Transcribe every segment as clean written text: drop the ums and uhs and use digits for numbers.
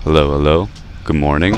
Hello, hello. Good morning.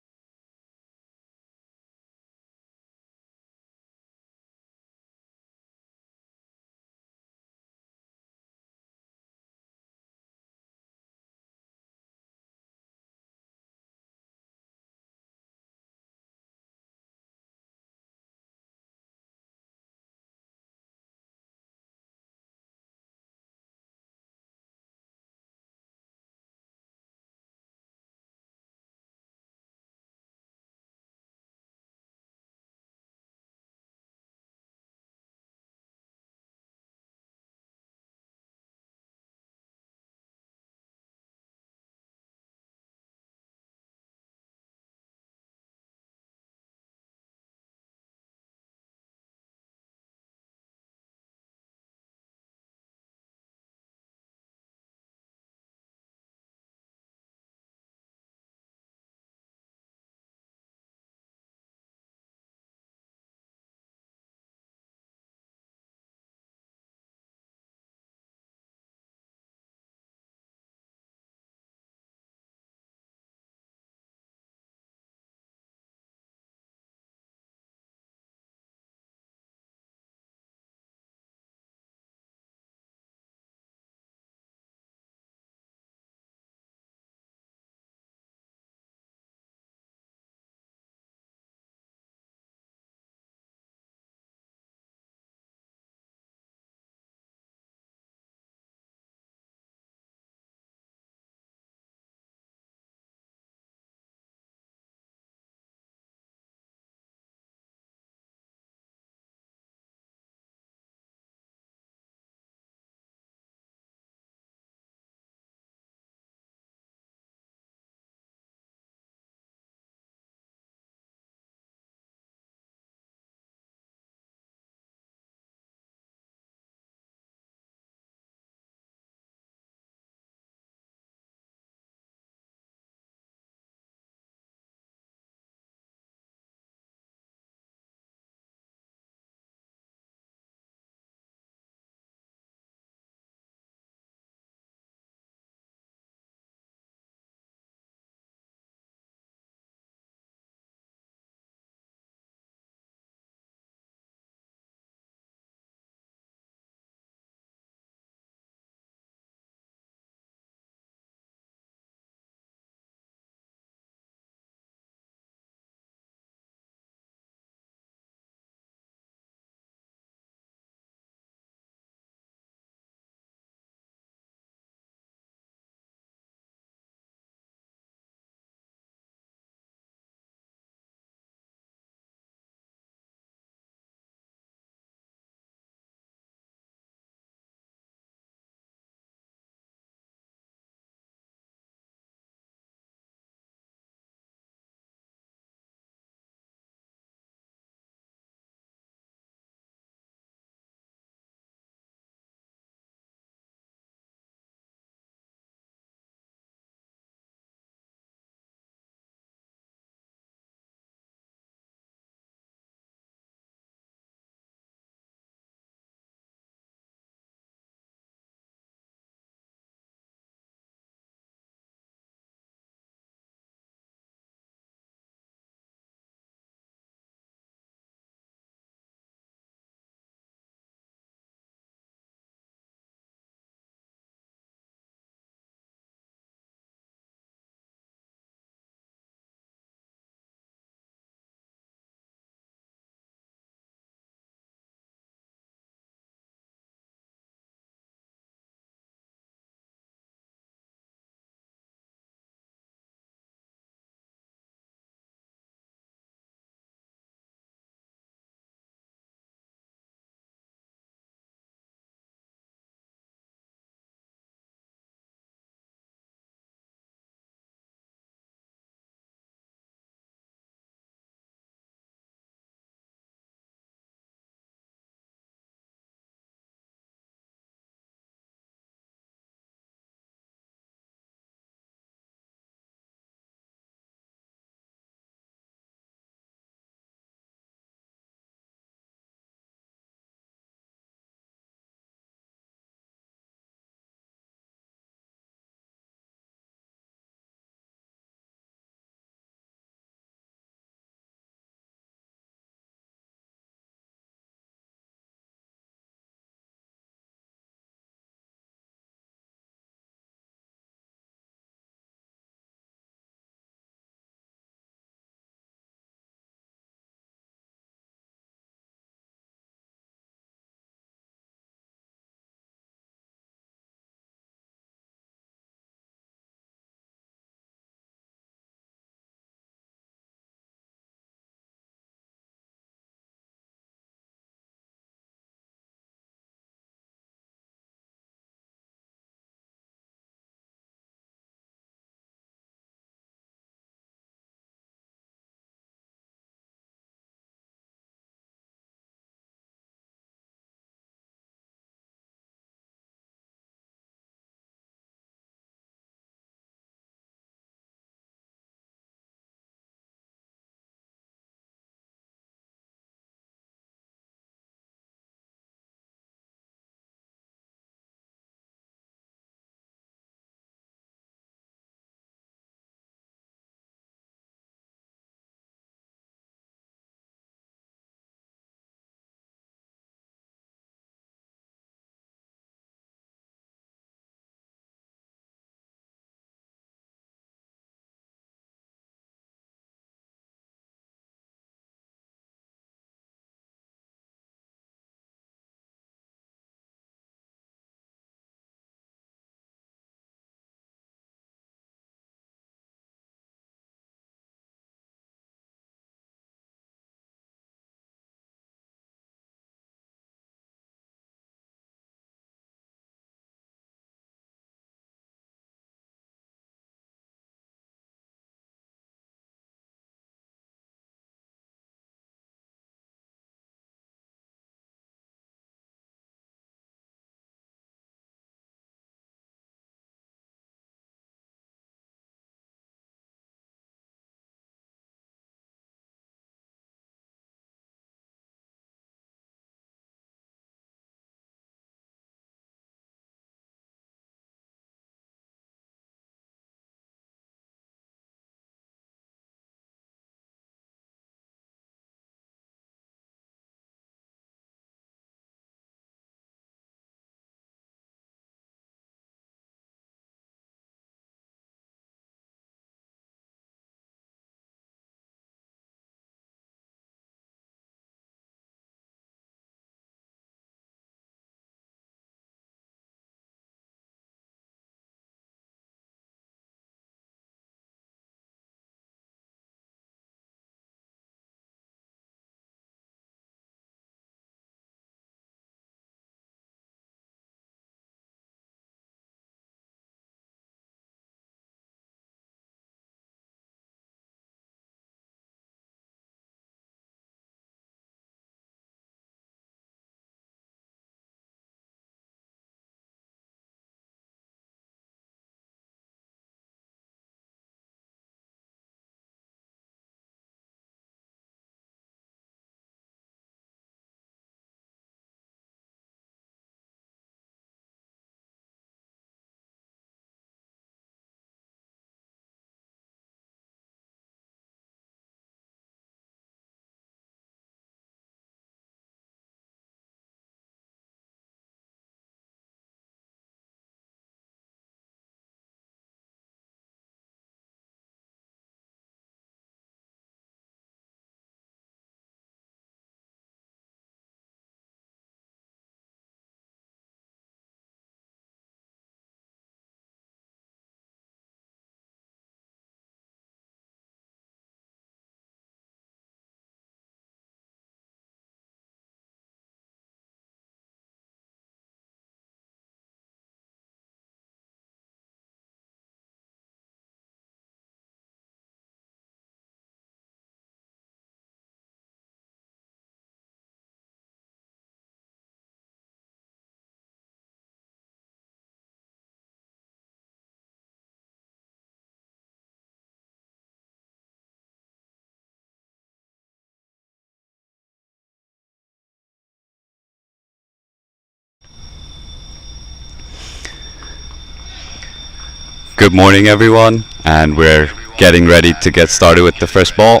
Good morning, everyone, and we're getting ready to get started with the first ball.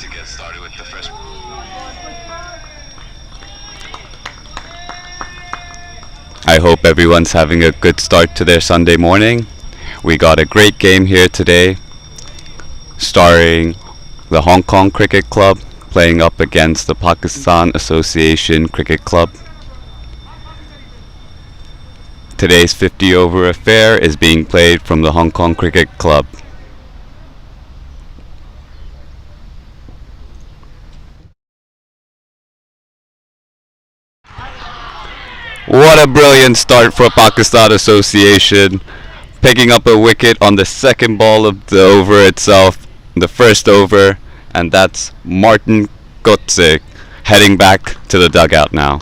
I hope everyone's having a good start to their Sunday morning. We got a great game here today, starring the Hong Kong Cricket Club playing up against the Pakistan Association Cricket Club. Today's 50-over affair is being played from the Hong Kong Cricket Club. What a brilliant start for Pakistan Association, picking up a wicket on the second ball of the over itself, the first over, and that's Martin Kotze heading back to the dugout now.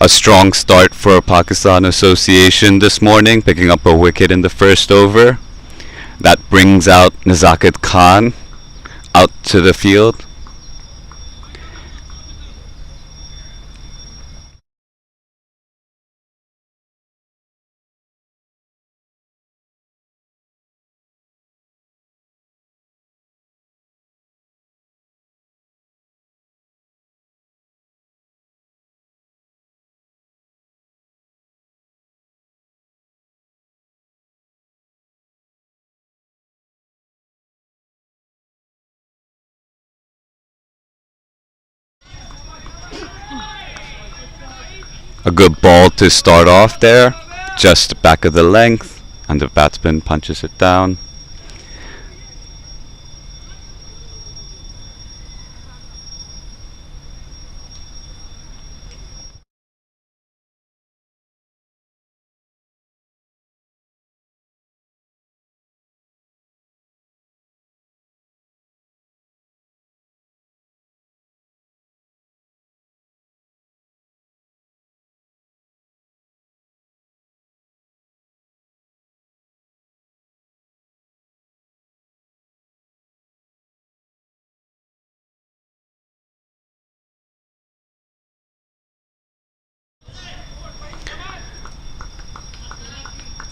A strong start for Pakistan Association this morning, picking up a wicket in the first over. That brings out Nazakat Khan out to the field. A good ball to start off there, just back of the length, and the batsman punches it down.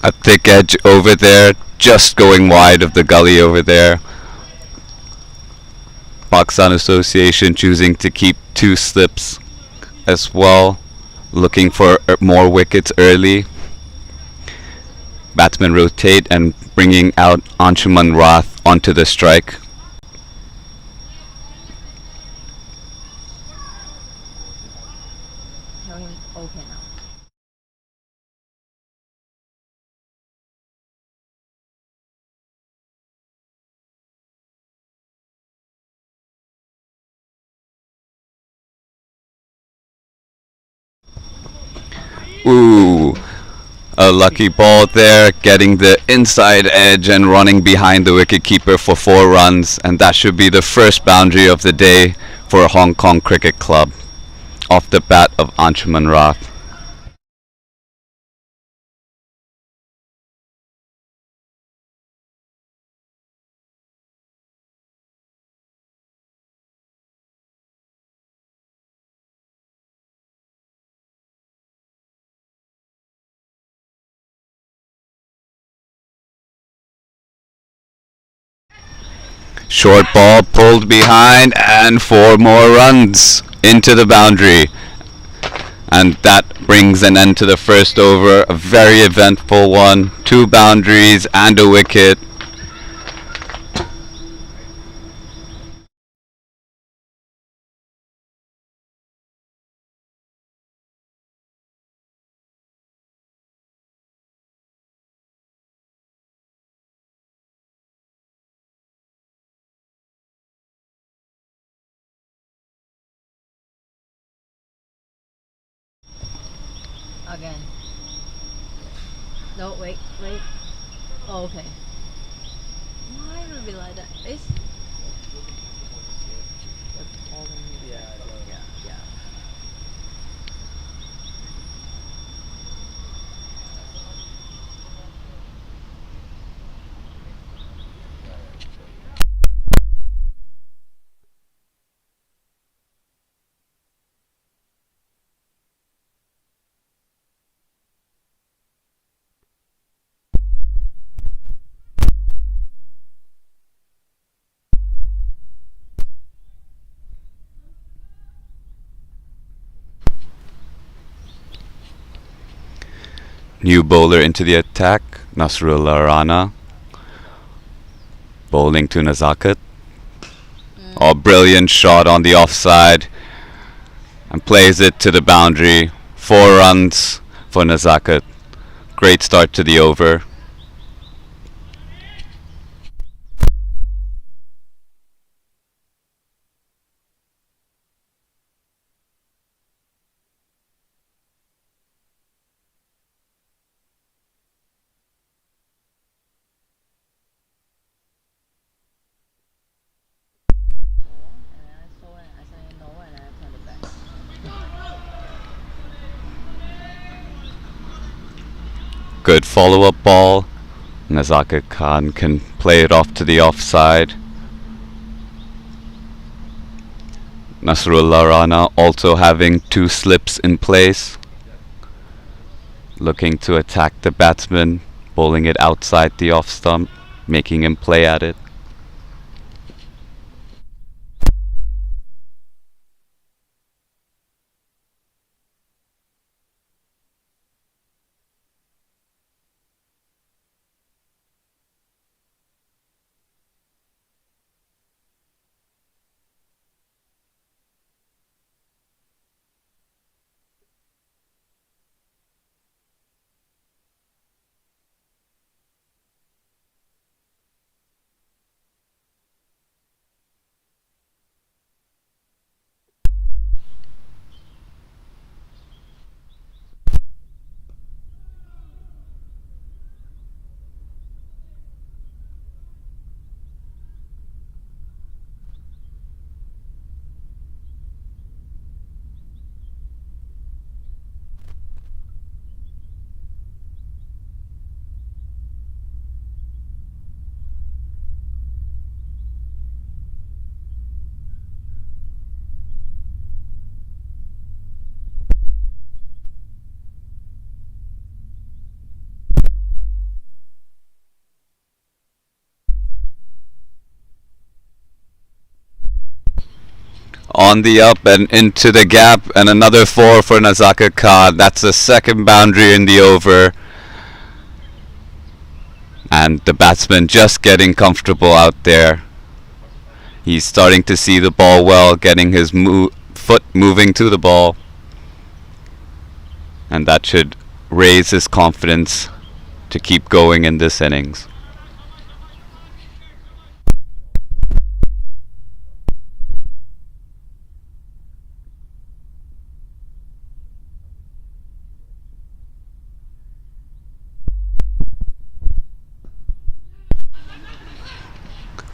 A thick edge over there, just going wide of the gully over there. Pakistan Association choosing to keep two slips as well, looking for more wickets early. Batsmen rotate and bringing out Anshuman Rath onto the strike. Ooh, a lucky ball there, getting the inside edge and running behind the wicketkeeper for 4 runs, and that should be the first boundary of the day for Hong Kong Cricket Club, off the bat of Anshuman Rath. Short ball pulled behind, and 4 more runs into the boundary. And that brings an end to the first over, a very eventful one. 2 boundaries and a wicket. Again. No, wait, wait. Oh, okay. Why would it be like that? It's the ball in the yeah, yeah. New bowler into the attack, Nasrullah Rana, bowling to Nazakat. Oh, brilliant shot on the offside and plays it to the boundary. 4 runs for Nazakat. Great start to the over. And I saw it, I said no, and I turned it back. Good follow-up ball. Nazakat Khan can play it off to the offside. Nasrullah Rana also having 2 slips in place. Looking to attack the batsman, bowling it outside the off stump, making him play at it. On the up and into the gap, and another 4 for Nazakat Khan. That's the second boundary in the over. And the batsman just getting comfortable out there. He's starting to see the ball well, getting his foot moving to the ball. And that should raise his confidence to keep going in this innings.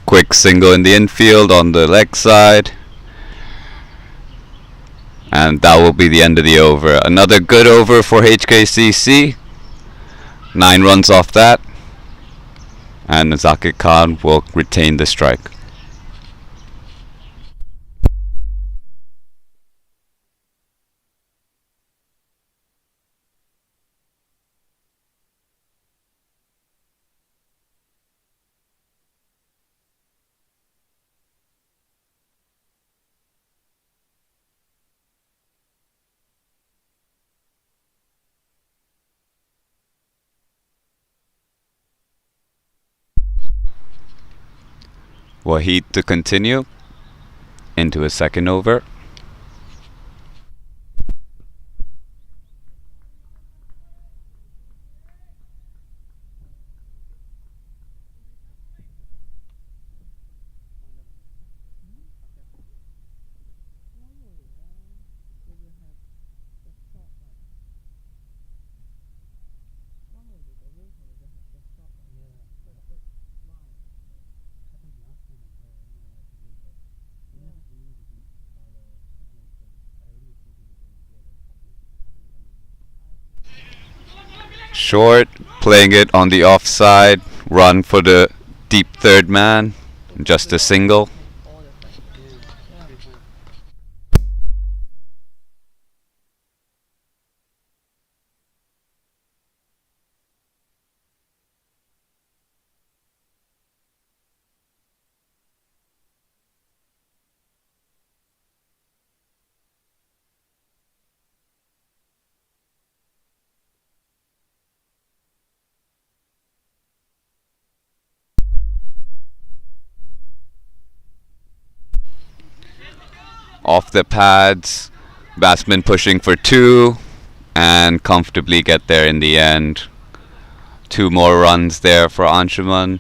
Quick single in the infield on the leg side. And that will be the end of the over. Another good over for HKCC. 9 runs off that. And Nazakat Khan will retain the strike. Wahid to continue into his second over. short, playing it on the offside, run for the deep third man, just a single. Off the pads, batsman pushing for two and comfortably get there in the end. Two more runs there for Anshuman.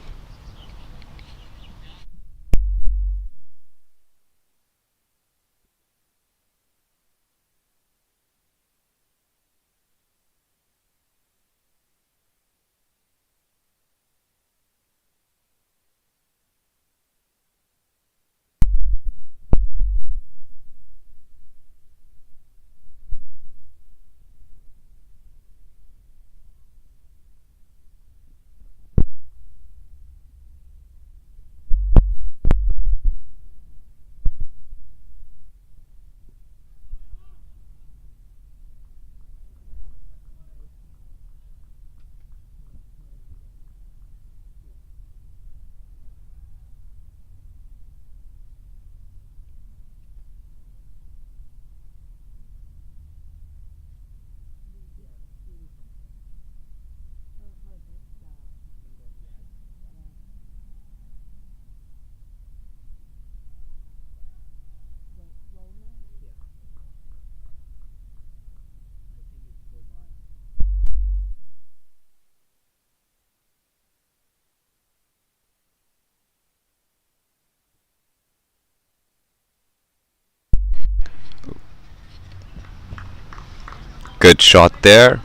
Good shot there.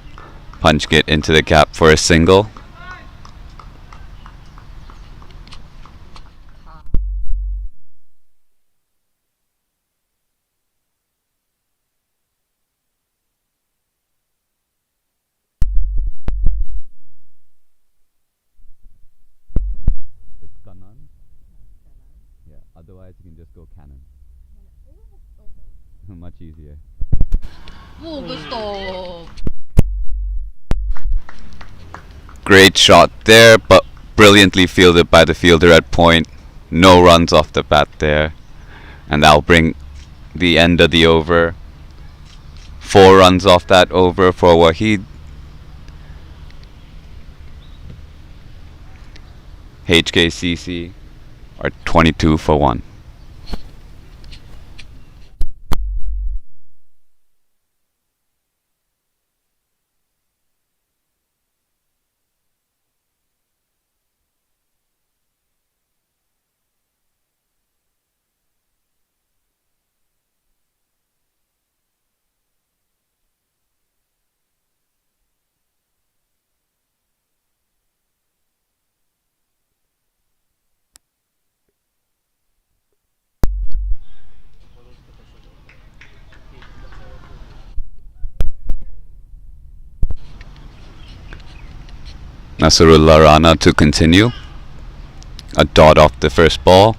Punch it into the gap for a single. It's Kanan. Yeah, otherwise you can just go cannon. Much easier. Oh, good stop. Great shot there, but brilliantly fielded by the fielder at point. No runs off the bat there. And that'll bring the end of the over. 4 runs off that over for Wahid. HKCC are 22 for 1. Nasrullah Rana to continue. A dot off the first ball.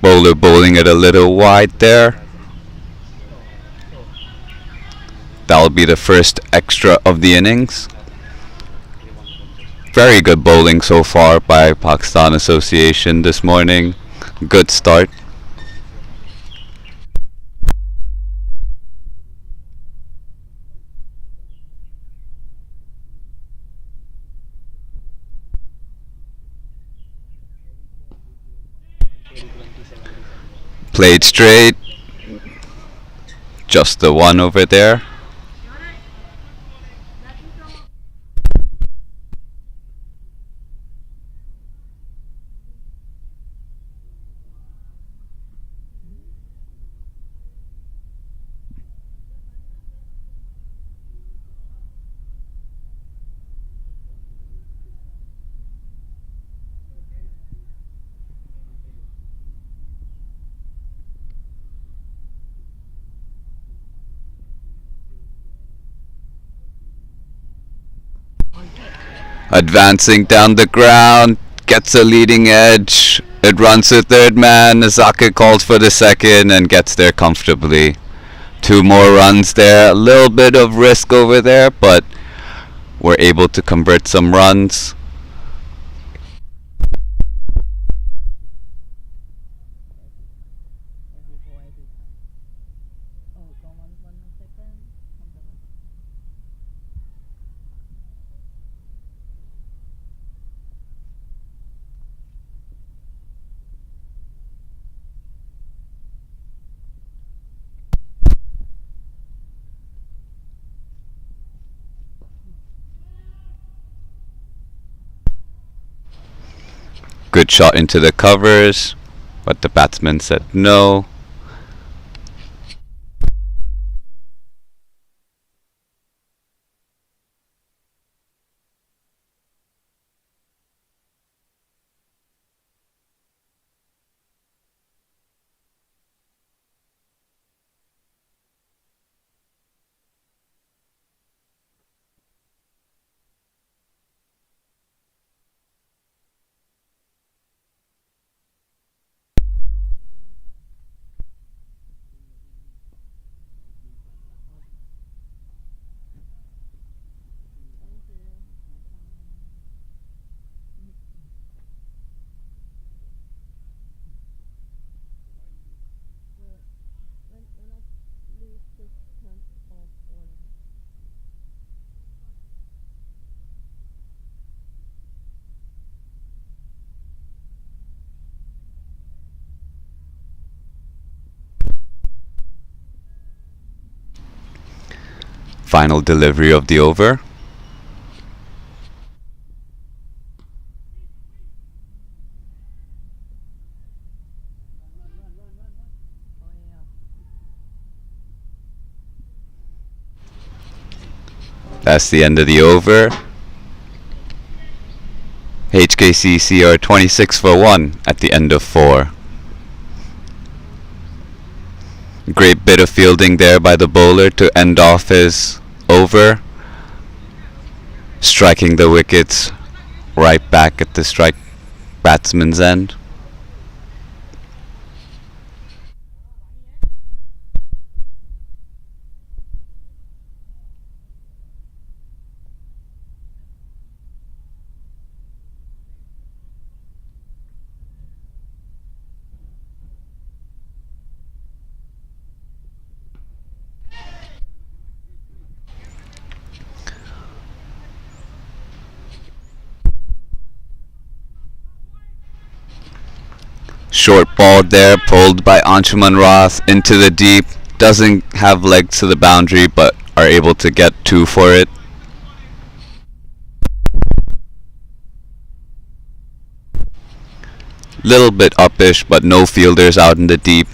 Bowler bowling it a little wide there. That'll be the first extra of the innings. Very good bowling so far by Pakistan Association this morning. Good start. Played straight. Just the one over there. Advancing down the ground, gets a leading edge. It runs to third man. Azaka calls for the second and gets there comfortably. Two more runs there. A little bit of risk over there, but we're able to convert some runs. Good shot into the covers, but the batsman said no. Final delivery of the over. That's the end of the over. HKCC are 26 for 1 at the end of 4. Great bit of fielding there by the bowler to end off his over. Striking the wickets right back at the strike batsman's end. Short ball there, pulled by Anshuman Roth into the deep. Doesn't have legs to the boundary, but are able to get 2 for it. Little bit uppish, but no fielders out in the deep.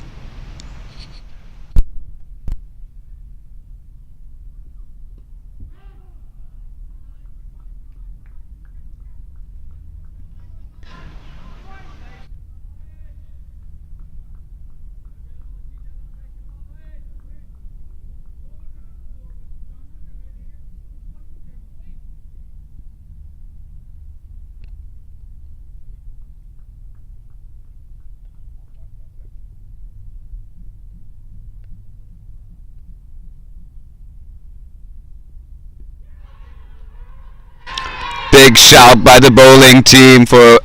Big shout by the bowling team for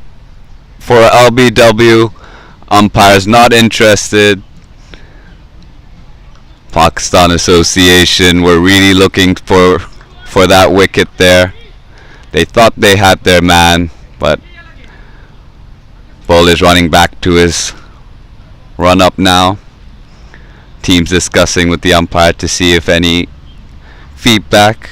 LBW. Umpires not interested. Pakistan Association were really looking for that wicket there. They thought they had their man, but ball is running back to his run up now. Teams discussing with the umpire to see if any feedback.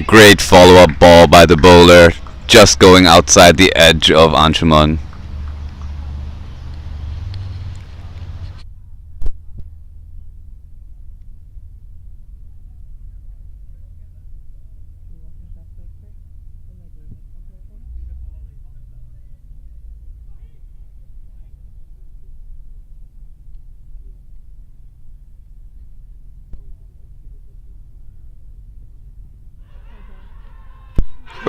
Great follow-up ball by the bowler, just going outside the edge of Anshuman.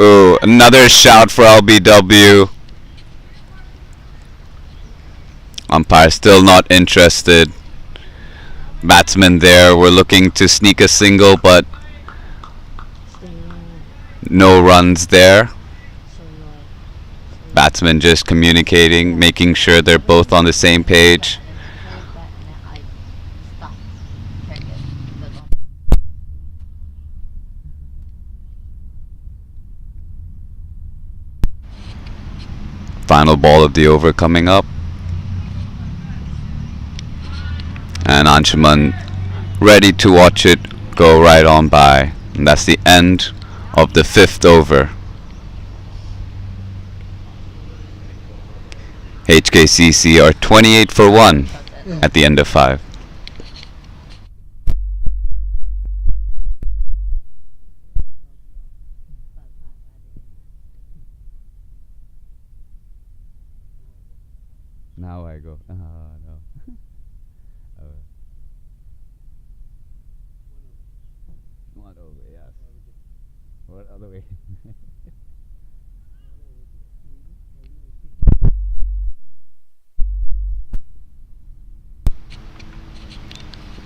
Ooh, another shout for LBW. Umpire still not interested. Batsman there were looking to sneak a single, but no runs there. Batsman just communicating, making sure they're both on the same page. Final ball of the over coming up. And Anshuman ready to watch it go right on by. And that's the end of the 5th over. HKCC are 28 for 1 at the end of 5. Now I go. No. One over, yes. What other way?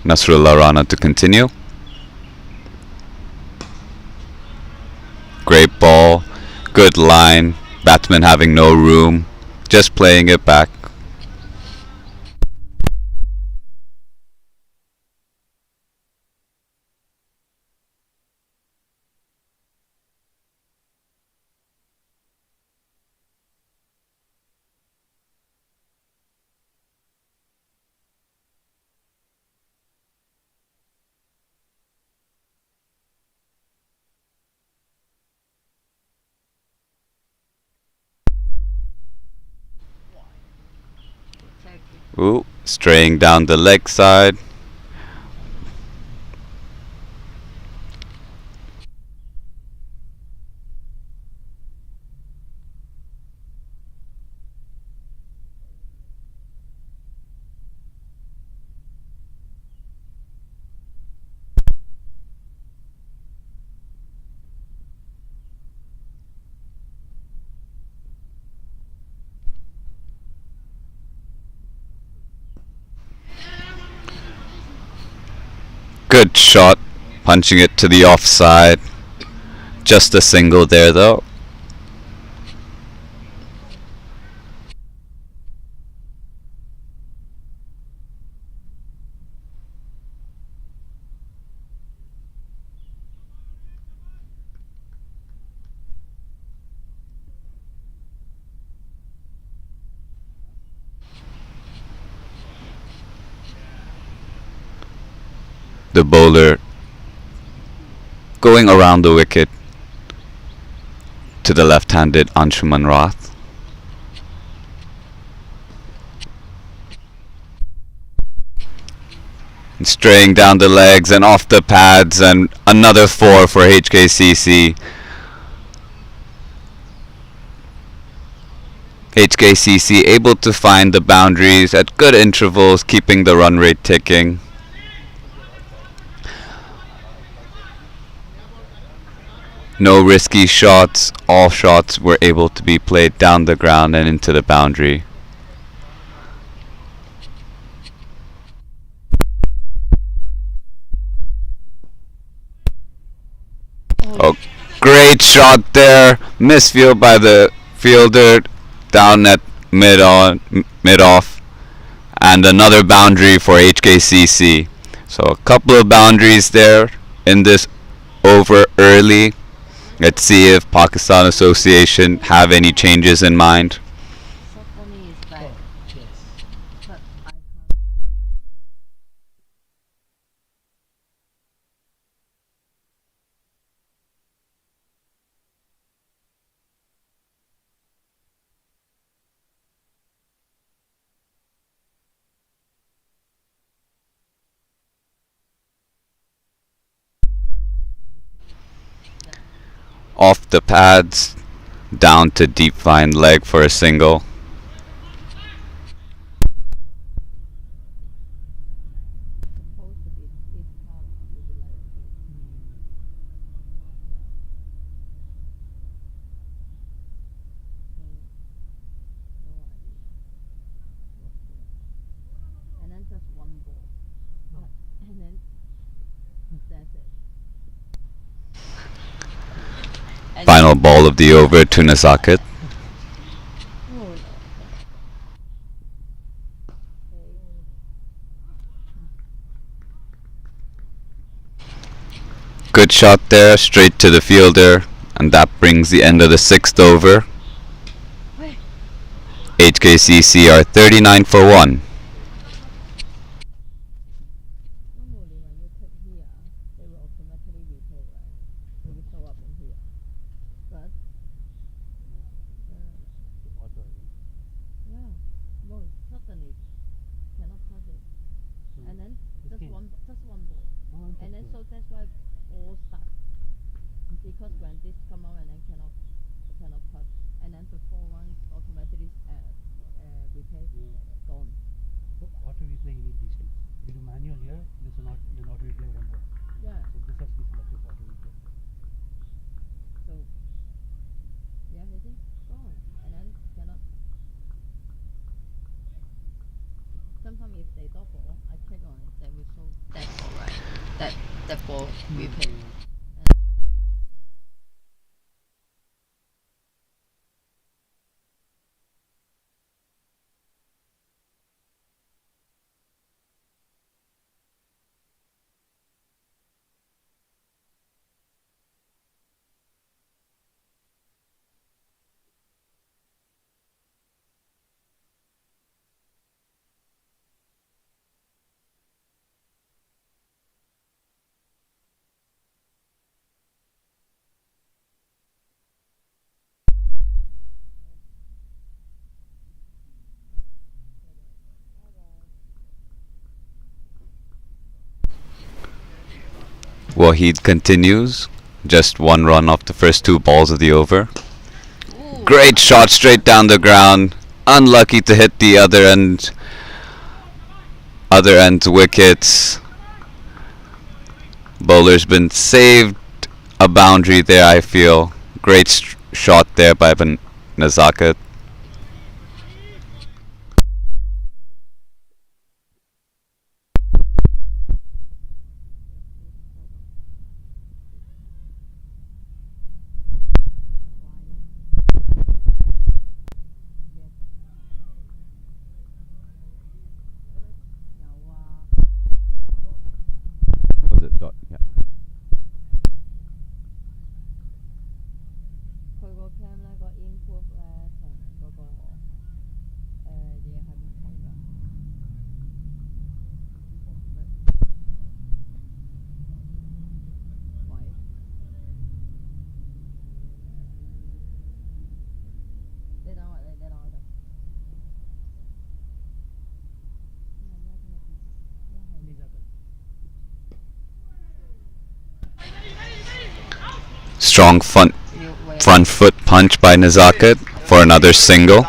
Nasrullah Rana to continue. Great ball, good line. Batsman having no room, just playing it back. Ooh, straying down the leg side. Good shot, punching it to the offside. Just a single there though. The bowler going around the wicket to the left-handed Anshuman Rath. And straying down the legs and off the pads, and another 4 for HKCC. HKCC able to find the boundaries at good intervals, keeping the run rate ticking. No risky shots, all shots were able to be played down the ground and into the boundary. Oh, great shot there, misfield by the fielder down at mid off, and another boundary for HKCC. So a couple of boundaries there in this over early. Let's see if Pakistan Association have any changes in mind. Off the pads, down to deep fine leg for a single. And then that's it. And Final ball of the over to Nazaket. oh no. Good shot there, straight to the fielder, and that brings the end of the 6th over. Wait. HKCC are 39 for 1. Normally when you click here, they will automatically replay, right? They will show up in here. But yeah, no, suddenly cannot touch it. And then just one ball. And then so that's why all start. Because when this come out and then cannot touch. And then before one automatically replay gone. So auto replay, you need these two. You do manual here, this will not, then auto replay won't work. Yeah. So this has to be selected for auto replay. So yeah, you see, gone. And then cannot. Sometimes if they double, I click on it, they will show that ball, right? That ball replay. Wahid continues. Just one run off the first 2 balls of the over. Ooh. Great shot straight down the ground. Unlucky to hit the other end's wickets. Bowler's been saved a boundary there, I feel. Great shot there by Nazaket. Was it dot? Yeah. 佢個 cam 咧個 input 咧同嗰個嘢係唔同㗎。喂，你等我，你等我陣。Strong front foot punch by Nazaket for another single.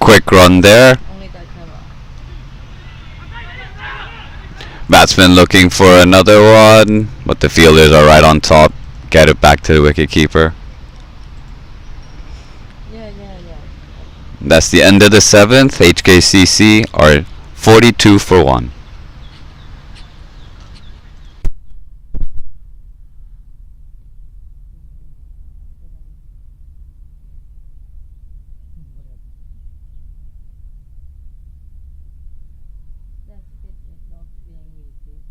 Quick run there. Only that camera. Batsman looking for another one, but the fielders are right on top. Get it back to the wicketkeeper. Yeah. That's the end of the 7th. HKCC are 42 for 1. That bit is not being received.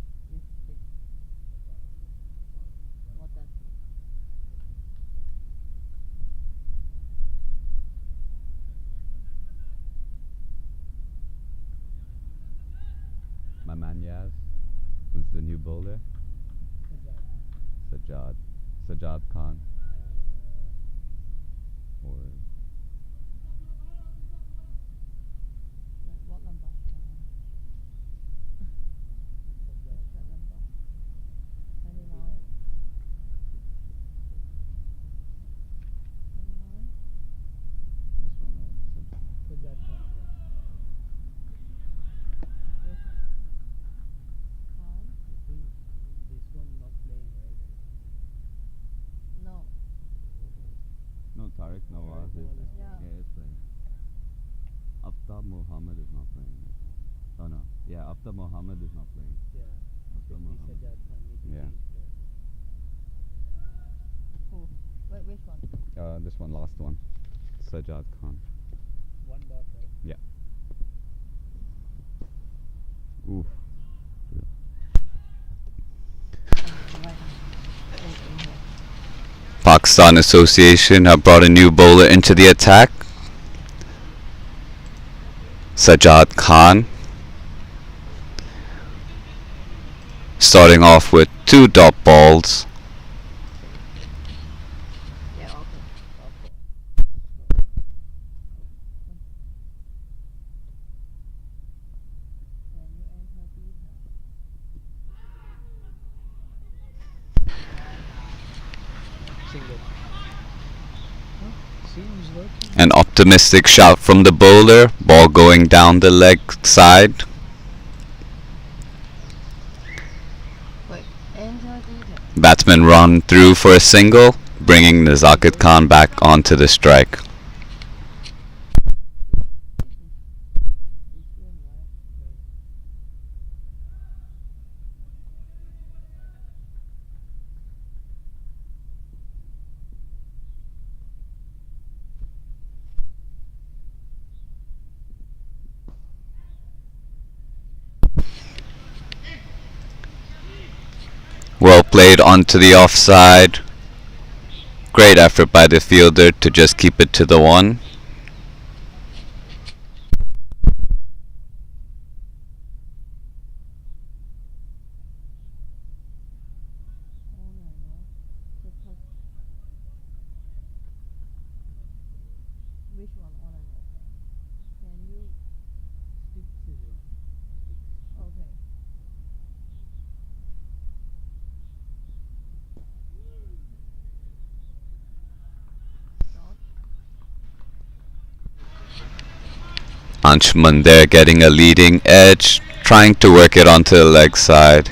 What does it? My man Yaz, who's the new bowler? Sajjad Khan. Or Tariq Nawaz is Yeah. is playing. Aftab Muhammad is not playing. Oh no, yeah, Aftab Muhammad is not playing. Yeah. Aftab Maybe Muhammad. Sajjad Khan, maybe Yeah. Who? Which one? This one, last one, Sajjad Khan. One dot, right? Yeah. Oof. Pakistan Association have brought a new bowler into the attack, Sajjad Khan. Starting off with 2 dot balls. Yeah, okay. Can you enter detail? Single. Huh? Seems working. An optimistic shot from the bowler, ball going down the leg side. Wait, enter detail. Batsman run through for a single, bringing Nazakat Khan back onto the strike. This is him, right? Well played onto the offside. Great effort by the fielder to just keep it to the one. All I know. Because which one? All I know. Can you? Six is wrong. Okay. Dot. Anshuman there getting a leading edge, trying to work it onto the leg side.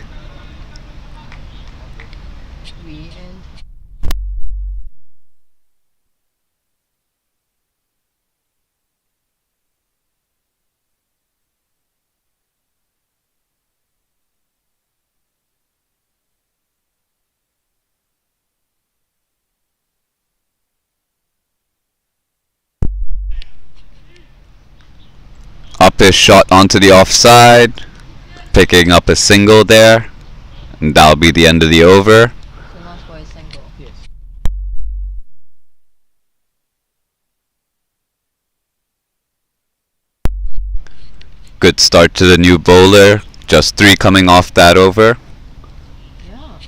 We end. Up his shot onto the offside, picking up a single there, and that'll be the end of the over. So not for a single. Yes. Good start to the new bowler, just 3 coming off that over. Yeah.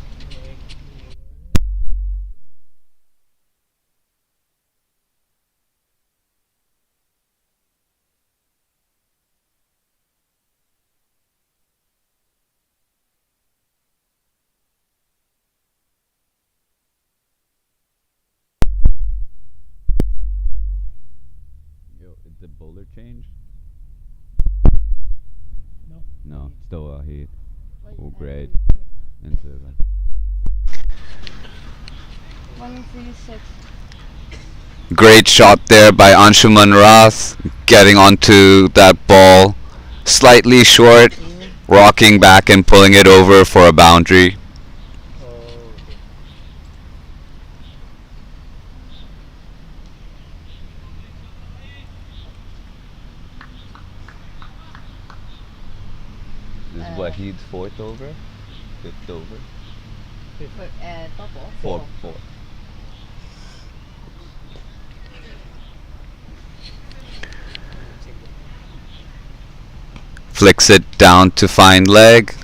Yo, did the bowler change? No. No, still Wahid. Wait, Oh, and great. we- Into it. 136. Great shot there by Anshuman Rath, getting onto that ball, slightly short, In. rocking back and pulling it over for a boundary. Oh, okay. This is Wahid's 4th over? 5th over? Wait, double. 4. Single. Flicks it down to fine leg.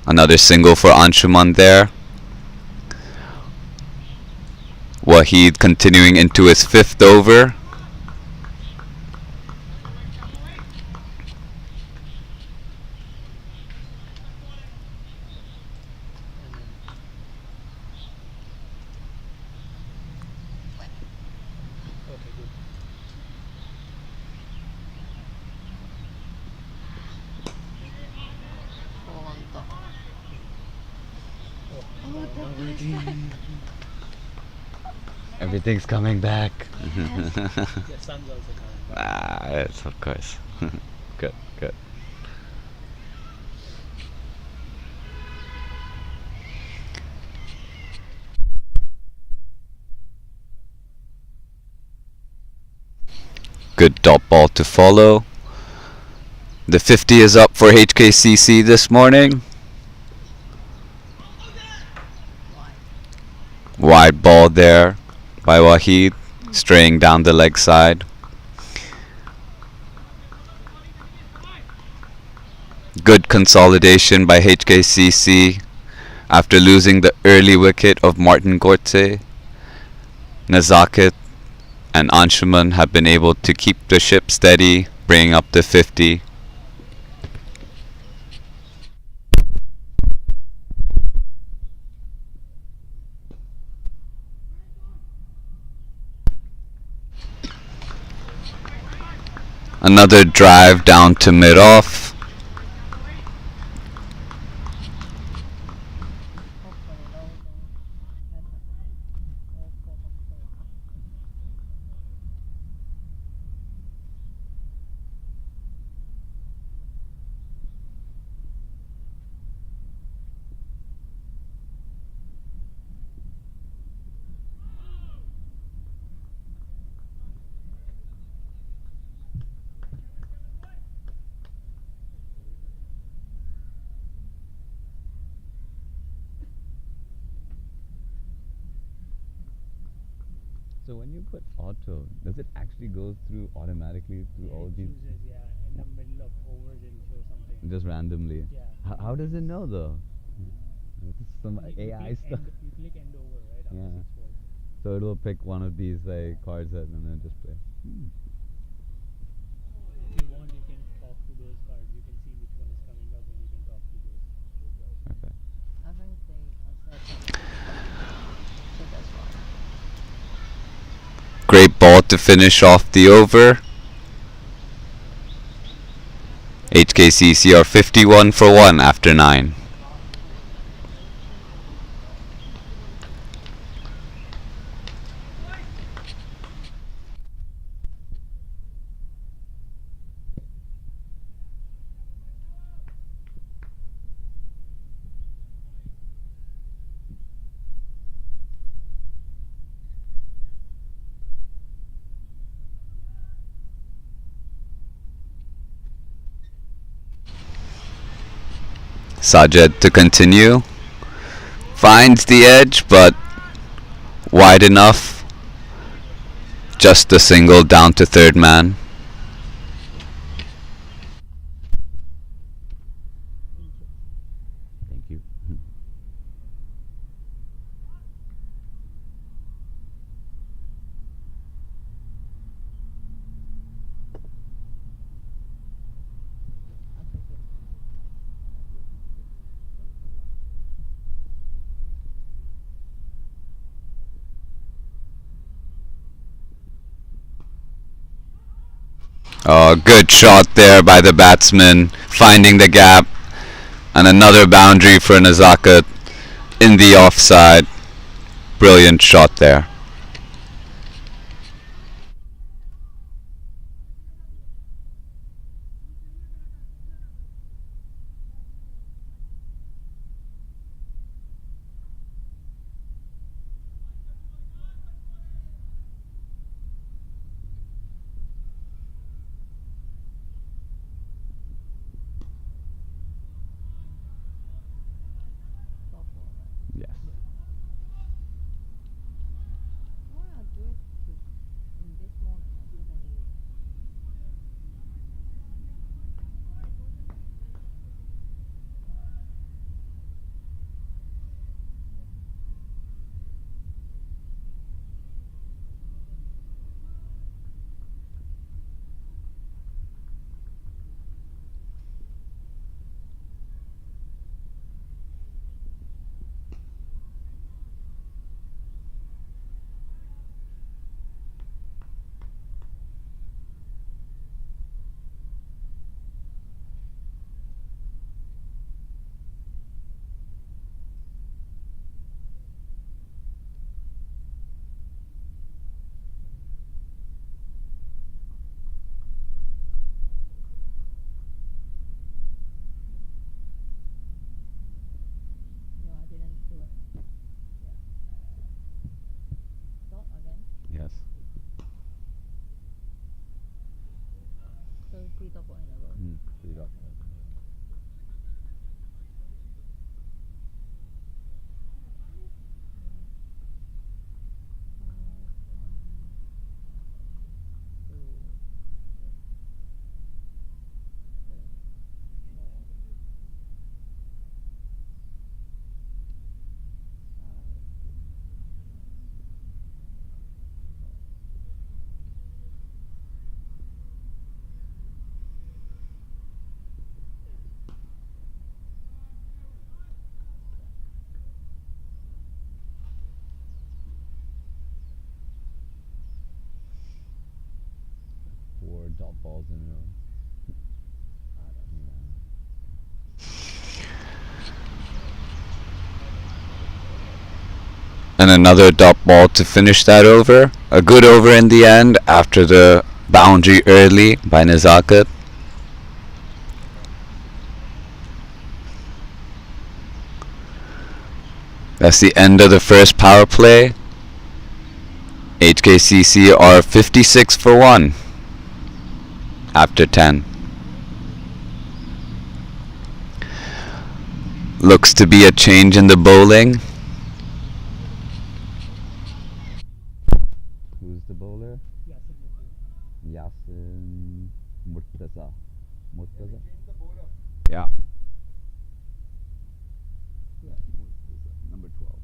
Another single for Anshuman there. Wahid continuing into his 5th over. Okay, good. Ball on top. Oh, Oh, no, that no, is waiting. Everything's coming back. The sun's also coming back. Yes, of course. Good, good. Good dot ball to follow. The 50 is up for HKCC this morning. Wide ball there by Wahid, straying down the leg side. Good consolidation by HKCC after losing the early wicket of Martin Gortze. Nazaket and Anshuman have been able to keep the ship steady, bringing up the 50. Another drive down to mid-off. So when you put auto, does it actually go through automatically through all It these? chooses, in the middle of overs it'll show something. Just randomly? Yeah. How does it know though? This is some You AI click stuff. you click end over, right? After Yeah. 6 balls. So it'll pick one of these like cards and then just play. If you want, you can talk to those cards. You can see which one is coming up and you can talk to those. Okay. I think they accept. So that's why. Great ball to finish off the over. HKCC are 51 for 1 after 9. Sajed to continue. Finds the edge, but wide enough. Just a single down to third man. Thank you. Oh, good shot there by the batsman, finding the gap. And another boundary for Nazakat in the offside. Brilliant shot there. Yes. dot ball in a row. 3 dot balls. Four dot balls in a row. And another dot ball to finish that over. A good over in the end after the boundary early by Nezaket. That's the end of the first power play. HKCC are 56 for 1 after 10. Looks to be a change in the bowling. Who's the bowler? Yasin Murtaza. Murtaza? Yeah. Number 12.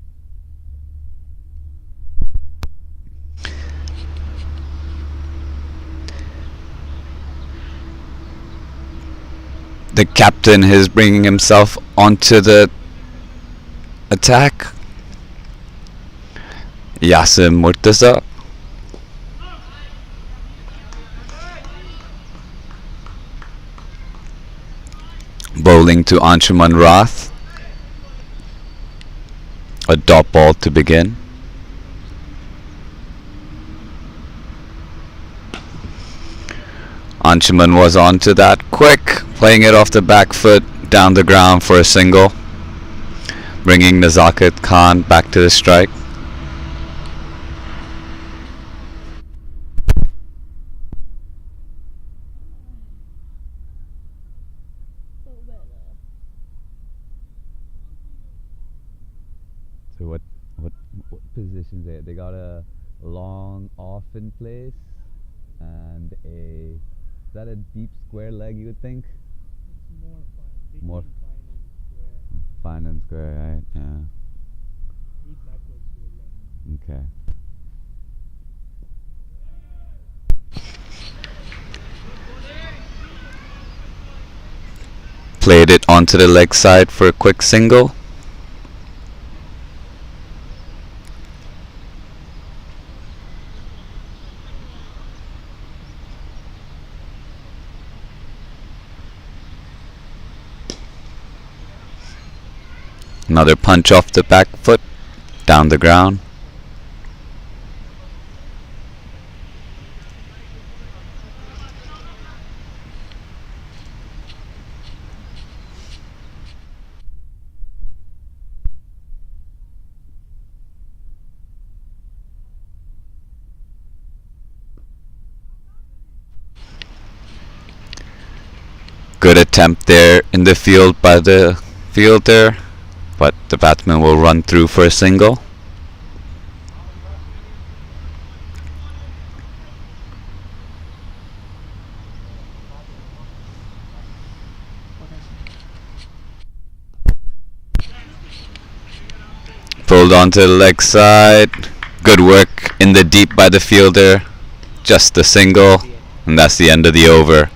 The captain is bringing himself onto the attack. Yasin Murtaza. Bowling to Anshuman Rath. A dot ball to begin. Anshuman was onto that quick, playing it off the back foot down the ground for a single, bringing Nezaket Khan back to the strike. So bad. So what positions they got a long off in place and is that a deep square leg you would think? It's more fine. More Fine and square. Fine and square, right? Yeah. Deep backwards square leg. Okay. Played it onto the leg side for a quick single. Another punch off the back foot, down the ground. Good attempt there in the field by the fielder, but the batsman will run through for a single. Pulled onto the leg side. Good work in the deep by the fielder. Just the single, and that's the end of the over.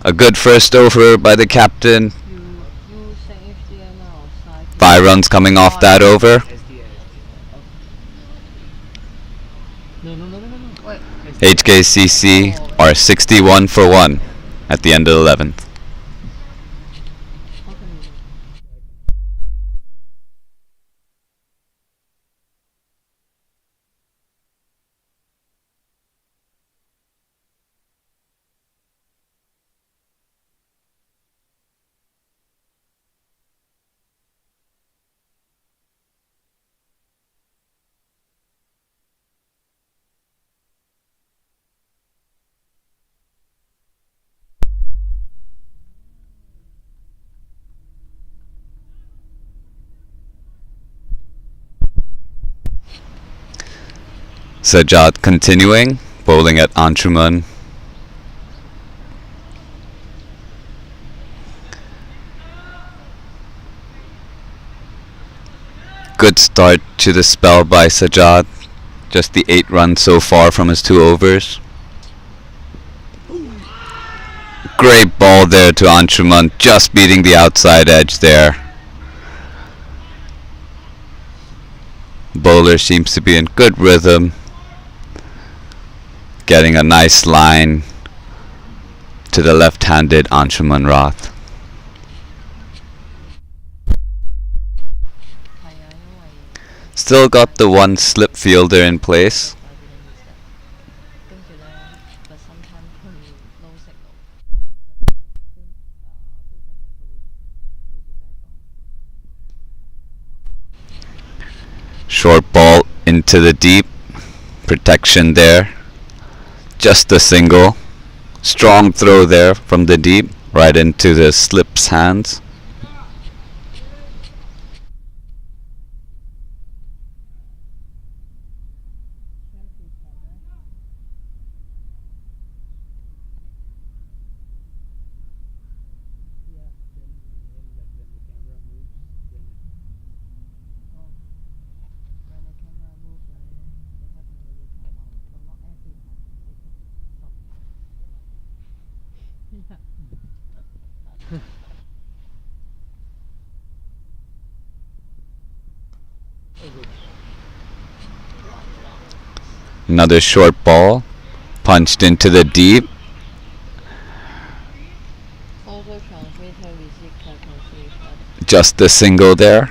A good first over by the captain. You say HDM outside. 5 runs coming off that over. No. Wait. HKCC are 61 for 1 at the end of the 11th. How can you? Sajjad continuing, bowling at Anshuman. Good start to the spell by Sajjad. Just the 8 runs so far from his 2 overs. Great ball there to Anshuman, just beating the outside edge there. Bowler seems to be in good rhythm, getting a nice line to the left-handed Anshuman Roth. 係啊，因為 Still got the 1 slip fielder in place. I didn't use that. 跟住咧，but sometimes 佢 no signal. But since both of them will be back on. Short ball into the deep. Protection there. Just a single. Strong throw there from the deep, right into the slip's hands. Yeah, then when the camera moves, then Oh, when the camera moves, the button will come out, but not every time. It takes some. Yeah. Another short ball. Punched into the deep. Also transmitter receive calculation, but Just a single there.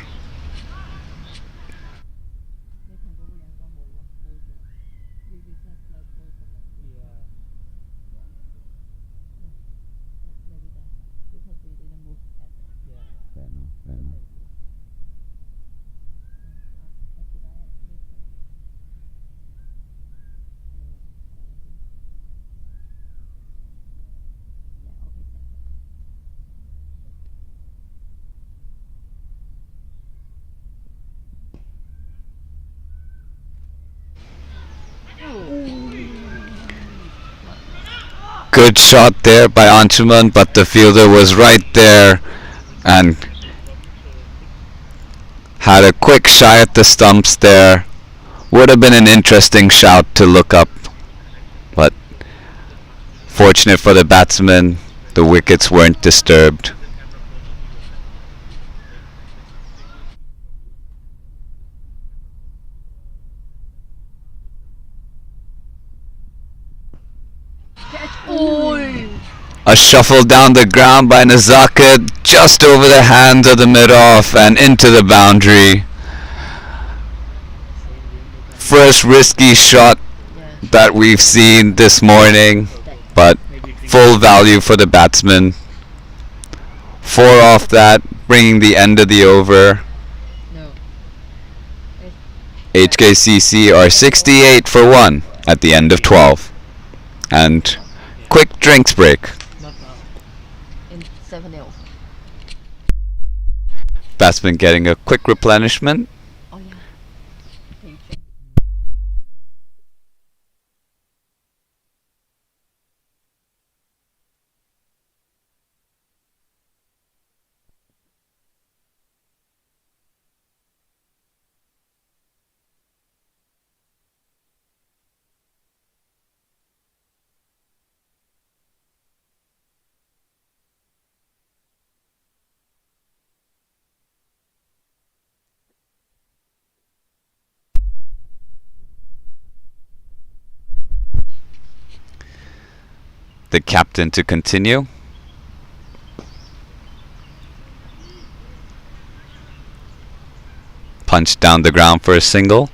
你同嗰個人講冇咯，冇咗。You just like both of them. yeah. Maybe that's because we didn't move at all. Yeah. Did I actually say? Yeah, okay, thank you. Good shot there by Anshuman, but the fielder was right there and had a quick shy at the stumps there. Would have been an interesting shout to look up, but fortunate for the batsman, the wickets weren't disturbed. A shuffle down the ground by Nazaket, just over the hands of the mid-off and into the boundary. First risky shot Yeah. that we've seen this morning, but full value for the batsman. 4 off that, bringing the end of the over. No. It's HKCC are 68 for 1 at the end of 12. And quick drinks break. Not now. in 7-0. Batsman getting a quick replenishment. Oh yeah. The captain to continue. Punch down the ground for a single.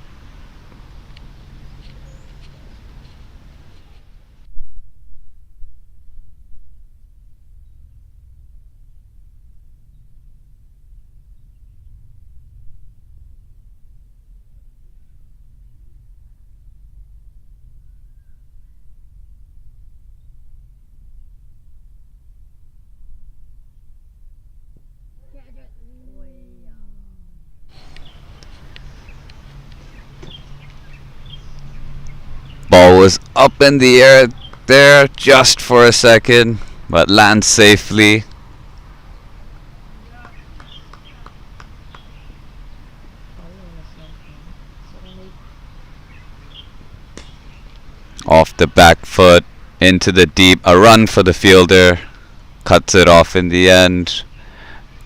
ball was up in the air there just for a second, but lands safely. Off the back foot, into the deep, a run for the fielder, cuts it off in the end.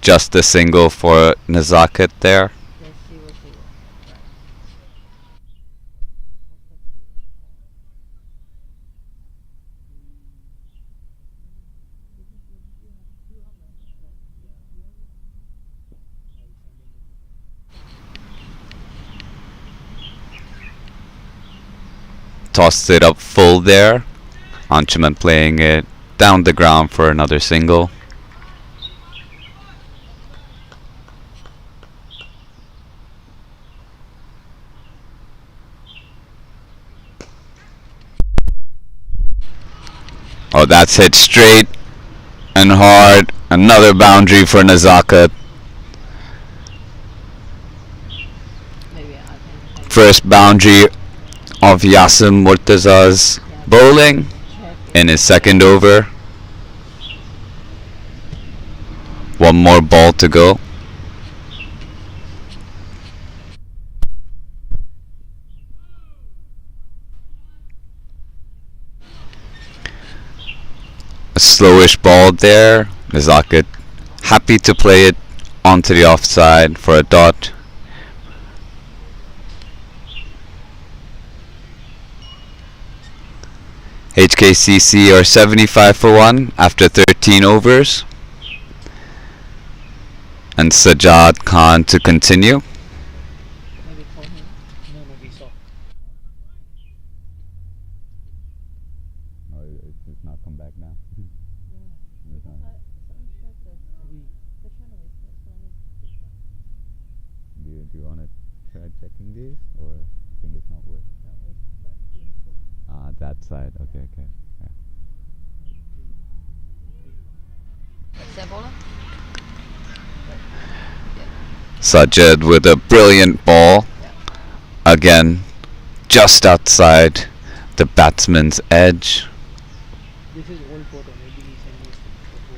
Just a single for Nazaket there. Yes, she was. Right. Tossed it up full there. Anchuman playing it down the ground for another single. Oh, that's hit straight and hard. Another boundary for Nazaket. Maybe I can First boundary of Yasim Murtaza's bowling check. in his second over. One more ball to go. A slowish ball there. Nazaket happy to play it onto the offside for a dot. HKCC are 75 for 1 after 13 overs. And Sajjad Khan to continue. Maybe call him. No, we saw. Oh, it's not come back now. Yeah. Because someone said that the channel is so I need to fix that. Do you want to try checking these, or think it's not worth? No, it's the input. Ah, that side. Okay. Sebola? Sajjad with a brilliant ball. Again, just outside the batsman's edge. This is old photo. Maybe he sent me some photo.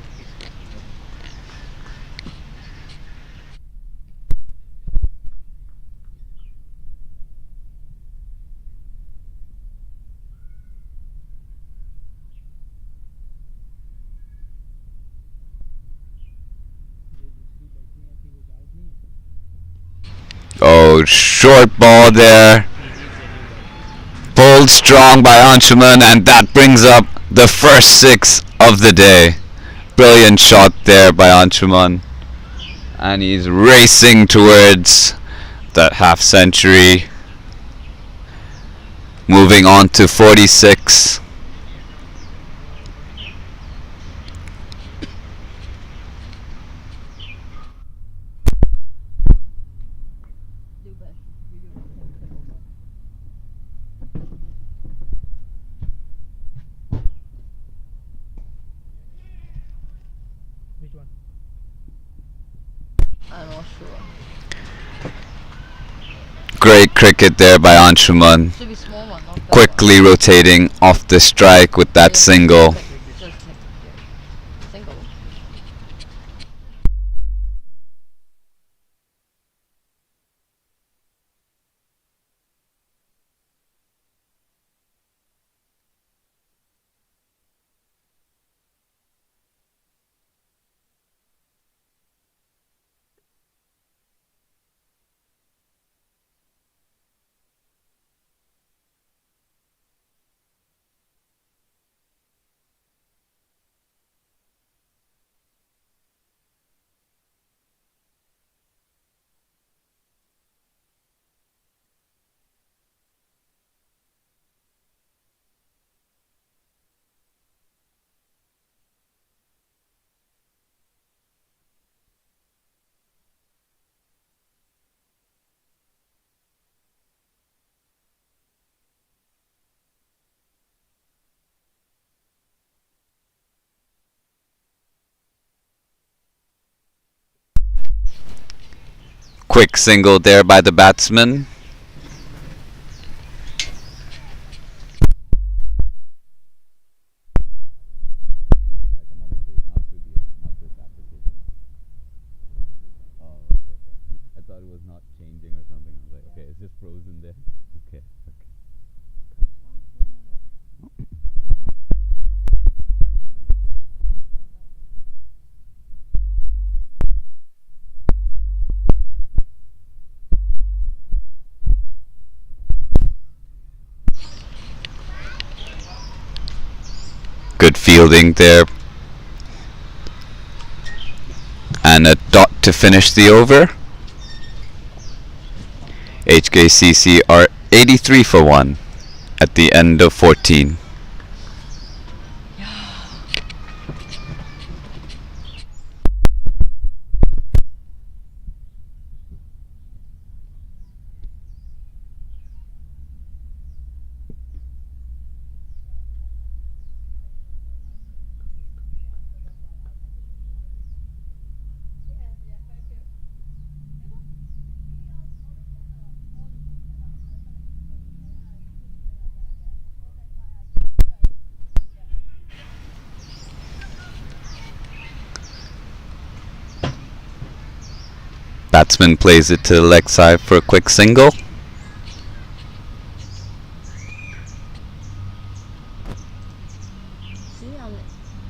Oh, short ball there. Pulled strong by Anshuman, and that brings up the first 6 of the day. Brilliant shot there by Anshuman. And he's racing towards that half century. Moving on to 46. Do best. You do the over. Which one? I'm not sure. Great cricket there by Anshuman. Should be small one, not that Quickly rotating off the strike with that single. one. Just single. Quick single there by the batsman. frozen there. Okay. Good fielding there. And a dot to finish the over. HKCC are 83 for 1 at the end of 14. Batsman plays it to the leg side for a quick single. See,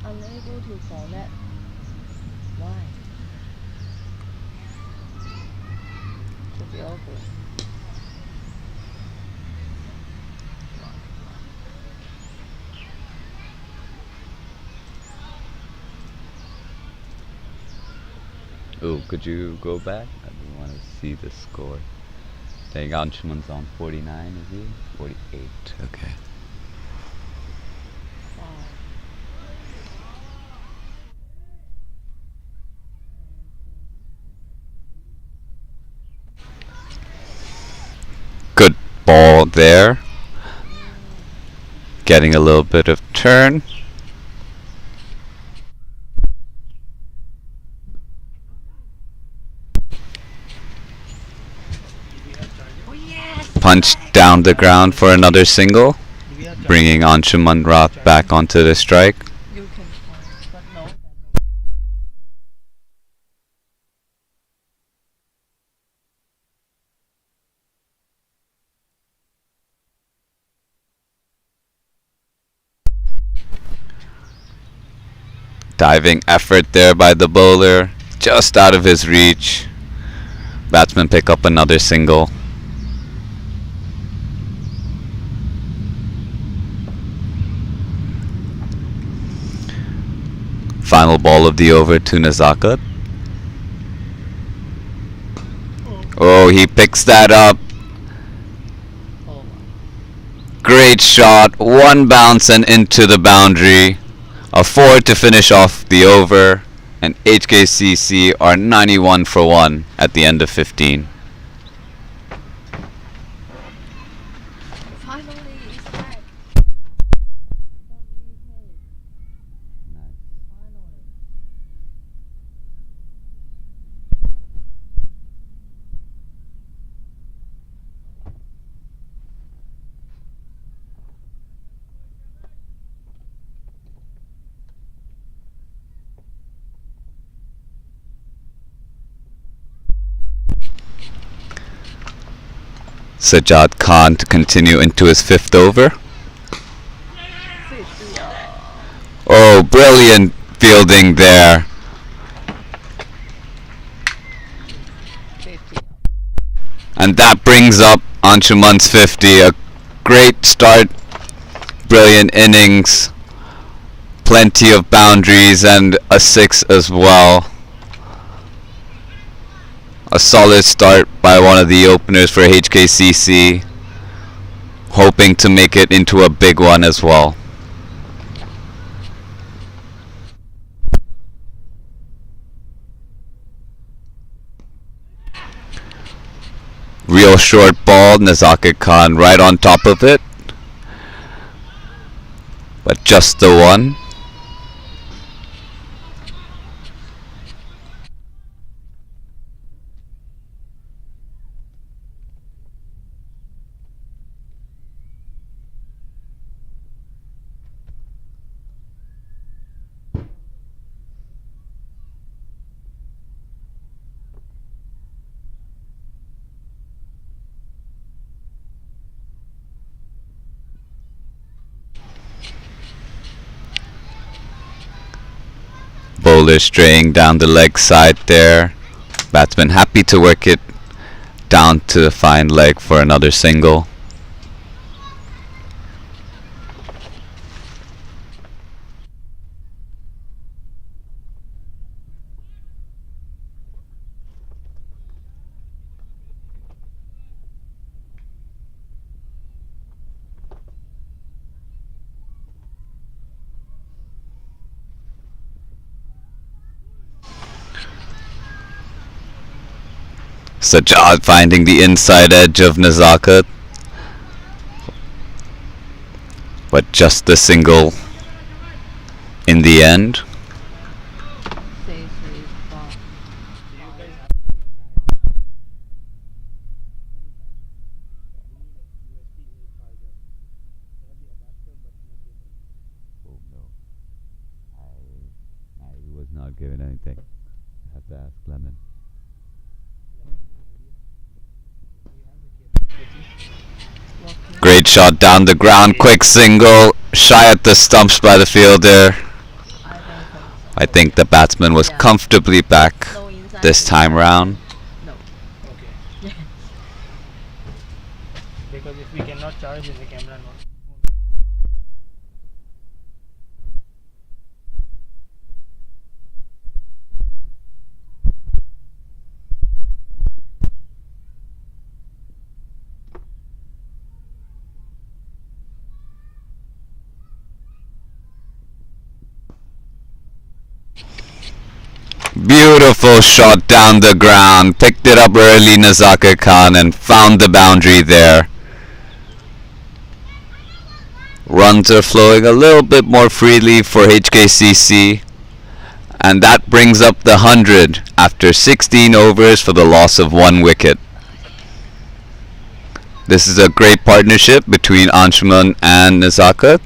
unable to connect. Why? Should be over. Oh, could you go back? I don't want to see the score. I think Anshuman's on 49, is he? 48. Okay. Wow. Good ball there. Getting a little bit of turn. Punch down the ground for another single, bringing Anshuman Rath back onto the strike. You can find, but no. Diving effort there by the bowler, just out of his reach. Batsman pick up another single. Final ball of the over to Nazakat. Oh, he picks that up. Oh, Great shot. One bounce and into the boundary. A 4 to finish off the over. And HKCC are 91 for 1 at the end of 15. finally it's back. Finally. Sajjad Khan to continue into his 5th over. 50. Oh, brilliant fielding there. 50. And that brings up Anshuman's 50. A great start, brilliant innings, plenty of boundaries and a 6 as well. A solid start by one of the openers for HKCC, hoping to make it into a big one as well. Real short ball, Nazakat Khan right on top of it, but just the one. Bowler straying down the leg side there. Batsman happy to work it down to the fine leg for another single. Sajjad finding the inside edge of Nazakat, but just the single in the end. Say, ball. Oh no, I was not given anything. I have to ask Lemon. Walking. Great shot down the ground, quick single, shy at the stumps by the fielder. I don't think I think the batsman was Yeah. comfortably back so. No inside. this time round. No. Okay. Yeah. Because if we cannot charge in the camera, not. Beautiful shot down the ground, picked it up early Nazaka Khan and found the boundary there. Runs are flowing a little bit more freely for HKCC, and that brings up the 100 after 16 overs for the loss of 1 wicket. This is a great partnership between Anshuman and Nazaka.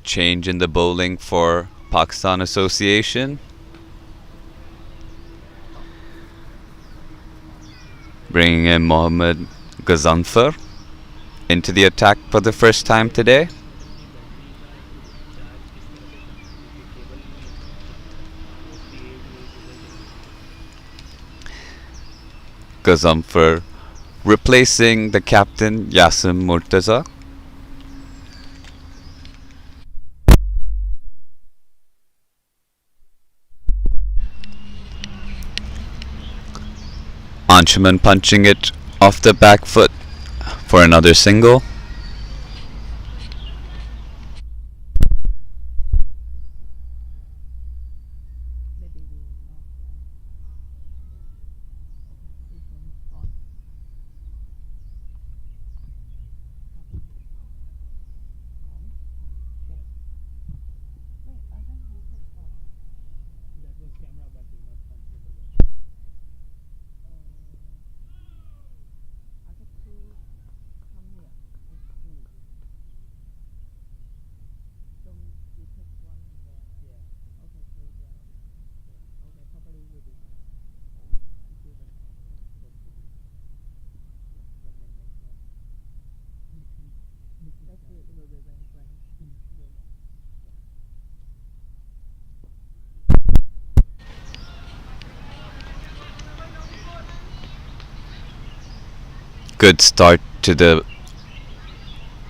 Change in the bowling for Pakistan Association. Bringing in Mohammad Ghazanfar into the attack for the first time today. Ghazanfar replacing the captain Yasim Murtaza. Anshuman punching it off the back foot for another single. Maybe we will not. We can talk. Wait, I think we could talk. That was camera, but is not comfortable. I got two come here. It's two. So we take one there. Yeah. Okay, two there. Okay, probably will be fine. Until the That's it, it will be very frank. Good start to the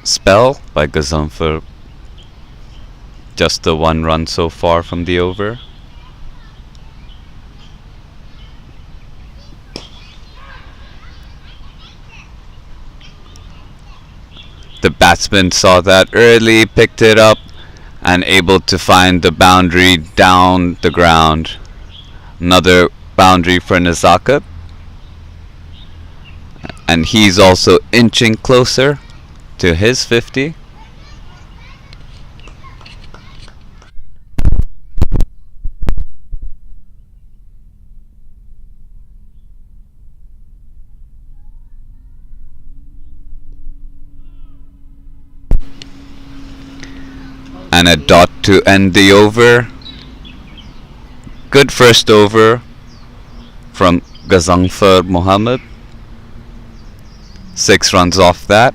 spell by Ghazanfar. Just the 1 run so far from the over. The batsman saw that early, picked it up, and able to find the boundary down the ground. Another boundary for Nazakat. And he's also inching closer to his 50. And a dot to end the over. Good first over from Gazangfar Mohammed. 6 runs off that.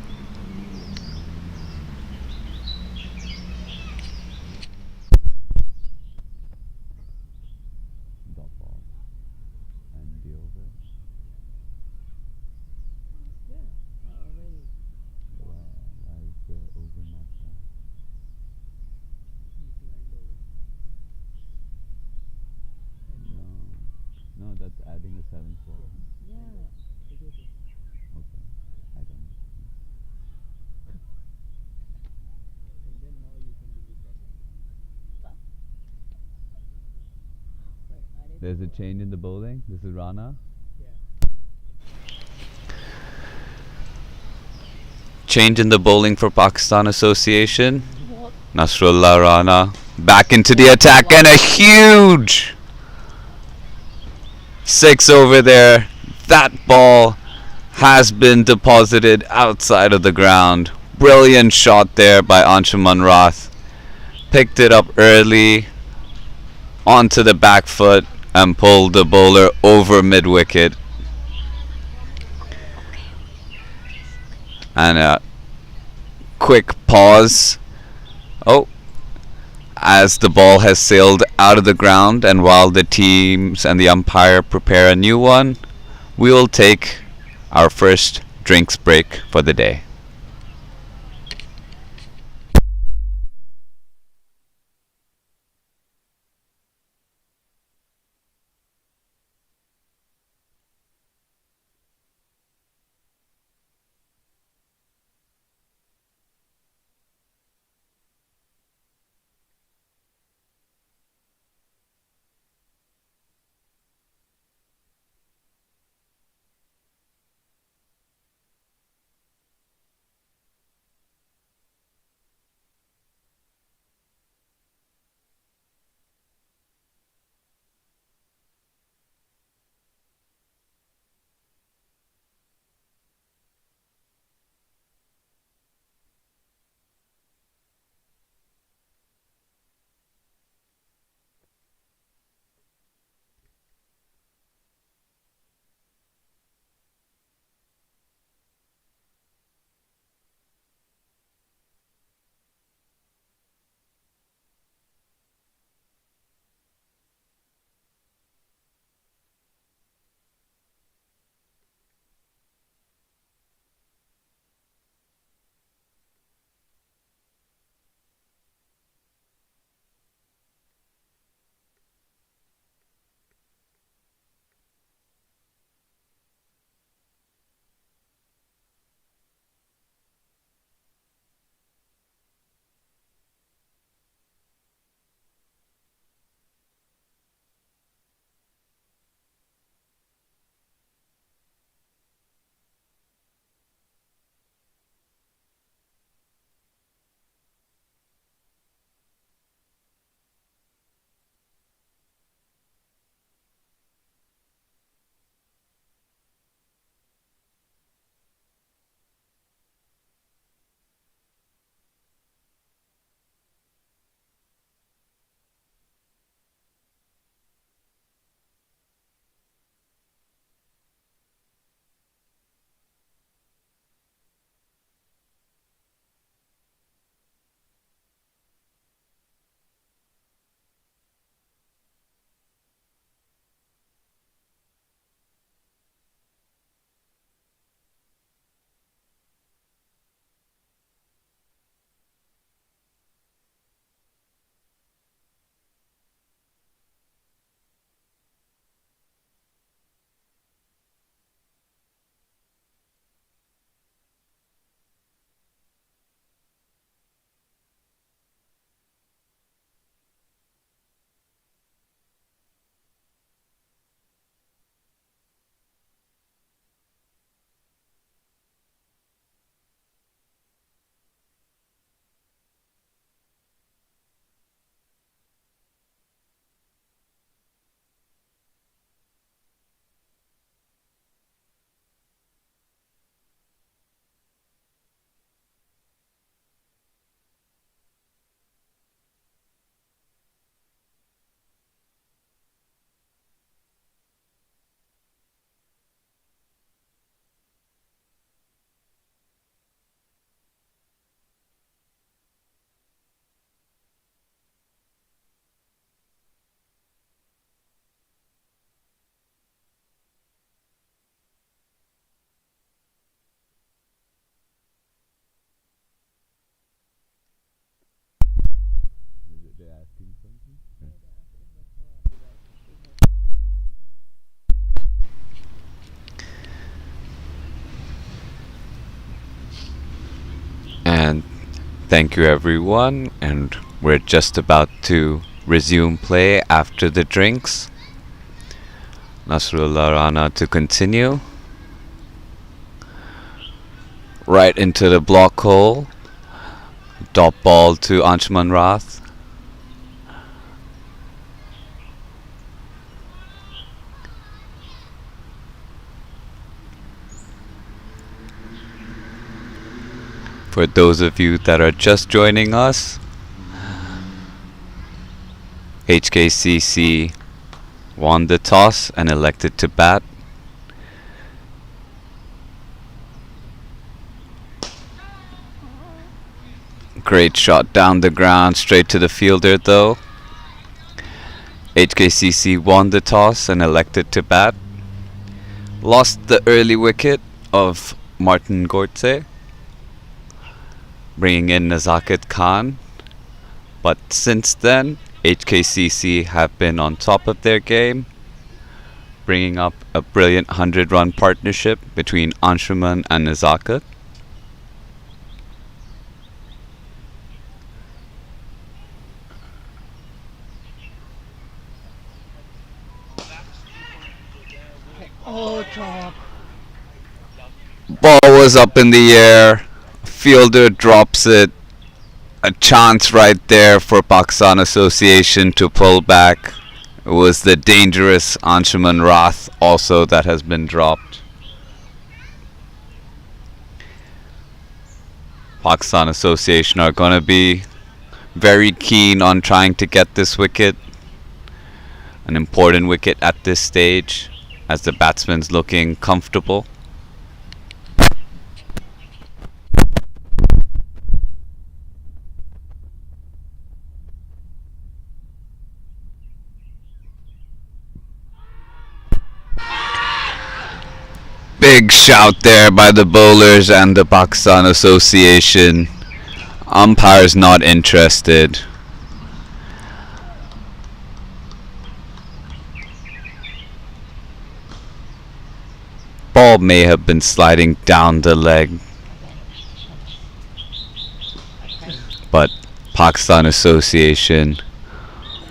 No, that's adding a 7th ball. Yeah. Okay, I don't know. Wait, I need There's a change in the bowling. This is Rana. Change in the bowling for Pakistan Association. what? Nasrullah Rana back into the attack and a huge 6 over there. That ball has been deposited outside of the ground. Brilliant shot there by Anshuman Rath. Picked it up early onto the back foot and pulled the bowler over mid wicket. And a quick pause. Oh, as the ball has sailed out of the ground, and while the teams and the umpire prepare a new one, we will take our first drinks break for the day. And thank you everyone, and we're just about to resume play after the drinks. Nasrullah Rana to continue. Right into the block hole. Dot ball to Anshuman Rath. For those of you that are just joining us, HKCC won the toss and elected to bat. Great shot down the ground, straight to the fielder though. HKCC won the toss and elected to bat. Lost the early wicket of Martin Gortze, bringing in Nazakat Khan. But since then, HKCC have been on top of their game, bringing up a brilliant 100-run partnership between Anshuman and Nazakat. Oh, chop. Ball was up in the air. Fielder drops it. A chance right there for Pakistan Association to pull back. It was the dangerous Anshuman Rath also that has been dropped. Pakistan Association are going to be very keen on trying to get this wicket. An important wicket at this stage as the batsman's looking comfortable. Big shout there by the bowlers and the Pakistan Association. Umpires not interested. Ball may have been sliding down the leg, but Pakistan Association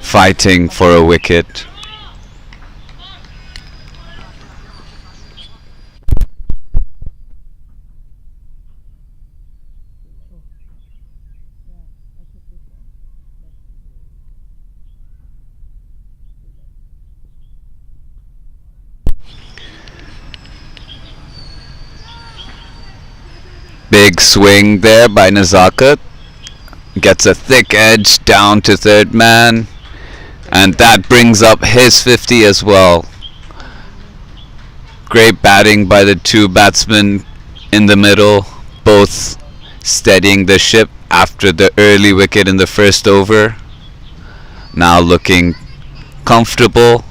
fighting for a wicket. Big swing there by Nazakat. Gets a thick edge down to third man. And that brings up his 50 as well. Great batting by the two batsmen in the middle. Both steadying the ship after the early wicket in the first over. Now looking comfortable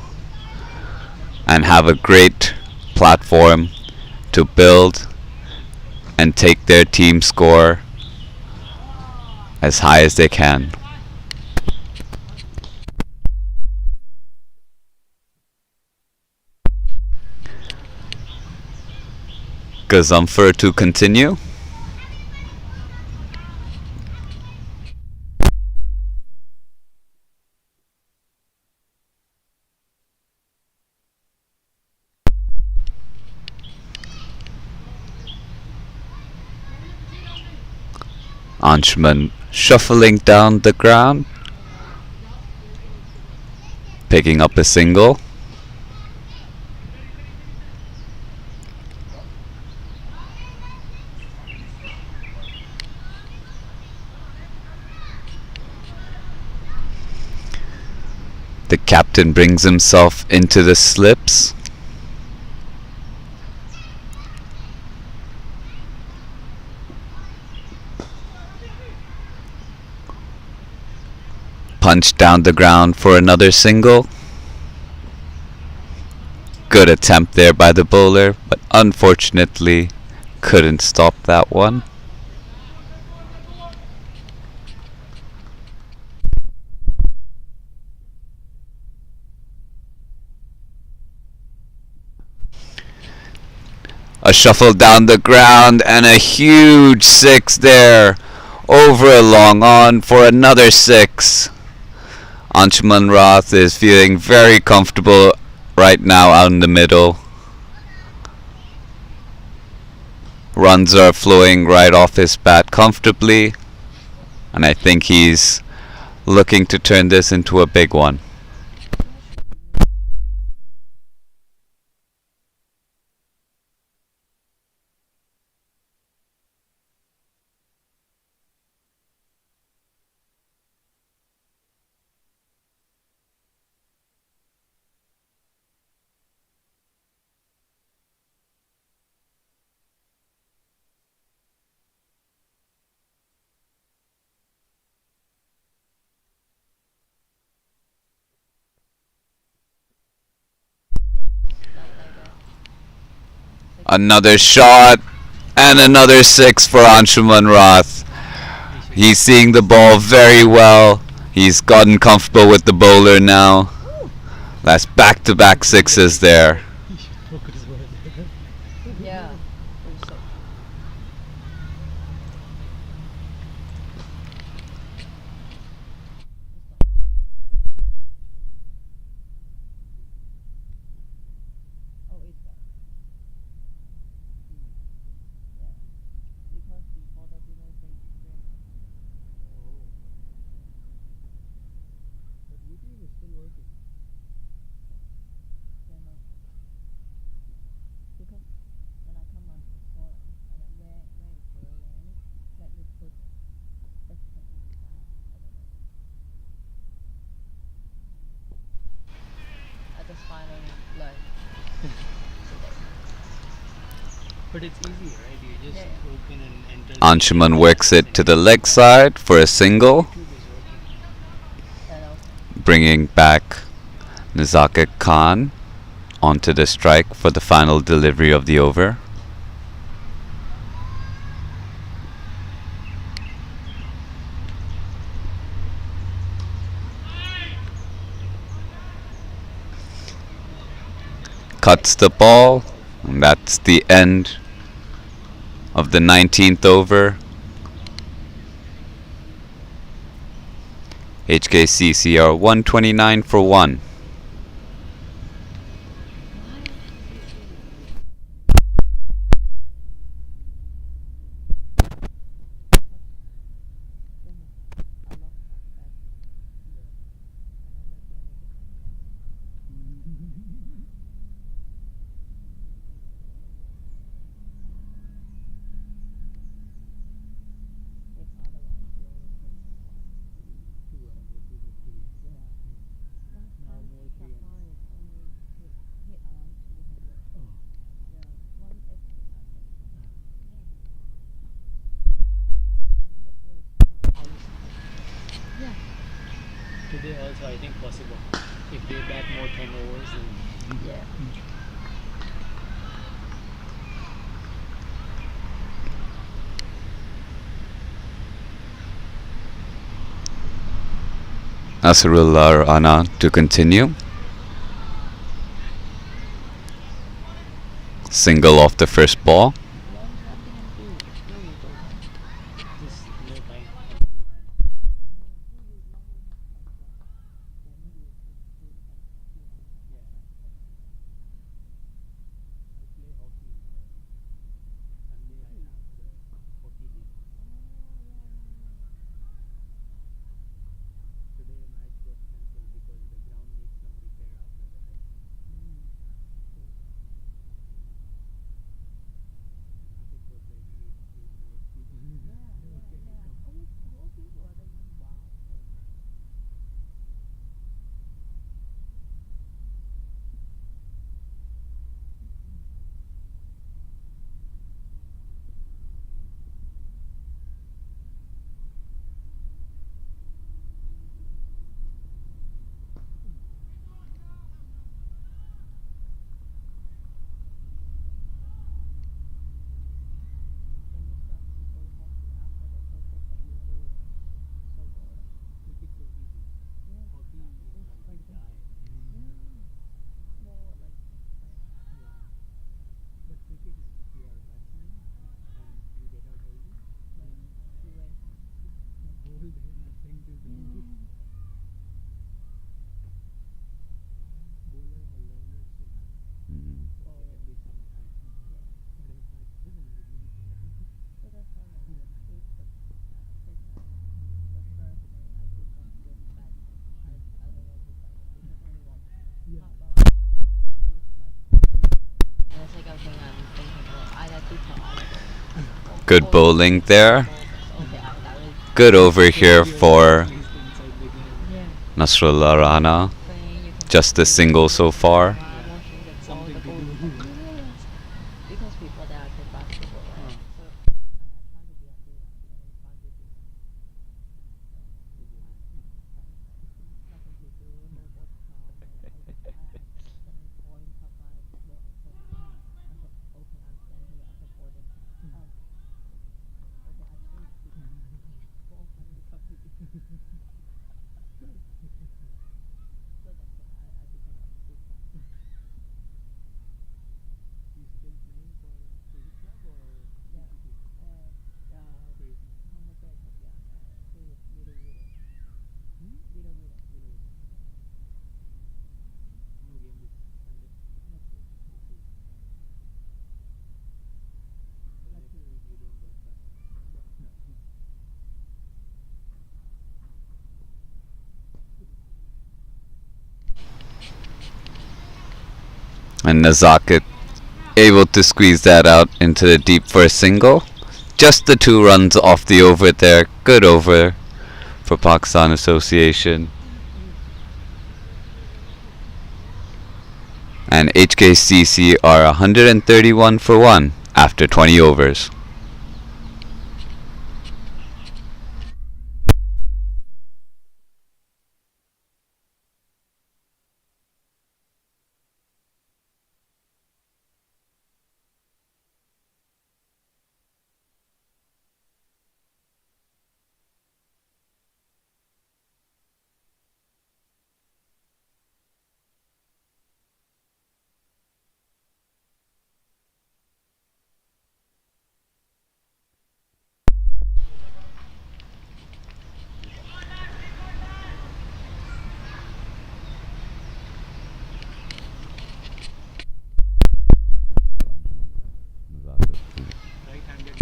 and have a great platform to build and take their team score as high as they can. Gazumfer to continue. Anshuman shuffling down the ground, picking up a single. The captain brings himself into the slips. Punch down the ground for another single. Good attempt there by the bowler, but unfortunately couldn't stop that one. A shuffle down the ground and a huge six there. Over a long on for another six. Anshuman Roth is feeling very comfortable right now out in the middle. Runs are flowing right off his bat comfortably. And I think he's looking to turn this into a big one. Another shot and another six for Anshuman Roth. He's seeing the ball very well. He's gotten comfortable with the bowler now. That's back-to-back sixes there. Yeah. Also. Oh, it's that. Yeah. Because before the dinner they drink. But YouTube is still working. Yeah, no. Because when I come on the forum and then where is the link, let me put this thing in the chat. I don't know. I just finally learned today. But it's easy, right? You just Yeah. open and enter. Anshuman works it to the leg side for a single, YouTube is working. And also, bringing back Nizakit Khan onto the strike for the final delivery of the over. Cuts the ball, and that's the end of the 19th over. HKCC are 129 for 1. if otherwise you only take 250. yeah. Last Now time more Safari 300. is only hit around 200. Oh. Yeah, 180 I think. Yeah. Yeah. Today also I think possible. If they bat more 10 overs then Yeah. Nasrullah Rana to continue. Single off the first ball. just no time. Yeah. I play hockey. Sunday I have the hockey league. Today match got cancelled because the ground needs some repair after the hurricane. Good bowling there. Okay, Good over here for Placed inside the game. yeah. Nasrullah Rana. Playing, you can Just a single so far. washing the ball, Something the to ball. do. Yeah. Because before that I play basketball, right? Uh. So I try to be a good boundary nothing to do, no ball count, no I point up my ball. So I said, okay, I'm standing here, I supporting. Okay, I chase people. Ball finally come to me. So that's why I became a good player. You still playing for Crazy Club or Yeah. PCC? Crazy. How much I got? Yeah, little. Hmm? Little. Hello. No game this Sunday. Next week. Next week. So Next next week. week you don't broadcast. And Nazaket able to squeeze that out into the deep for a single. Just the 2 runs off the over there. Good over for Pakistan Association. And HKCC are 131 for 1 after 20 overs. Right-handed.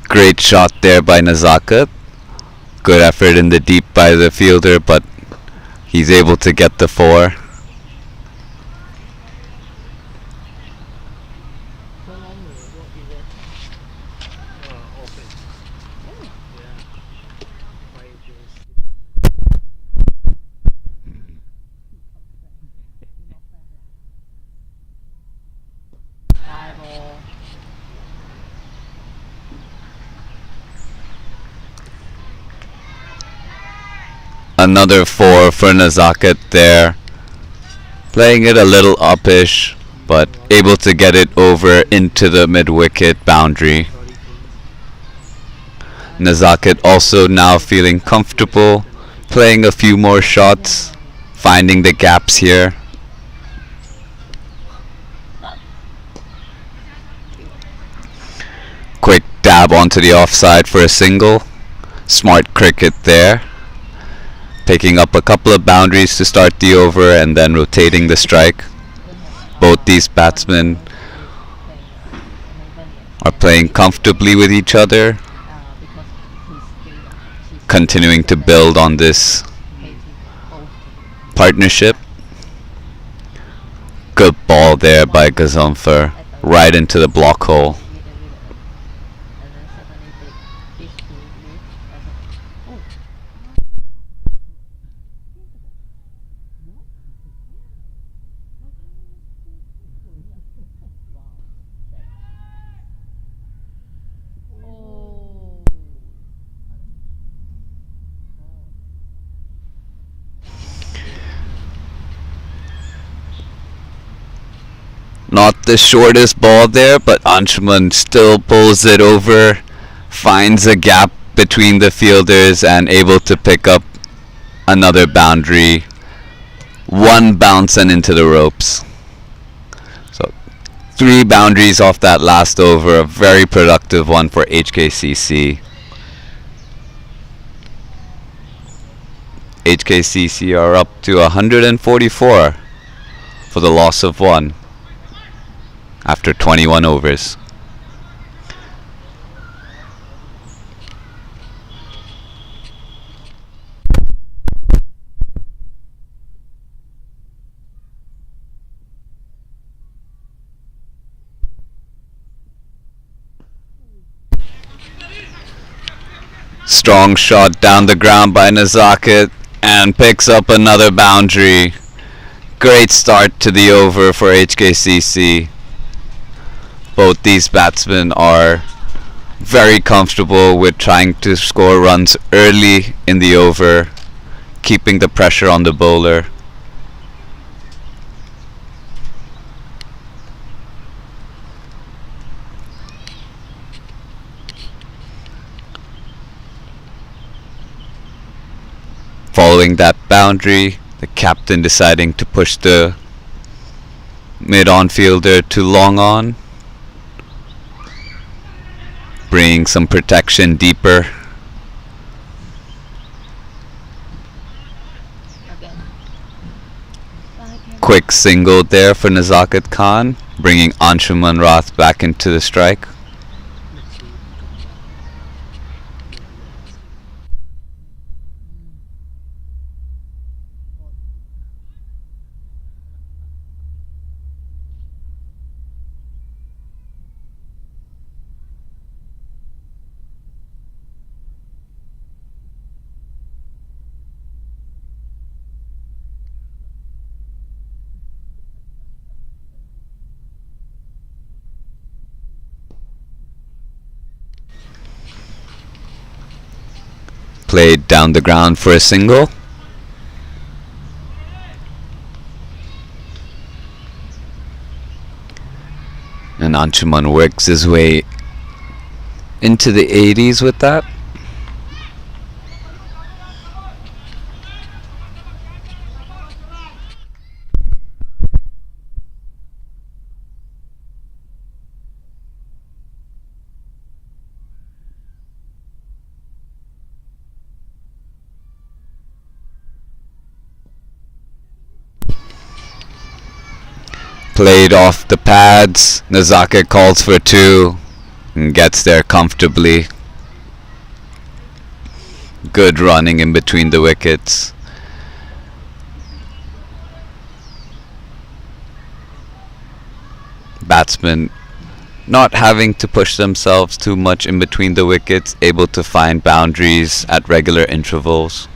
Great shot there by Nazaket. Good effort in the deep by the fielder, but he's able to get the 4. So normally, what is it? Office. Oh, Yeah. 5 days deployment. you're not fair. Five or Another 4 for Nazaket there. Playing it a little uppish, but able to get it over into the mid-wicket boundary. Sorry, Prince. Nazaket also now feeling comfortable, playing a few more shots, finding the gaps here. Quick dab onto the offside for a single. Smart cricket there. Picking up a couple of boundaries to start the over and then rotating the strike. Both these batsmen are playing comfortably with each other, because he's continuing to build on this partnership. Good ball there by Gazumfer, right into the block hole. And then suddenly these two leave as a oh. Oh. Not the shortest ball there, but Anshuman still pulls it over, finds a gap between the fielders and able to pick up another boundary. 1 bounce and into the ropes. So 3 boundaries off that last over, a very productive one for HKCC. HKCC are up to 144 for the loss of 1 after 21 overs. Strong shot down the ground by Nazaket and picks up another boundary. Great start to the over for HKCC. Both these batsmen are very comfortable with trying to score runs early in the over, keeping the pressure on the bowler. Following that boundary, the captain deciding to push the mid-on fielder to long on, bringing some protection deeper. Again. Quick single there for Nazakat Khan, bringing Anshuman Rath back into the strike. Let's see. Played down the ground for a single. And Anshuman works his way into the 80s with that. Played off the pads. Nazaket calls for 2 and gets there comfortably. Good running in between the wickets. Batsmen not having to push themselves too much in between the wickets, able to find boundaries at regular intervals.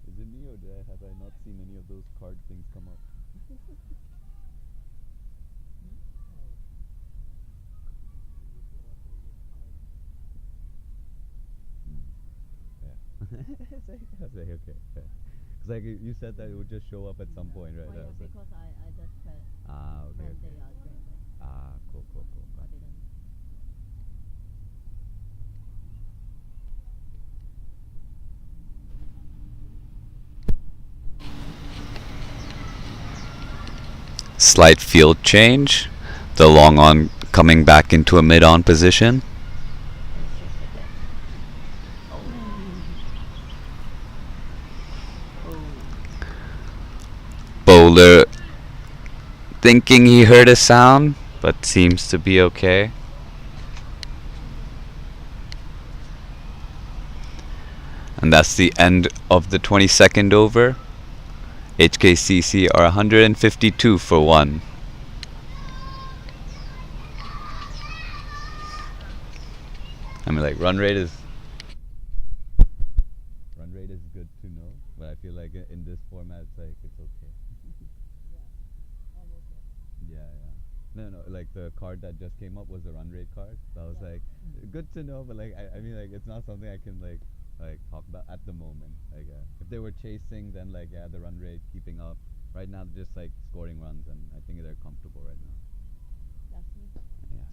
Is it me or have I not seen any of those card things come up? Yeah. I was like, okay. Because like you said that it would just show up at some point, right? Oh, yeah, I was like, because I just check okay, when they okay. are doing that. Cool. I Right. didn't. Slight field change. The long on coming back into a mid-on position. Bowler thinking he heard a sound, but seems to be okay. And that's the end of the 22nd over. HKCC are 152 for 1. I mean, like, run rate is good to know, but I feel like in this format it's like it's okay. Almost there. Yeah. No, like the card that just came up was the run rate card. So I was Yeah. like, good to know, but like I mean, like it's not something I can like talk about at the moment. Like if they were chasing, then like the run rate keeping up. Right now, they're just like scoring runs, and I think they're comfortable right now. That's me. Yes.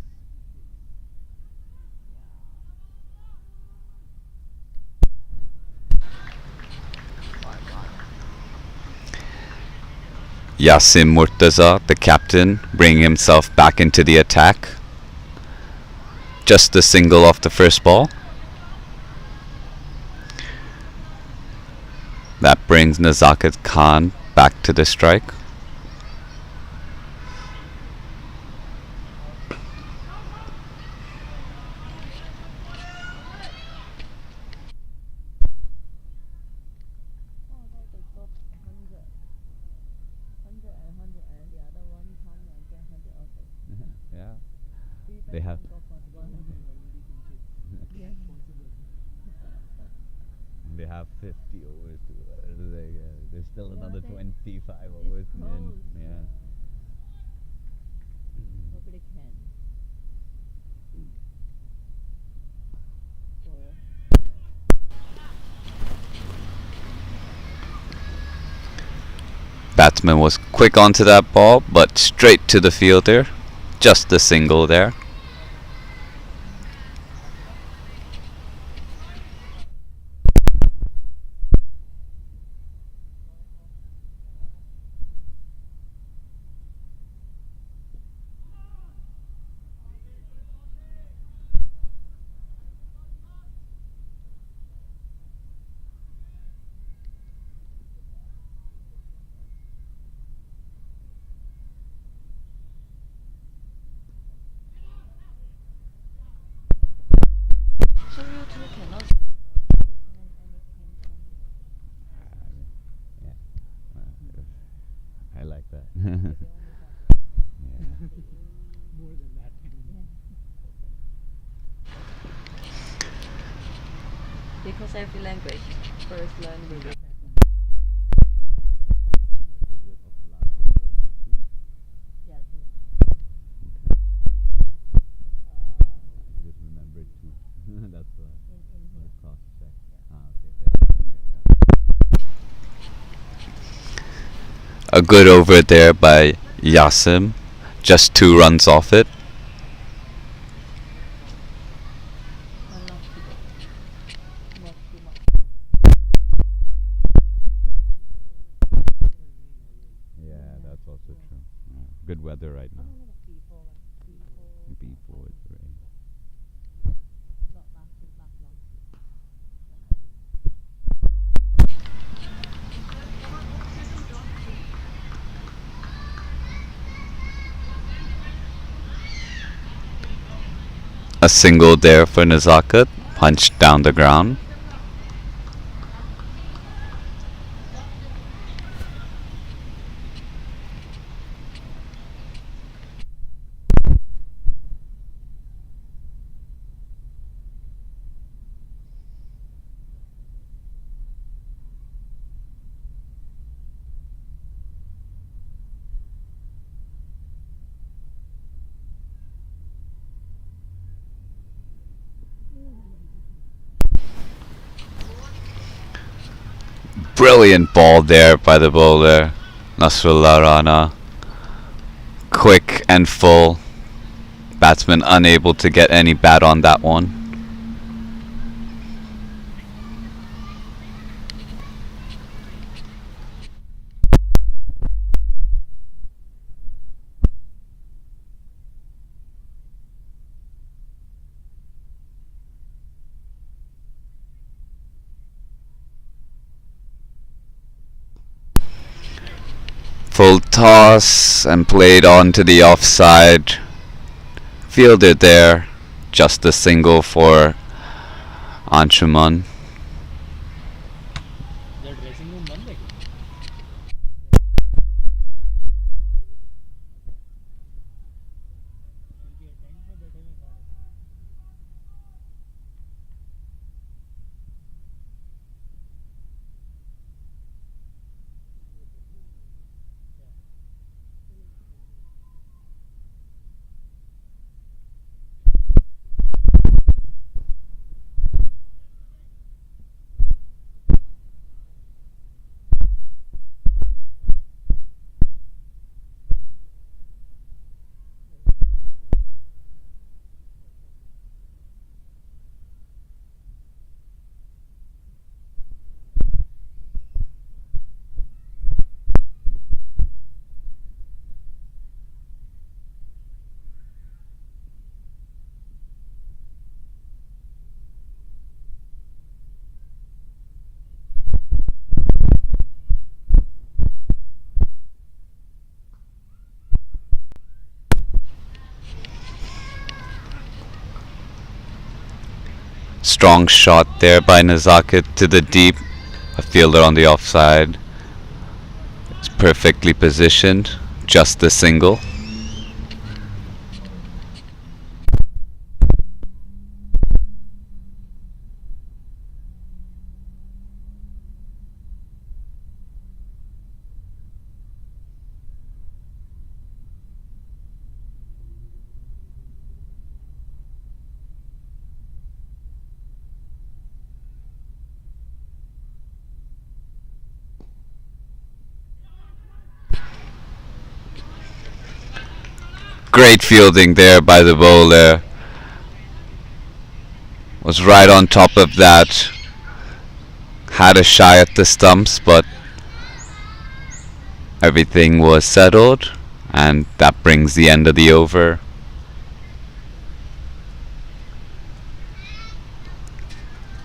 Yasim Murtaza, the captain, bringing himself back into the attack. Just a single off the first ball. That brings Nazakat Khan back to the strike. Oh, now they got 100. 100 and 100 and the other one come and get 100 also. Yeah. Three They have- batsmen got 100. Yeah. They have 50 overs to there's still Yeah, another they- 25 it's overs in. close. Yeah. Nobody can. Four. Batsman was quick onto that ball, but straight to the fielder. Just a single there. So you two cannot I like that. More than that. because every language first learn with it. Yeah, two. Just remembered two. That's In here. cross check. A good over there by Yasim. Just 2 runs off it. Unlucky. Not too much. Yeah, that's also true. Good weather right now. No, before. Before it's rain. Not last week, last. A single there for Nazakat. Punched down the ground. Brilliant ball there by the bowler, Nasrullah Rana. Quick and full. Batsman unable to get any bat on that one. Full toss and played on to the offside. Fielder there. Just a single for Anshuman. The dressing room बंद है क्या? क्योंकि tent में बैठे हुए सारे. Strong shot there by Nazaket to the deep. A fielder on the offside. It's perfectly positioned. Just the single. Great fielding there by the bowler. Was right on top of that. Had a shy at the stumps, but everything was settled, and that brings the end of the over.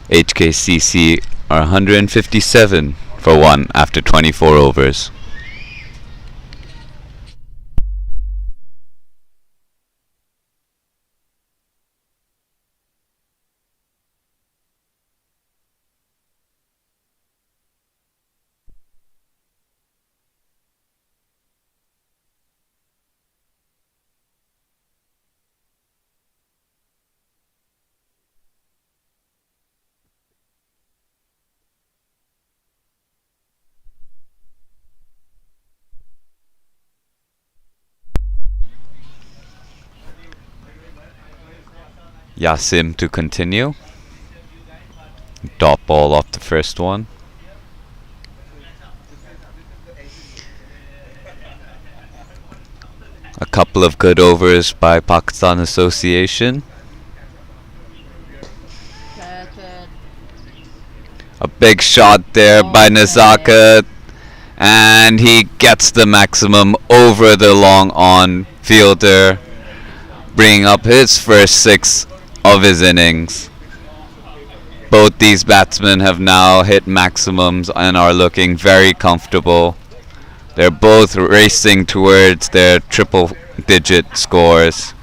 HKCC are 157 for 1 after 24 overs. Yasim to continue. Dot ball off the first one. A couple of good overs by Pakistan Association. A big shot there by Nazaket, and he gets the maximum over the long on fielder, bringing up his first 6 of his innings. Both these batsmen have now hit maximums and are looking very comfortable. They're both racing towards their triple-digit scores.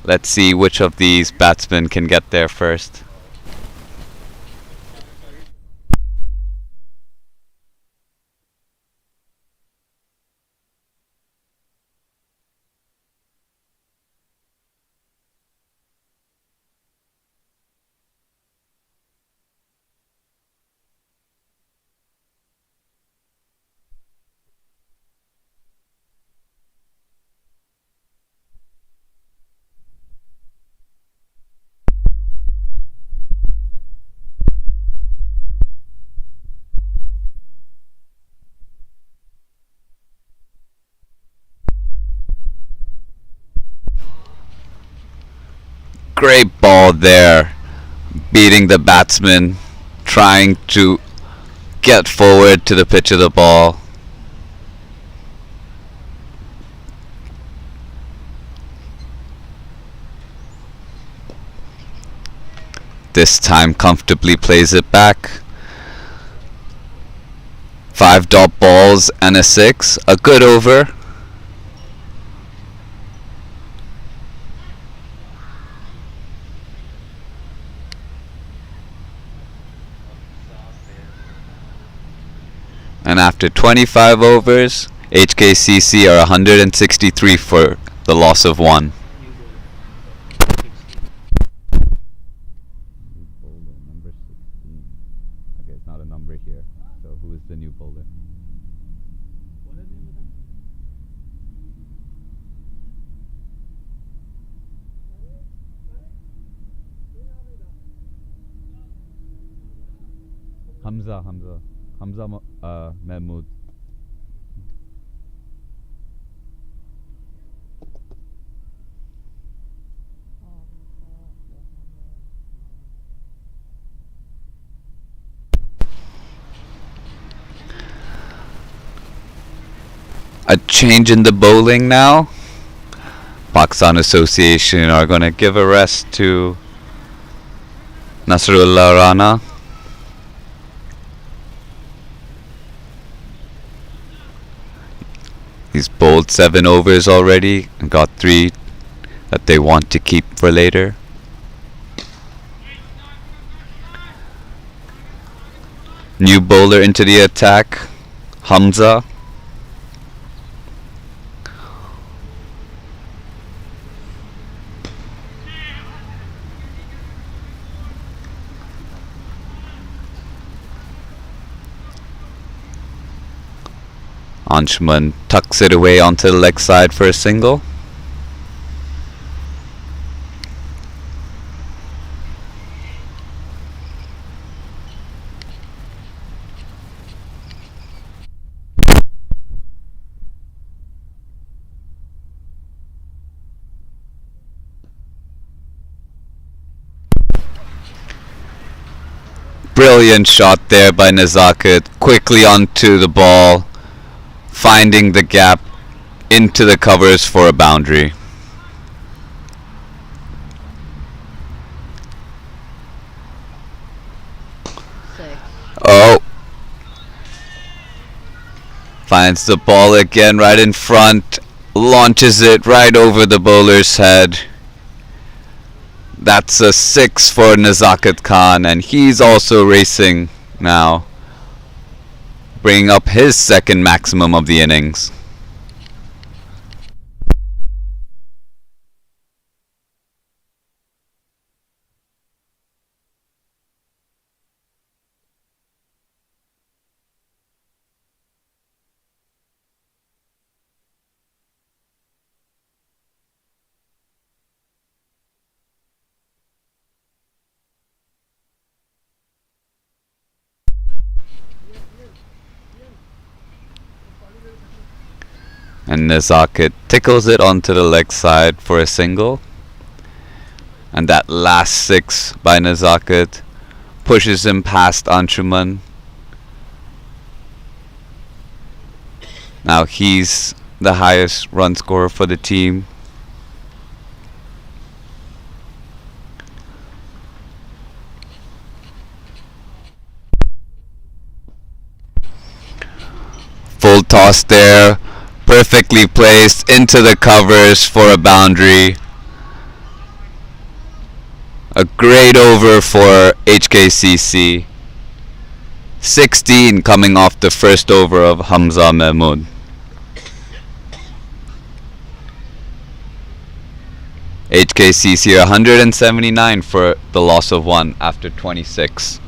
Let's see which of these batsmen can get there first. Great ball there, beating the batsman, trying to get forward to the pitch of the ball. This time comfortably plays it back. 5 dot balls and a 6, a good over. And after 25 overs, HKCC are 163 for the loss of 1. Bowler number 16. Okay, it's not a number here. So who is the new bowler? What is the name of them? Hamza Mahmood. A change in the bowling now. Pakistan Association are going to give a rest to Nasrullah Rana. He's bowled 7 overs already and got 3 that they want to keep for later. New bowler into the attack, Hamza. Anshuman tucks it away onto the leg side for a single. Brilliant shot there by Nazaket, quickly onto the ball, finding the gap into the covers for a boundary. Six. Oh. Finds the ball again right in front, launches it right over the bowler's head. That's a 6 for Nazaket Khan, and he's also racing now, bringing up his second maximum of the innings. And Nazaket tickles it onto the leg side for a single. And that last 6 by Nazaket pushes him past Anshuman. Now he's the highest run scorer for the team. Full toss there, perfectly placed into the covers for a boundary. A great over for HKCC. 16 coming off the first over of Hamza Mahmood. HKCC 179 for the loss of 1 after 26.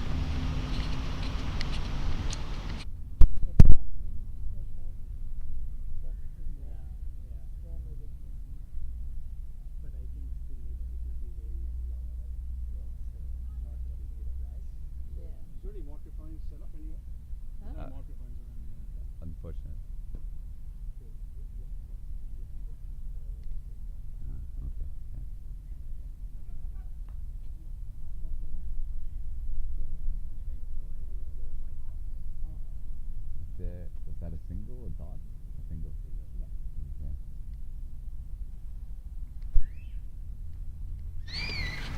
But I think still it will be very long, right? It's not a big deal, right? Yeah. Sorry, microphones set up anyway. Huh? Microphones are on. Unfortunate. Was that a single or dot? A single.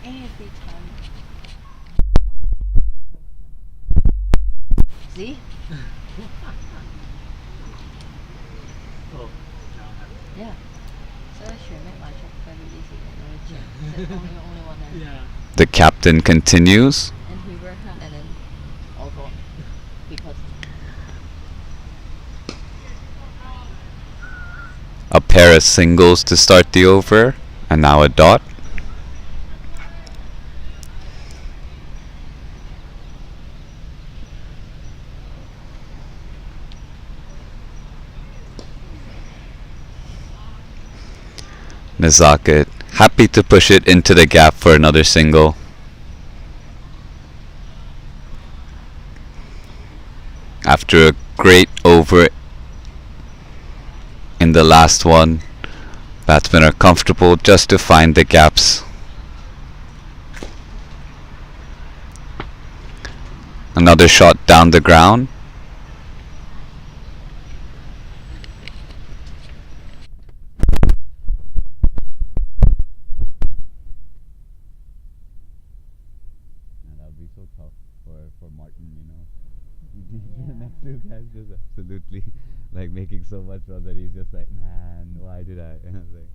Every time. See? Oh, now I Yeah. So that should make my job very easy. That's only one end. Yeah. The captain continues. And he worked hard and then all gone. Because A pair of singles to start the over, and now a dot. Nazaket happy to push it into the gap for another single. After a great over in the last one, batsmen are comfortable just to find the gaps. Another shot down the ground. That would be so tough for Martin, you know. The next two guys just absolutely like making so much fun that he's just like, man, why did I? And I was like,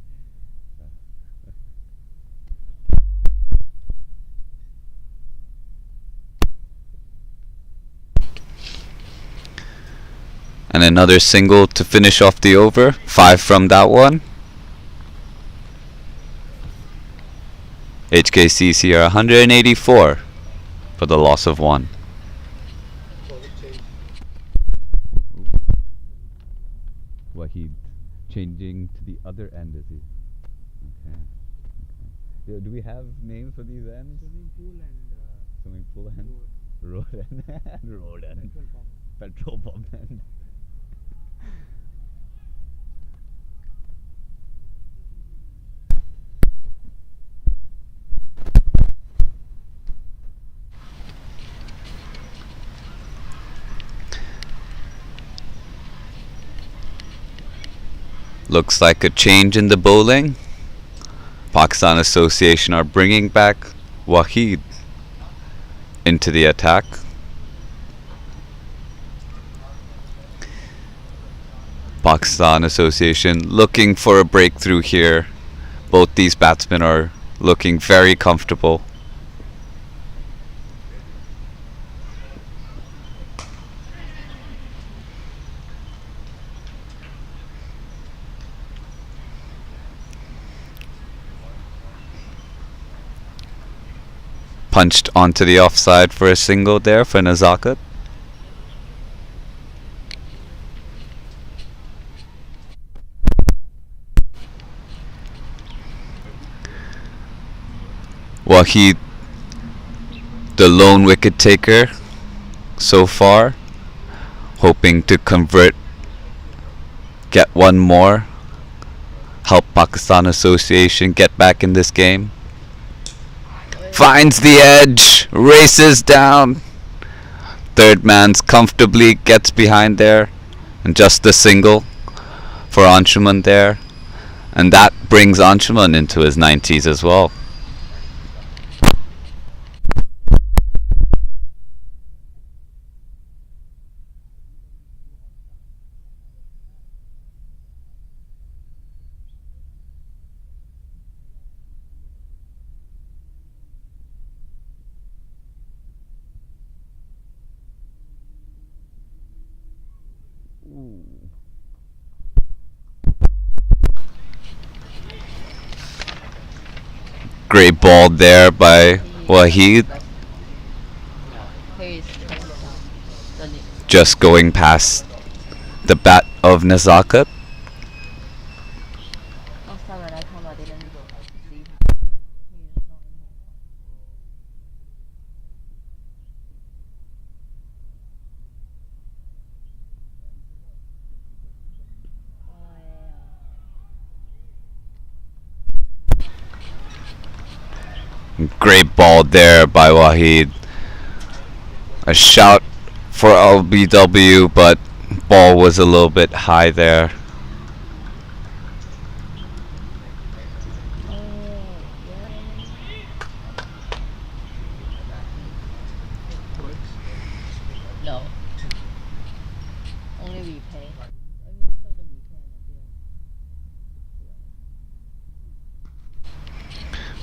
And another single to finish off the over. 5 from that one. HKCC are 184 for the loss of 1. Wahid changing to the other end, is he? Okay. Do we have names for these ends? Swimming pool and Swimming pool end? Road end. Road end. petrol pump. Petrol pump end. Looks like a change in the bowling. Pakistan Association are bringing back Wahid into the attack. Pakistan Association looking for a breakthrough here. Both these batsmen are looking very comfortable. Punched onto the offside for a single there for Nazakat. Wahid, the lone wicket taker so far, hoping to convert, get one more, help Pakistan Association get back in this game. Finds the edge, races down. Third man's comfortably gets behind there, and just a single for Anshuman there, and that brings Anshuman into his 90s as well. Great ball there by Wahid, He is just going past the bat of Nazakat. last time when I come I didn't see him. He is not in here. Great ball there by Wahid. A shout for LBW, but ball was a little bit high there. No. Only replay. I mean, so the replay and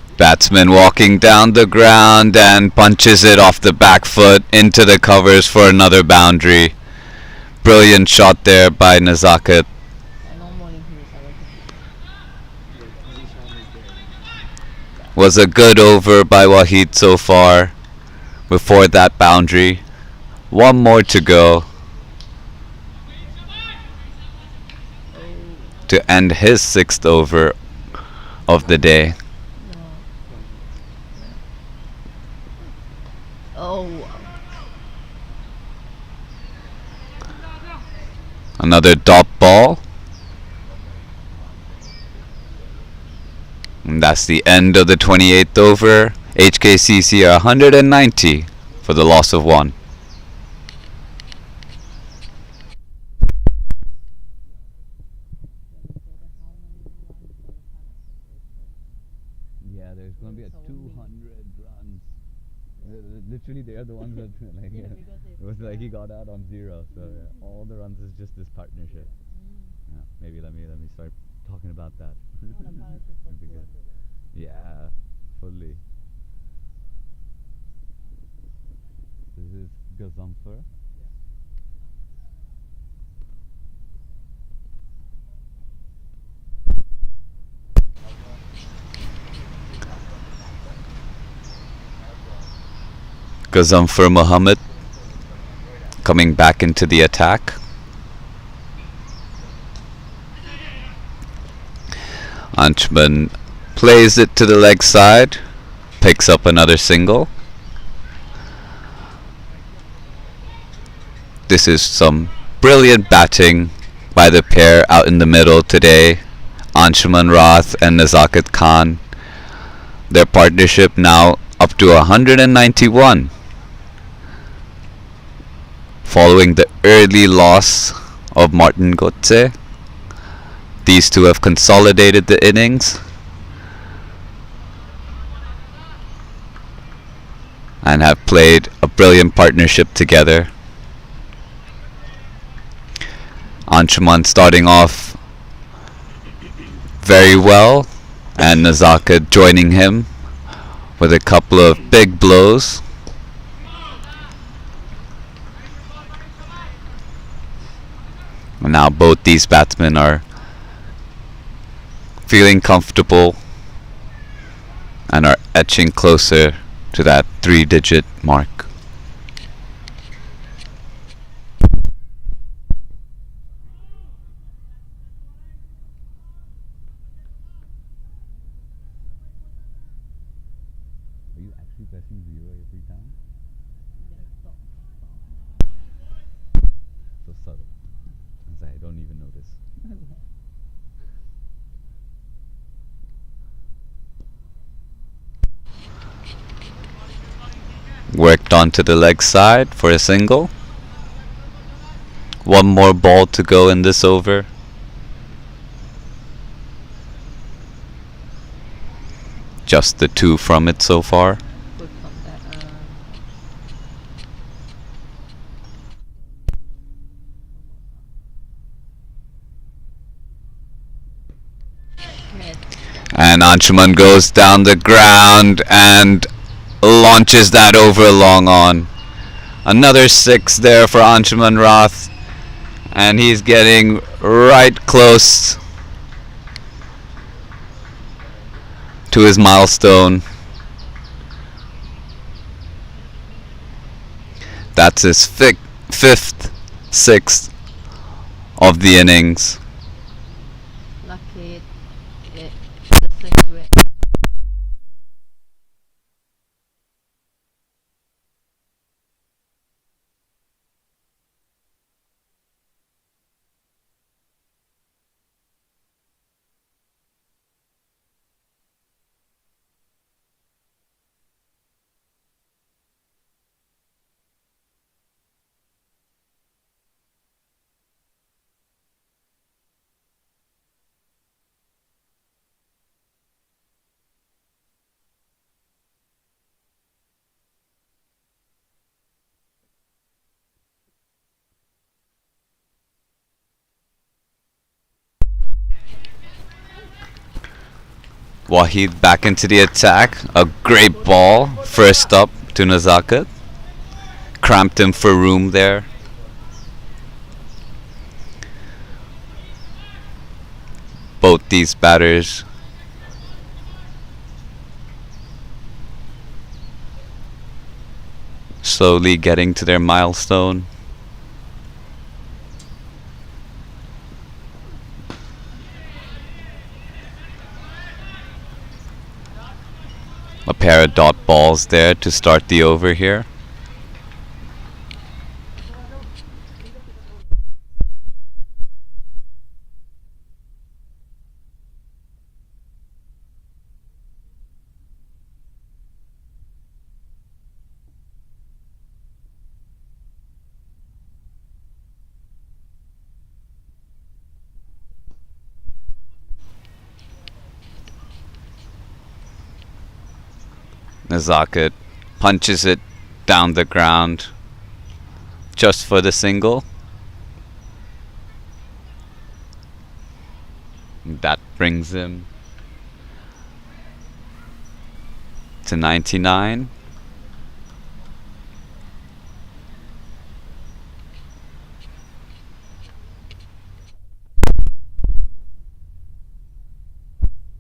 the Batsman walking down the ground and punches it off the back foot into the covers for another boundary. Brilliant shot there by Nazakat. I normally he is already. Was a good over by Wahid so far before that boundary. One more to go to end his 6th over of the day. Oh. Another dot ball. And that's the end of the 28th over. HKCC are 190 for the loss of 1. Yeah, there's going to be a 200 runs. Literally, they are the ones that like. Yeah, because It was like he got out on 0, so all the runs is just this partnership. Yeah, maybe let me start talking about that. That'd be good. Yeah, fully. This is Gazamfar. Gazamfar Muhammad coming back into the attack. Anchman plays it to the leg side, picks up another single. This is some brilliant batting by the pair out in the middle today, Anshuman Rath and Nazakat Khan. Their partnership now up to 191. Following the early loss of Martin Gotze, these two have consolidated the innings and have played a brilliant partnership together. Anshuman starting off very well, and Nazaka joining him with a couple of big blows. And now both these batsmen are feeling comfortable and are etching closer to that 3-digit mark. Are you actually pressing 0 every time? So subtle. I don't even notice. Worked onto the leg side for a single. One more ball to go in this over. Just the 2 from it so far. Good from that. And Anshuman goes down the ground and launches that over long on. Another 6 there for Anshuman Rath, and he's getting right close to his milestone. That's his 5th 6th of the innings. Lucky it the same way. Wahid back into the attack. A great ball. First up to Nazakat. Cramped him for room there. Both these batters slowly getting to their milestone. A pair of dot balls there to start the over here. Nazakat punches it down the ground just for the single. That brings him to 99.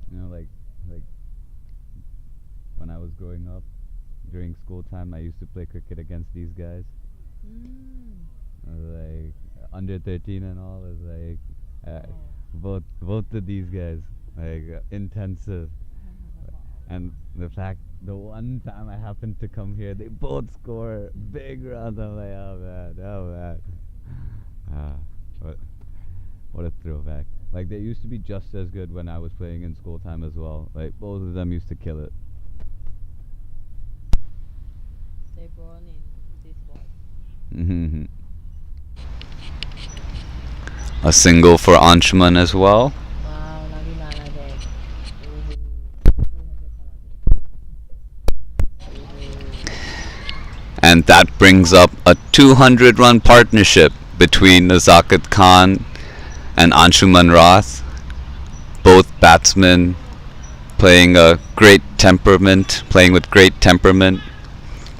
You know, like when I was growing up, during school time, I used to play cricket against these guys. Mm. Like under 13 and all. Is like Oh. both of these guys like intensive. And the one time I happened to come here, they both score big runs. I'm like, oh man. Ah, what a throwback. Like they used to be just as good when I was playing in school time as well. Like both of them used to kill it. They born in this sport. Mm-hmm. A single for Anshuman as well. Wow, lagi mana deh. And that brings up a 200-run partnership between Nazakat Khan and Anshuman Rath. Both batsmen playing with great temperament,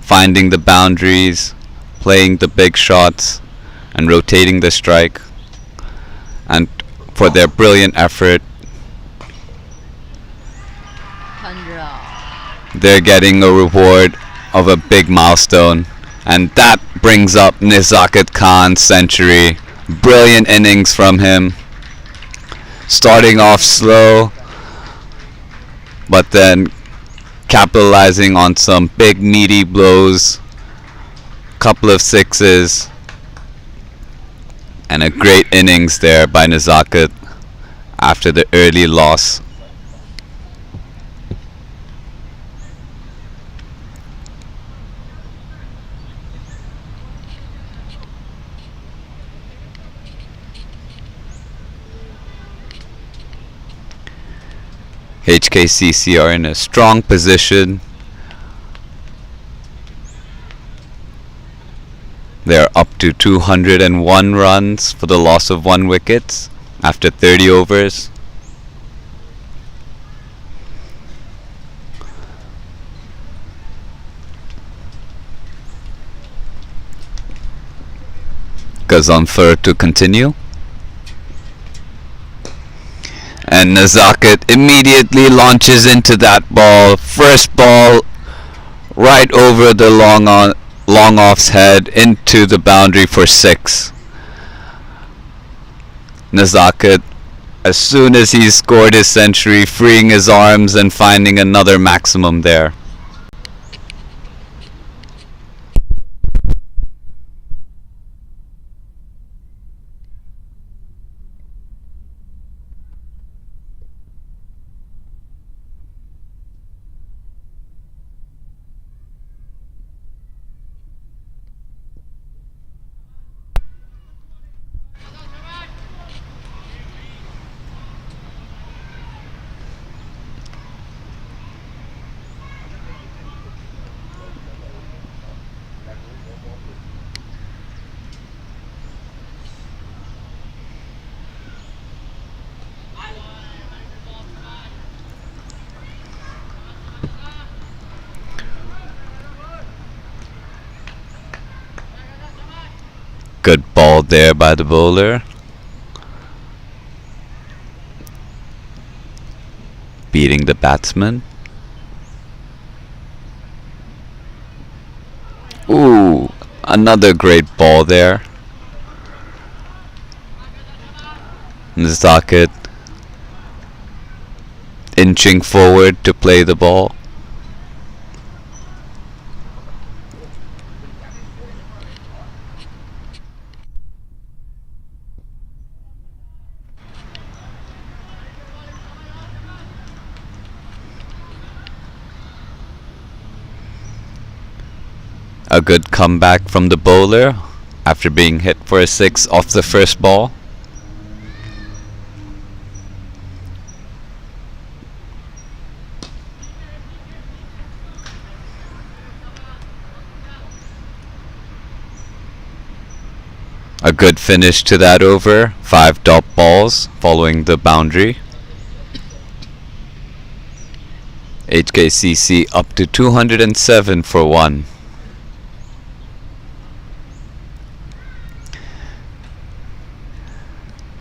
finding the boundaries, playing the big shots, and rotating the strike. And for their brilliant effort, 100. they're getting a reward of a big milestone. And that brings up Nazakat Khan's century. Brilliant innings from him. Starting off slow, but then capitalizing on some big meaty blows, couple of sixes, and a great innings there by Nazakat after the early loss. HKCC are in a strong position. They're up to 201 runs for the loss of 1 wicket after 30 overs. Gazanfar to continue. And Nazakat immediately launches into that ball. First ball right over the long off's head into the boundary for 6. Nazakat, as soon as he scored his century, freeing his arms and finding another maximum there. Good ball there by the bowler. Beating the batsman. Ooh, another great ball there. Nazakat inching forward to play the ball. A good comeback from the bowler after being hit for a 6 off the first ball. A good finish to that over. 5 dot balls following the boundary. HKCC up to 207 for 1.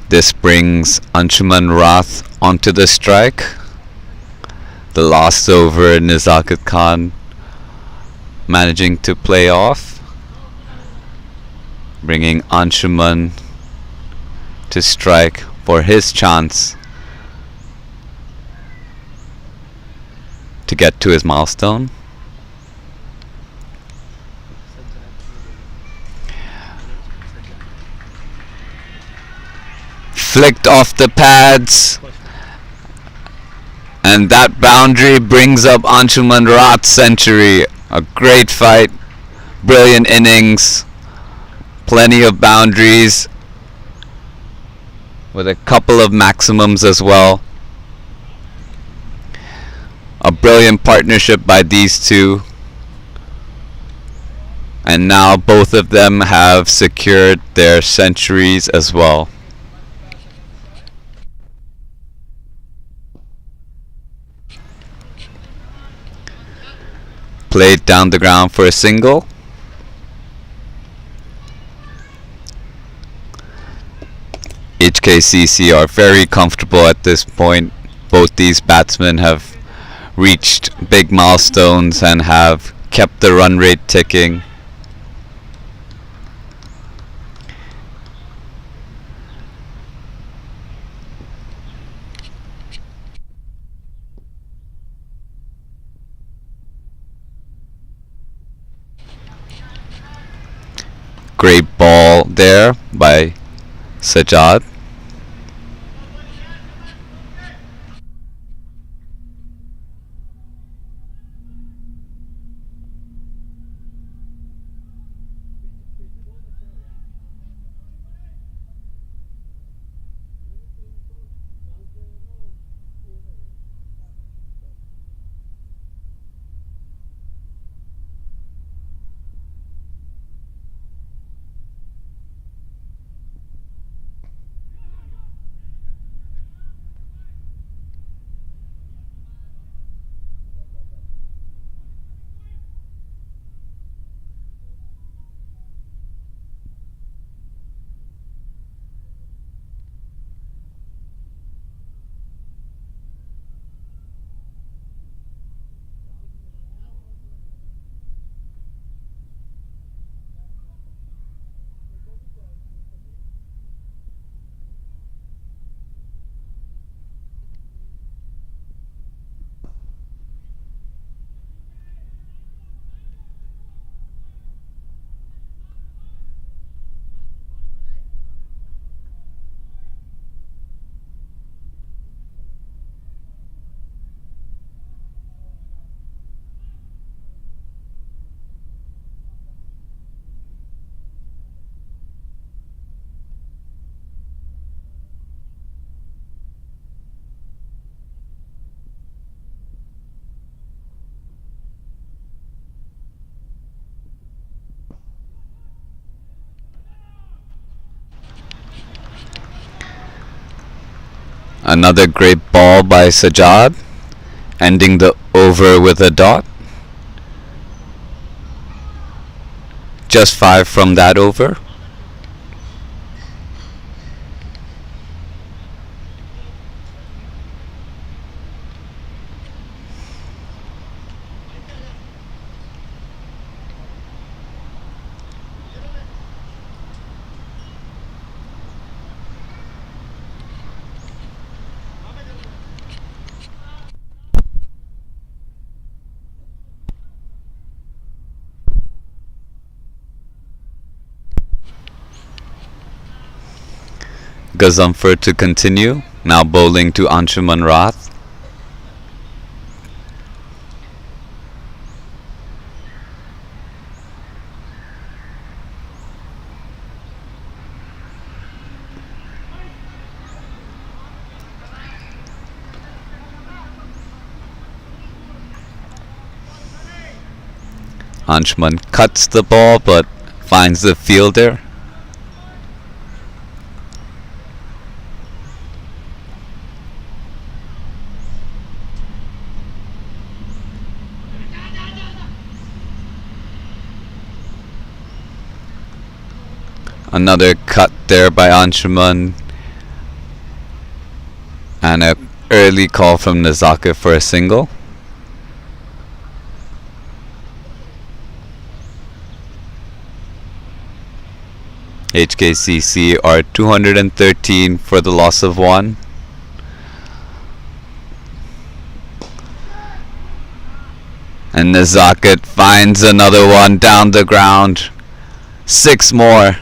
This brings Anshuman Rath onto the strike. The last over, Nazakat Khan managing to play off, bringing Anshuman to strike for his chance to get to his milestone. Flicked off the pads, and that boundary brings up Anshuman Rath's century. A great fight, brilliant innings, plenty of boundaries with a couple of maximums as well. A brilliant partnership by these two, and now both of them have secured their centuries as well. Played down the ground for a single. HKCC are very comfortable at this point. Both these batsmen have reached big milestones and have kept the run rate ticking. Great ball there by Sajjad. Another great ball by Sajjad, ending the over with a dot. Just 5 from that over. Gazumfer to continue, now bowling to Anshuman Rath. Anshuman cuts the ball but finds the fielder. Another cut there by Anshuman, and an early call from Nazaka for a single. HKCC are 213 for the loss of 1. And Nazaket finds another one down the ground. 6 more.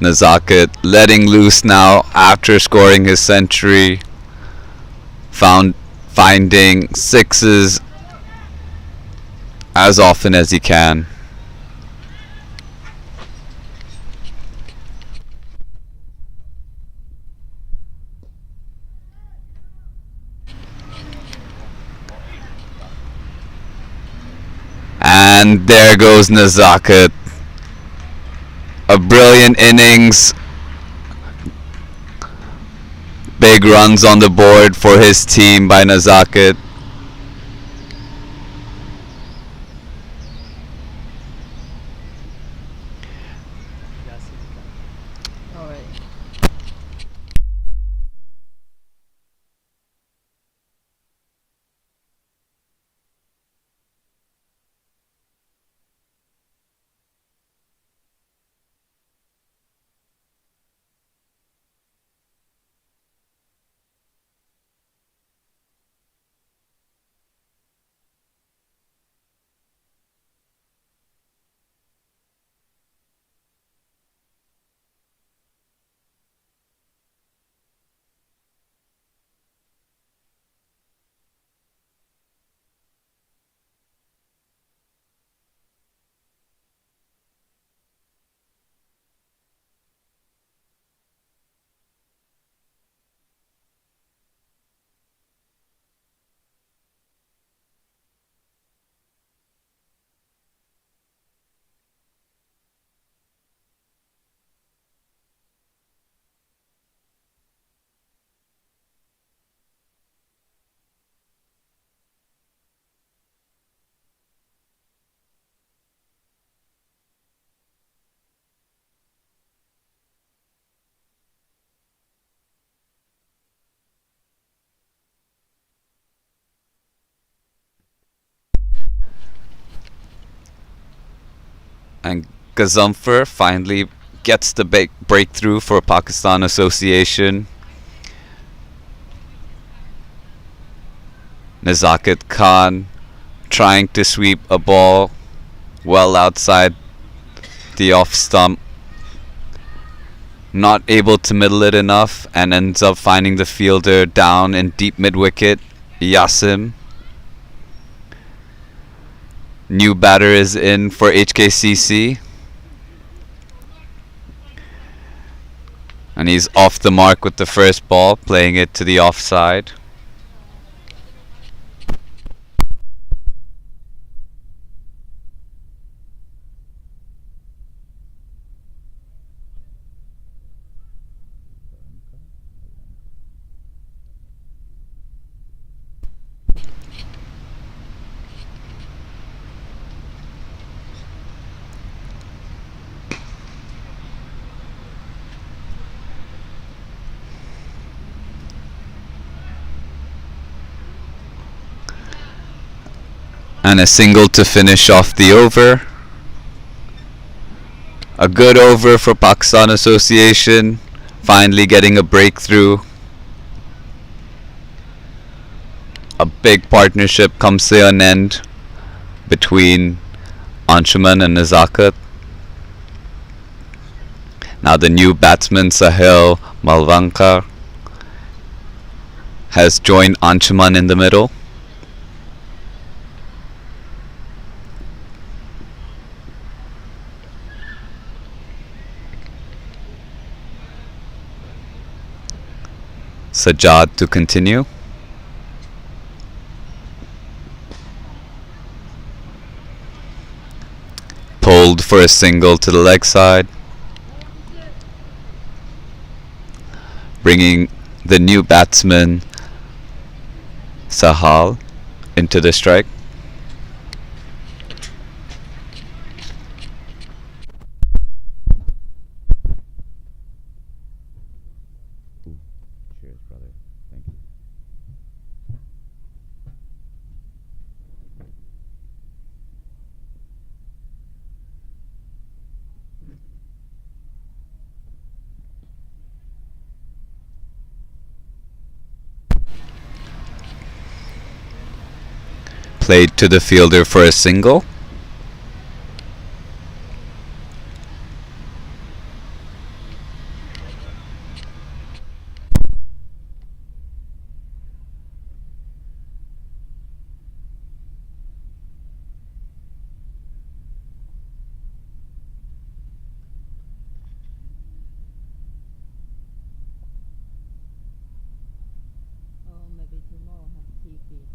Nazaket letting loose now after scoring his century. Finding sixes as often as he can. And there goes Nazaket. A brilliant innings. Big runs on the board for his team by Nazaket. Alright. And Gazumfer finally gets the breakthrough for Pakistan Association. Nazaket Khan trying to sweep a ball well outside the off stump. Not able to middle it enough and ends up finding the fielder down in deep mid wicket, Yasim. New batter is in for HKCC. And he's off the mark with the first ball, playing it to the offside. And a single to finish off the over. A good over for Pakistan Association, finally getting a breakthrough. A big partnership comes to an end between Anshuman and Nazakat. Now the new batsman Sahil Malvankar has joined Anshuman in the middle. Sajjad to continue. Pulled for a single to the leg side. Bringing the new batsman Sahal into the strike. Cheers, brother. Thank you. Played to the fielder for a single. Oh, maybe tomorrow have TV.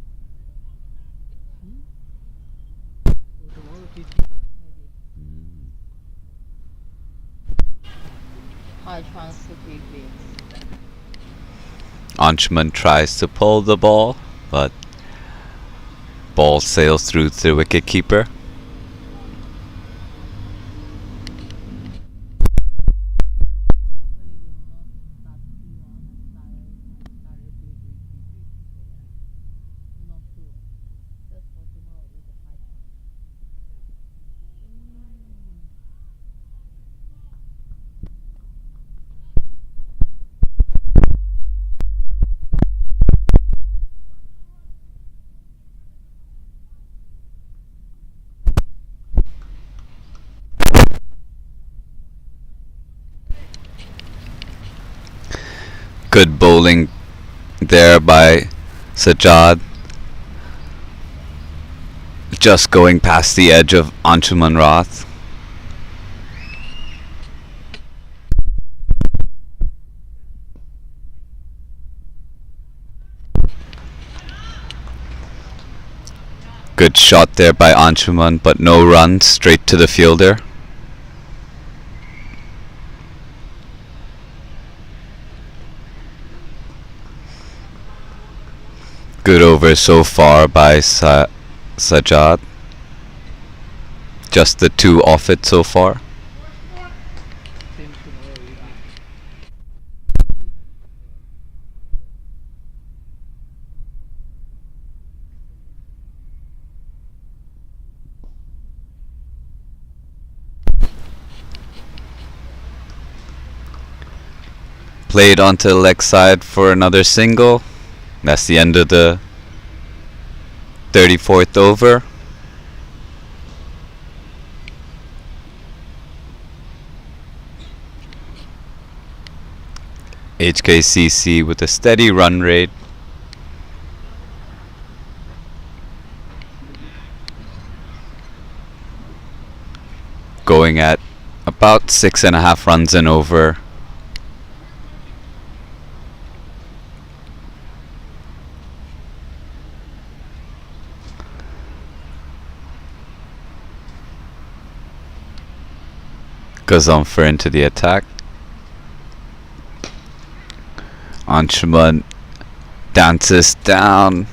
Tomorrow TC. Maybe high chance to TV. Anchuman tries to pull the ball, but ball sails through the wicketkeeper. Hopefully will not start T1 direct TV. Not sure. Just for tomorrow is a high chance. Good bowling there by Sajjad. Just going past the edge of Anshuman Rath. Good shot there by Anshuman, but no run, straight to the fielder. Good over so far by Sajjad. Just the two off it so far. Same tomorrow evening. Played onto the leg side for another single. That's the end of the 34th over. HKCC with a steady run rate. Going at about 6.5 runs and over. Gazumfer into the attack. Anshuman dances down,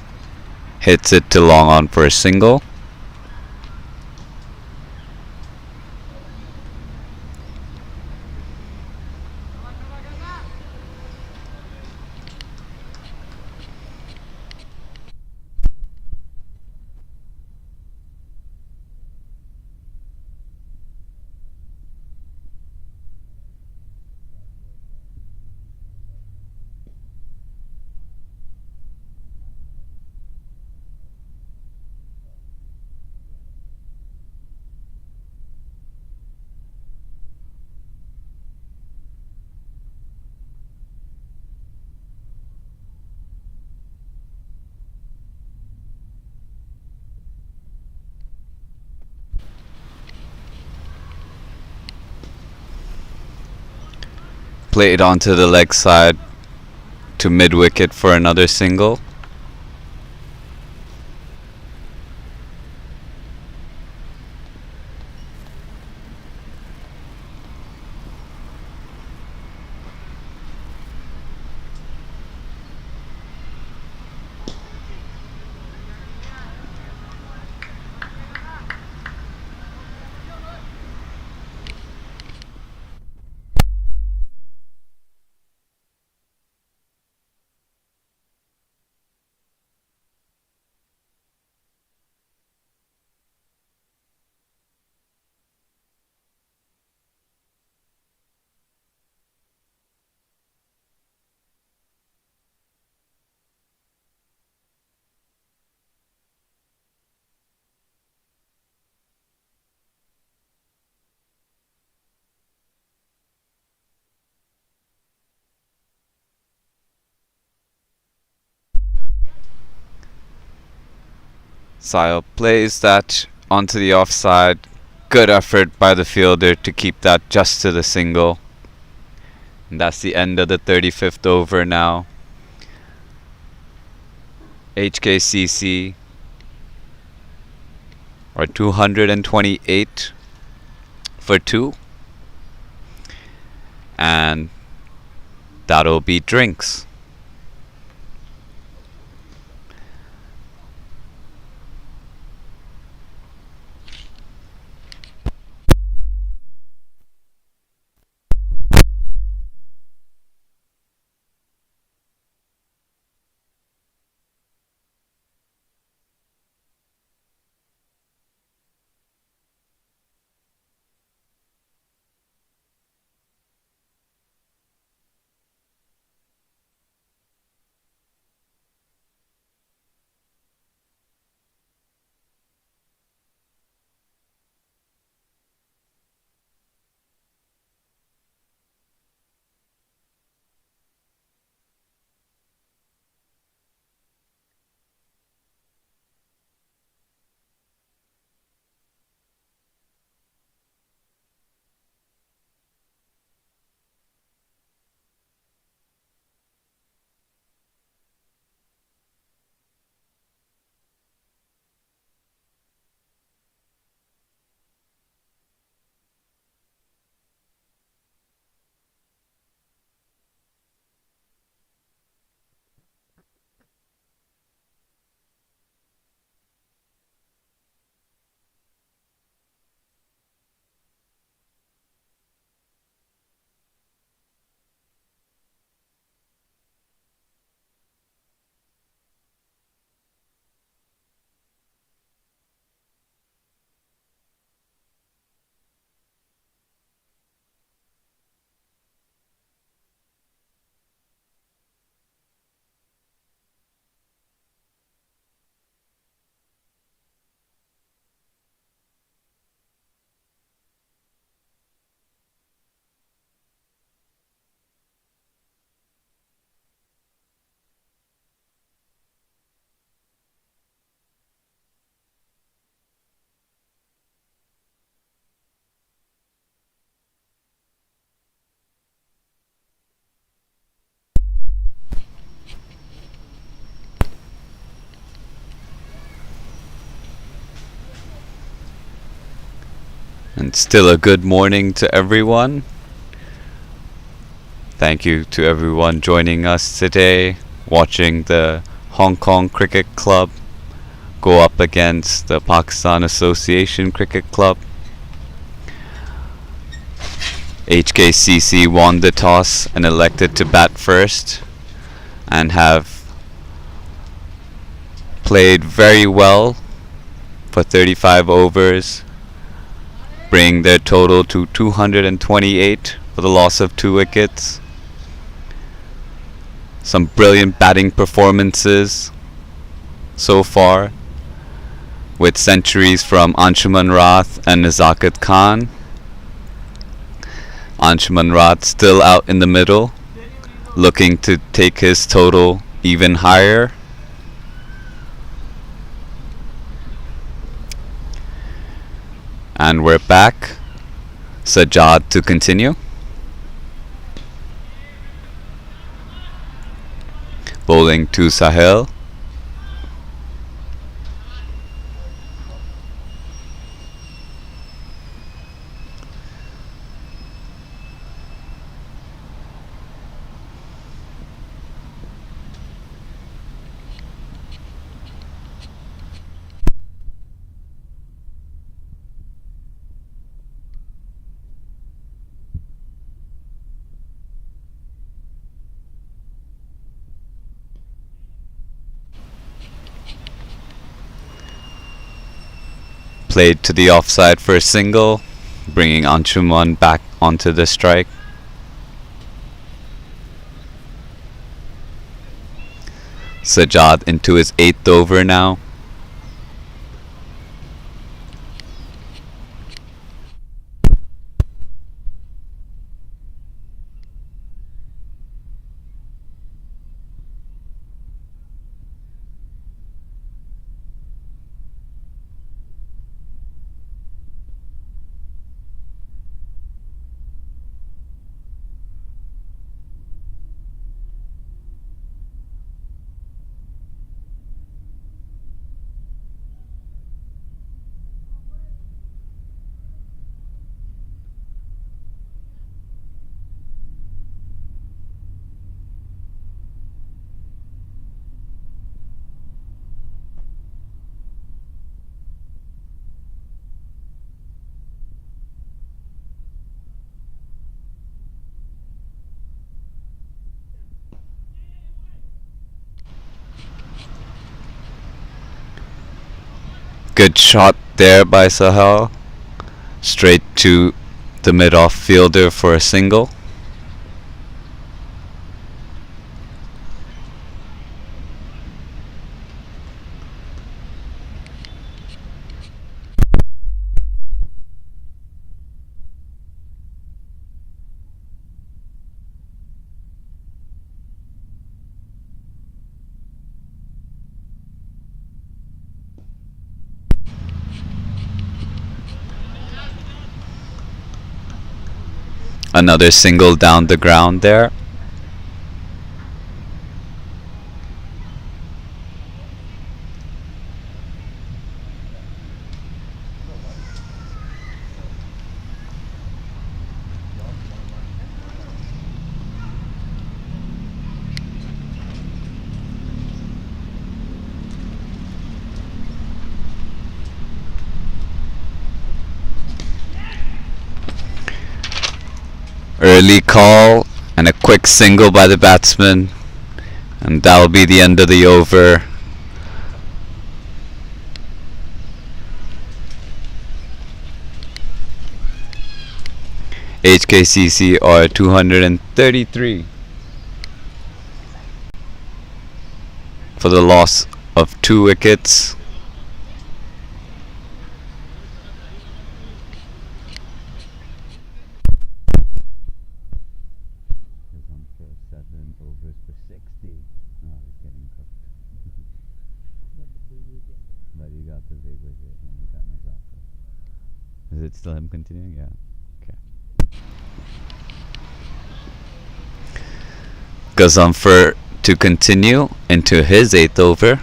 hits it to long on for a single. Played onto the leg side to mid wicket for another single. Sile plays that onto the offside. Good effort by the fielder to keep that just to the single. And that's the end of the 35th over now. HKCC are 228 for 2. And that'll be drinks. And still a good morning to everyone. Thank you to everyone joining us today, watching the Hong Kong Cricket Club go up against the Pakistan Association Cricket Club. HKCC won the toss and elected to bat first and have played very well for 35 overs, bringing their total to 228 for the loss of 2 wickets. Some brilliant batting performances so far, with centuries from Anshuman Rath and Nazakat Khan. Anshuman Rath still out in the middle, looking to take his total even higher. And we're back. Sajjad to continue. Bowling to Sahil. Played to the offside for a single, bringing Anshuman back onto the strike. Sajjad into his 8th over now. Good shot there by Sahal. Straight to the mid-off fielder for a single. Another single down the ground there. Early call and a quick single by the batsman, and that'll be the end of the over. HKCC are 233 for the loss of 2 wickets. Is it still him continuing? Yeah. Okay. Gazumfer to continue into his 8th over.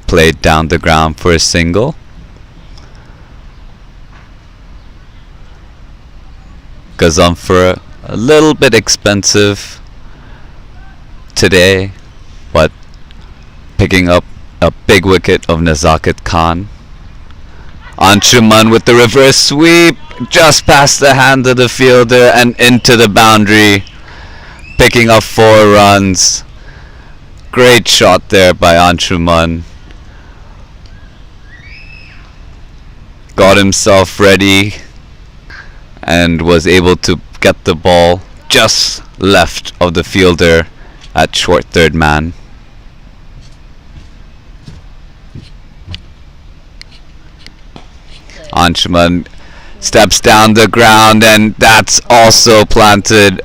Played down the ground for a single. Gazumfer a little bit expensive today, but picking up a big wicket of Nazakat Khan. Anshuman with the reverse sweep, just past the hand of the fielder and into the boundary, picking up 4 runs. Great shot there by Anshuman. Got himself ready and was able to get the ball just left of the fielder at short third man. Anshuman steps down the ground, and that's also planted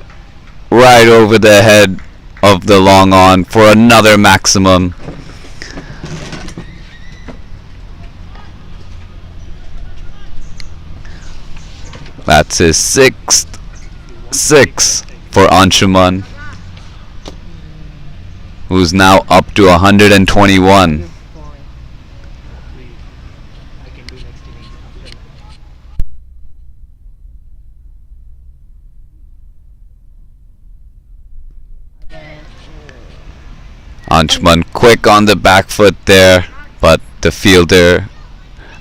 right over the head of the long on for another maximum. That's his 6th 6 for Anshuman, who's now up to 121. Anshuman quick on the back foot there, but the fielder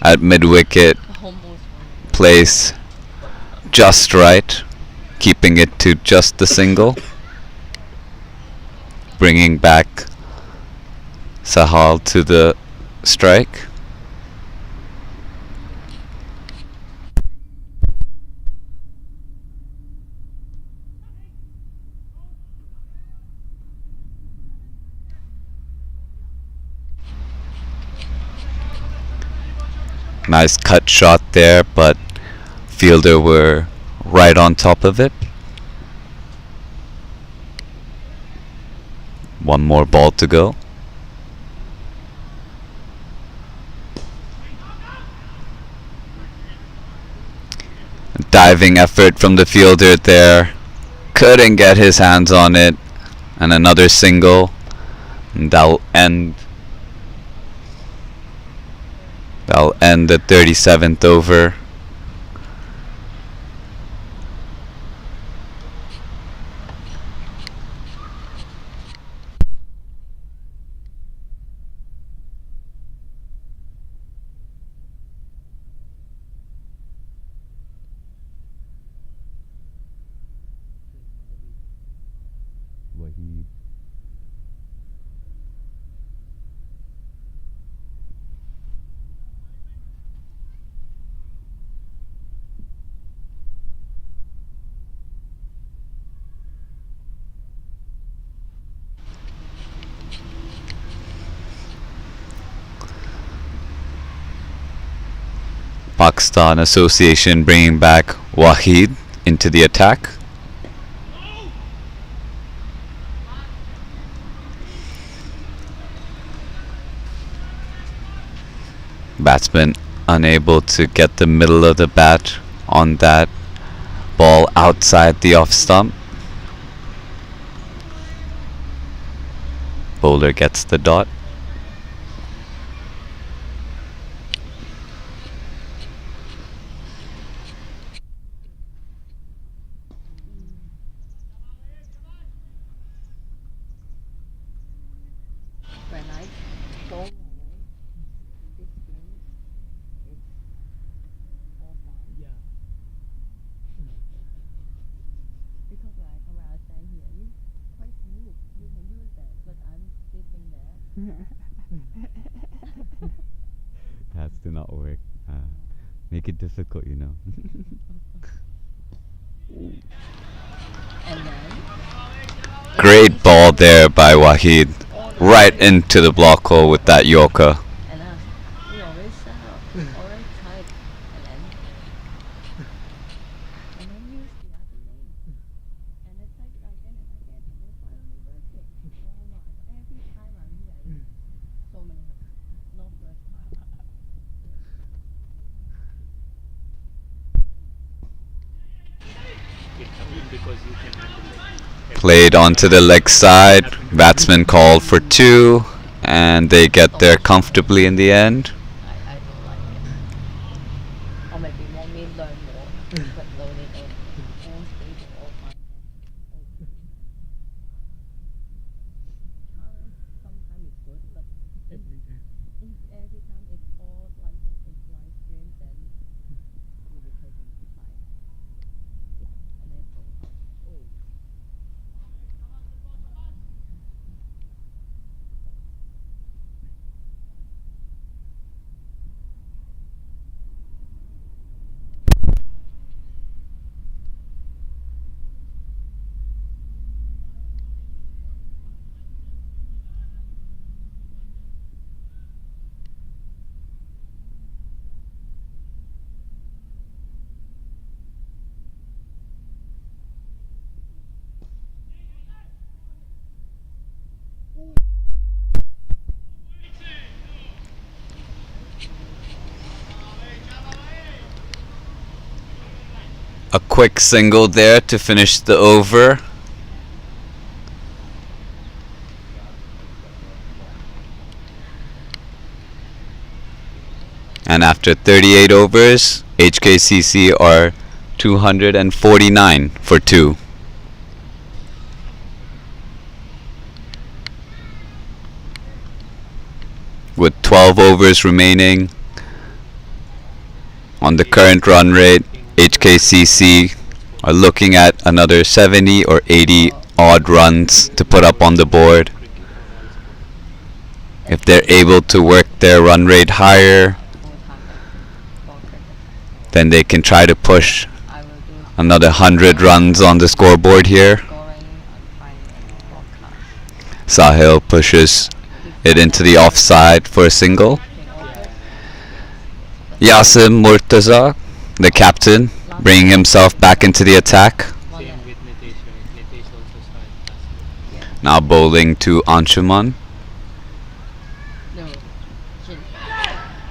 at mid-wicket plays just right, keeping it to just the single, bringing back Sahal to the strike. Nice cut shot there, but fielder were right on top of it. One more ball to go. Diving effort from the fielder there. Couldn't get his hands on it. And another single. And that'll end the 37th over. Pakistan Association bringing back Wahid into the attack. Batsman unable to get the middle of the bat on that ball outside the off stump. Bowler gets the dot. When I told away this game is all fine. Yeah. Because when I stand here, you quite smooth. You can use that, but I'm sitting there. Has to not work. Make it difficult, you know. And then Great ball there by Wahid. Right into the block hole with that Yorker. and we always shout, always tight, and then use the other lane, and then take it again and again, and then finally work it. Oh my! Every time I'm here, so many times, not first time. Because you can handle it. Played onto the leg side. Batsman called for two, and they get there comfortably in the end. I don't like it. Or maybe want me learn more, but no need all stable, all fine. Sometimes it's good, but if every time it's all like it's live stream, then it will be taking time. And then go out. Oh. A quick single there to finish the over. And after 38 overs, HKCC are 249 for 2. With 12 overs remaining on the current run rate, HKCC are looking at another 70 or 80 odd runs to put up on the board. If they're able to work their run rate higher, then they can try to push I will do another 100 runs on the scoreboard here. scoring and finding broadcast. Sahil pushes it into the offside for a single. Yasim Murtaza, the captain, bringing himself back into the attack. Same with Nitesh, right? Nitesh also started last year. Now bowling to Anshuman. No. Chin.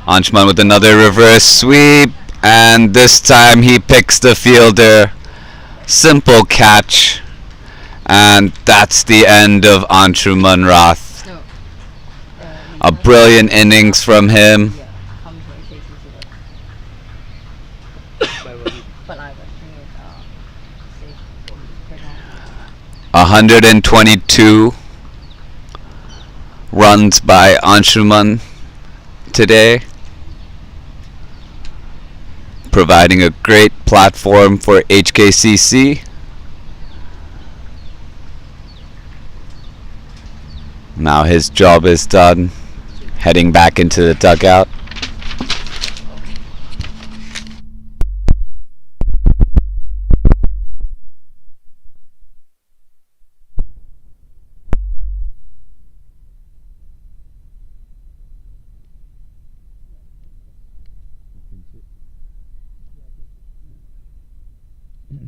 Anshuman with another reverse sweep, and this time he picks the fielder. Simple catch, and that's the end of Anshuman Rath. No. A brilliant innings from him. Yeah, come to HKCC. By Wahid. But I was thinking safe. 122 runs by Anshuman today, providing a great platform for HKCC. Now his job is done, heading back into the dugout. Yeah.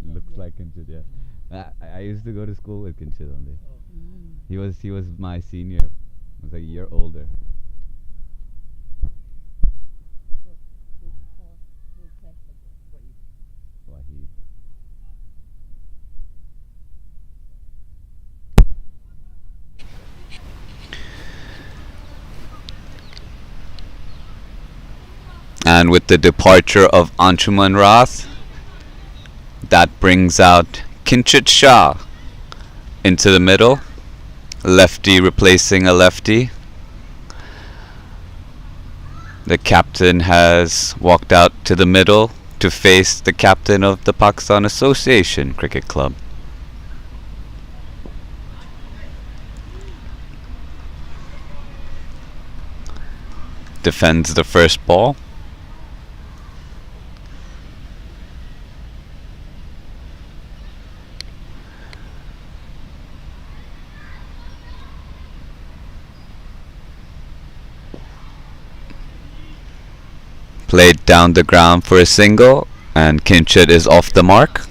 Looks like Kinchit, yeah. I used to go to school with Kinchit only. Oh. He was my senior. He was a year older. Who pressed the ball? What you Wahid. And with the departure of Anshuman Rath, that brings out Kinchit Shah into the middle. Lefty replacing a lefty. The captain has walked out to the middle to face the captain of the Pakistan Association Cricket Club. Defends the first ball. Played down the ground for a single, and Kinchit is off the mark.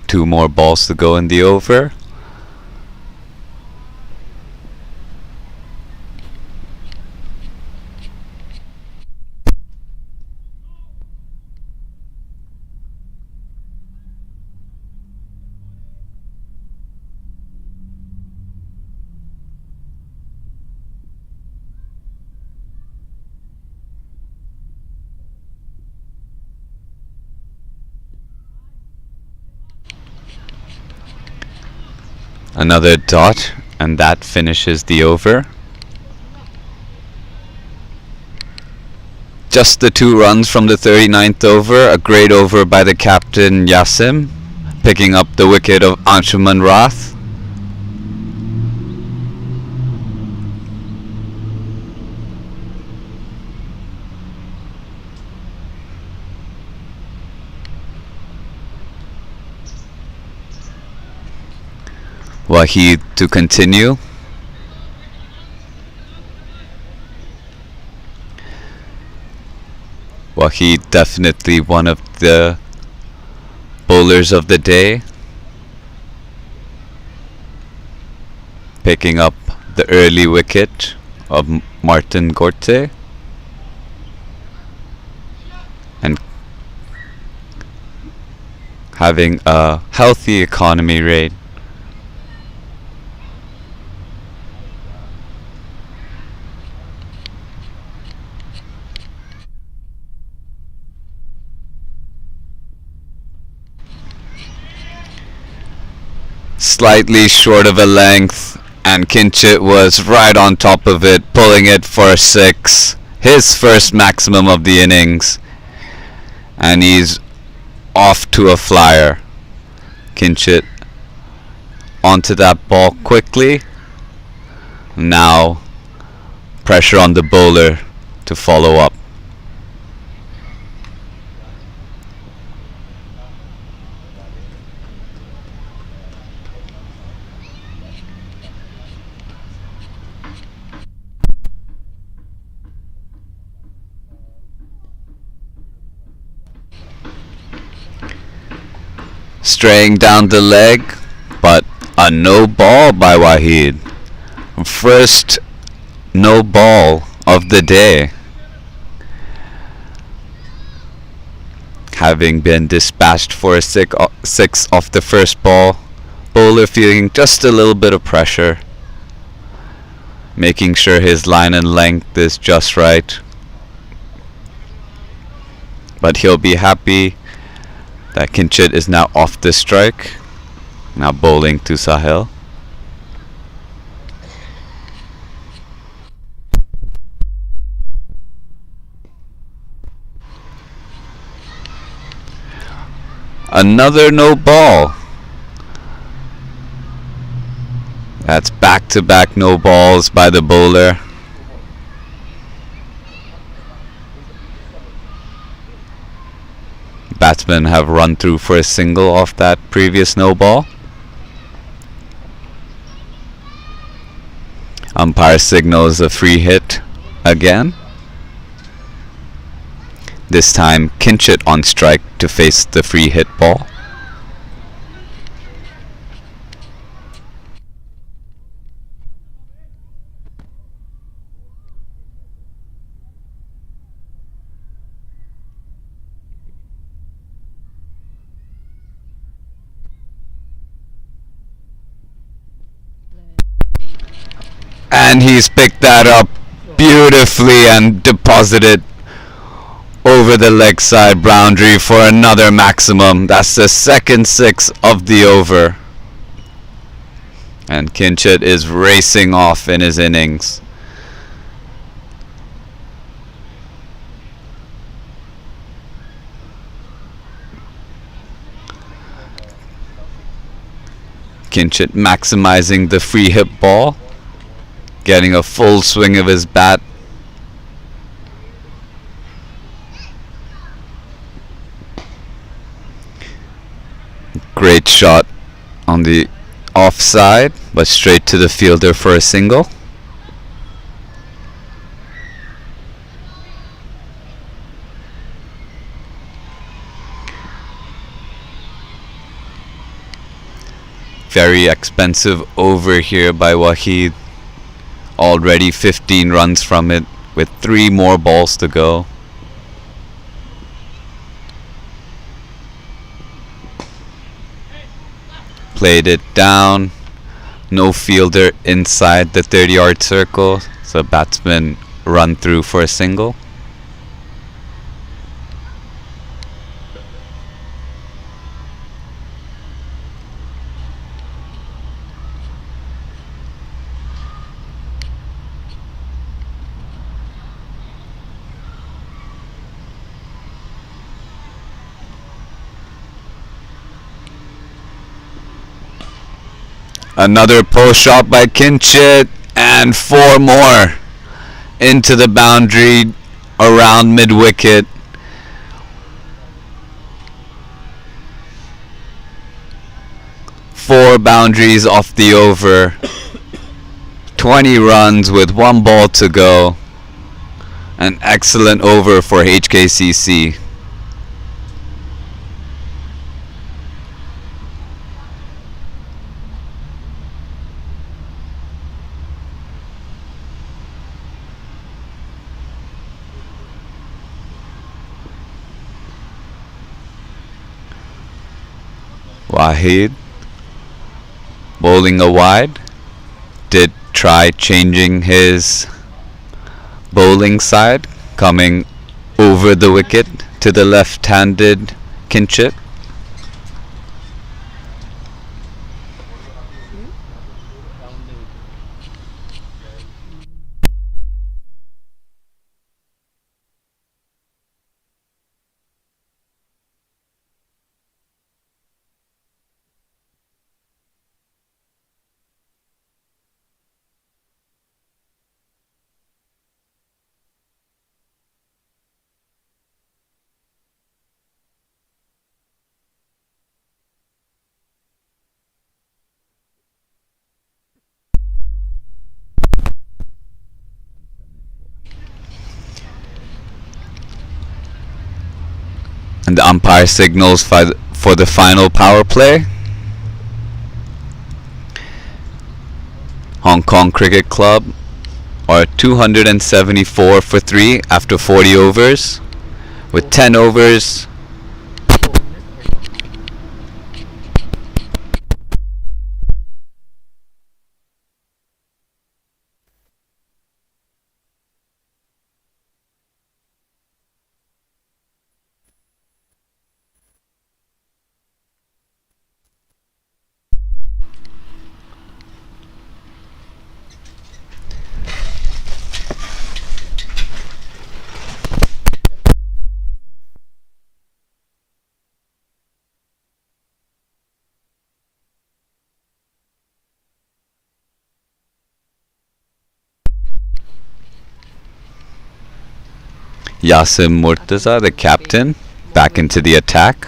Two more balls to go in the over. Another dot, and that finishes the over. Just the 2 runs from the 39th over. A great over by the captain Yasim, picking up the wicket of Anshuman Rath. Wahid to continue. Wahid definitely one of the bowlers of the day, picking up the early wicket of Martin Gorte and having a healthy economy rate. Slightly short of a length, and Kinchit was right on top of it, pulling it for a 6. His first maximum of the innings, and he's off to a flyer. Kinchit onto that ball quickly. Now pressure on the bowler to follow up. Straying down the leg, but a no ball by Wahid. First no ball of the day. Having been dispatched for a 6 off the first ball, bowler feeling just a little bit of pressure, making sure his line and length is just right. But he'll be happy that Kinchit is now off the strike, now bowling to Sahil. Another no ball. That's back-to-back no balls by the bowler. Batsman batsmen have run through for a single off that previous no ball. Umpire signals a free hit again. This time Kinchit on strike to face the free hit ball. And he's picked that up beautifully and deposited over the leg side boundary for another maximum. That's the second six of the over. And Kinchit is racing off in his innings. Kinchit maximizing the free hit ball, getting a full swing of his bat. Great shot on the offside, but straight to the fielder for a single. Very expensive over here by Waheed. Already 15 runs from it with 3 more balls to go. Played it down. No fielder inside the 30-yard circle, so batsman run through for a single. Another post shot by Kinchit, and 4 more into the boundary around mid-wicket. Four boundaries off the over. 20 runs with 1 ball to go. An excellent over for HKCC. Waheed bowling a wide, did try changing his bowling side, coming over the wicket to the left-handed Kinchit. And the umpire signals for the final power play. Hong Kong Cricket Club are 274 for 3 after 40 overs, with 10 overs. Yasim Murtaza, the captain, back into the attack.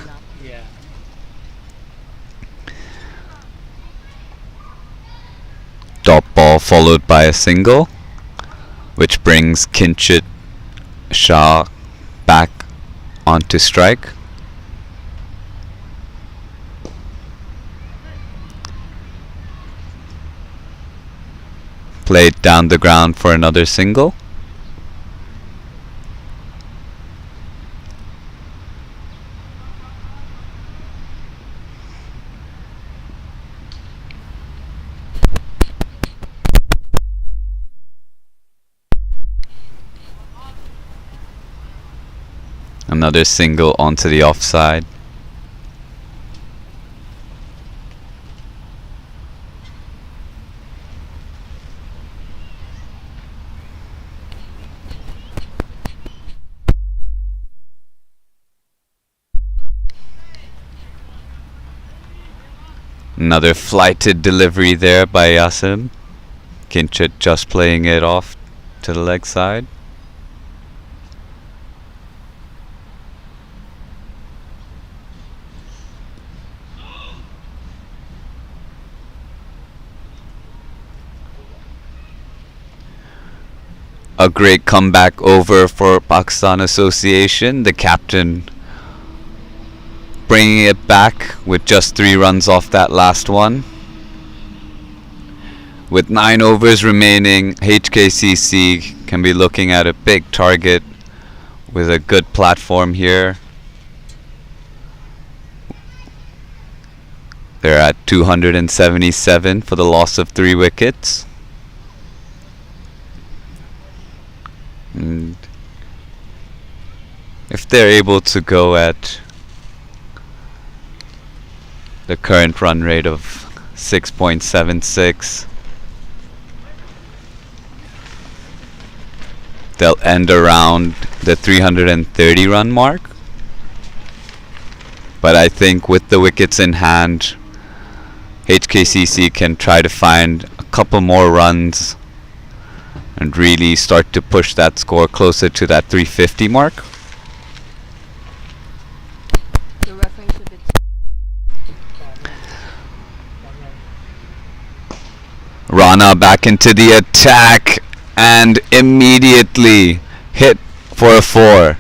followed by a single, which brings Kinchit Shah back onto strike. Played down the ground for another single. Another single onto the offside. Another flighted delivery there by Yasim. Kinchit just playing it off to the leg side. A great comeback over for Pakistan Association. The captain bringing it back with just 3 runs off that last one. With 9 overs remaining, HKCC can be looking at a big target with a good platform here. They're at 277 for the loss of 3 wickets. And if they're able to go at the current run rate of 6.76, they'll end around the 330 run mark. But I think with the wickets in hand, HKCC can try to find a couple more runs and really start to push that score closer to that 350 mark. The referee should be Rana back into the attack and immediately hit for a 4.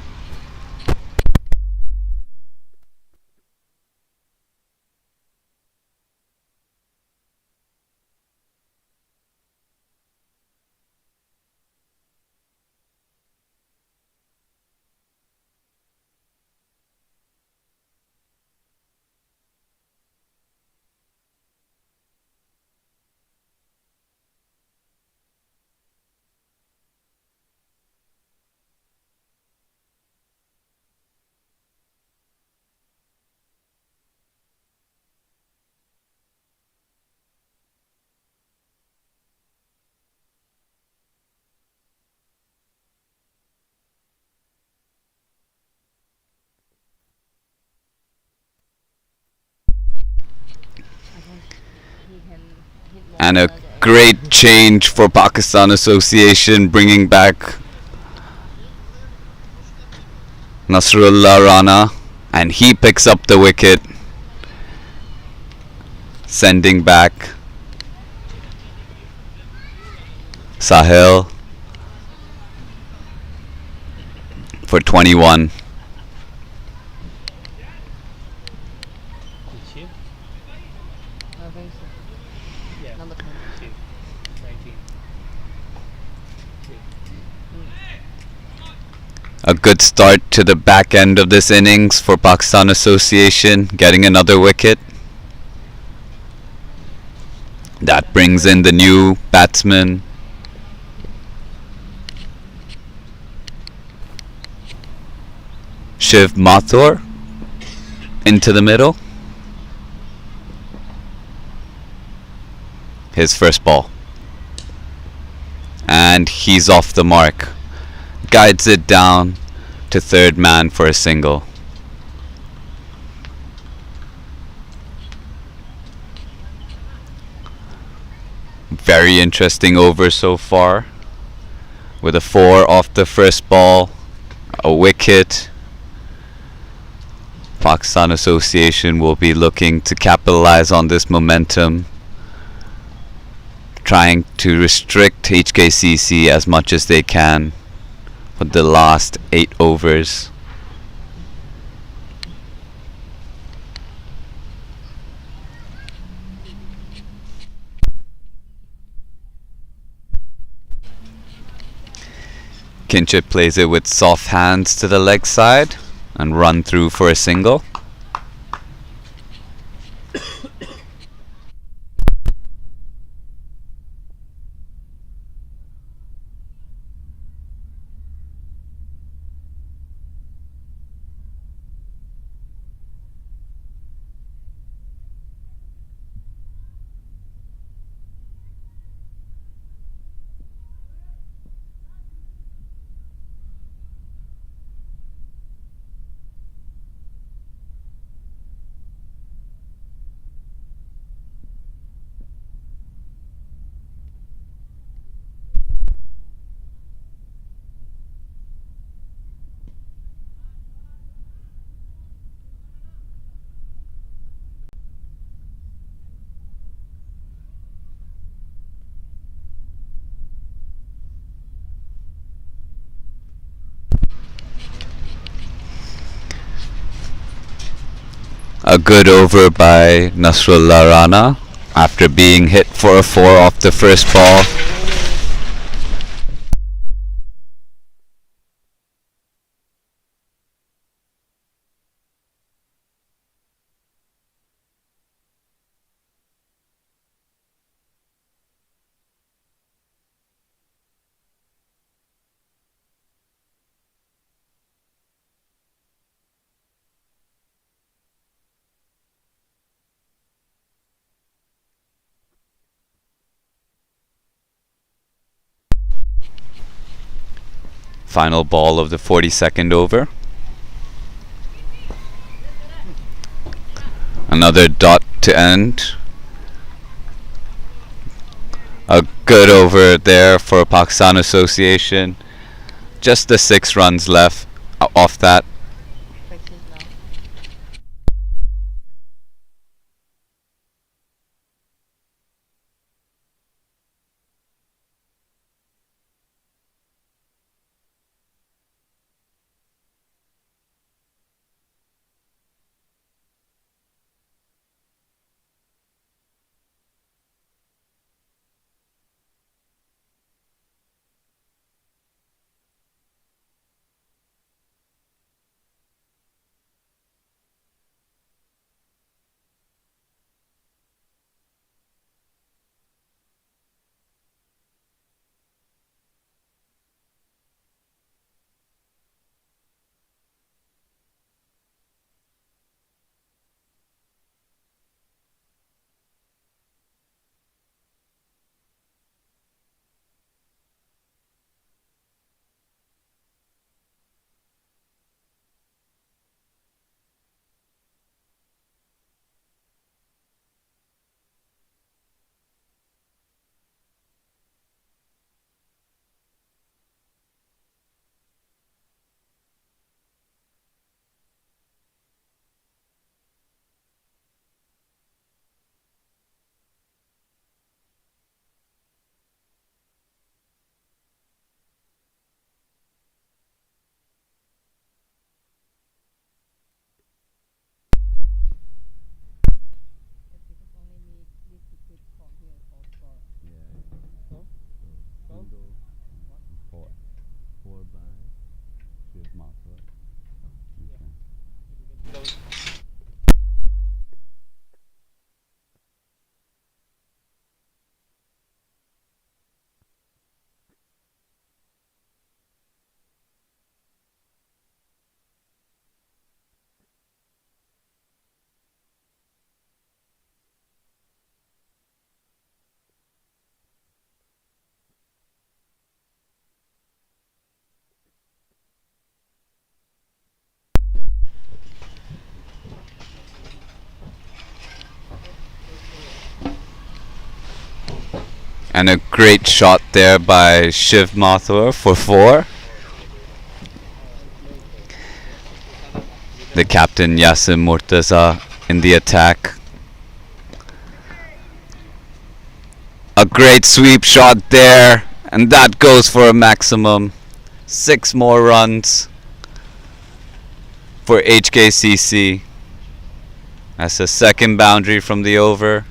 And a great change for Pakistan Association, bringing back Nasrullah Rana, and he picks up the wicket, sending back Sahil for 21. Which year? I think so. Yeah. Number 10. 19. A good start to the back end of this innings for Pakistan Association, getting another wicket. That brings in the new batsman, Shiv Mathur, into the middle. His first ball. And he's off the mark. Guides it down to third man for a single. Very interesting over so far, with a 4 off the first ball, a wicket. Pakistan Association will be looking to capitalize on this momentum, trying to restrict HKCC as much as they can for the last 8 overs. Kinchip plays it with soft hands to the leg side and run through for a single. A good over by Nasrullah Rana after being hit for a 4 off the first ball. Final ball of the 42nd over. Another dot to end. A good over there for Pakistan Association. Just the 6 runs left off that. Practice now. Because only need to put from here for score. So? So? Four by Shiv Mathur. And a great shot there by Shiv Mathur for 4. The captain Yasim Murtaza in the attack. A great sweep shot there, and that goes for a maximum. 6 more runs for HKCC. That's the second boundary from the over.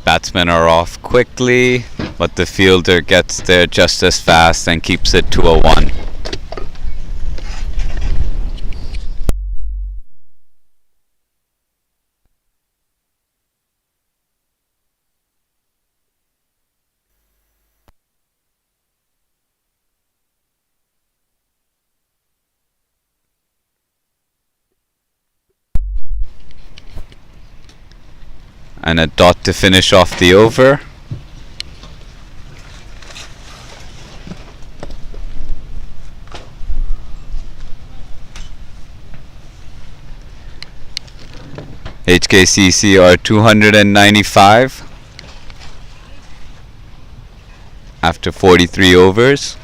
Batsmen are off quickly, but the fielder gets there just as fast and keeps it to a 1. And a dot to finish off the over. HKCC are 295 after 43 overs.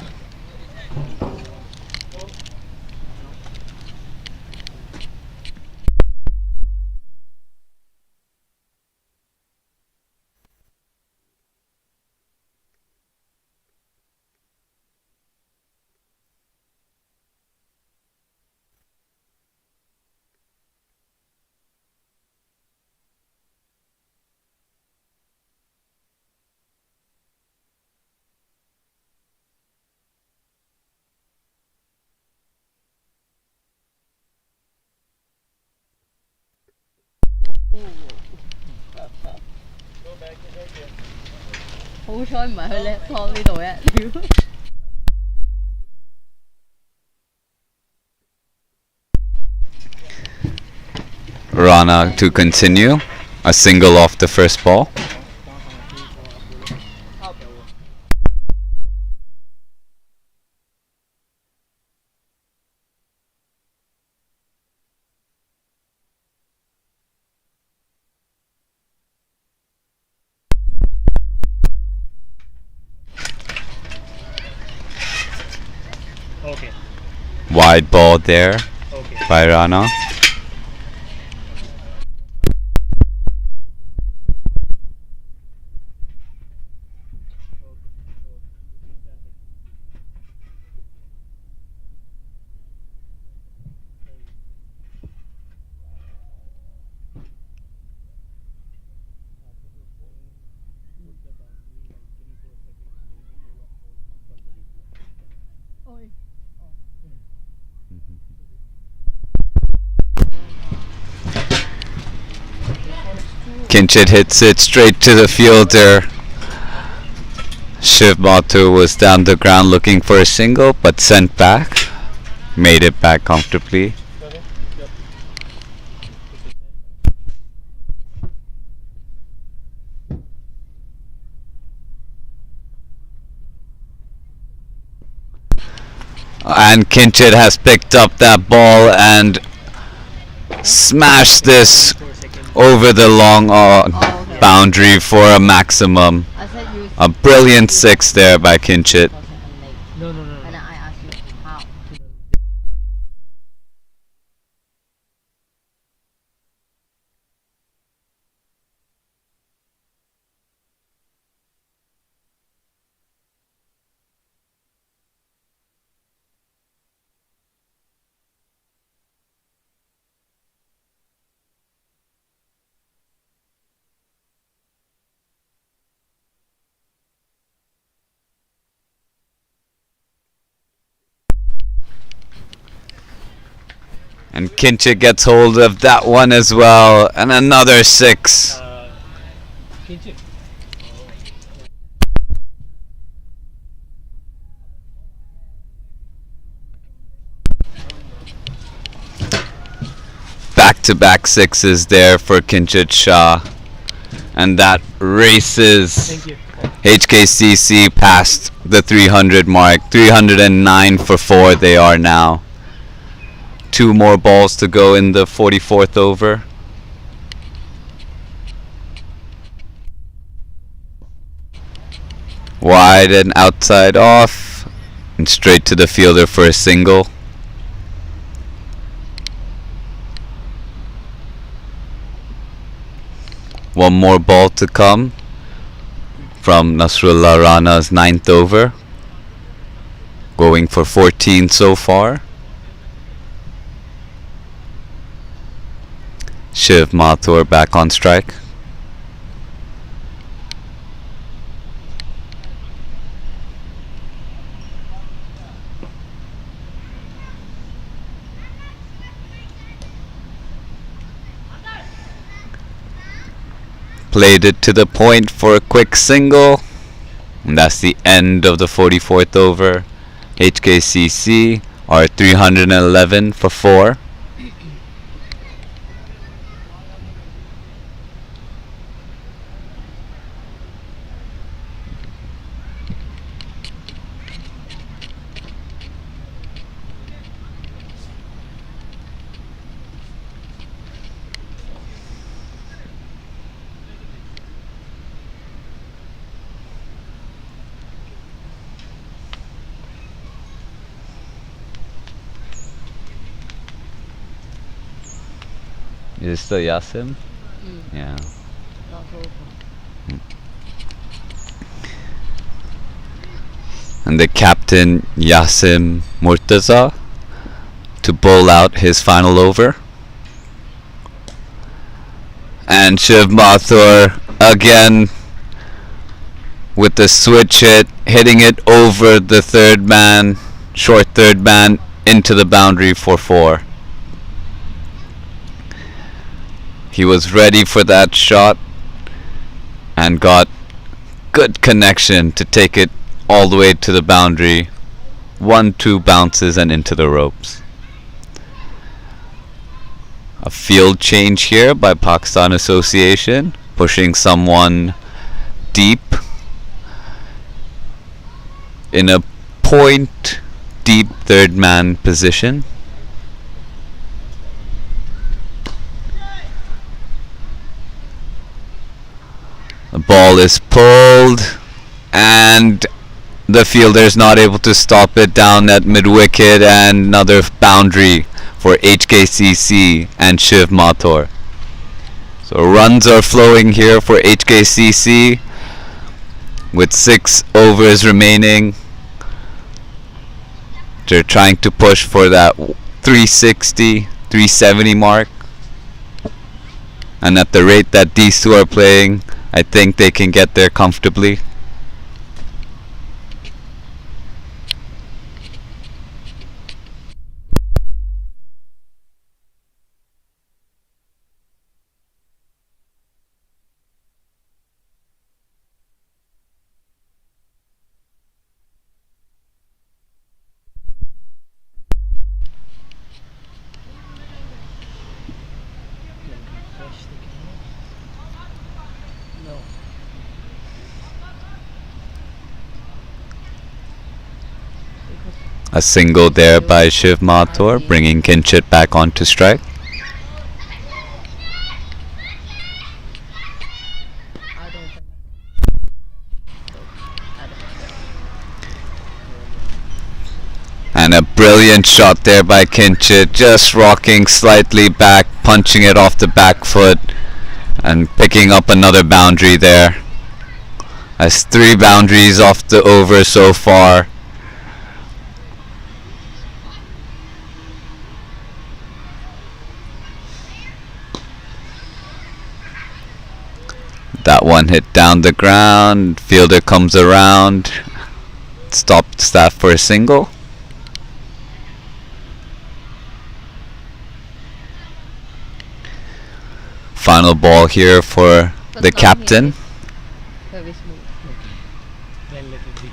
好彩唔係去 laptop 呢度啫，屌！ Rana to continue. A single off the first ball. Okay. Wide ball there Okay. by Rana. Kinchit hits it straight to the fielder. Shiv Mathur was down the ground looking for a single, but sent back. Made it back comfortably. And Kinchit has picked up that ball and smashed this over the long okay. boundary for a maximum. I said you. A brilliant 6 there by Kinchit. No. And I asked you how. And Kinchit gets hold of that one as well. And another 6. Kinchit. Back-to-back 6s there for Kinchit Shah. And that races Thank you. HKCC past the 300 mark. 309 for 4 they are now. 2 more balls to go in the 44th over. Wide and outside off, and straight to the fielder for a single. One more ball to come from Nasrullah Rana's 9th over, going for 14 so far. Shiv Mathur back on strike. Played it to the point for a quick single. And that's the end of the 44th over. HKCC are 311 for 4. Is it still Yasim? Yeah. Not over. And the captain Yasim Murtaza to bowl out his final over. And Shiv Mathur again with the switch hit, hitting it over the third man, short third man, into the boundary for 4. He was ready for that shot and got good connection to take it all the way to the boundary. 1-2 bounces and into the ropes. A field change here by Pakistan Association, pushing someone deep in a point deep third man position. The ball is pulled and the fielder is not able to stop it down at mid-wicket, and another boundary for HKCC and Shiv Mathur. So runs are flowing here for HKCC with 6 overs remaining. They're trying to push for that 360, 370 mark. And at the rate that these two are playing, I think they can get there comfortably. Refresh the camera. No. Because A single there by Shiv Mathur, bringing Kinchit back onto strike. I don't think. I don't think. And a brilliant shot there by Kinchit, just rocking slightly back, punching it off the back foot, and picking up another boundary there. That's 3 boundaries off the over so far. That one hit down the ground, fielder comes around, stops that for a single. Final ball here for the captain. Very smooth. Relatively.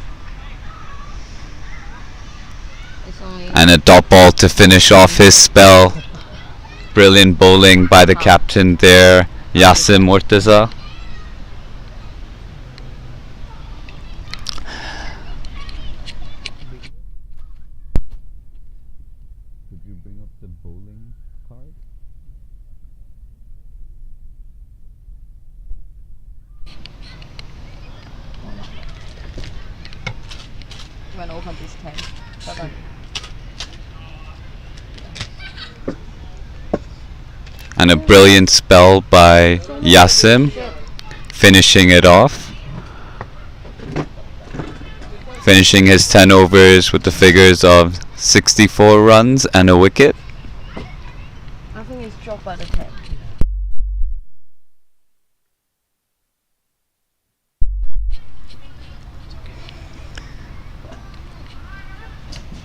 It's only And a dot ball to finish off his spell. Brilliant bowling by the captain there, Yasim Murtaza. Could you bring up the bowling card? went over this 10 suddenly. And a brilliant spell by Yasim, Shit. finishing it off. Finishing his 10 overs with the figures of 64 runs and a wicket. I think it's dropped by the 10.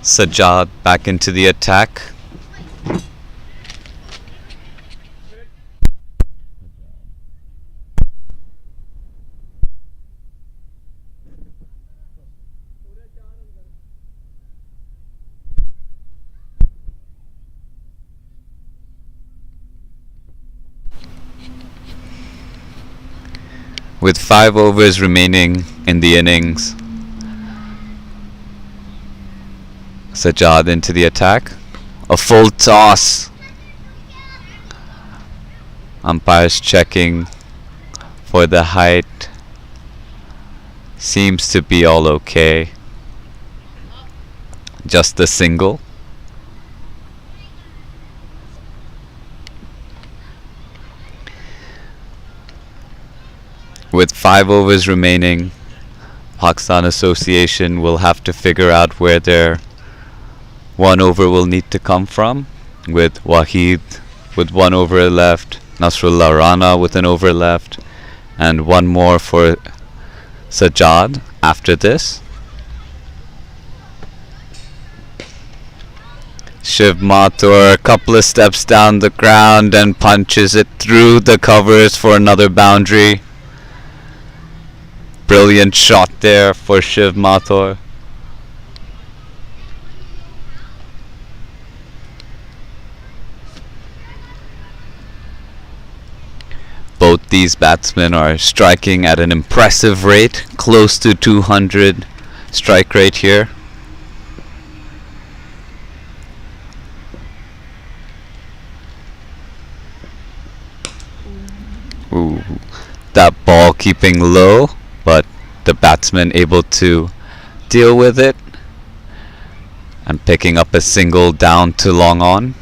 Sajjad back into the attack. With 5 overs remaining in the innings, Sajjad into the attack. A full toss. Umpires checking for the height. Seems to be all okay. Just a single. With 5 overs remaining, Pakistan Association will have to figure out where their 1 over will need to come from. With Wahid with 1 over left, Nasrullah Rana with an over left, and 1 more for Sajjad after this. Shiv Mathur a couple of steps down the ground and punches it through the covers for another boundary. Brilliant shot there for Shiv Mathur. Both these batsmen are striking at an impressive rate, close to 200 strike rate here. Ooh, that ball keeping low, but the batsman able to deal with it and picking up a single down to long on.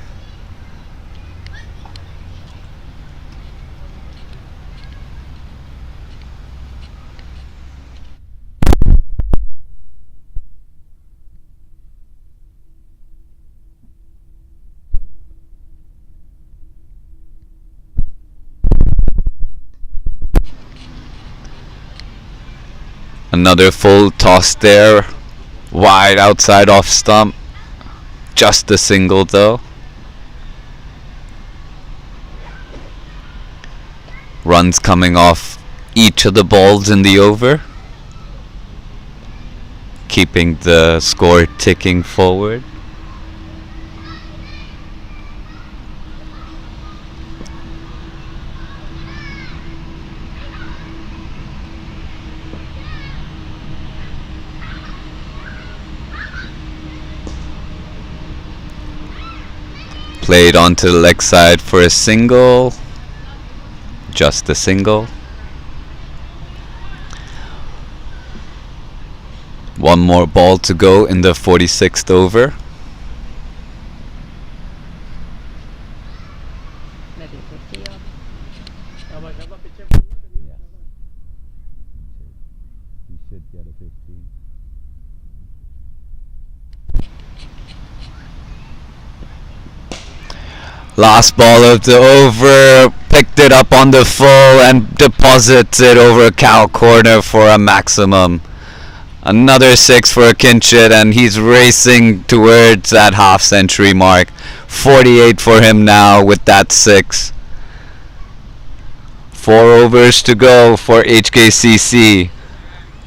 Another full toss there, wide outside off stump. Just a single though. Runs coming off each of the balls in the over, keeping the score ticking forward. Played onto the leg side for a single. Just a single. 1 more ball to go in the 46th over. Maybe 50 odd. You should get a 15. Last ball of the over, picked it up on the full and deposits it over cow corner for a maximum. Another 6 for Kinchit, and he's racing towards that half century mark. 48 for him now with that 6. 4 overs to go for HKCC,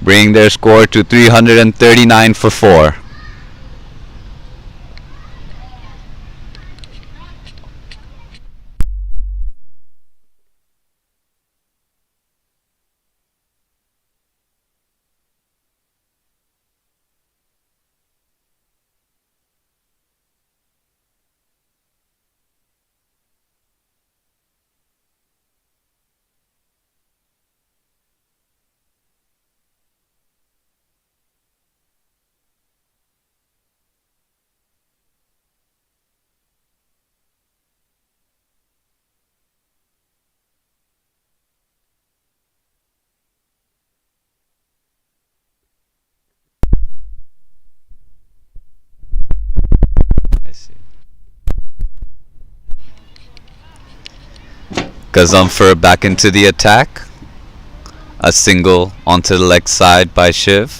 bringing their score to 339 for 4. I see. Gazumfer back into the attack. A single onto the leg side by Shiv.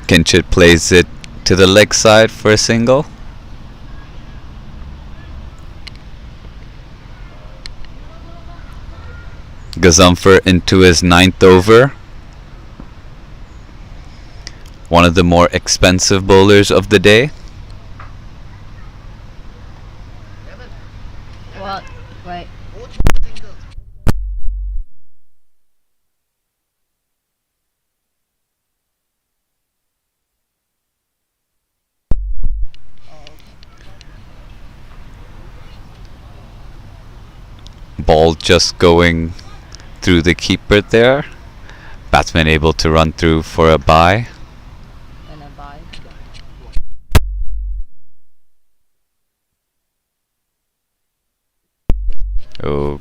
Kinchit plays it to the leg side for a single. Gazumfer into his 9th over. One of the more expensive bowlers of the day. What? Wait. Ball just going through the keeper there. Batsman able to run through for a bye. And a bye. Oh,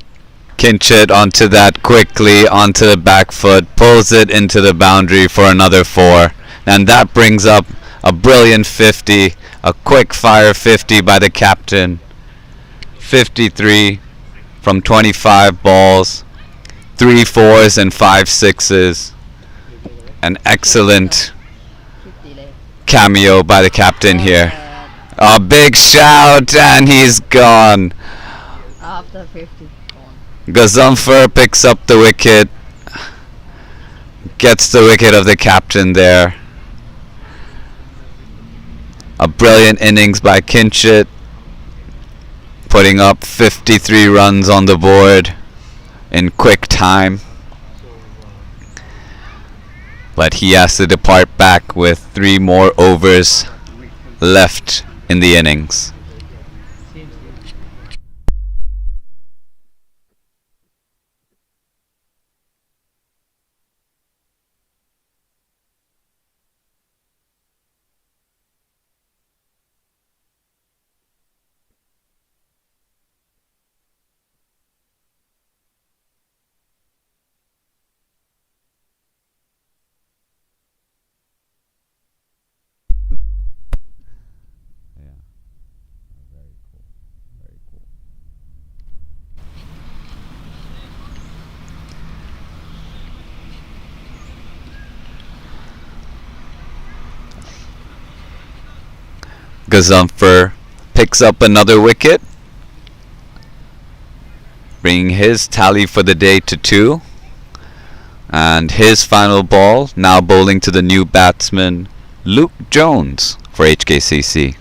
Kinchit onto that quickly, onto the back foot, pulls it into the boundary for another 4. And that brings up a brilliant 50, a quick fire 50 by the captain. 53 from 25 balls, 3 4s and 5 6s. An excellent 50 left. cameo by the captain here. A big shout and he's gone. After 50. Gone. Gazumfer picks up the wicket. Gets the wicket of the captain there. A brilliant innings by Kinchit, putting up 53 runs on the board in quick time. But he has to depart back with 3 more overs left in the innings. Gazumfer picks up another wicket, bringing his tally for the day to 2. And his final ball, now bowling to the new batsman Luke Jones for HKCC.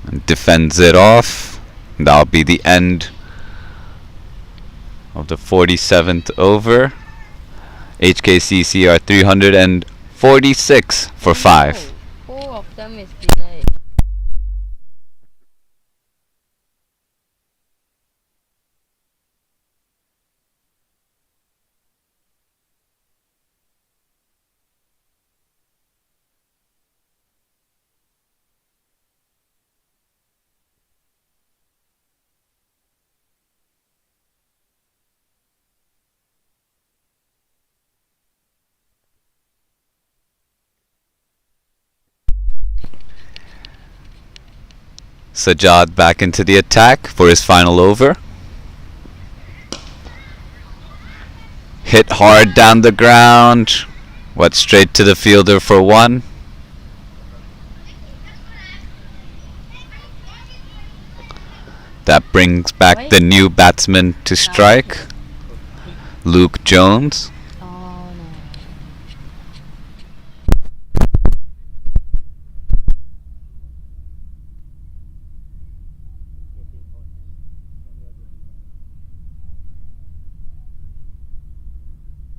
And defends it off. That'll be the end of the 47th over. HKCC are 346 for 5. Who of them is delayed? Sajjad back into the attack for his final over. Hit hard down the ground. Went straight to the fielder for 1. That brings back the new batsman to strike, Luke Jones. Oh no.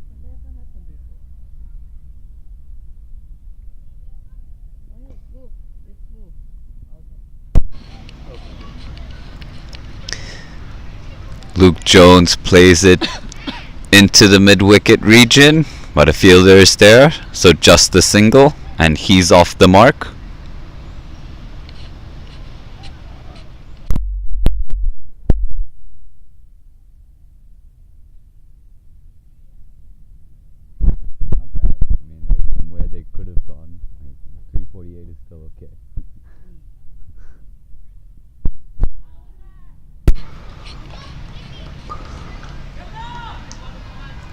It never happened before. When it's move, it's move. Okay. Luke Jones plays it into the mid-wicket region, but a fielder is there, so just the single, and he's off the mark. Not bad. I mean, like, from where they could have gone, like, 348 is still okay.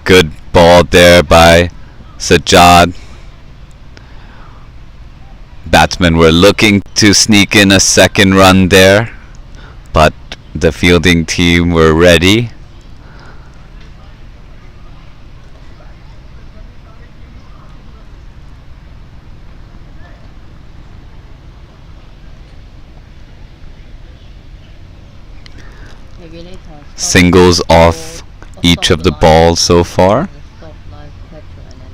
Good ball there by Sajjad. Batsmen were looking to sneak in a second run there, but the fielding team were ready. Regulator, stop Singles off ball, each stop of the live, balls so far. stop live capture and then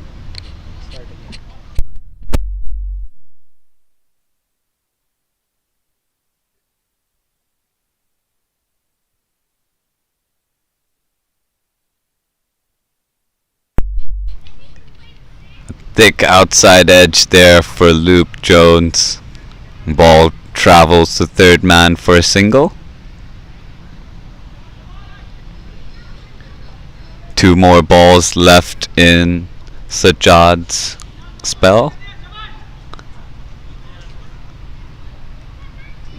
Start again. Thick outside edge there for Luke Jones. Ball travels to third man for a single. Two more balls left in Sajjad's spell.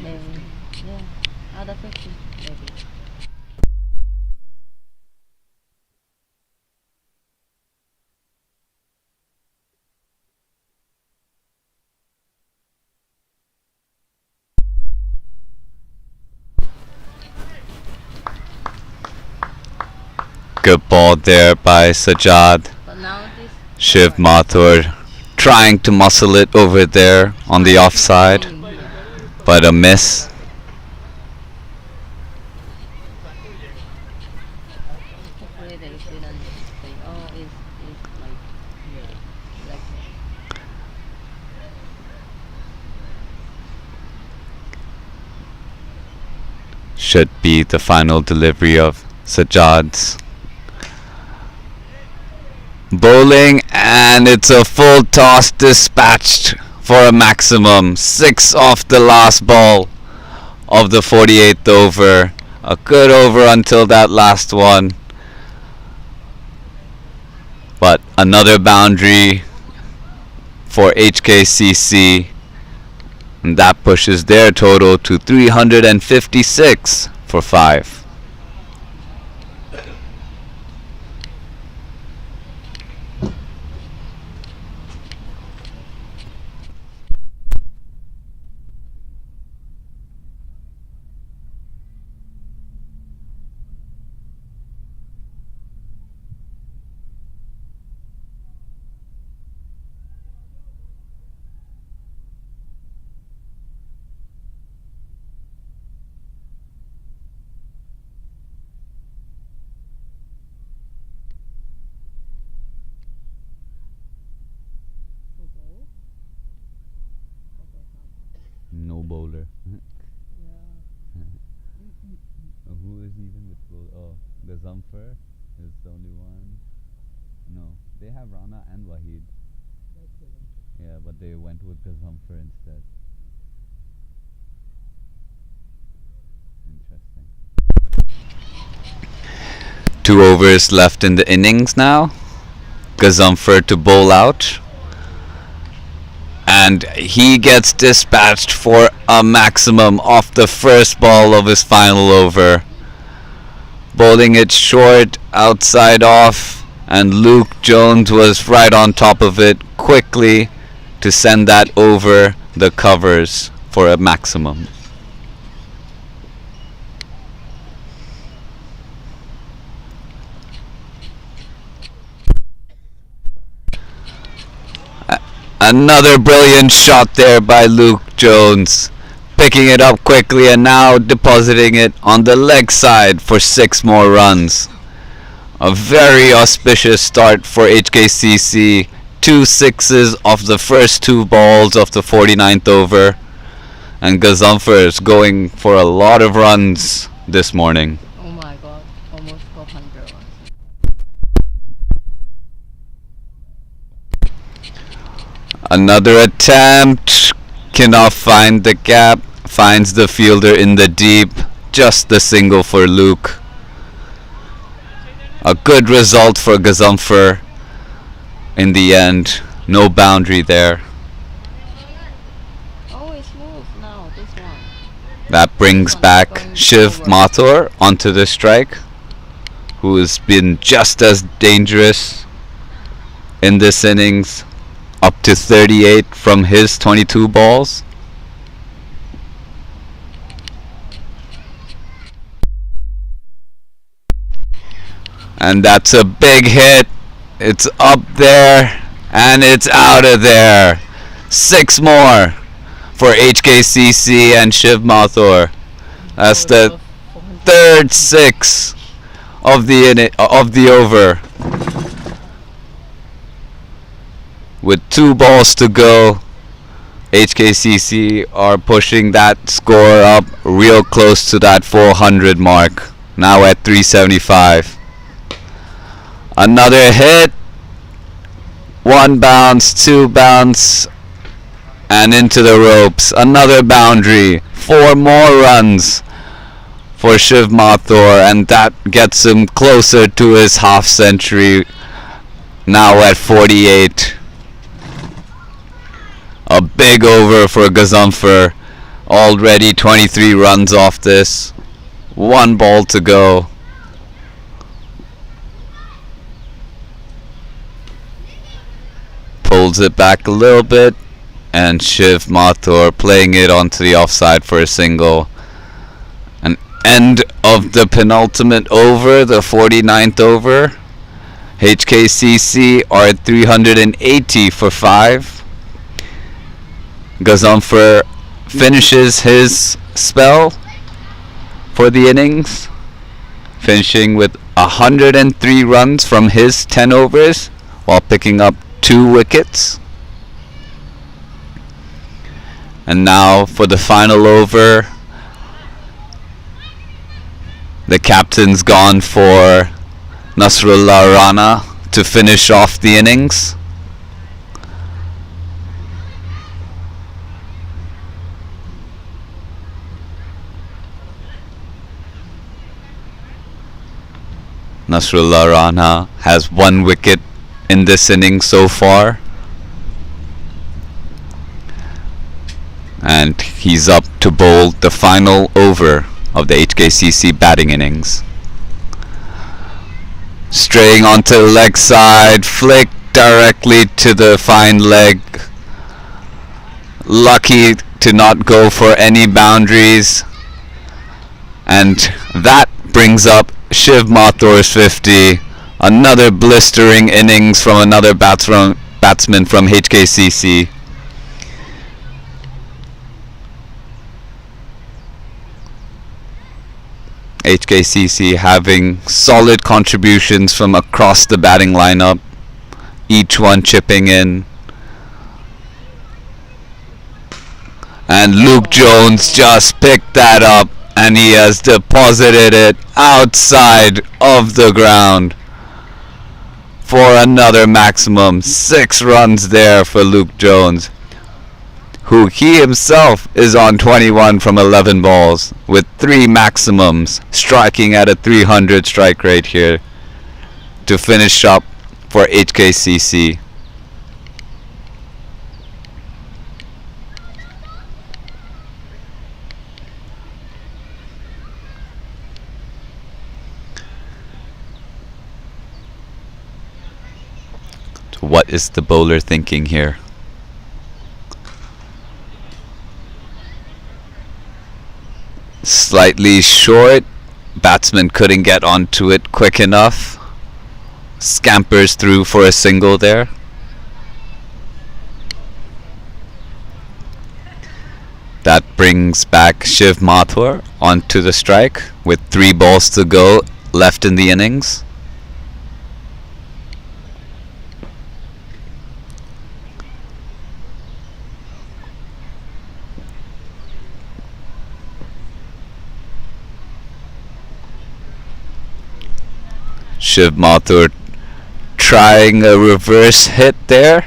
maybe, yeah, other 50 maybe. Good ball there by Sajjad. But now this Shiv Mathur trying to muscle it over there on the offside, in here, but a miss. hopefully they didn't say, oh, it's like here, like Should be the final delivery of Sajjad's bowling, and it's a full toss dispatched for a maximum. 6 off the last ball of the 48th over. A good over until that last one, but another boundary for HKCC, and that pushes their total to 356 for 5. to go. Okay, No bowler. yeah. Who is even with goal? Oh, Gazamfar is the only one. No, they have Rana and Wahid. That's the one. Yeah, but they went with Gazamfar instead. Interesting. 2 overs left in the innings now. Gazamfar to bowl out. And he gets dispatched for a maximum off the first ball of his final over. Bowling it short, outside off, and Luke Jones was right on top of it quickly to send that over the covers for a maximum. Another brilliant shot there by Luke Jones, picking it up quickly and now depositing it on the leg side for 6 more runs. A very auspicious start for HKCC. 2 sixes off the first 2 balls of the 49th over, and Gazamfar is going for a lot of runs this morning. Oh my god. Another attempt. Cannot find the gap. Finds the fielder in the deep. Just the single for Luke. A good result for Gazumfer in the end. No boundary there. Oh, it's smooth now, this one. That brings back Shiv Mathur onto the strike, who has been just as dangerous in this innings, up to 38 from his 22 balls. And that's a big hit. It's up there and it's out of there. 6 more for HKCC and Shiv Mathur. That's the third 6 of the over. With 2 balls to go, HKCC are pushing that score up real close to that 400 mark. Now at 375. Another hit. 1 bounce, 2 bounce, and into the ropes. Another boundary. 4 more runs for Shiv Mathur, and that gets him closer to his half century. Now at 48. A big over for Gazumfer. Already 23 runs off this. 1 ball to go. Pulls it back a little bit, and Shiv Mathur playing it onto the offside for a single. An end of the penultimate over, the 49th over. HKCC are at 380 for 5. Gazumfer finishes his spell for the innings, finishing with 103 runs from his 10 overs while picking up 2 wickets. And now for the final over, the captain's gone for Nasrullah Rana to finish off the innings. Nasrullah Rana has 1 wicket in this inning so far, and he's up to bowl the final over of the HKCC batting innings. Straying onto the leg side, flick directly to the fine leg. Lucky to not go for any boundaries, and that brings up Shiv Mathur's 50. Another blistering innings from another batsman from HKCC. HKCC having solid contributions from across the batting lineup, each one chipping in. And Luke Jones just picked that up, and he has deposited it outside of the ground for another maximum. 6 runs there for Luke Jones, who he himself is on 21 from 11 balls with 3 maximums, striking at a 300 strike rate here to finish up for HKCC. What is the bowler thinking here? Slightly short. Batsman couldn't get onto it quick enough. Scampers through for a single there. That brings back Shiv Mathur onto the strike with 3 balls to go left in the innings. Shiv Mathur trying a reverse hit there,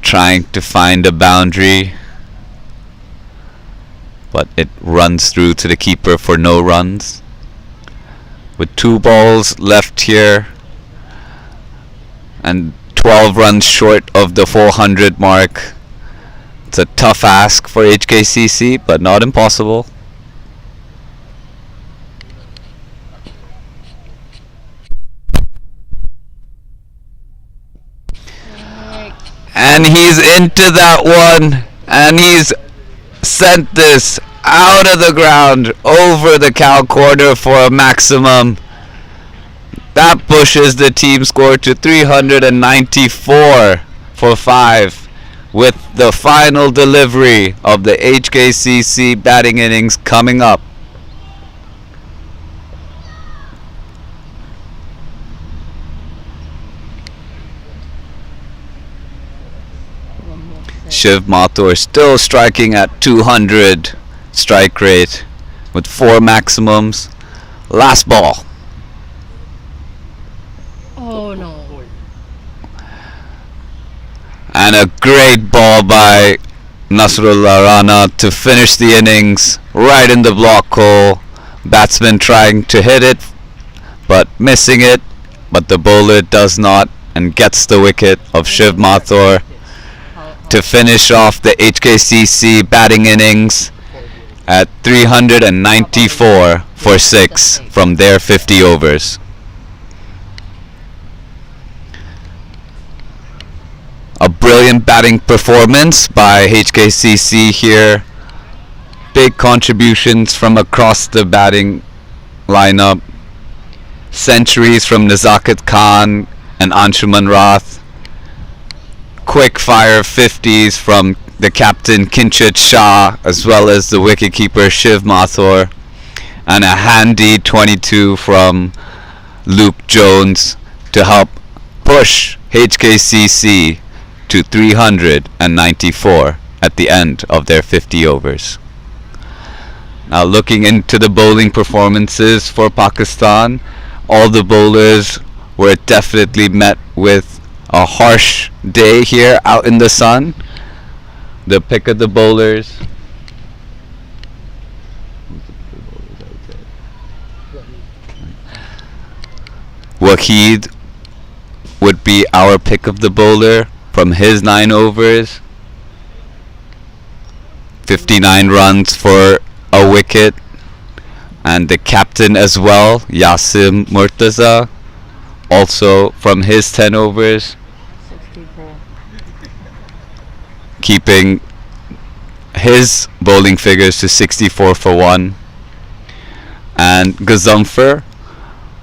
trying to find a boundary, but it runs through to the keeper for no runs. With 2 balls left here and 12 runs short of the 400 mark, it's a tough ask for HKCC, but not impossible. And he's into that one, and he's sent this out of the ground over the cow corner for a maximum. That pushes the team score to 394 for 5, with the final delivery of the HKCC batting innings coming up. One more set. Shiv Mathur still striking at 200 strike rate with 4 maximums. Last ball. Oh no. And a great ball by Nasrullah Rana to finish the innings right in the block hole. Batsman trying to hit it but missing it, but the bowler does not and gets the wicket of Shiv Mathur to finish off the HKCC batting innings at 394 for 6 from their 50 overs. A brilliant batting performance by HKCC here. Big contributions from across the batting lineup. Centuries from Nazakat Khan and Anshuman Rath. Quick fire 50s from the captain Kinchit Shah as well as the wicketkeeper Shiv Mathur. And a handy 22 from Luke Jones to help push HKCC to 394 at the end of their 50 overs. Now looking into the bowling performances for Pakistan, all the bowlers were definitely met with a harsh day here out in the sun. The pick of the bowlers. Waheed would be our pick of the bowler from his 9 overs. 59 runs for a wicket. And the captain as well, Yasim Murtaza, also from his 10 overs, 64. keeping his bowling figures to 64 for 1. And Gazumfer,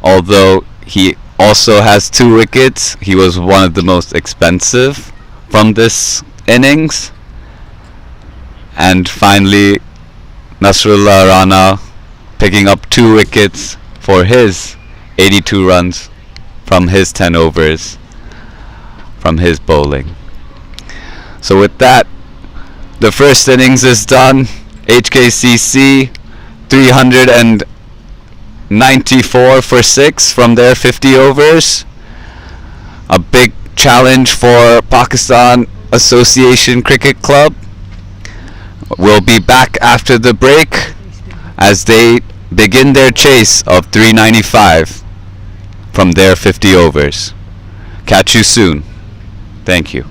although he also has 2 wickets, he was one of the most expensive from this innings. And finally, Nasrullah Rana picking up 2 wickets for his 82 runs from his 10 overs from his bowling. So with that, the first innings is done. HKCC 394 for 6 from their 50 overs. A big challenge for Pakistan Association Cricket Club. We'll be back after the break as they begin their chase of 395 from their 50 overs. Catch you soon. Thank you.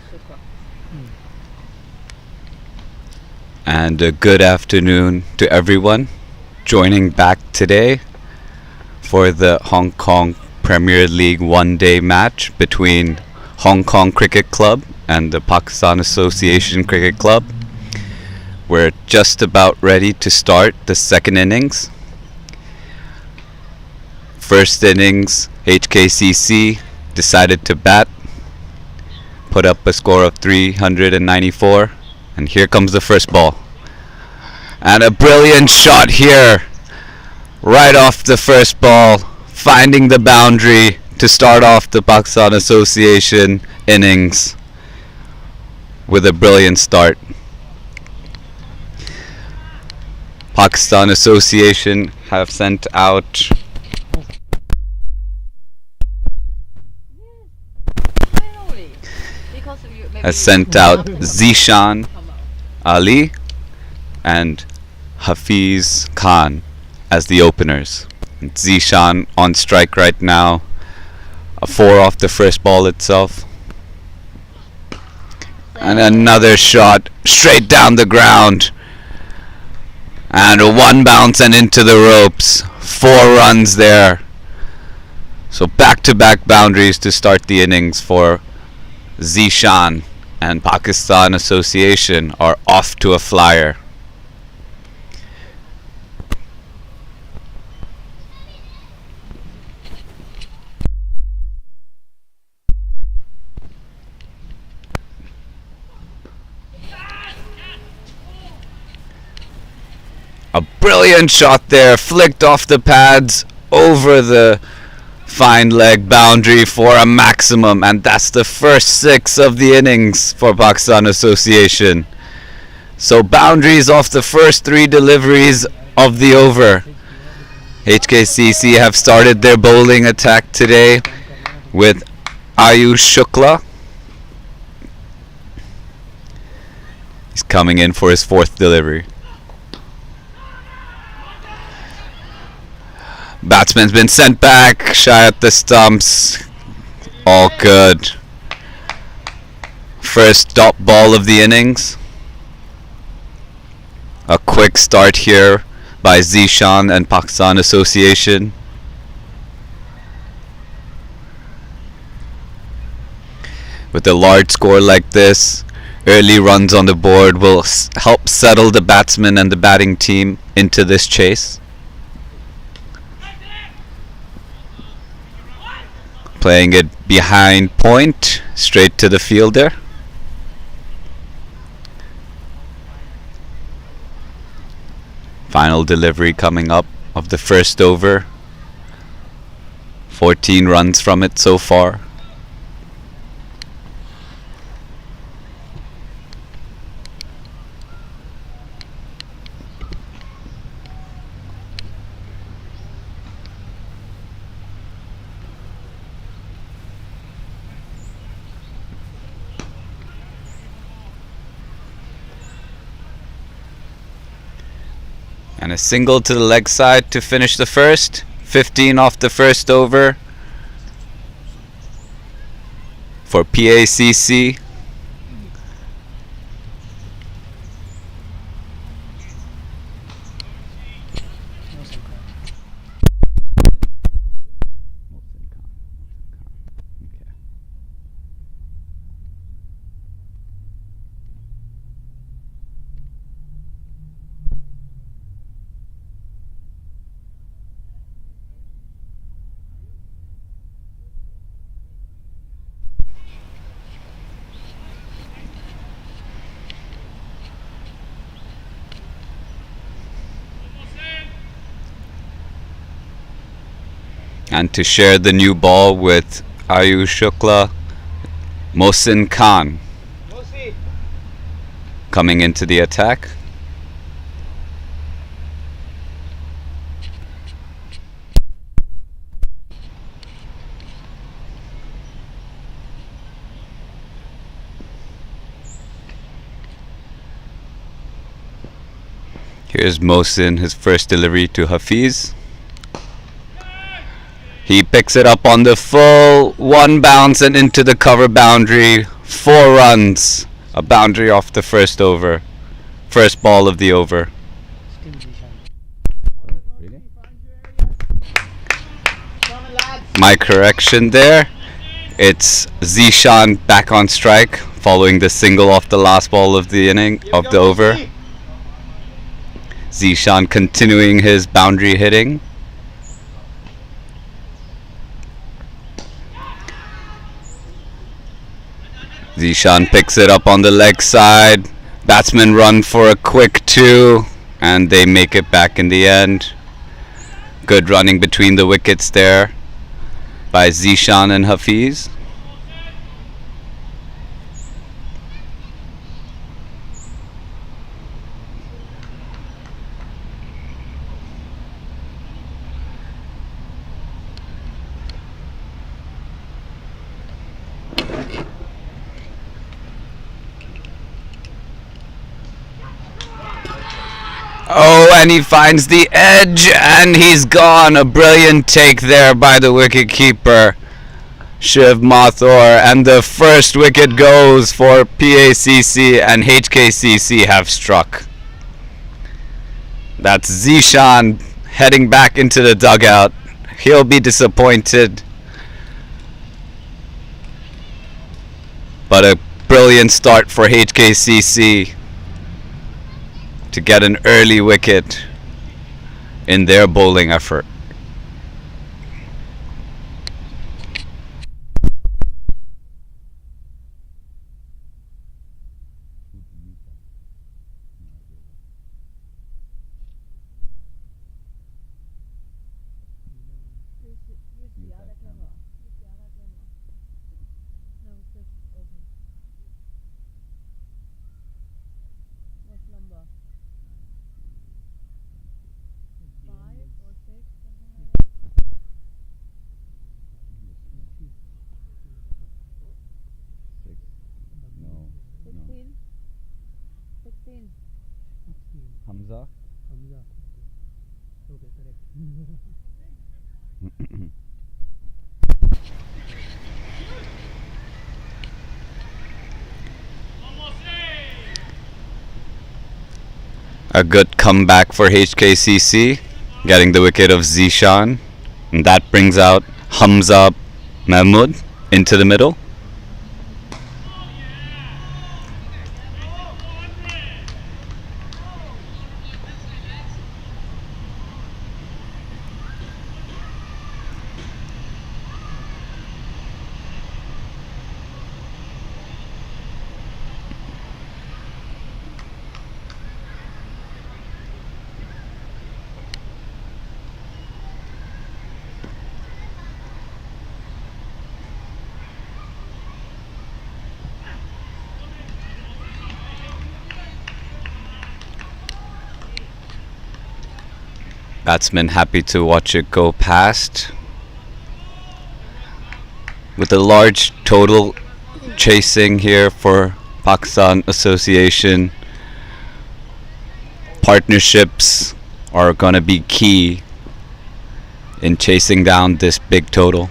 Shukra. And a good afternoon to everyone joining back today for the Hong Kong Premier League one-day match between Hong Kong Cricket Club and the Pakistan Association Cricket Club. We're just about ready to start the second innings. First innings, HKCC decided to bat, put up a score of 394, and here comes the first ball. And a brilliant shot here, right off the first ball, finding the boundary to start off the Pakistan Association innings with a brilliant start. Pakistan Association have sent out Finally, because you maybe has sent out Zishan Ali and Hafiz Khan as the openers. Zishan on strike right now, a 4 off the first ball itself. And another shot straight down the ground. And a one bounce and into the ropes. 4 runs there. So back-to-back boundaries to start the innings for Zishan, and Pakistan Association are off to a flyer. A brilliant shot there, flicked off the pads over the fine leg boundary for a maximum, and that's the first 6 of the innings for Pakistan Association. So boundaries off the first 3 deliveries of the over. HKCC have started their bowling attack today with Ayush Shukla. He's coming in for his 4th delivery. Batsman's been sent back, shy at the stumps. All good. First dot ball of the innings. A quick start here by Zishan and Pakistan Association. With a large score like this, early runs on the board will help settle the batsmen and the batting team into this chase. Playing it behind point, straight to the fielder. Final delivery coming up of the first over. 14 runs from it so far. And a single to the leg side to finish the first. 15 off the first over for PACC. And to share the new ball with Ayush Shukla, Mohsin Khan coming into the attack. Here's Mohsin, his first delivery to Hafiz. He picks it up on the full, one bounce and into the cover boundary 4 runs. A boundary off the first over. First ball of the over. Still Zishan. My correction there. It's Zishan back on strike following the single off the last ball of the inning of the over. Zishan continuing his boundary hitting. Zishan picks it up on the leg side. Batsmen run for a quick 2 and they make it back in the end. Good running between the wickets there by Zishan and Hafiz. Oh, and he finds the edge and he's gone. A brilliant take there by the wicketkeeper, Shiv Mathur, and the first wicket goes for PACC, and HKCC have struck. That's Zishan heading back into the dugout. He'll be disappointed, but a brilliant start for HKCC to get an early wicket in their bowling effort. Use the other camera. Use the other camera. No, just open. What number? 5 or 6, something like that. No. 16? 16. Hamza? Hamza. Okay, correct. A good comeback for HKCC, getting the wicket of Zishan, and that brings out Hamza Mahmood into the middle. Batsman happy to watch it go past. With a large total chasing here for Pakistan Association, partnerships are going to be key in chasing down this big total.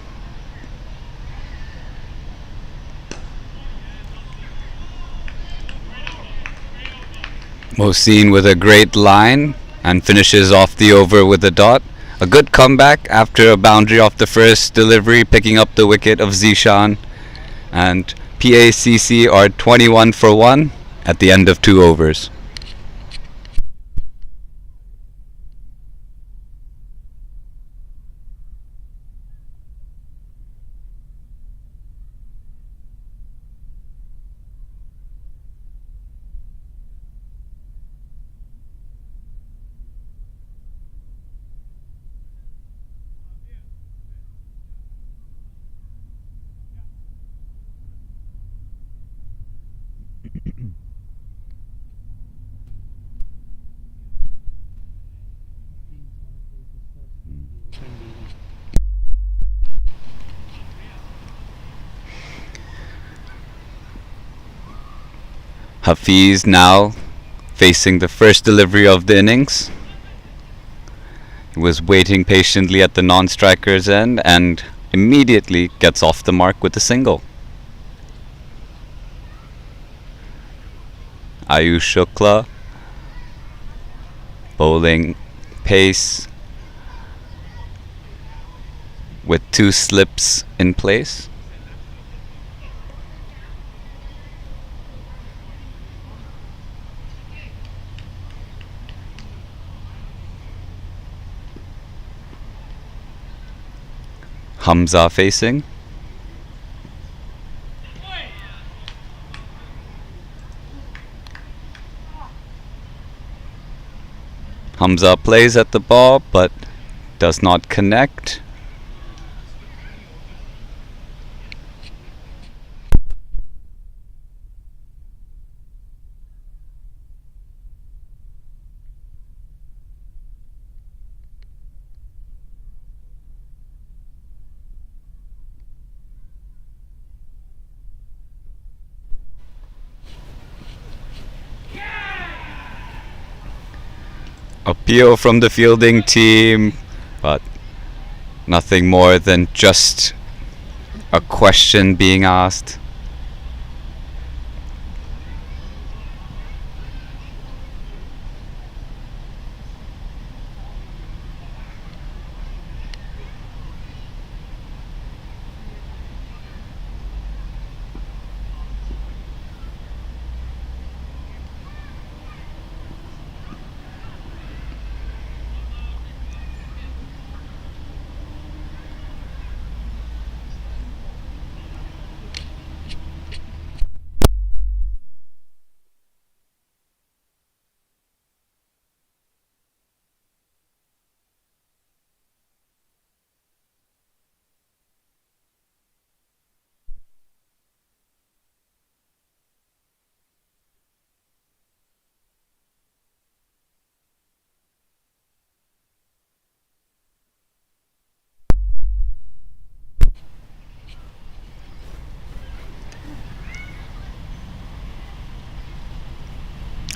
Mohsin with a great line and finishes off the over with a dot. A good comeback after a boundary off the first delivery, picking up the wicket of Zishan. And PACC are 21 for 1 at the end of 2 overs. Hafiz now facing the first delivery of the innings. He was waiting patiently at the non-striker's end and immediately gets off the mark with a single. Ayush Shukla bowling pace with 2 slips in place. Hamza facing. Hamza plays at the ball but does not connect. Appeal from the fielding team, but nothing more than just a question being asked.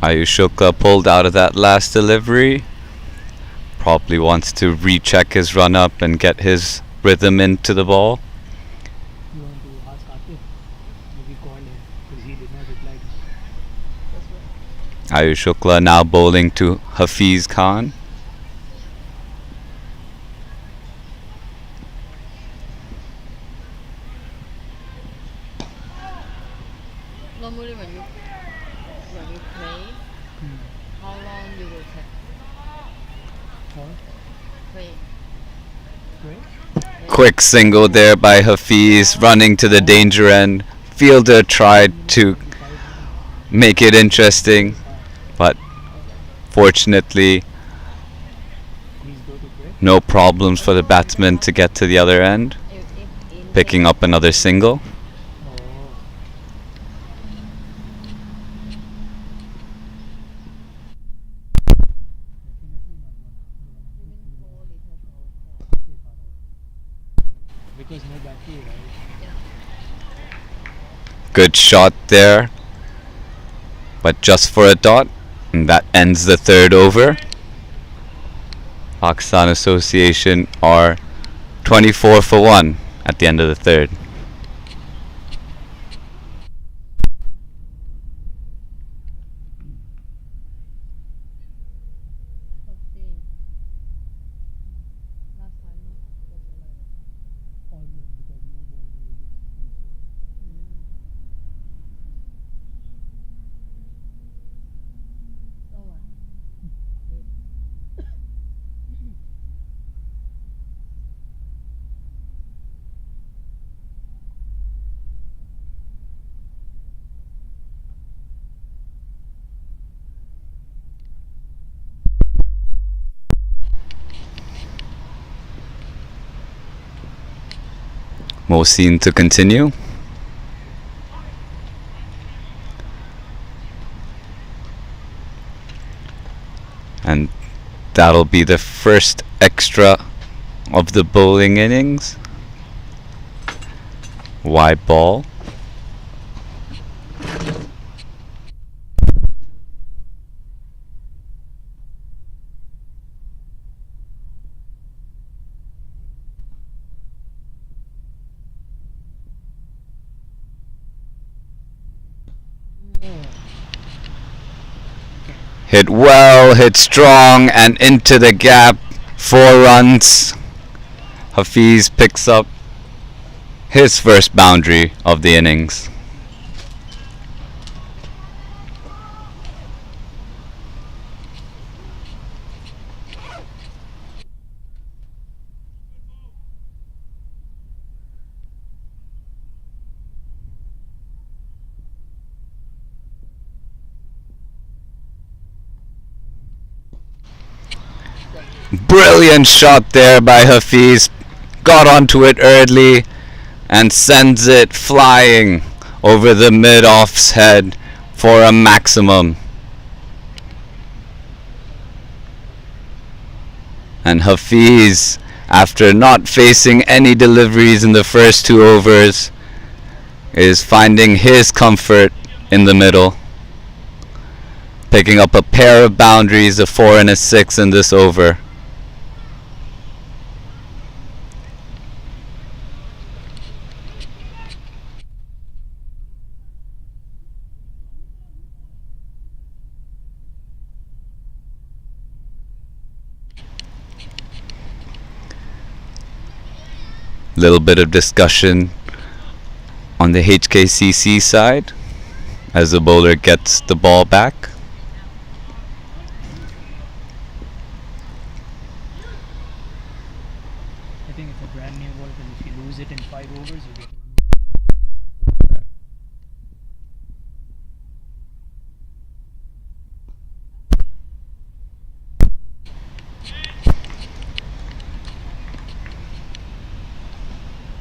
Ayush Shukla pulled out of that last delivery. Probably wants to recheck his run up and get his rhythm into the ball. You want to ask Akif? Maybe call him because he did not reply. Ayush Shukla now bowling to Hafiz Khan. Normally when you play, how long you will take? For Play. right? Quick single there by Hafiz, running to the danger end. Fielder tried to make it interesting, but fortunately Please go to play. no problems for the batsman to get to the other end, If in picking up another single. Oh. Because no battery, right? Good shot there, but just for a dot, and that ends the third over. Pakistan Association are 24 for 1 at the end of the third. last time was Always because no ball really Mohsin to continue. And that'll be the first extra of the bowling innings. Wide ball. Hit well, hit strong, and into the gap. 4 runs. Hafiz picks up his first boundary of the innings. Brilliant shot there by Hafiz. Got onto it early and sends it flying over the mid-off's head for a maximum. And Hafiz, after not facing any deliveries in the first 2 overs, is finding his comfort in the middle, picking up a pair of boundaries, a 4 and a 6 in this over. Little bit of discussion on the HKCC side as the bowler gets the ball back. I think it's a brand new ball because if you lose it in 5 overs, you get.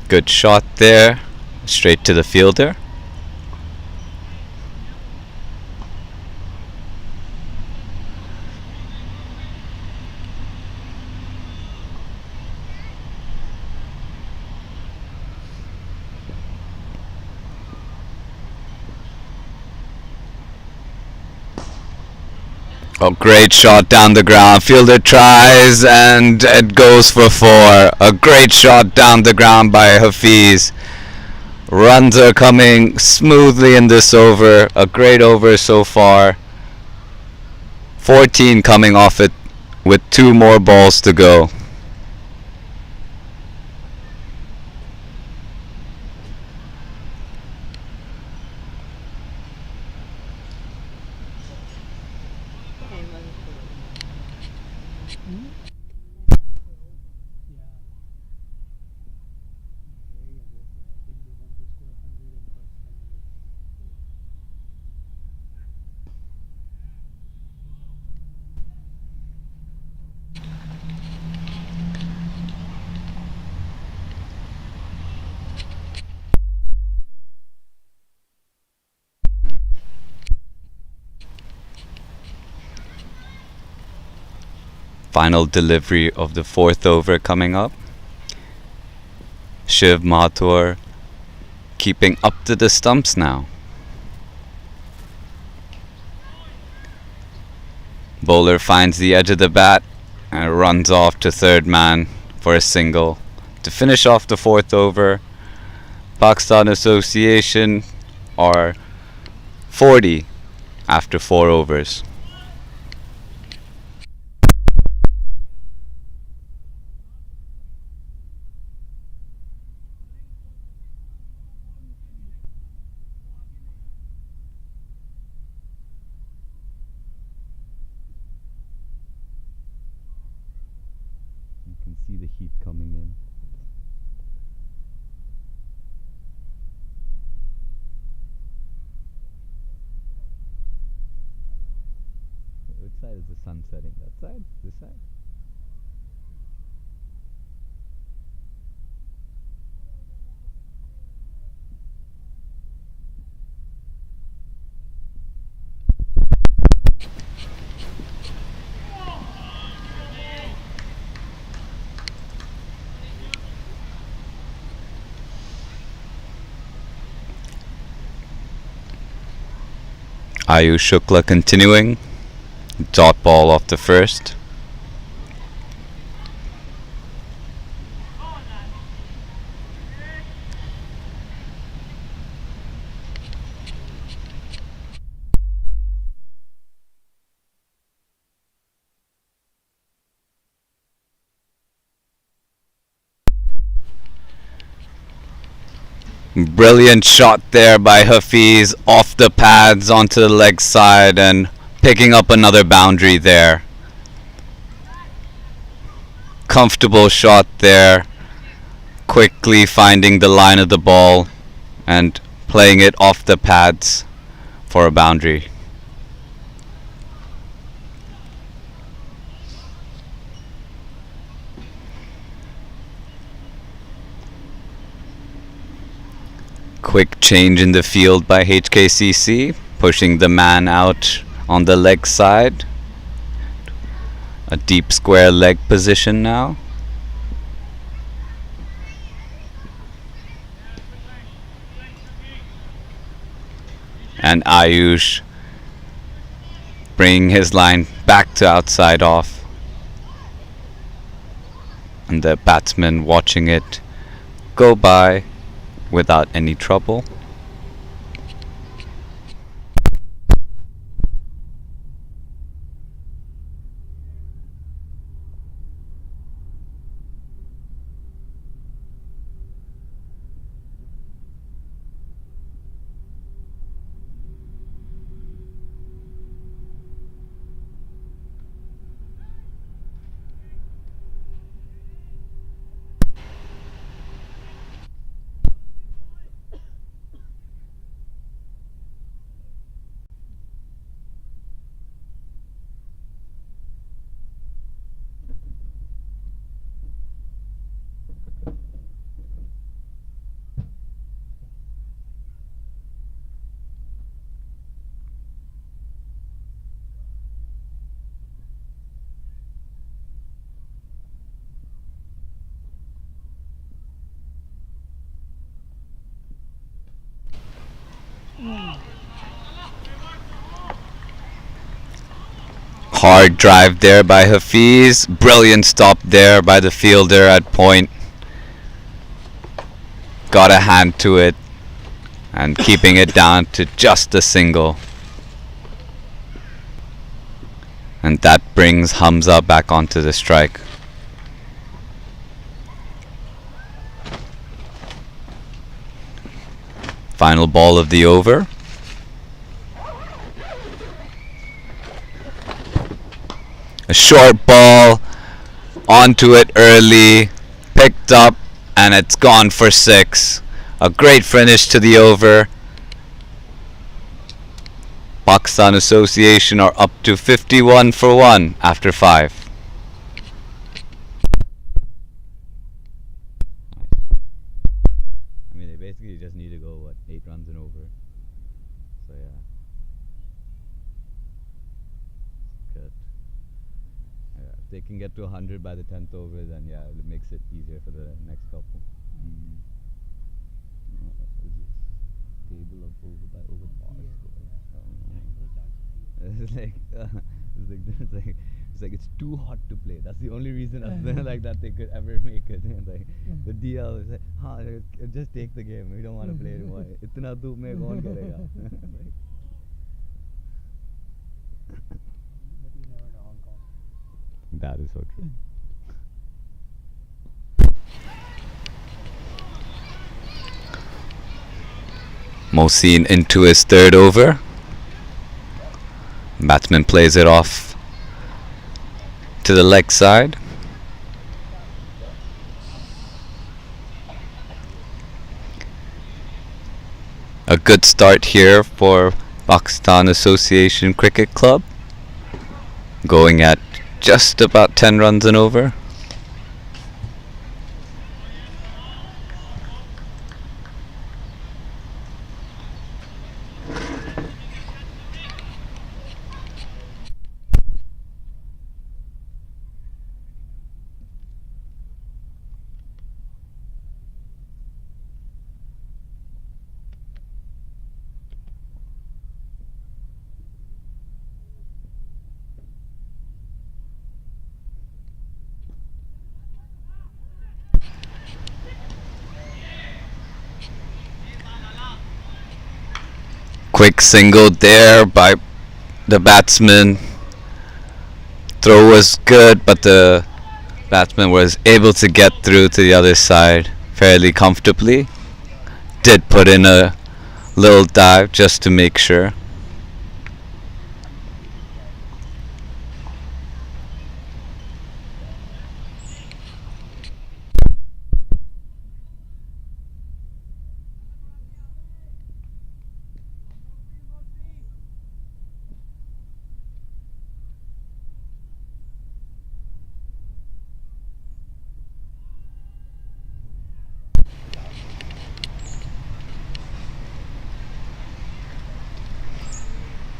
Good shot there, straight to the fielder. Oh, great shot down the ground. Fielder tries and it goes for 4. A great shot down the ground by Hafiz. Runs are coming smoothly in this over. A great over so far. 14 coming off it with 2 more balls to go. Final delivery of the 4th over coming up. Shiv Mathur keeping up to the stumps now. Bowler finds the edge of the bat and runs off to third man for a single to finish off the 4th over. Pakistan Association are 40 after 4 overs. You can see the heat coming in. Which side is the sun setting? That side? This side? Ayush Shukla continuing. Dot ball off the first. Brilliant shot there by Hafiz off the pads onto the leg side and picking up another boundary there. Comfortable shot there, quickly finding the line of the ball and playing it off the pads for a boundary. Quick change in the field by HKCC, pushing the man out on the leg side. A deep square leg position now. And Ayush bringing his line back to outside off. And the batsman watching it go by without any trouble. Hard drive there by Hafiz. Brilliant stop there by the fielder at point. Got a hand to it and keeping it down to just a single. And that brings Hamza back onto the strike. Final ball of the over. A short ball, onto it early, picked up, and it's gone for 6. A great finish to the over. Pakistan Association are up to 51 for 1 after 5. I mean, they basically just need to go, 8 runs and over. So yeah. Good. If they can get to 100 by the 10th over, then yeah, it makes it easier for the next couple. Table of over by over par score. It's like it's too hot to play. That's the only reason like that they could ever make it. Like the DL is like, just take the game. We don't want to play anymore. Itna dhoop mein kaun karega? But you never know Hong Kong. That is so true. Mohsin into his 3rd over. Batsman plays it off to the leg side. A good start here for Pakistan Association Cricket Club, going at just about 10 runs and over. Quick single there by the batsman. Throw was good, but the batsman was able to get through to the other side fairly comfortably. did put in a little dive just to make sure.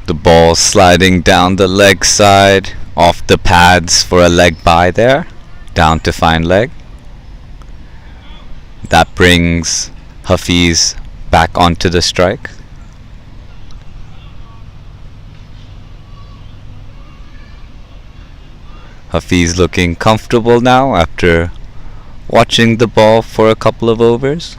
The ball sliding down the leg side, off the pads for a leg by there, down to fine leg. That brings Hafiz back onto the strike. Hafiz looking comfortable now after watching the ball for a couple of overs.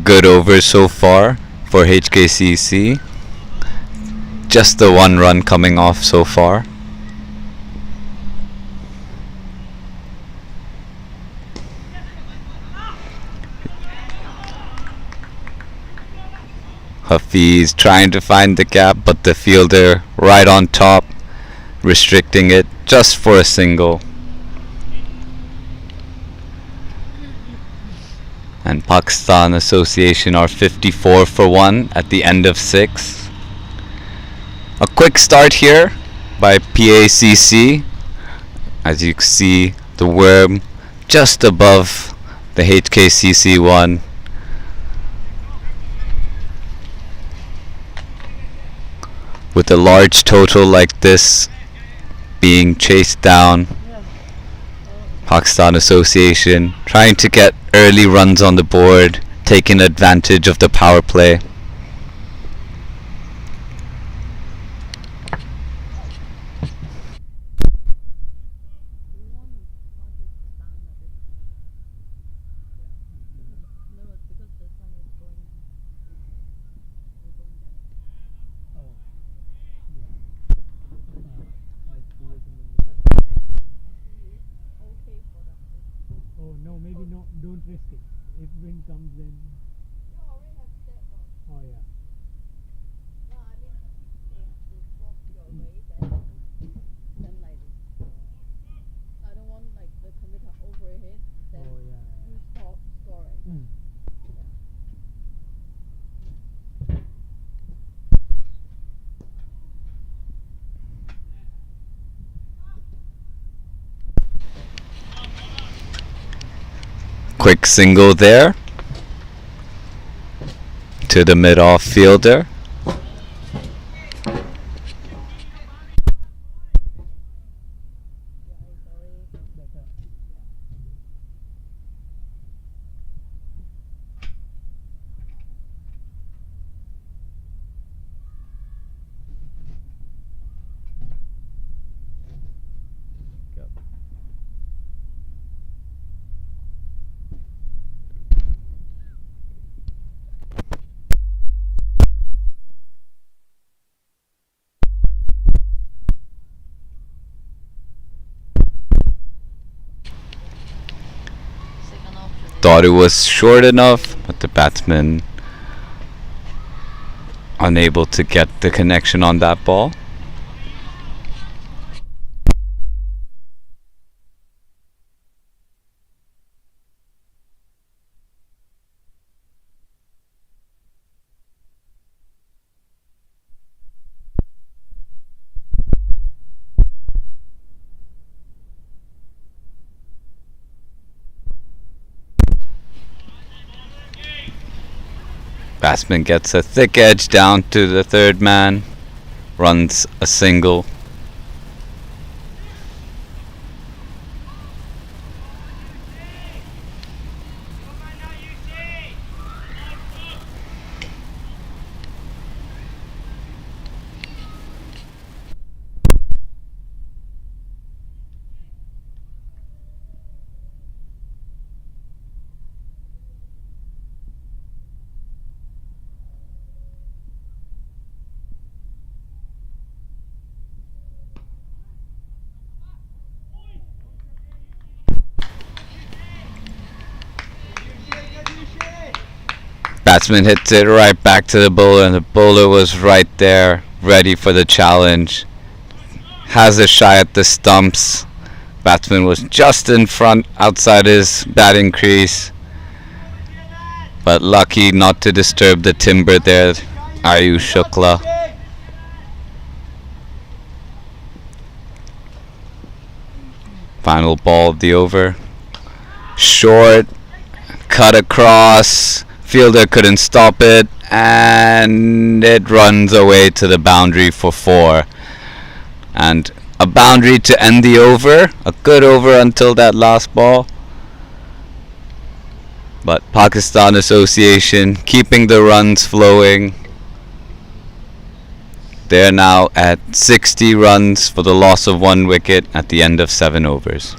Good over so far for HKCC. Just the one run coming off so far. Hafiz trying to find the gap, but the fielder right on top, restricting it just for a single. And Pakistan Association are 54 for 1 at the end of 6. A quick start here by PACC. As you can see, the worm just above the HKCC one. With a large total like this being chased down, Pakistan Association trying to get early runs on the board, taking advantage of the power play. Oh no, maybe no, don't risk it. If wind comes then. Oh yeah. I don't want like the computer overhead, then Oh yeah. you stop scoring. Mm. Quick single there to the mid-off fielder. Better. Second option. Thought it was short enough, but the batsman unable to get the connection on that ball. Batsman gets a thick edge down to the third man, runs a single. Batsman hits it right back to the bowler, and the bowler was right there, ready for the challenge. Has a shy at the stumps. Batsman was just in front, outside his batting crease, but lucky not to disturb the timber there. Ayush Shukla. Final ball of the over. Short, cut across. Fielder couldn't stop it, and it runs away to the boundary for 4. And a boundary to end the over. A good over until that last ball. But Pakistan Association keeping the runs flowing. They're now at 60 runs for the loss of 1 wicket at the end of 7 overs.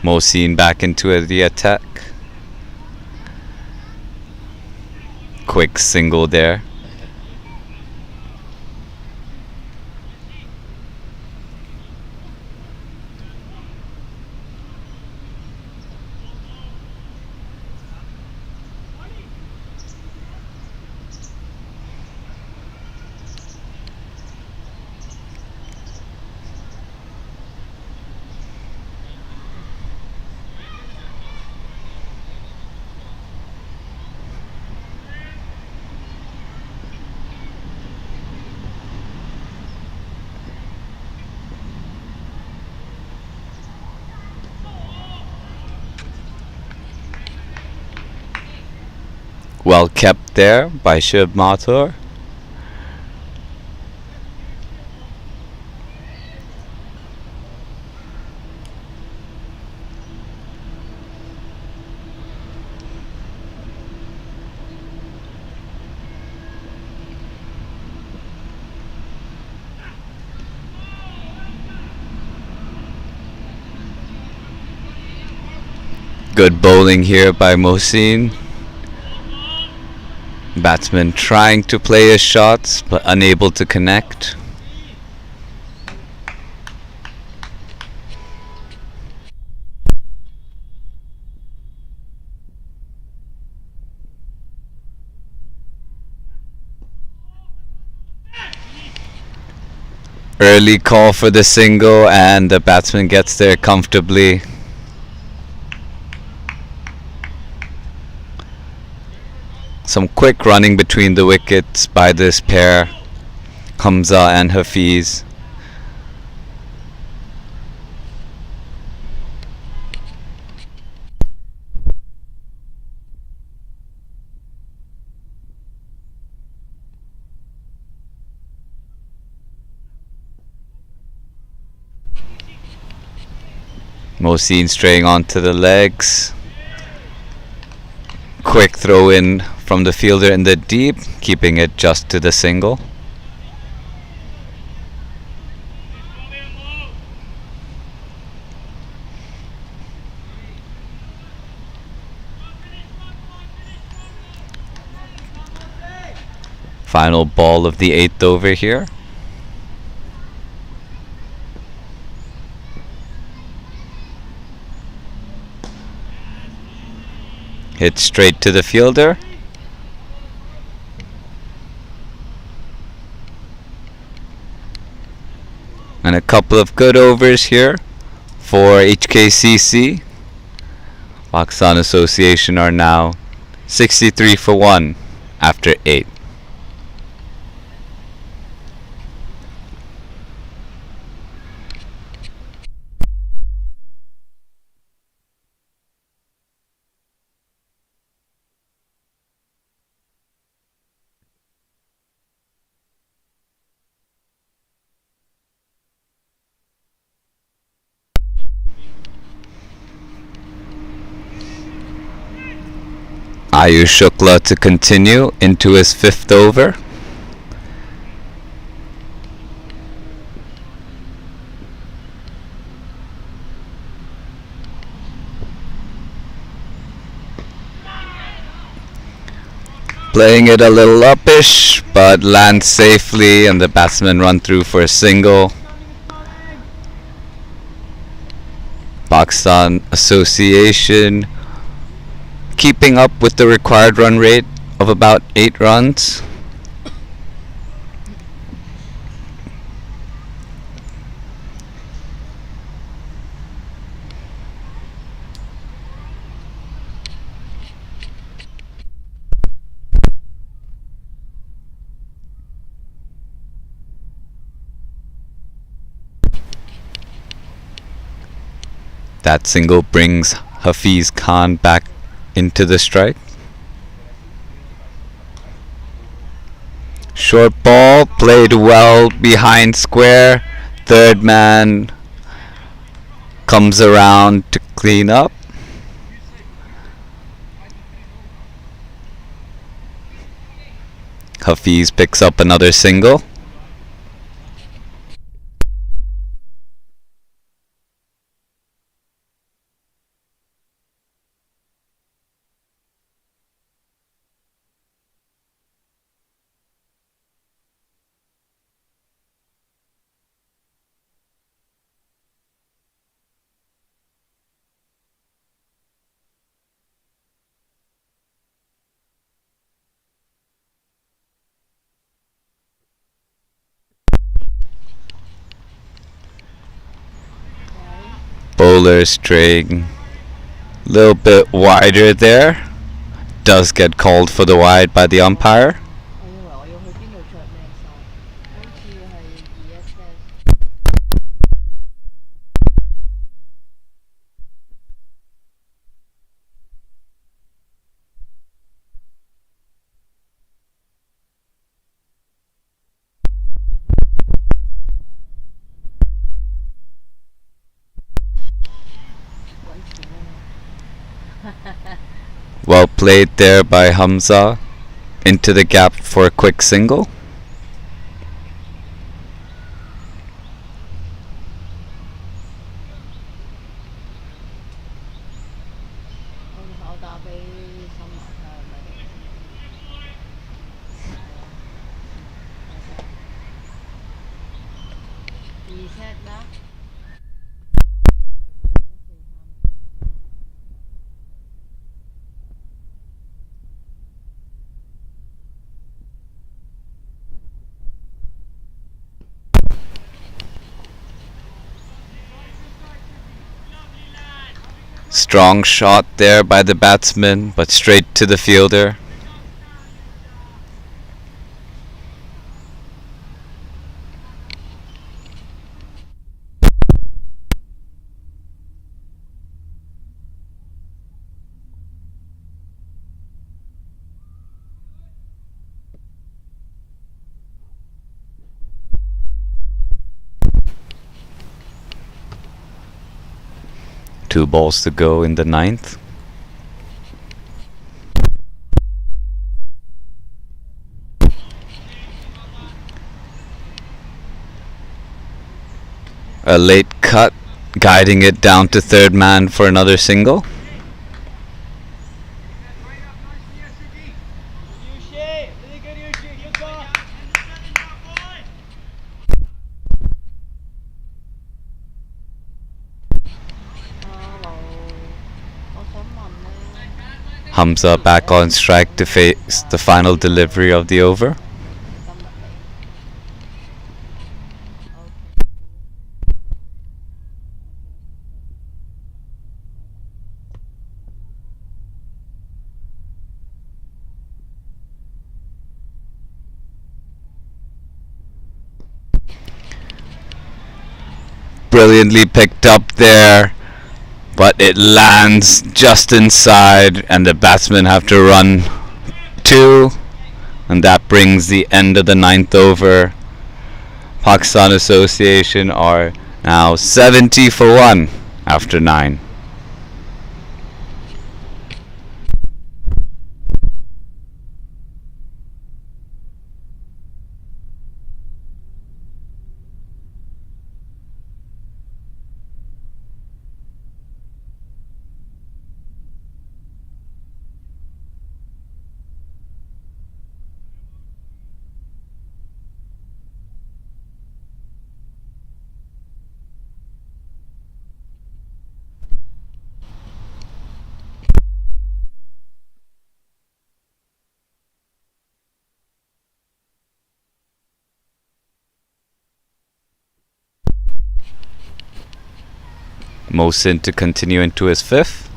Mohsin back into the attack. Quick single there. Well kept there by Shiv Mathur. Good bowling here by Mohsin. Batsman trying to play his shots but unable to connect. Early call for the single, and the batsman gets there comfortably. Some quick running between the wickets by this pair, Hamza and Hafiz. Mohsin straying onto the legs. Quick throw in from the fielder in the deep, keeping it just to the single. Final ball of the 8th over here. Hit straight to the fielder. And a couple of good overs here for HKCC. Pakistan Association are now 63 for 1 after 8. Ayush Shukla to continue into his 5th over. Playing it a little uppish, but lands safely, and the batsman run through for a single. Pakistan Association keeping up with the required run rate of about 8 runs. That single brings Hafiz Khan back into the strike. Short ball played well behind square. Third man comes around to clean up. Hafiz picks up another single. Bowler straying a little bit wider there. Does get called for the wide by the umpire. 'Well played there by Hamza into the gap for a quick single. Strong shot there by the batsman, but straight to the fielder. Two balls to go in the 9th. A late cut, guiding it down to third man for another single. Hamza back on strike to face the final delivery of the over. Brilliantly picked up there, but it lands just inside and the batsmen have to run 2, and that brings the end of the 9th over. Pakistan Association are now 70 for 1 after 9. Mosin to continue into his fifth.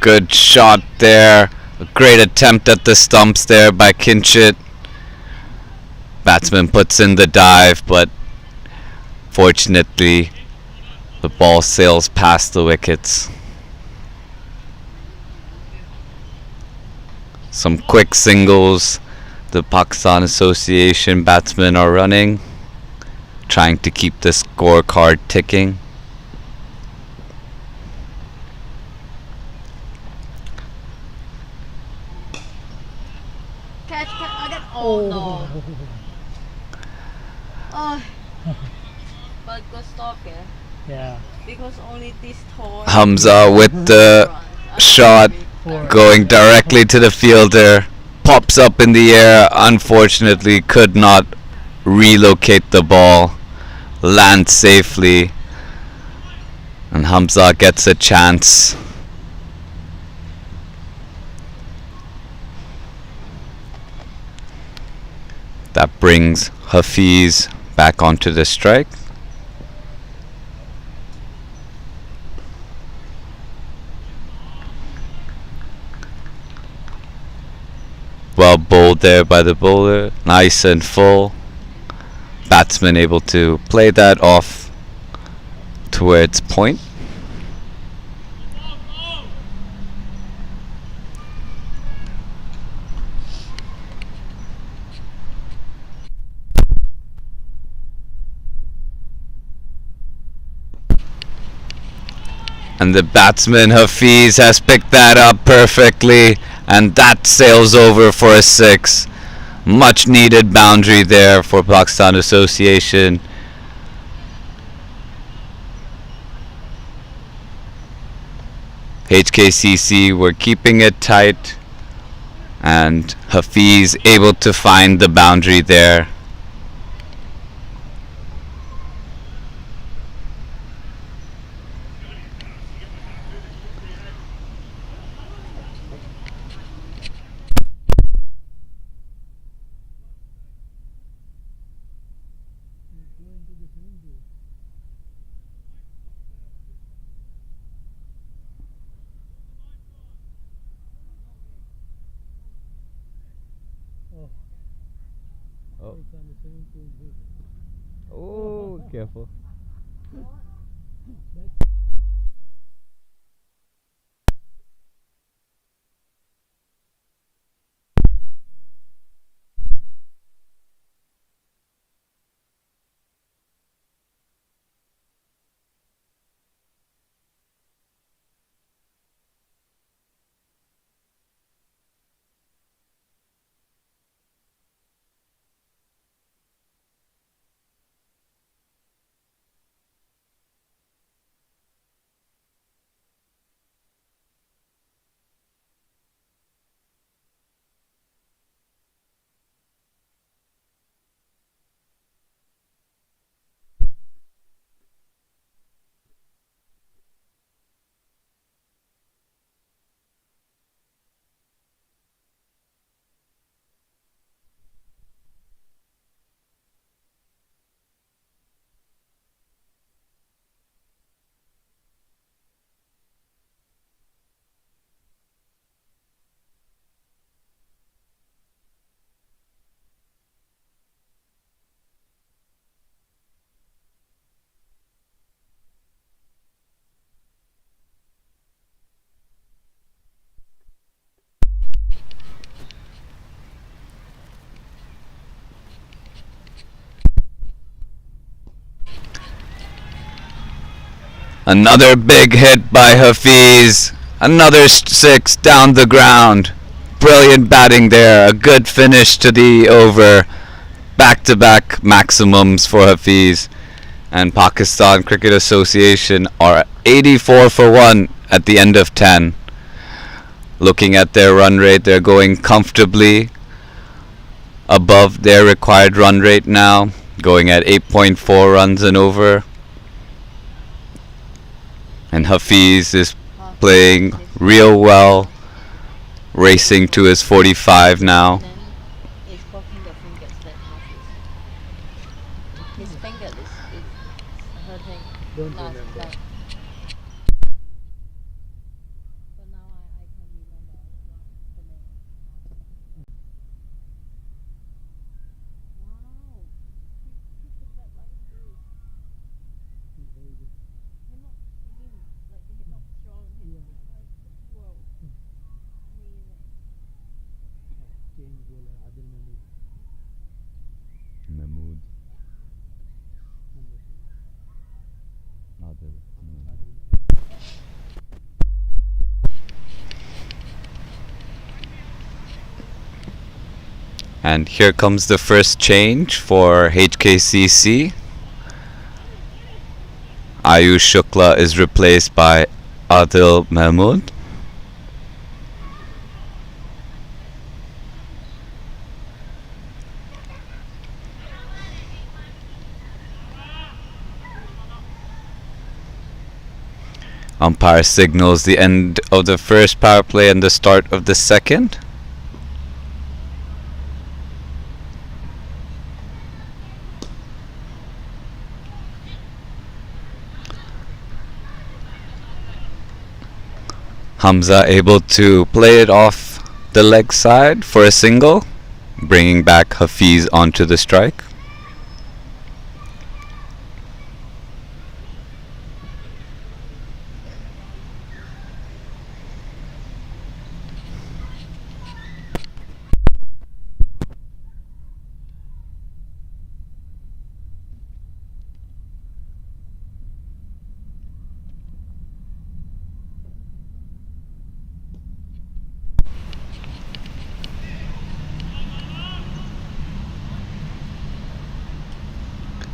Good shot there. A great attempt at the stumps there by Kinchit. Batsman puts in the dive, but fortunately the ball sails past the wickets. Some quick singles the Pakistan Association batsmen are running, trying to keep the scorecard ticking. Catch, again. Oh no. Oh. But good stop, yeah. Yeah. Because only this tall. Hamza with the shot going directly to the fielder, pops up in the air, unfortunately could not relocate the ball, lands safely, and Hamza gets a chance. That brings Hafiz back onto the strike. Well bowled there by the bowler, nice and full. Batsman able to play that off towards point. And the batsman Hafiz has picked that up perfectly, and that sails over for a 6. Much needed boundary there for Pakistan Association. HKCC were keeping it tight, and Hafiz able to find the boundary there. Oh. It's on the swimming pool roof. Oh, careful. Another big hit by Hafiz. Another 6 down the ground. Brilliant batting there. A good finish to the over. back-to-back maximums for Hafiz, and Pakistan Cricket Association are 84 for 1 at the end of 10. Looking at their run rate, they're going comfortably above their required run rate now, going at 8.4 runs and over. And Hafiz is playing real well, racing to his 45 now. And then it's blocking the fingers that His finger is hurting. Don't Last remember. night. But now I can remember the name. Wow. He took that like this. Very good. He's not slim, like he's not strong. He's Yeah. like, whoa. Amazing. Change bowler Adil Mahmood. Mahmood. Number 2. Adil. Adil Mahmood. And here comes the first change for HKCC. Ayush Shukla is replaced by Adil Mahmood. Umpire signals the end of the first power play and the start of the second. Hamza able to play it off the leg side for a single, bringing back Hafiz onto the strike.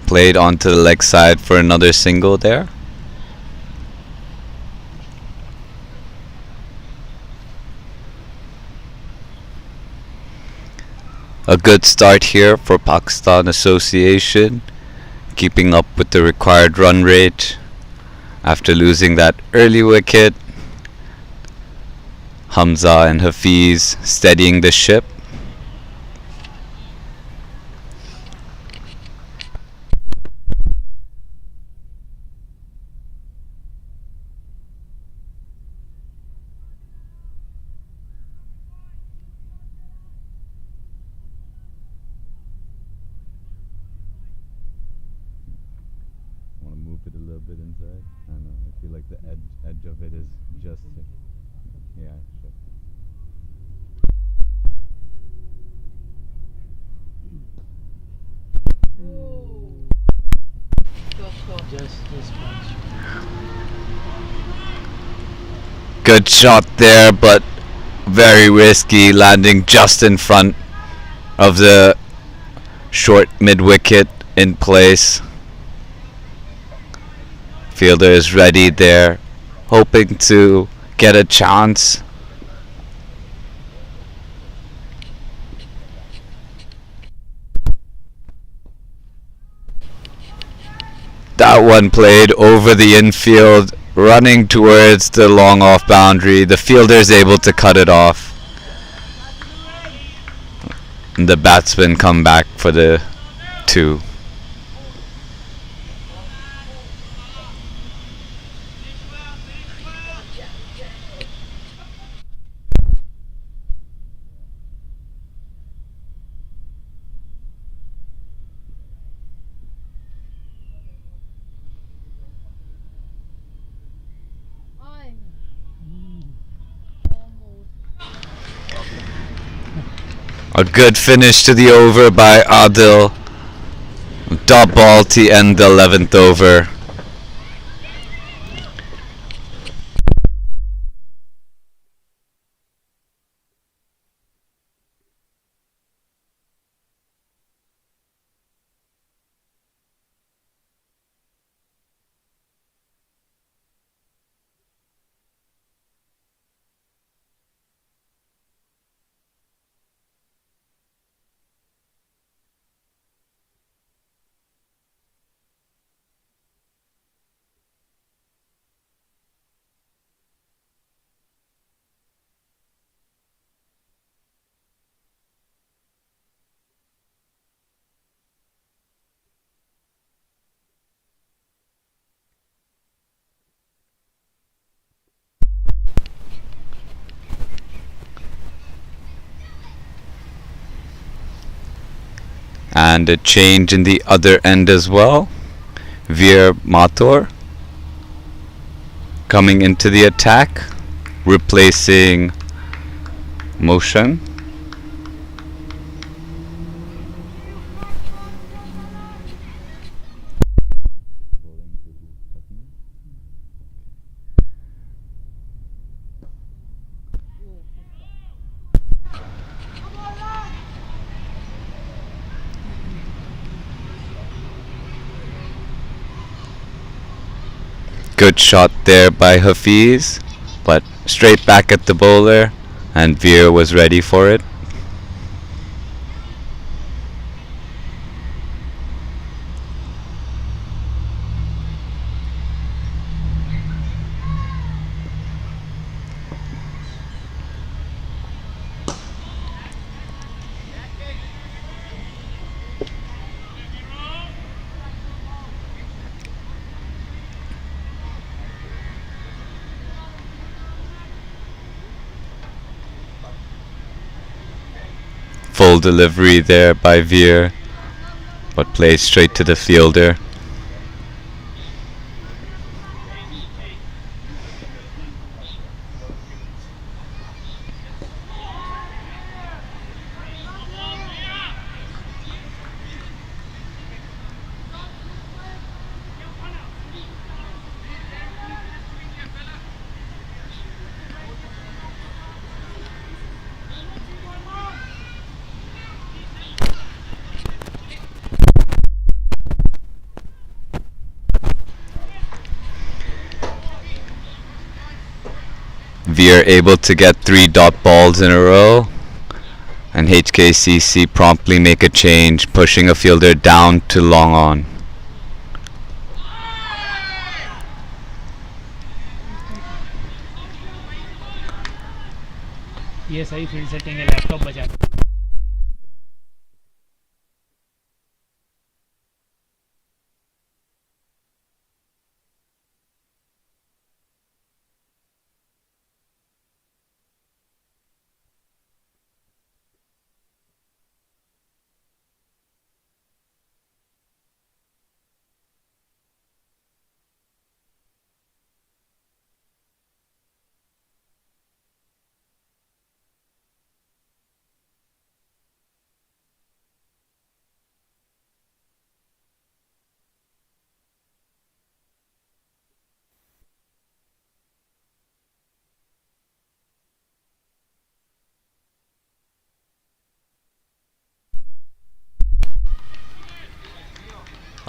Played onto the leg side for another single there. A good start here for Pakistan Association, keeping up with the required run rate after losing that early wicket. Hamza and Hafiz steadying the ship. Want to move it a little bit inside? I know. I feel like the edge of it is just. Yeah, sure. Ooh. Good. Just punch. Good shot there, but very risky, landing just in front of the short mid wicket in place. Fielder is ready there, hoping to get a chance. That one played over the infield, running towards the long off boundary. The fielder is able to cut it off. And the batsmen come back for the 2. Oi. Almost. A good finish to the over by Adil. Dot ball to end the 11th over. And a change in the other end as well. Veer Mathur coming into the attack, replacing Motion. Good shot there by Hafiz, but straight back at the bowler, and Veer was ready for it. Full delivery there by Veer, but played straight to the fielder. Veer able to get 3 dot balls in a row, and HKCC promptly make a change, pushing a fielder down to long on. ये सही field setting है, laptop बजा.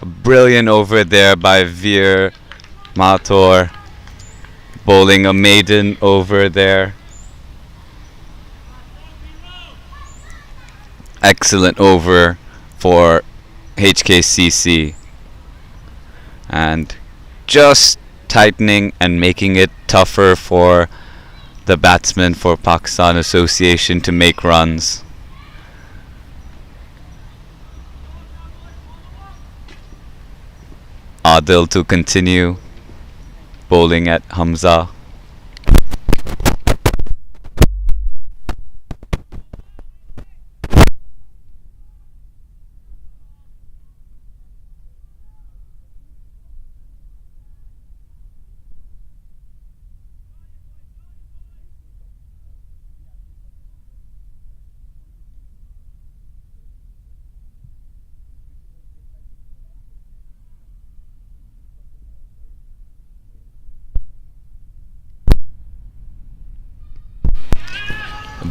A brilliant over there by Veer Mathur, bowling a maiden over there. Excellent over for HKCC, and just tightening and making it tougher for the batsmen for Pakistan Association to make runs. Adil to continue bowling at Hamza.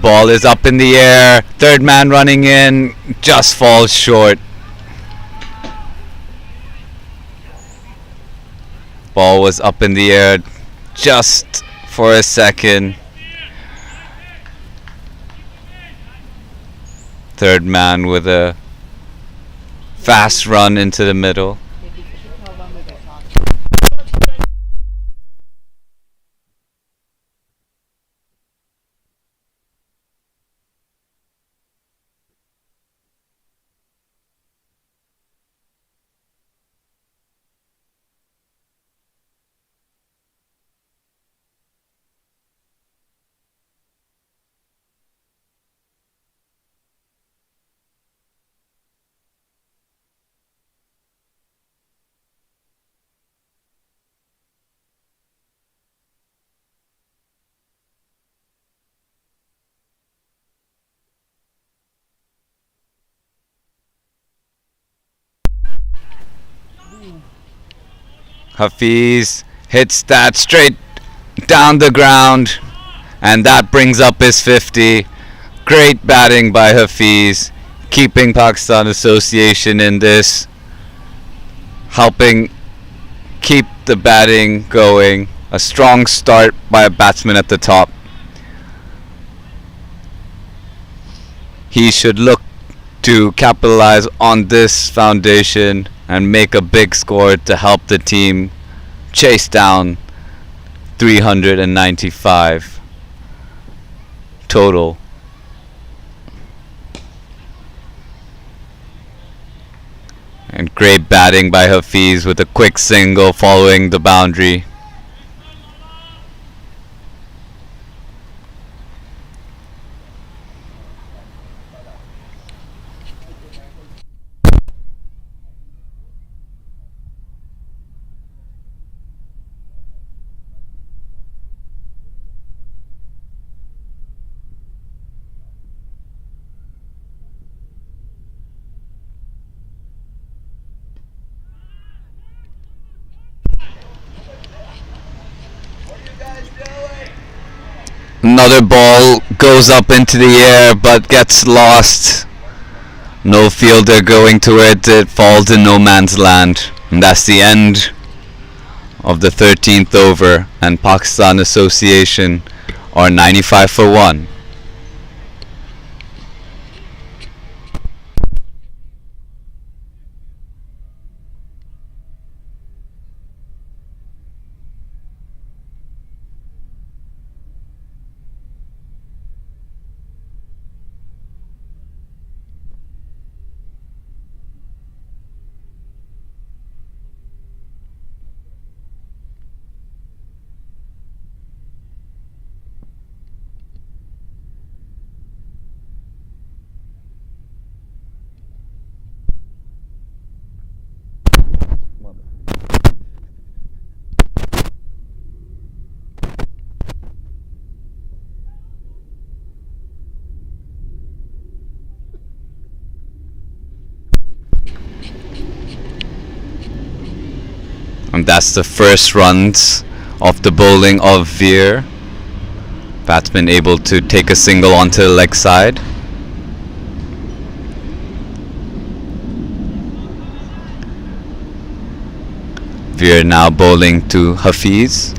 Ball is up in the air. Third man running in, just falls short. Ball was up in the air just for a second. Third man with a fast run into the middle. Hafiz hits that straight down the ground, and that brings up his 50. Great batting by Hafiz, keeping Pakistan Association in this, helping keep the batting going. A strong start by a batsman at the top. He should look to capitalize on this foundation and make a big score to help the team chase down 395 total. And great batting by Hafiz with a quick single following the boundary. Another ball goes up into the air but gets lost. No fielder going towards it, falls in no man's land. And that's the end of the 13th over, and Pakistan Association are 95 for 1. And that's the first runs of the bowling of Veer. Batsman able to take a single onto the leg side. Veer now bowling to Hafiz.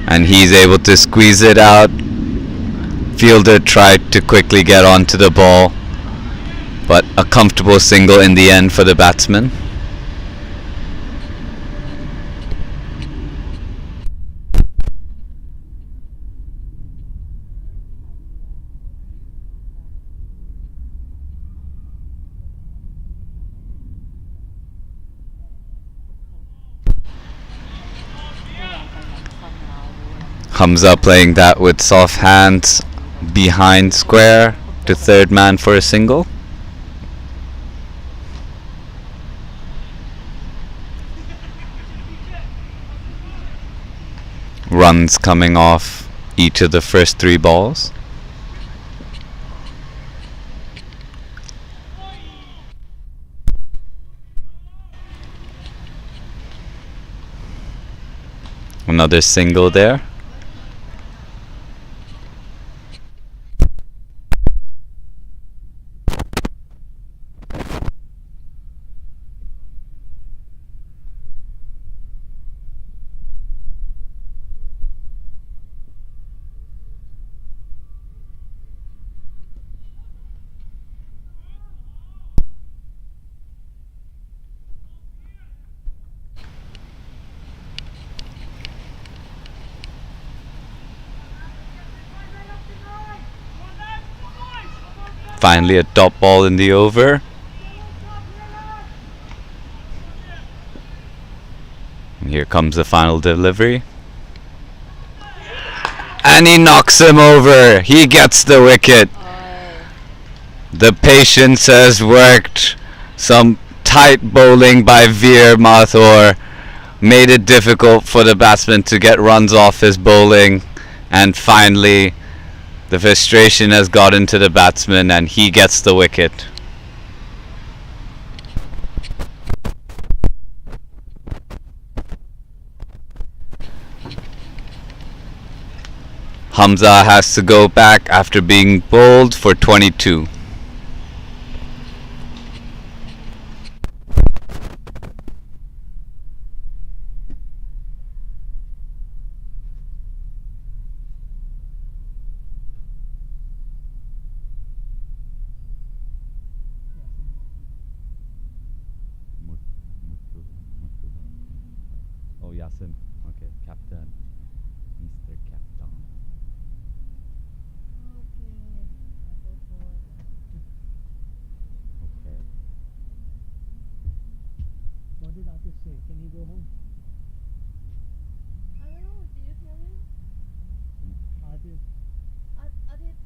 And he's able to squeeze it out. Fielder tried to quickly get onto the ball, but a comfortable single in the end for the batsman. Hamza playing that with soft hands behind square to third man for a single. Runs coming off each of the first 3 balls. Another single there. Finally a top ball in the over. And here comes the final delivery. And he knocks him over. He gets the wicket. The patience has worked. Some tight bowling by Veer Mathur made it difficult for the batsman to get runs off his bowling. And finally the frustration has got into the batsman and he gets the wicket. Hamza has to go back after being bowled for 22. Oh, Yasin. Okay, Captain. Mr. Captain. Okay. What did artist say? Can you go home? I don't know. Do you tell him? Artist, Artist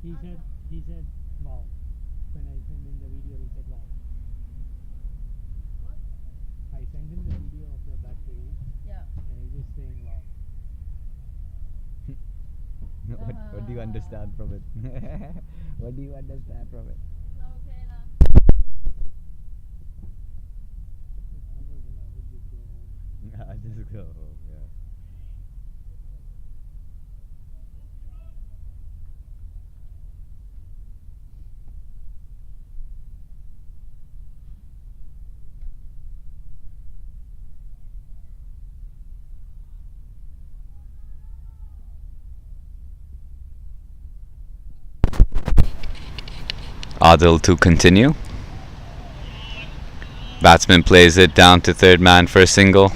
didn't. he said, wow. When I sent him the video, he said, wow. What? I sent him the video of the battery, Yeah. and he's just saying, wow. What do you understand from it? What do you understand from it? Okay lah. I would just go home. I just go home, yeah. Adil to continue. Batsman plays it down to third man for a single.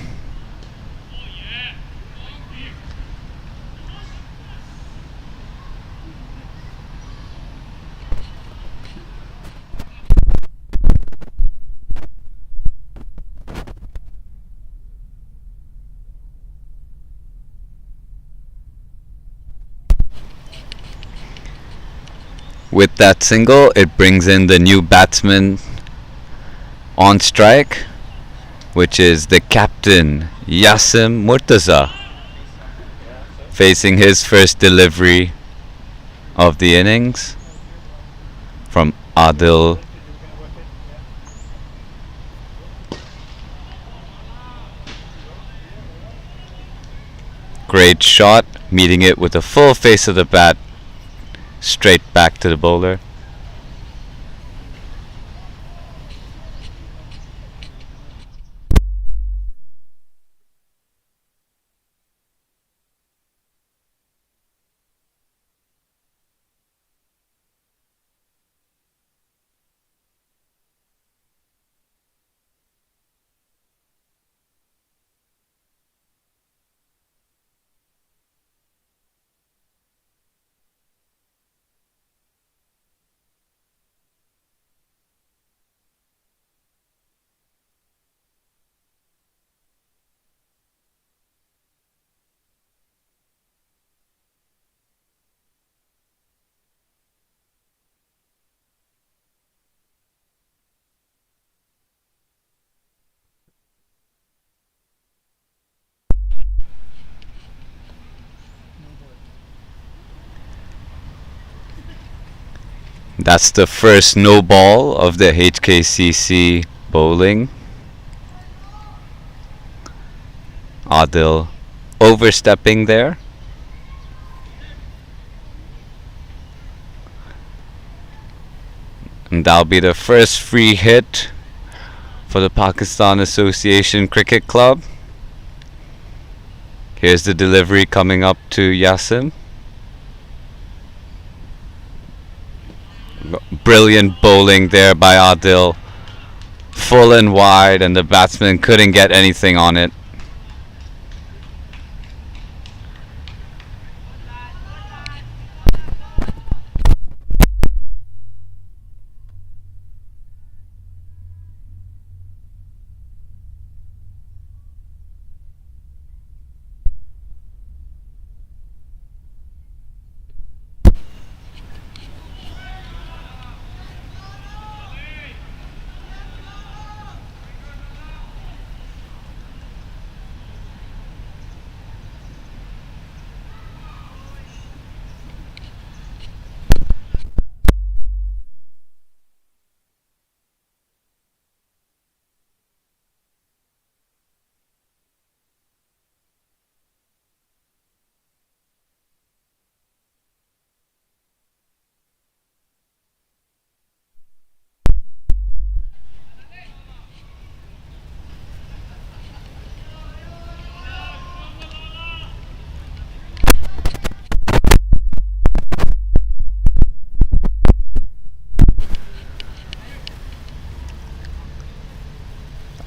With that single, it brings in the new batsman on strike, which is the captain, Yasim Murtaza, facing his first delivery of the innings from Adil. Great shot, meeting it with the full face of the bat, straight back to the bowler. That's the first no ball of the HKCC bowling. Adil overstepping there. And that'll be the first free hit for the Pakistan Association Cricket Club. Here's the delivery coming up to Yasim. Brilliant bowling there by Adil. Full and wide, and the batsman couldn't get anything on it.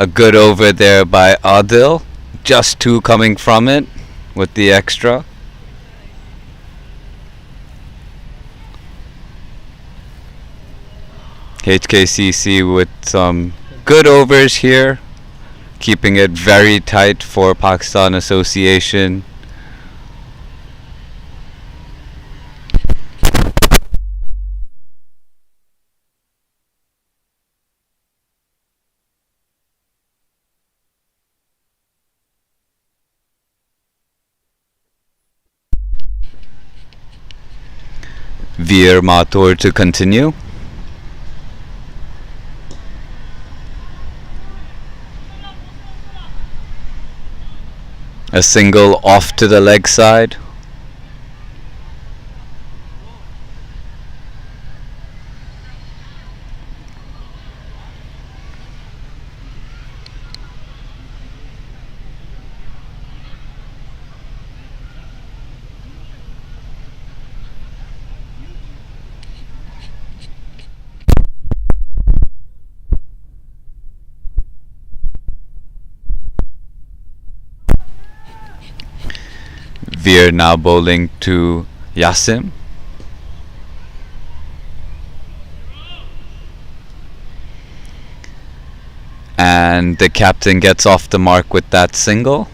A good over there by Adil. Just two coming from it with the extra. HKCC with some good overs here, keeping it very tight for Pakistan Association. Veer Mathur to continue. A single off to the leg side. Veer now bowling to Yasim. And the captain gets off the mark with that single.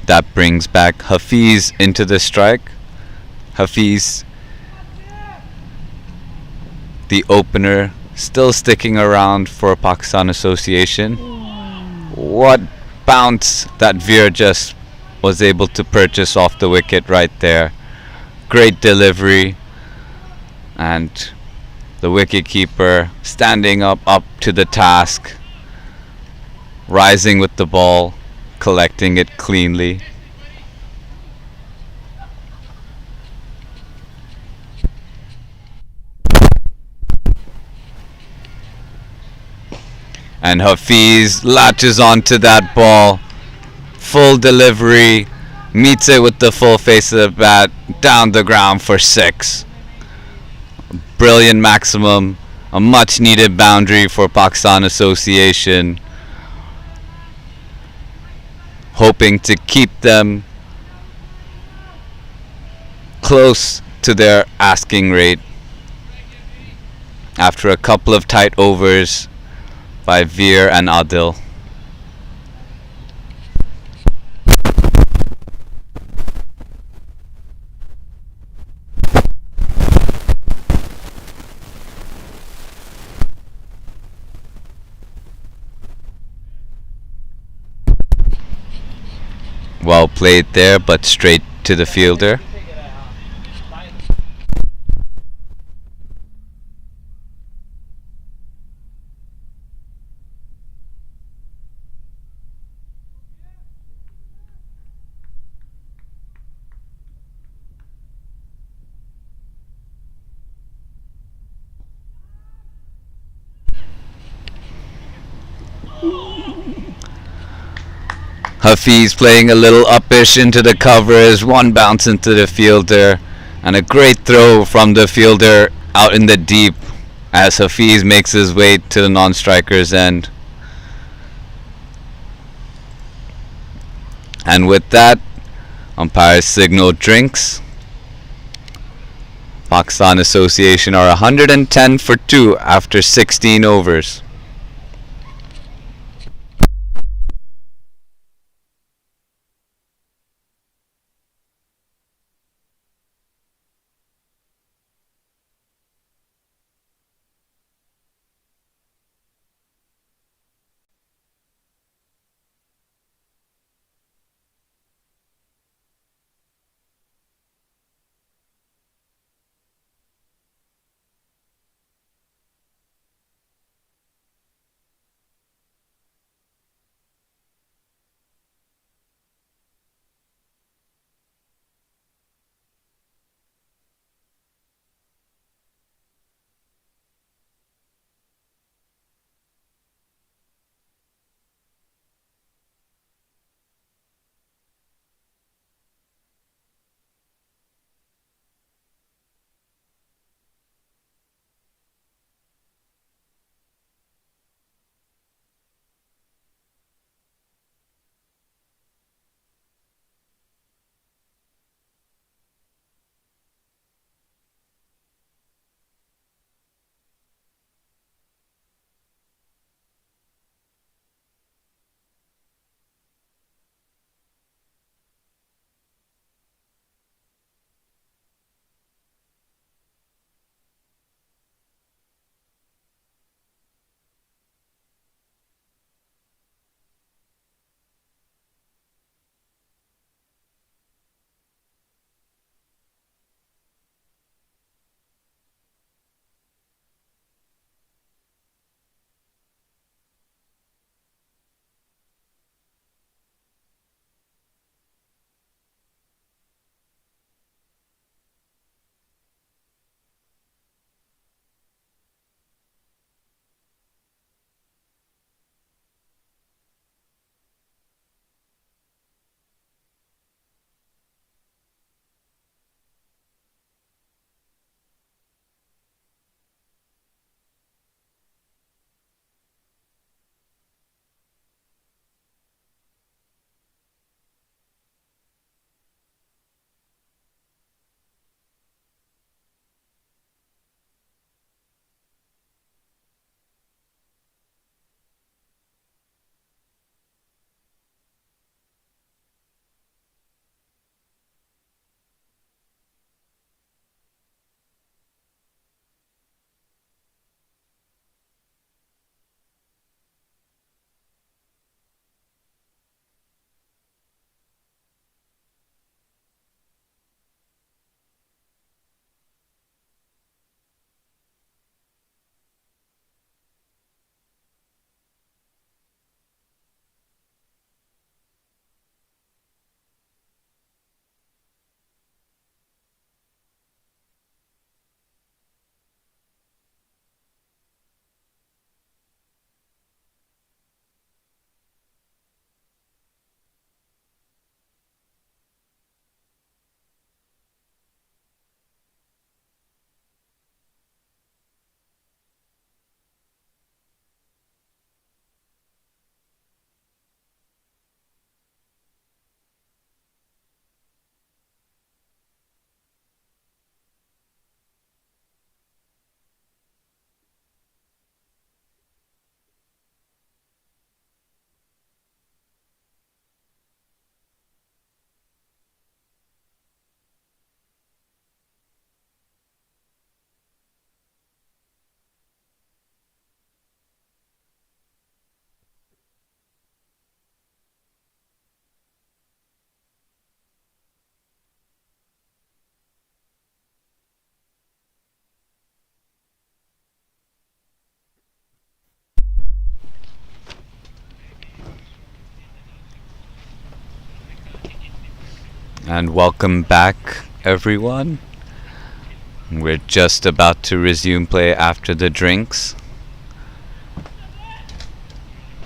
That brings back Hafiz into the strike. Hafiz, the opener, still sticking around for Pakistan Association. What bounce that Veer just was able to purchase off the wicket right there. Great delivery, and the wicketkeeper standing up to the task, rising with the ball, collecting it cleanly. And Hafiz latches onto that ball. Full delivery, meets it with the full face of the bat, down the ground for 6. Brilliant maximum, a much needed boundary for Pakistan Association, hoping to keep them close to their asking rate after a couple of tight overs by Veer and Adil. Well played there, but straight to the fielder. Hafiz playing a little uppish into the covers, one bounce into the fielder, and a great throw from the fielder out in the deep as Hafiz makes his way to the non-striker's end. And with that, umpire's signal drinks. Pakistan Association are 110 for 2 after 16 overs. And welcome back, everyone. We're just about to resume play after the drinks.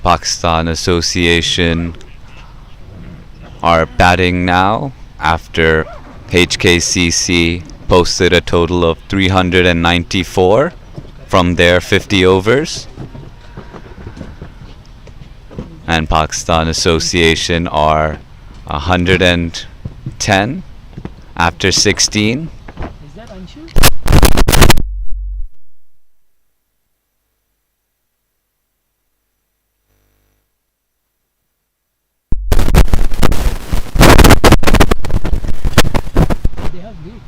Pakistan Association are batting now after HKCC posted a total of 394 from their 50 overs. And Pakistan Association are 110 after 16. Is that Anshu? They have lead.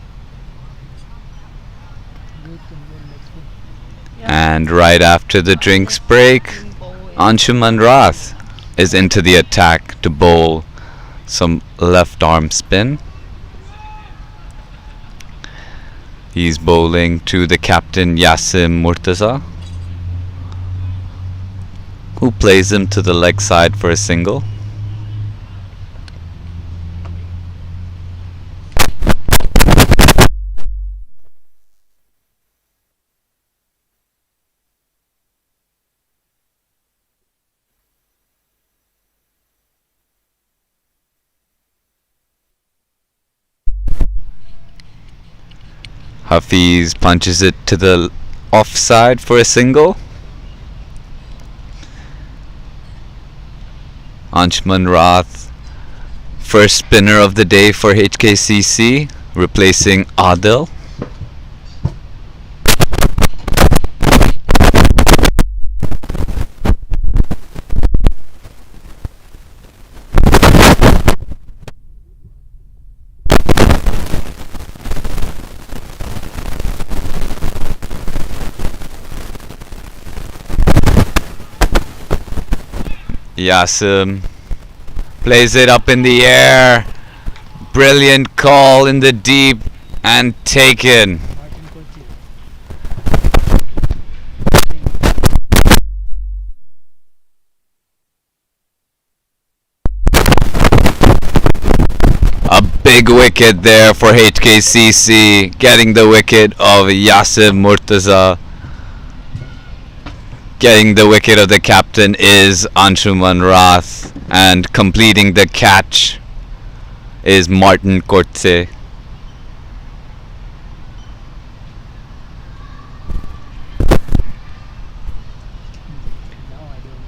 Good can go next one. And right after the drinks break, Anshuman Rath is into the attack to bowl some left arm spin. He's bowling to the captain Yasim Murtaza, who plays him to the leg side for a single. Hafiz punches it to the offside for a single. Anshuman Rath, first spinner of the day for HKCC, replacing Adil. Yasim plays it up in the air. Brilliant call in the deep and taken. Martin Kochi. A big wicket there for HKCC, getting the wicket of Yasim Murtaza. Getting the wicket of the captain is Anshuman Rath, and completing the catch is Martin Kortse. Now I don't know.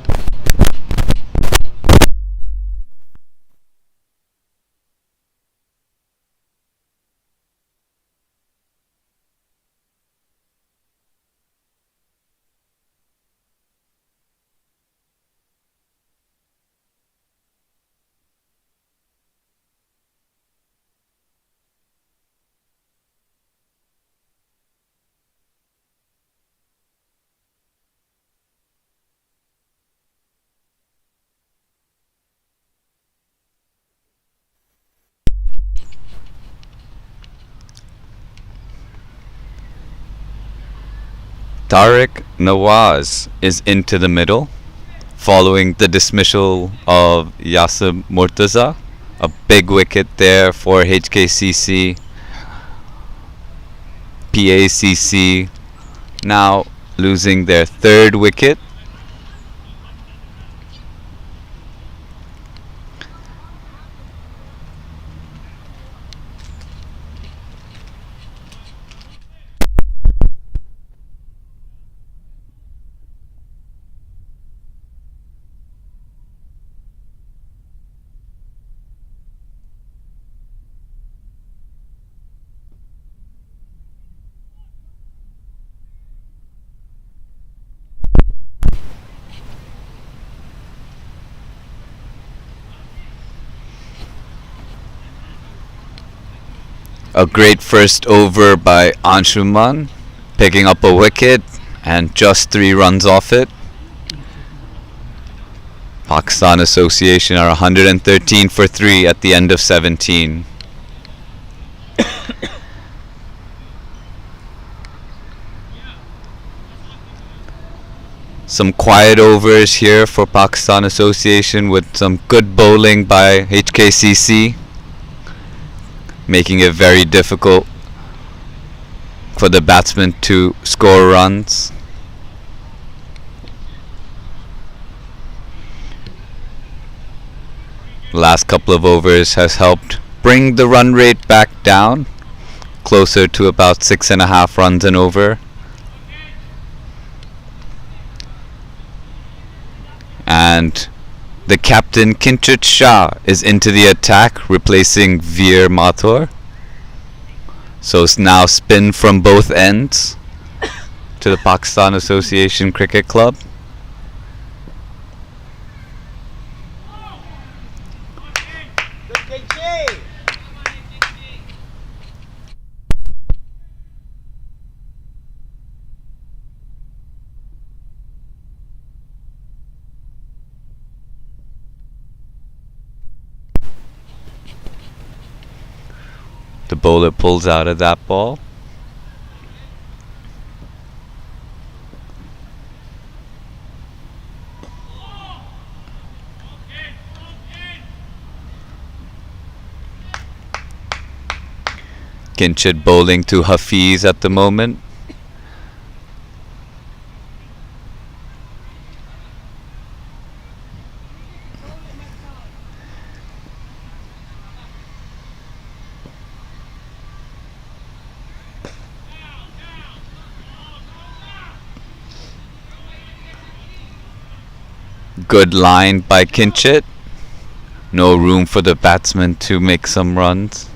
Tariq Nawaz is into the middle, following the dismissal of Yasim Murtaza. A big wicket there for HKCC. PACC now losing their third wicket. A great first over by Anshuman, picking up a wicket and just 3 runs off it. Pakistan Association are 113 for 3 at the end of 17. Some quiet overs here for Pakistan Association with some good bowling by HKCC. making it very difficult for the batsman to score runs. Last couple of overs has helped bring the run rate back down, closer to about 6.5 runs an over. And the captain Kinchit Shah is into the attack, replacing Veer Mathur. So it's now spin from both ends to the Pakistan Association Cricket Club. The bowler pulls out of that ball. Kinchit bowling to Hafiz at the moment. Good line by Kinchit. No room for the batsman to make some runs.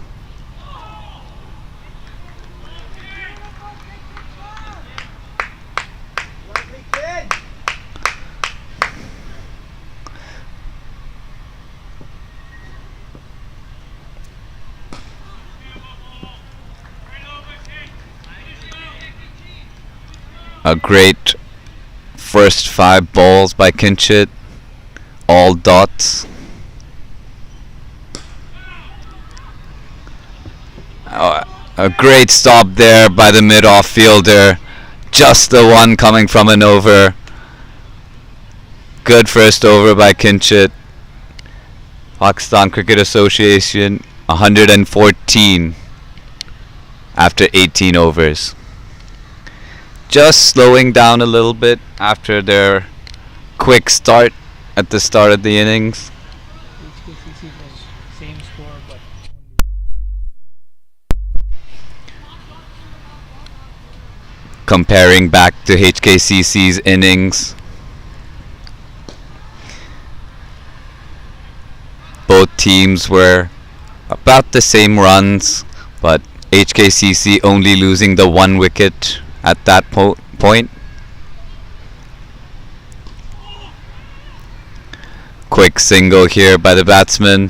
A great first 5 balls by Kinchit, all dots. A great stop there by the mid-off fielder, just the one coming from an over. Good first over by Kinchit. Pakistan Cricket Association 114 after 18 overs. Just slowing down a little bit after their quick start at the start of the innings. HKCC was same score but only Comparing back to HKCC's innings, both teams were about the same runs, but HKCC only losing the 1 wicket at that point. Quick single here by the batsman.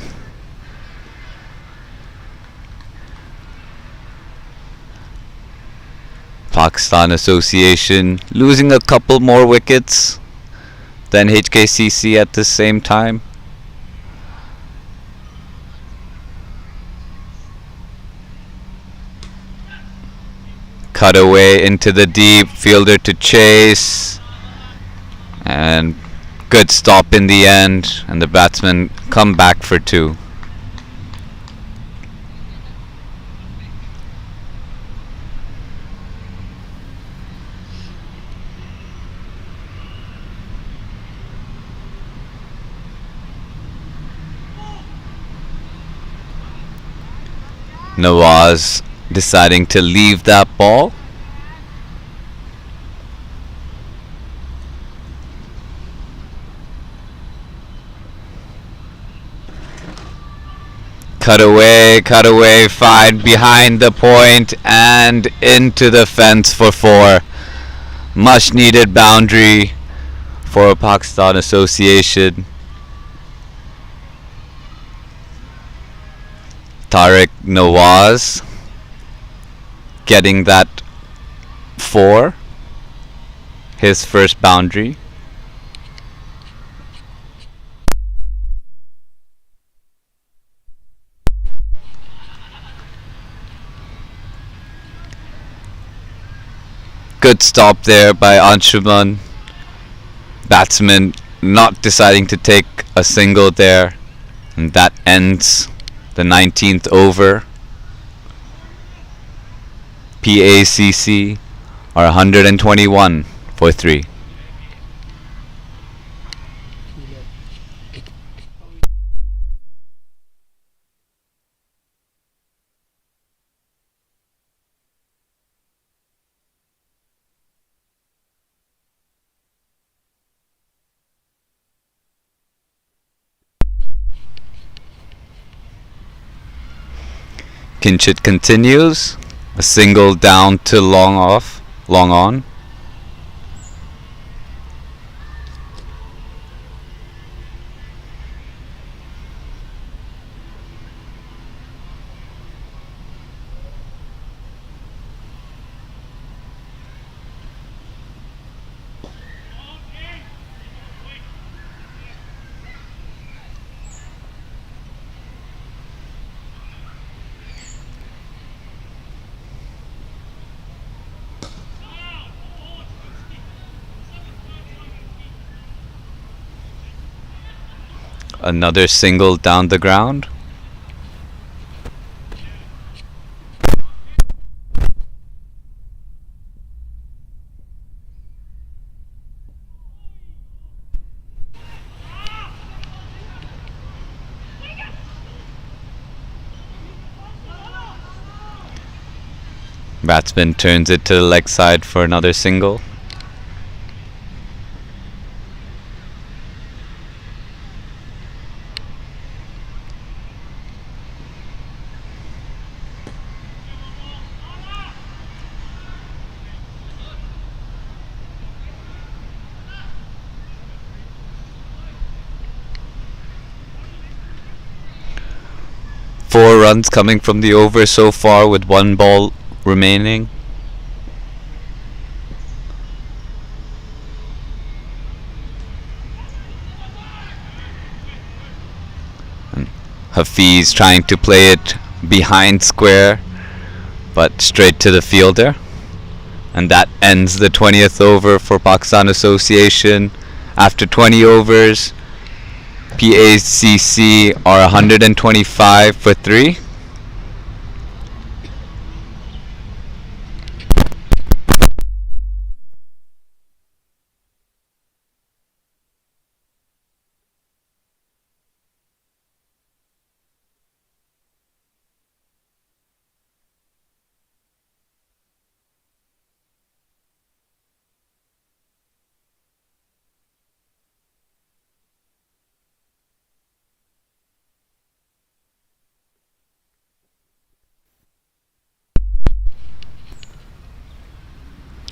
Pakistan Association losing a couple more wickets than HKCC at the same time. Cut away into the deep, fielder to chase, and good stop in the end, and the batsman come back for 2. Nawaz deciding to leave that ball. Cut away, 5 behind the point and into the fence for 4. Much needed boundary for Pakistan Association. Tariq Nawaz getting that 4, his first boundary. Good stop there by Anshuman. Batsman not deciding to take a single there, and that ends the 19th over. PACC are 121 for 3. Healer. Kinchit continues. A single down to long off, long on. Another single down the ground. Batsman turns it to the leg side for another single. Four runs coming from the over so far with 1 ball remaining. And Hafiz trying to play it behind square, but straight to the fielder. And that ends the 20th over for Pakistan Association. After 20 overs, PACC are 125 for 3.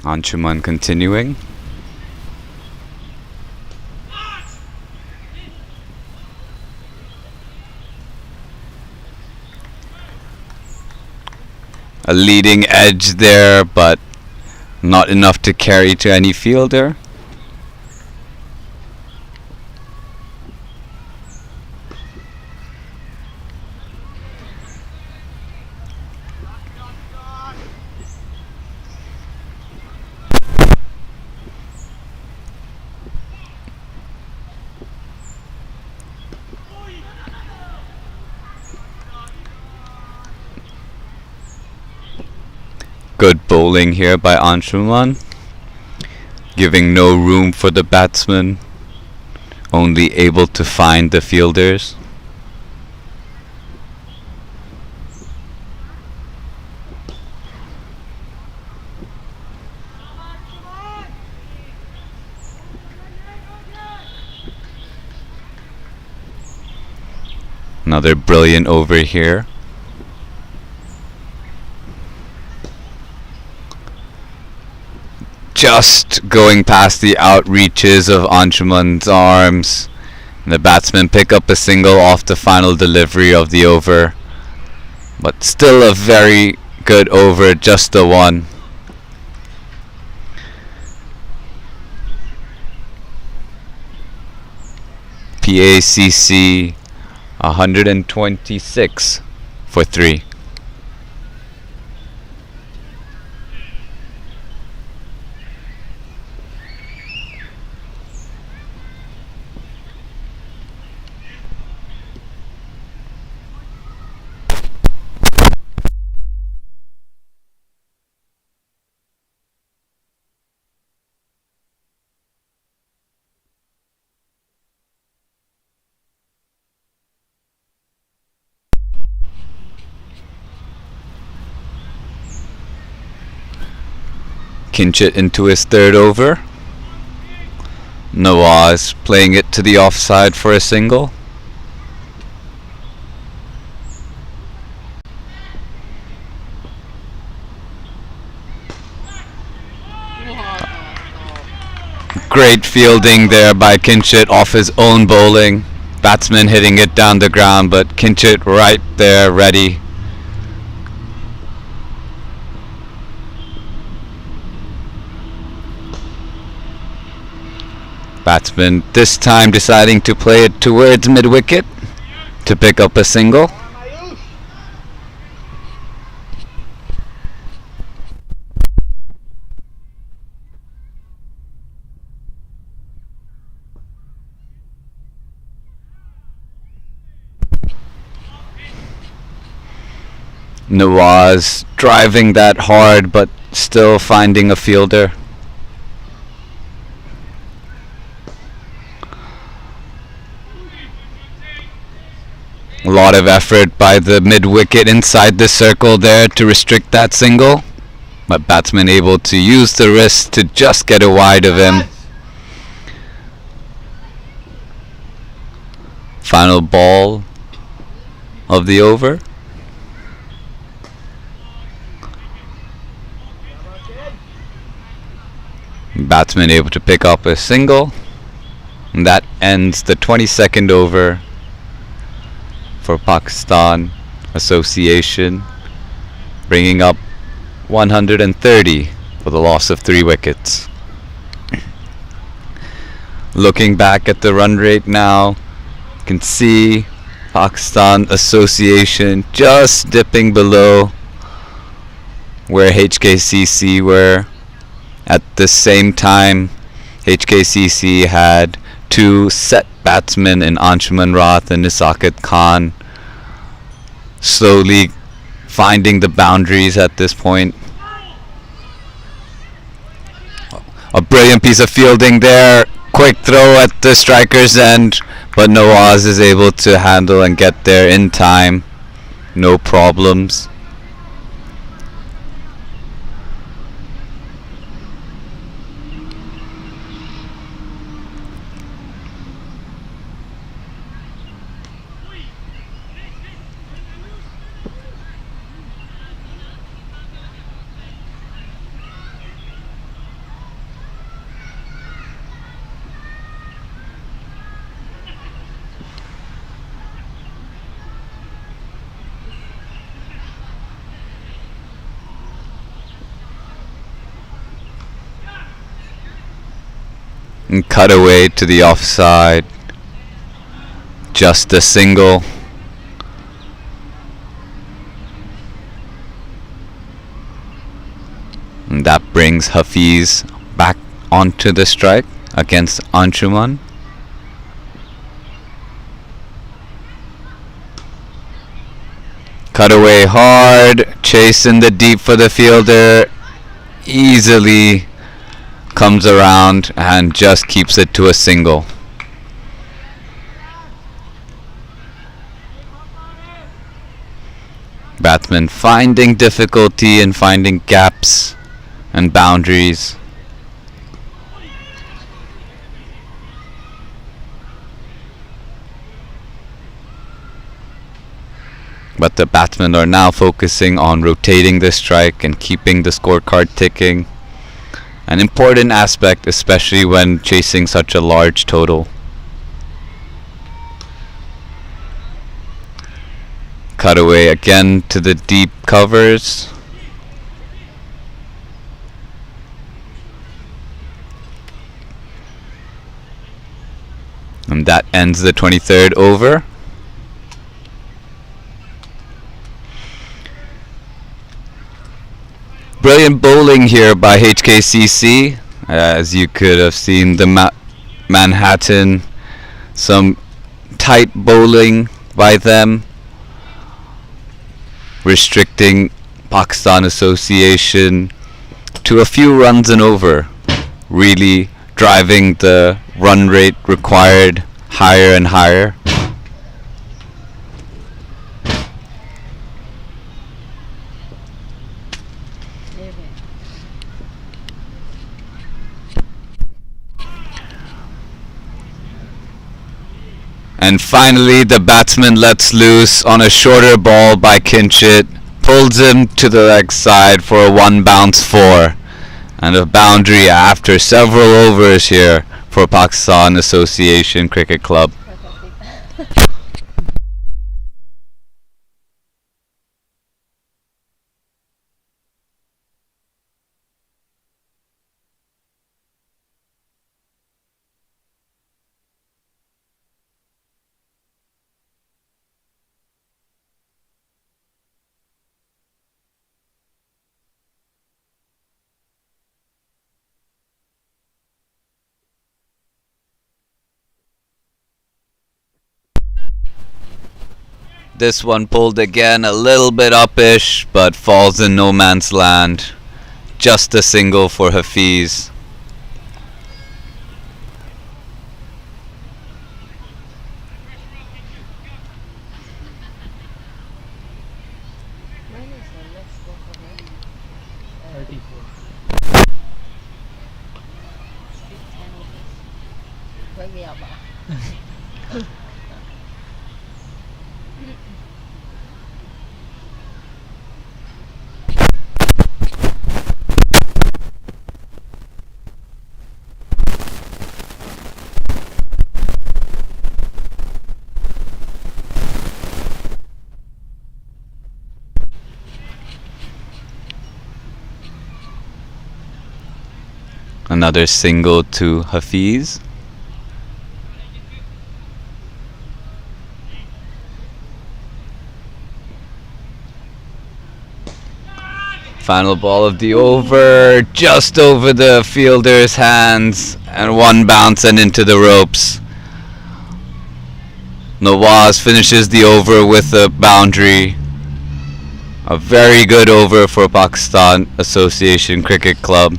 Anshuman continuing. A leading edge there, but not enough to carry to any fielder. Good bowling here by Anshuman, giving no room for the batsman, only able to find the fielders. Another brilliant over here. Just going past the outreaches of Anshuman's arms. The batsmen pick up a single off the final delivery of the over. But still a very good over, just the one. PACC 126 for 3. Kinchit into his third over. Nawaz playing it to the offside for a single. Great fielding there by Kinchit off his own bowling. Batsman hitting it down the ground, but Kinchit right there ready. Batsman this time deciding to play it towards mid-wicket to pick up a single. Nawaz driving that hard but still finding a fielder. A lot of effort by the mid-wicket inside the circle there to restrict that single, but batsman able to use the wrist to just get it wide of him. Final ball of the over. Batsman able to pick up a single, and that ends the 22nd over for Pakistan Association, bringing up 130 for the loss of 3 wickets. Looking back at the run rate now, you can see Pakistan Association just dipping below where HKCC were. At the same time, HKCC had 2 set batsmen in Anshuman Rath and Nisakat Khan, slowly finding the boundaries at this point. A brilliant piece of fielding there. Quick throw at the striker's end, but Nawaz is able to handle and get there in time. No problems. And cut away to the offside. Just a single. And that brings Hafiz back onto the strike against Anshuman. Cut away hard. Chase in the deep for the fielder. Easily comes around and just keeps it to a single. Batsman finding difficulty in finding gaps and boundaries. But the batsmen are now focusing on rotating the strike and keeping the scorecard ticking. An important aspect, especially when chasing such a large total. Cut away again to the deep covers. And that ends the 23rd over. Brilliant bowling here by HKCC. As you could have seen, the Manhattan, some tight bowling by them, restricting Pakistan Association to a few runs and over, really driving the run rate required higher and higher. And finally, the batsman lets loose on a shorter ball by Kinchit, pulls him to the leg side for a one bounce four, and a boundary after several overs here for Pakistan Association Cricket Club. This one pulled again, a little bit upish, but falls in no man's land. Just a single for Hafiz. When is the next score for him? 34. Speed 10 overs. Wake me up. Another single to Hafiz. Final ball of the over, just over the fielder's hands, and one bounce and into the ropes. Nawaz finishes the over with a boundary. A very good over for Pakistan Association Cricket Club.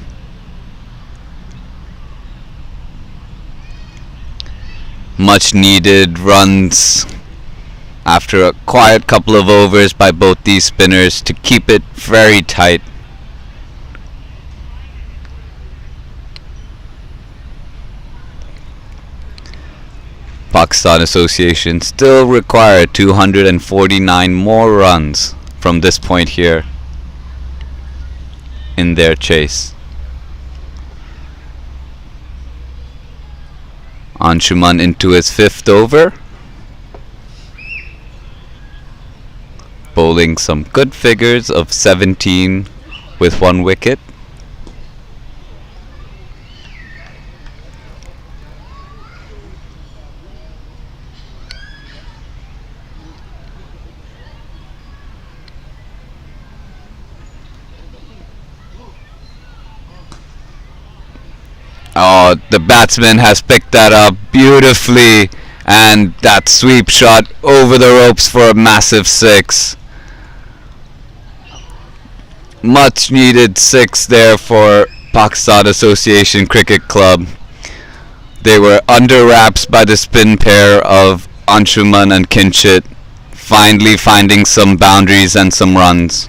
Much needed runs after a quiet couple of overs by both these spinners to keep it very tight. Pakistan Association still require 249 more runs from this point here in their chase. Anshuman into his fifth over, bowling some good figures of 17 with one wicket. Oh, the batsman has picked that up beautifully, and that sweep shot over the ropes for a massive six. Much needed six there for Pakistan Association Cricket Club. They were under wraps by the spin pair of Anshuman and Kinchit, finally finding some boundaries and some runs.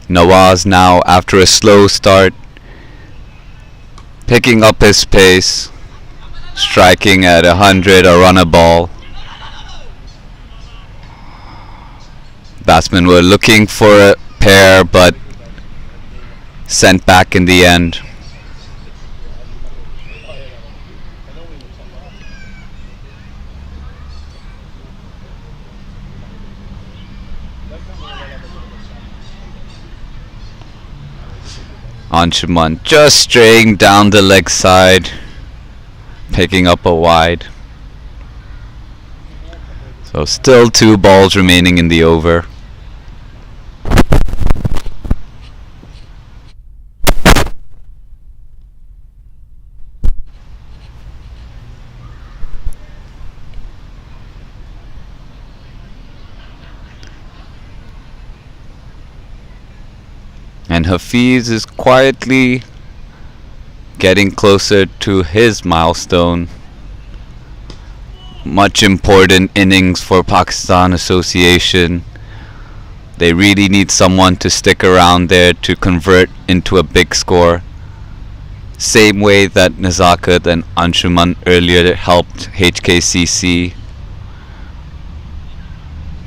Nawaz now, after a slow start, picking up his pace, striking at 100 a run a ball. Batsmen were looking for a pair but sent back in the end. Anshuman just straying down the leg side, picking up a wide. So still 2 balls remaining in the over. And Hafiz is quietly getting closer to his milestone. much important innings for Pakistan Association. They really need someone to stick around there to convert into a big score. Same way that Nazakat and Anshuman earlier helped HKCC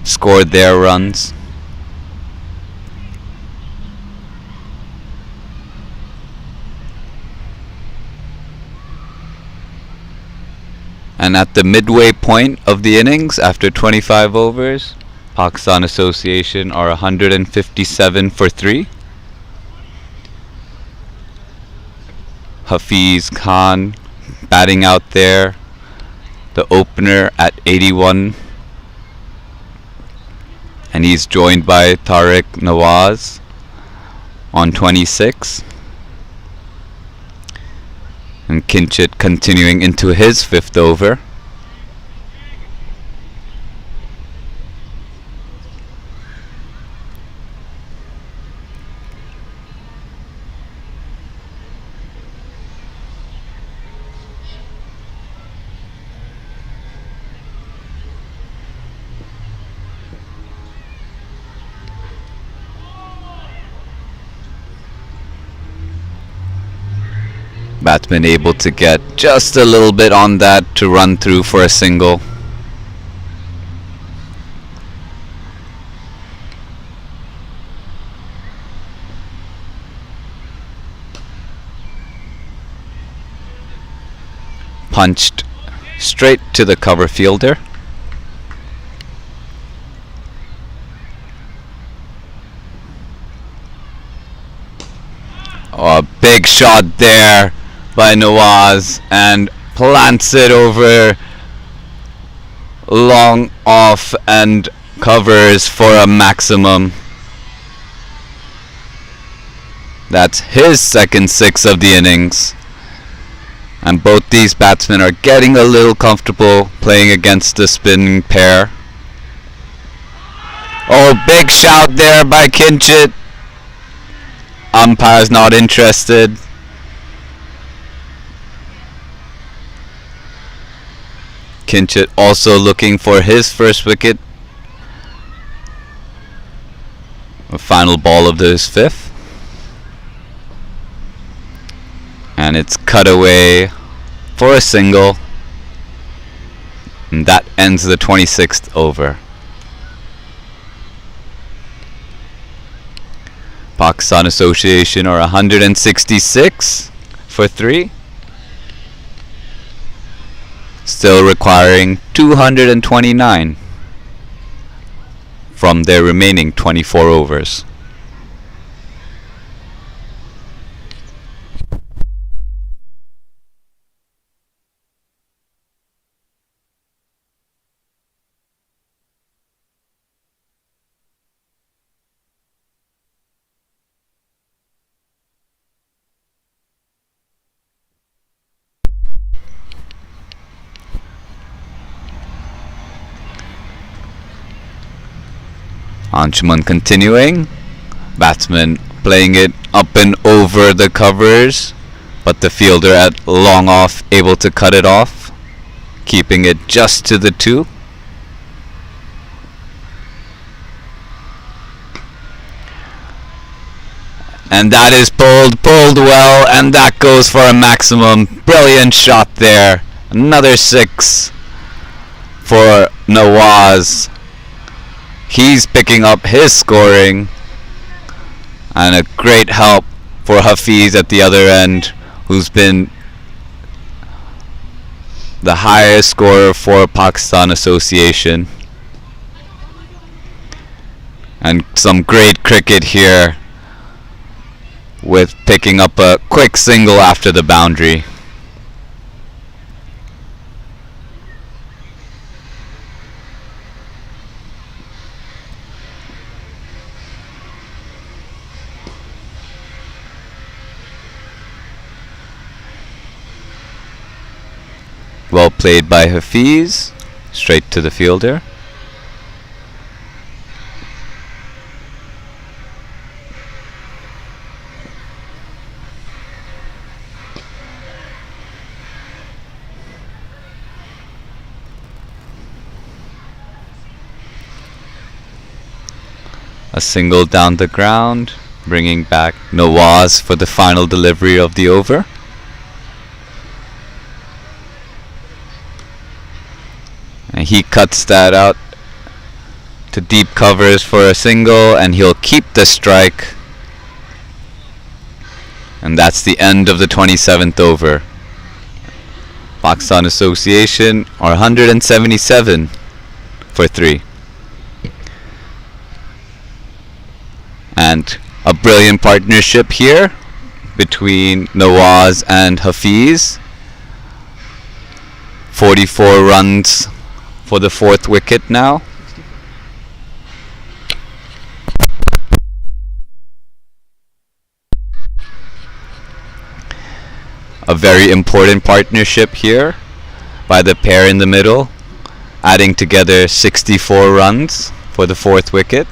score their runs. And at the midway point of the innings, after 25 overs, Pakistan Association are 157 for 3. Hafiz Khan batting out there, the opener at 81. And he's joined by Tariq Nawaz on 26. And Kinchit continuing into his 5th over. Batsman able to get just a little bit on that to run through for a single. Punched straight to the cover fielder. Oh, a big shot there by Nawaz, and plants it over long off and covers for a maximum. That's his second 6 of the innings. And both these batsmen are getting a little comfortable playing against the spinning pair. Oh, big shout there by Kinchit. Umpire's not interested. Kinchit also looking for his first wicket. A final ball of his 5th. And it's cut away for a single. And that ends the 26th over. Pakistan Association are 166 for 3. Still requiring 229 from their remaining 24 overs. Anshuman continuing. Batsman playing it up and over the covers, but the fielder at long off able to cut it off, keeping it just to the 2. And that is pulled well, and that goes for a maximum. Brilliant shot there. Another 6 for Nawaz. He's picking up his scoring, and a great help for Hafiz at the other end, who's been the highest scorer for Pakistan Association. And some great cricket here, with picking up a quick single after the boundary. Well played by Hafiz, straight to the fielder. A single down the ground, bringing back Nawaz for the final delivery of the over. And he cuts that out to deep covers for a single, and he'll keep the strike. And that's the end of the 27th over. Pakistan Association are 177 for 3. And a brilliant partnership here between Nawaz and Hafiz. 44 runs for the 4th wicket now. A very important partnership here by the pair in the middle, adding together 64 runs for the 4th wicket.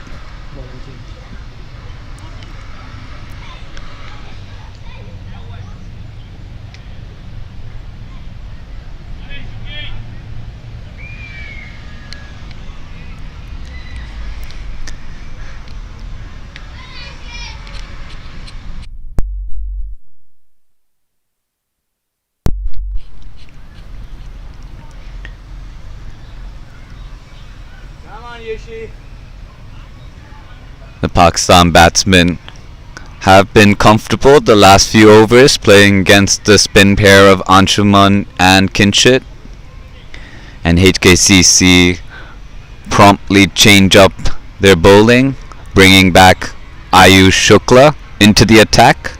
The Pakistan batsmen have been comfortable the last few overs, playing against the spin pair of Anshuman and Kinshit. And HKCC promptly change up their bowling, bringing back Ayush Shukla into the attack.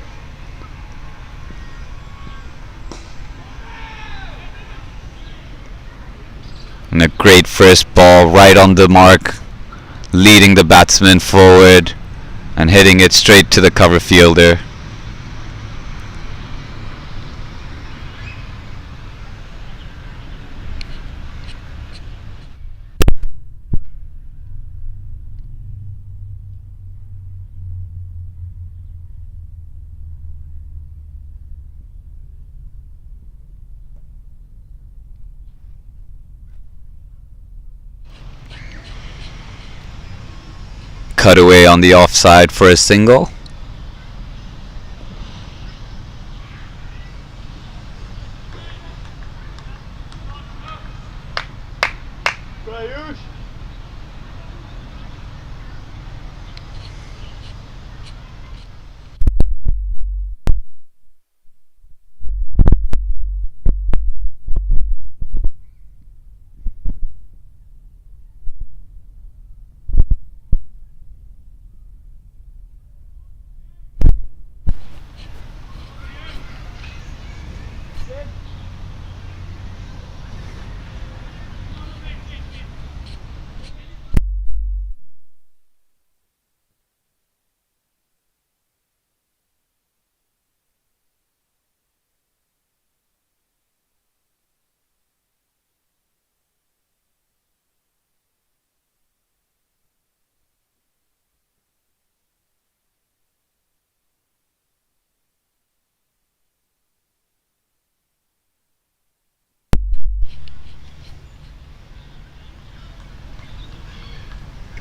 And a great first ball right on the mark, leading the batsman forward and hitting it straight to the cover fielder. Cut away on the offside for a single.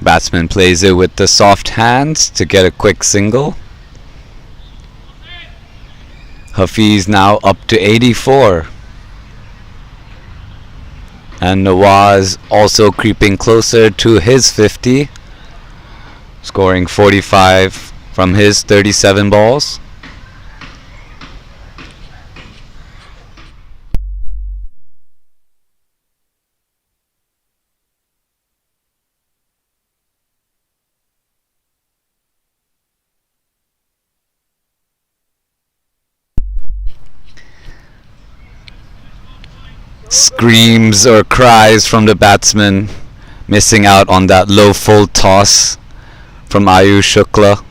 Batsman plays it with the soft hands to get a quick single. Hafiz now up to 84. And Nawaz also creeping closer to his 50, scoring 45 from his 37 balls. Screams or cries from the batsman, missing out on that low full toss from Ayush Shukla.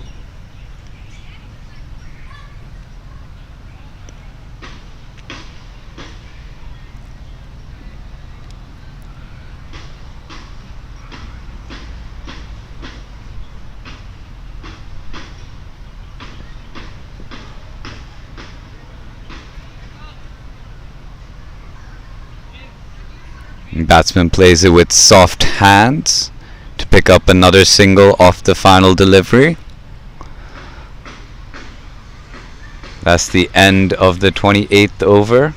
Batsman plays it with soft hands to pick up another single off the final delivery. That's the end of the 28th over.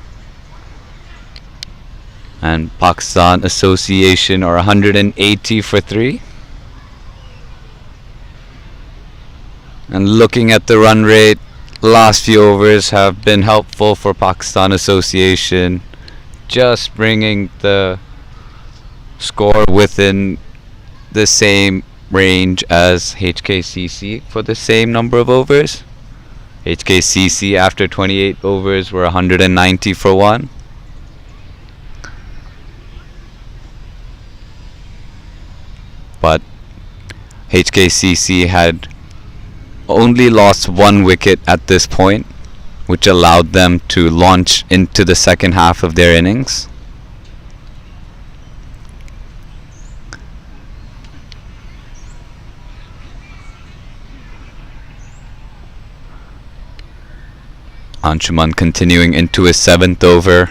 And Pakistan Association are 180 for 3. And looking at the run rate, last few overs have been helpful for Pakistan Association, just bringing the score within the same range as HKCC for the same number of overs. HKCC after 28 overs were 190 for 1. But HKCC had only lost 1 wicket at this point, which allowed them to launch into the second half of their innings. Anshuman continuing into his 7th over.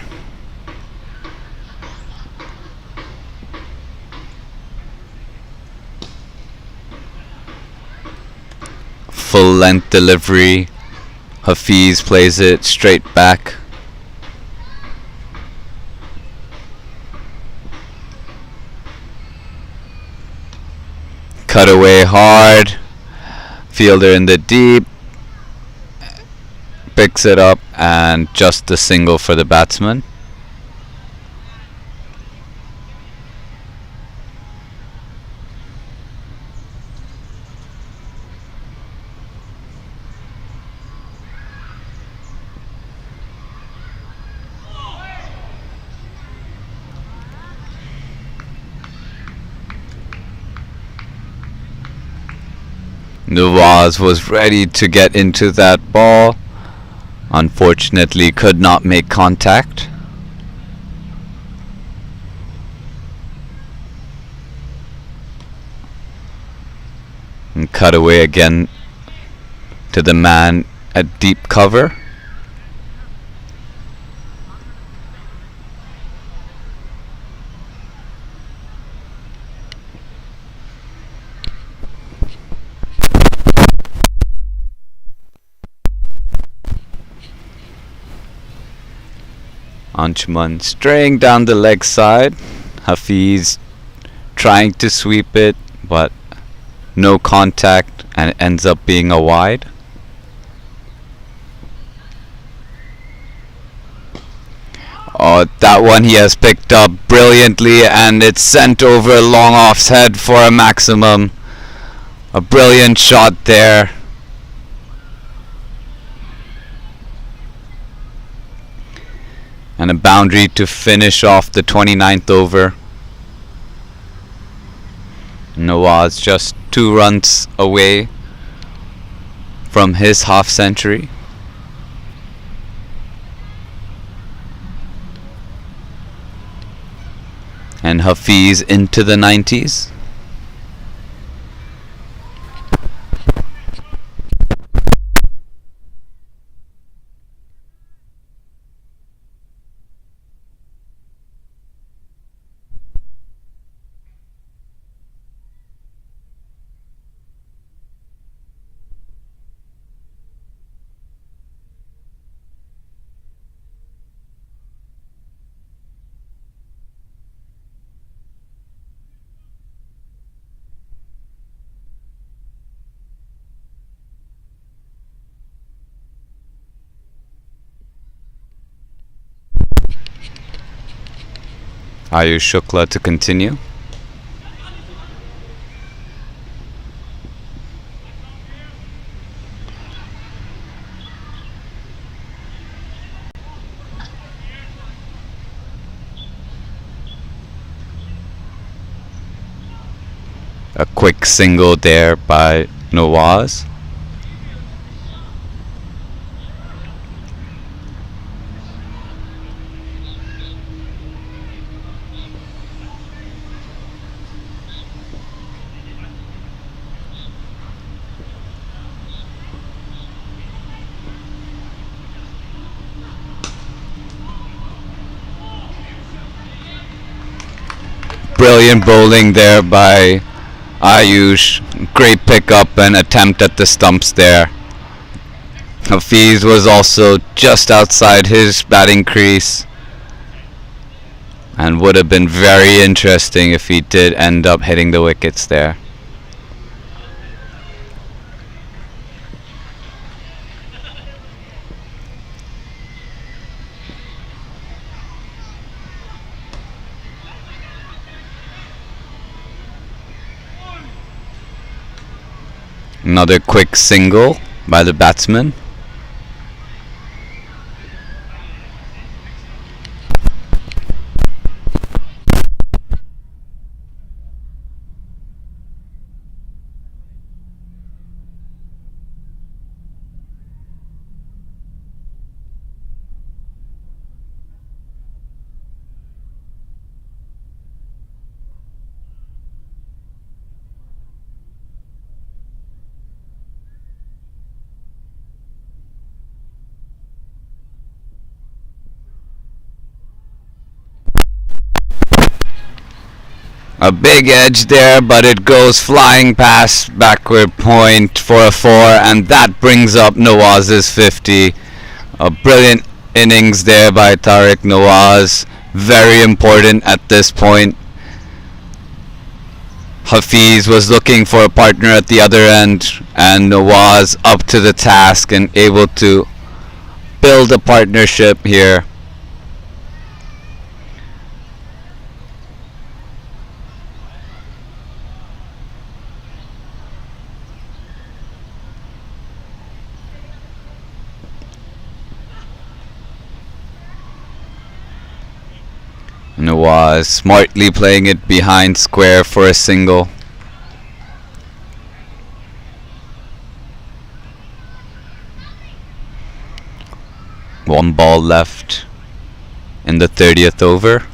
Full length delivery. Hafiz plays it straight back. Cut away hard. Fielder in the deep. Picks it up and just a single for the batsman. Nawaz was ready to get into that ball. Unfortunately, could not make contact. And cut away again to the man at deep cover. Anshuman straying down the leg side. Hafiz trying to sweep it, but no contact, and it ends up being a wide. Oh, that one he has picked up brilliantly, and it's sent over long off's head for a maximum. A brilliant shot there. And a boundary to finish off the 29th over. Nawaz just 2 runs away from his half century. And Hafiz into the 90s. Ayush Shukla to continue. A quick single there by Nawaz. Brilliant bowling there by Ayush, great pickup and attempt at the stumps there. Hafiz was also just outside his batting crease and would have been very interesting if he did end up hitting the wickets there. Another quick single by the batsman. A big edge there, but it goes flying past backward point for a 4, and that brings up Nawaz's 50. A brilliant innings there by Tariq Nawaz. Very important at this point. Hafiz was looking for a partner at the other end, and Nawaz up to the task and able to build a partnership here. Nawaz smartly playing it behind square for a single. One ball left in the 30th over.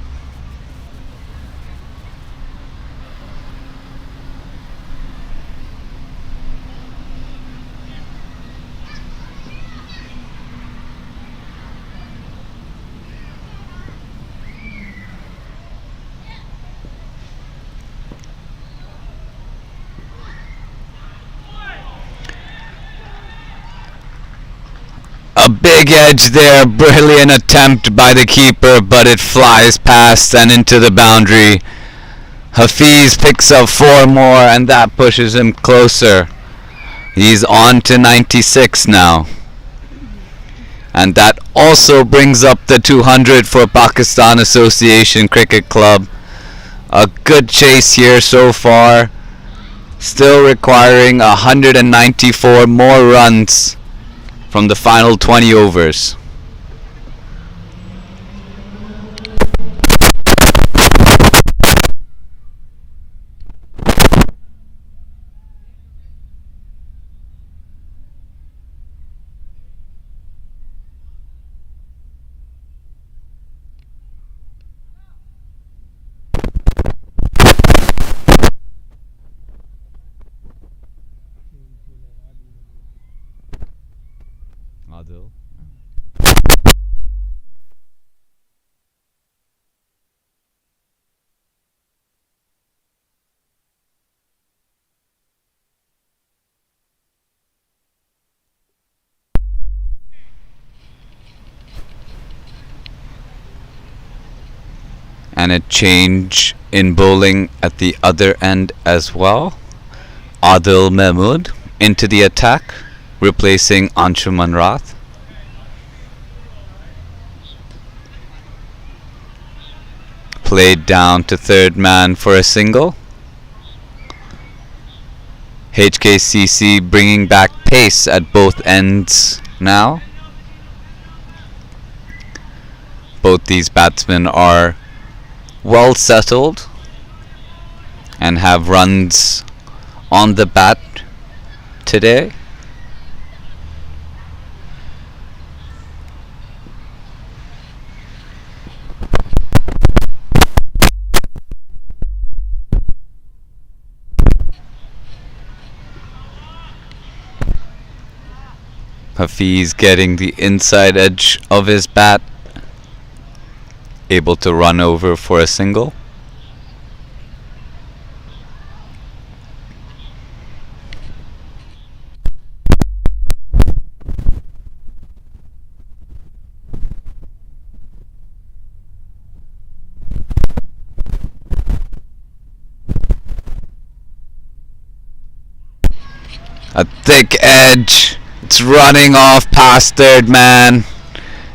A big edge there, brilliant attempt by the keeper, but it flies past and into the boundary. Hafiz picks up 4 more, and that pushes him closer. He's on to 96 now. And that also brings up the 200 for Pakistan Association Cricket Club. A good chase here so far. Still requiring 194 more runs from the final 20 overs. Adil. And a change in bowling at the other end as well. Adil Mahmood into the attack, replacing Anshuman Rath. Played down to third man for a single. HKCC bringing back pace at both ends now. Both these batsmen are well settled and have runs on the bat today. Hafiz getting the inside edge of his bat, able to run over for a single. A thick edge. It's running off past third man,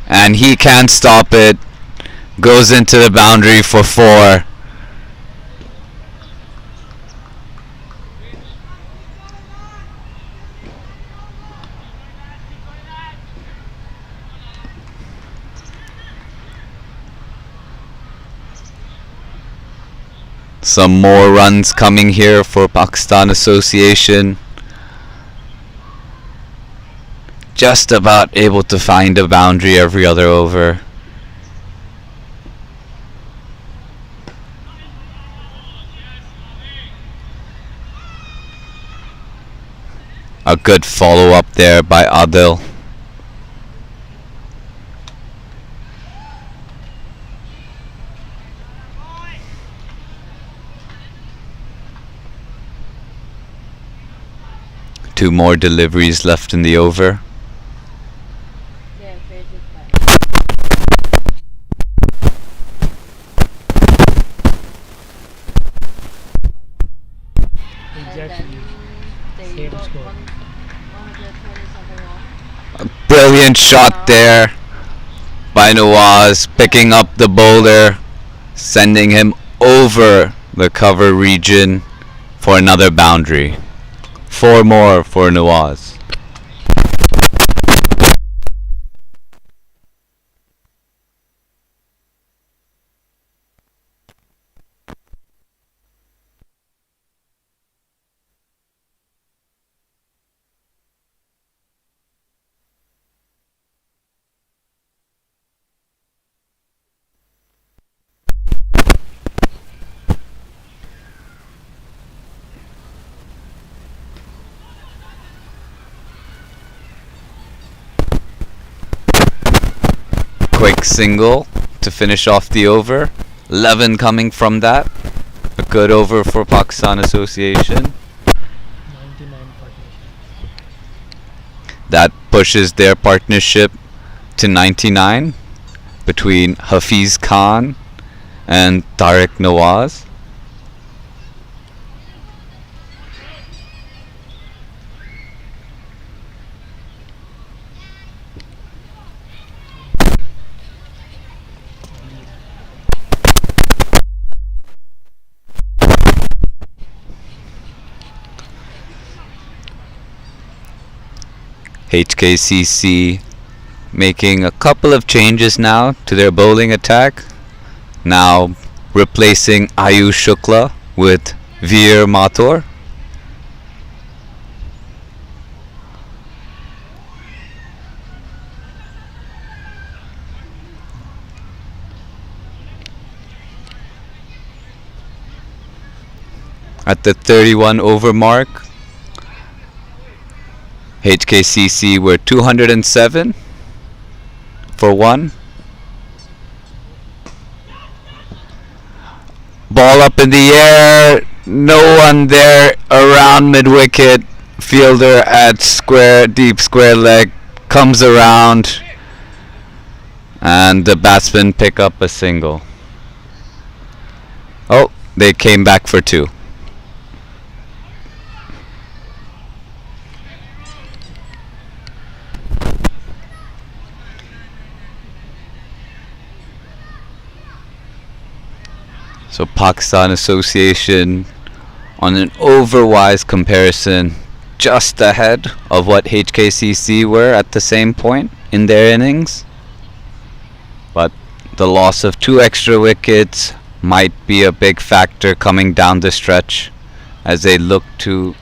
and he can't stop it. Goes into the boundary for 4. Some more runs coming here for Pakistan Association. Just about able to find a boundary every other over. A good follow-up there by Adil. Two more deliveries left in the over. Their favorite bike. And Exactly. then they Same got score. 120 something wrong. Brilliant shot there by Nawaz, picking up the boulder, sending him over the cover region for another boundary. 4 more for Nawaz. Quick single to finish off the over. 11 coming from that. A good over for Pakistan Association. 99 partnership. That pushes their partnership to 99 between Hafiz Khan and Tariq Nawaz. HKCC making a couple of changes now to their bowling attack. Now replacing Ayush Shukla with Veer Mathur. At the 31 over mark, HKCC were 207 for 1. Ball up in the air, no one there around mid-wicket. Fielder at square, deep square leg, comes around, and the batsmen pick up a single. Oh, they came back for 2. So Pakistan Association on an over-wise comparison just ahead of what HKCC were at the same point in their innings. But the loss of 2 extra wickets might be a big factor coming down the stretch as they look to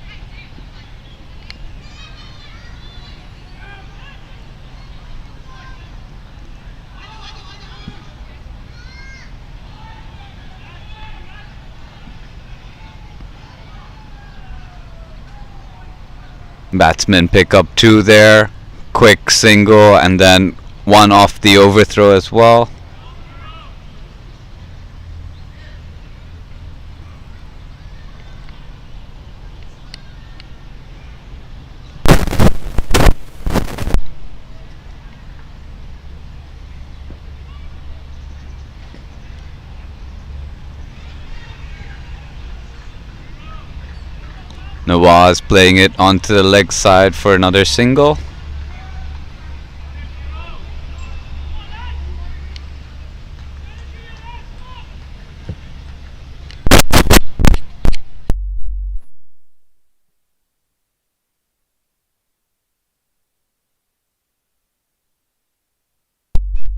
batsmen pick up 2 there, quick single, and then 1 off the overthrow as well. Nawaz playing it onto the leg side for another single.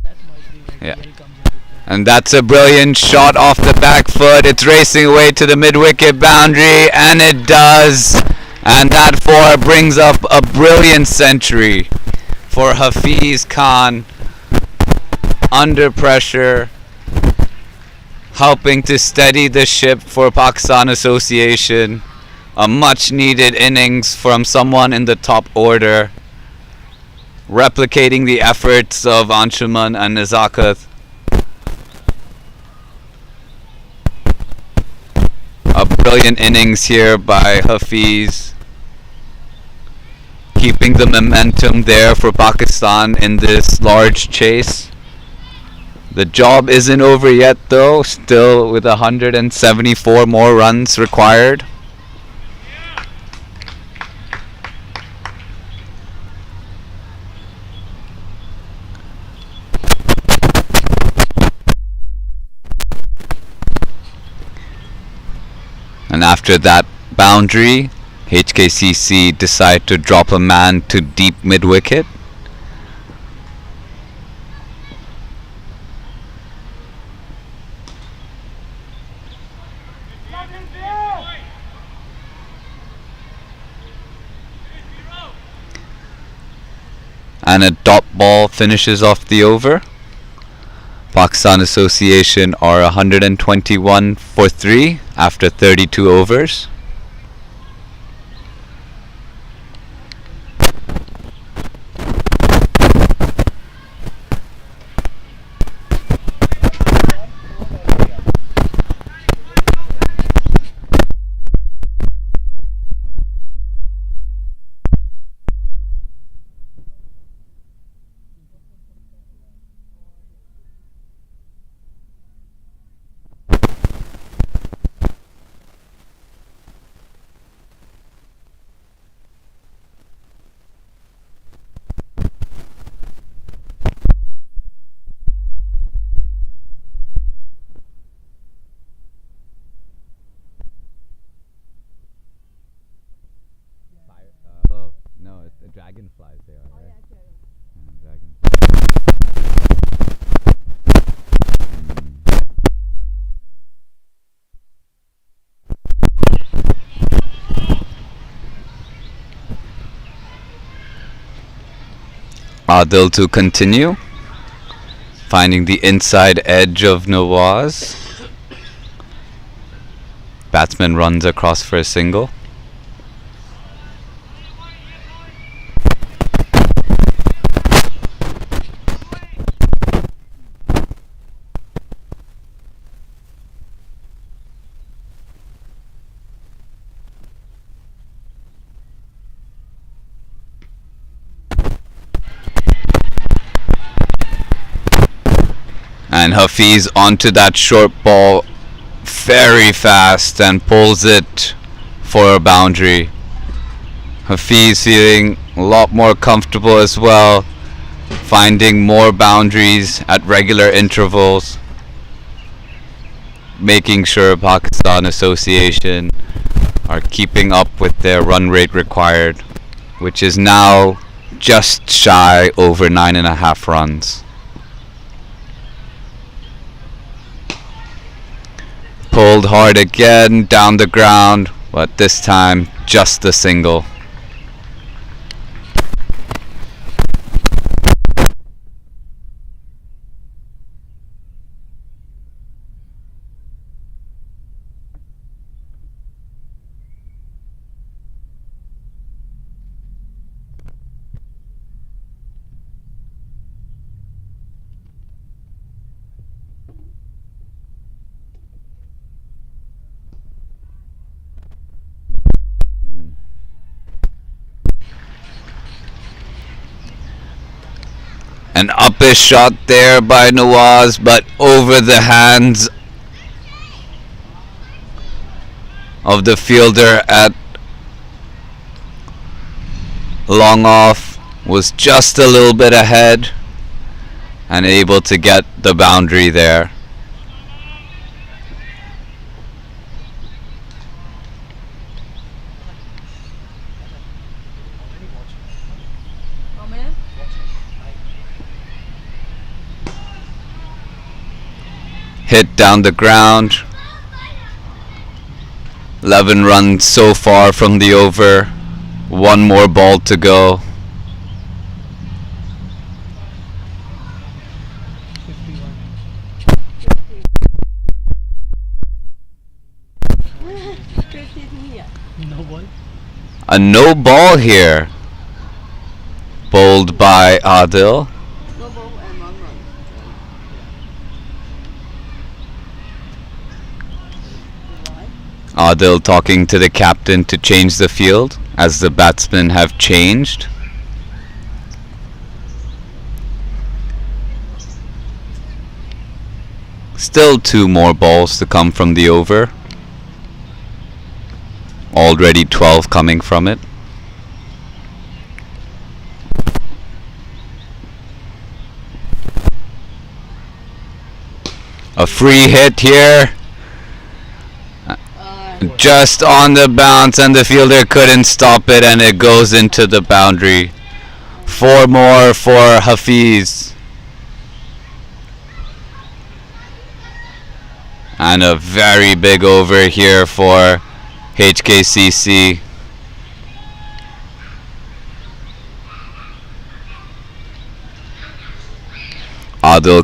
That might be when Yeah. DL comes into play. And that's a brilliant shot off the back foot. It's racing away to the mid-wicket boundary, and it does. And that four brings up a brilliant century for Hafiz Khan. Under pressure, helping to steady the ship for Pakistan Association. A much needed innings from someone in the top order, replicating the efforts of Anshuman and Nazakat. A brilliant innings here by Hafiz, keeping the momentum there for Pakistan in this large chase. The job isn't over yet though, still with 174 more runs required. And after that boundary, HKCC decide to drop a man to deep mid-wicket. And a dot ball finishes off the over. Pakistan Association are 121 for 3 after 32 overs. Oh, no, it's the dragonflies they are, right? Adil to continue, finding the inside edge of Nawaz. Batsman runs across for a single. And Hafiz onto that short ball very fast and pulls it for a boundary. Hafiz feeling a lot more comfortable as well, finding more boundaries at regular intervals, making sure Pakistan Association are keeping up with their run rate required, which is now just shy over 9.5 runs. Pulled hard again down the ground, but this time just the single. An uppish shot there by Nawaz, but over the hands of the fielder at long off, was just a little bit ahead and able to get the boundary there. How many? Hit down the ground. 11 runs so far from the over. One more ball to go. 50 here. No ball. A no ball here. Bowled by Adil. No ball and 1 run. Why? Adil talking to the captain to change the field as the batsmen have changed. Still 2 more balls to come from the over. Already 12 coming from it. A free hit here. Just on the bounce, and the fielder couldn't stop it, and it goes into the boundary. 4 more for Hafiz. And a very big over here for HKCC. Adil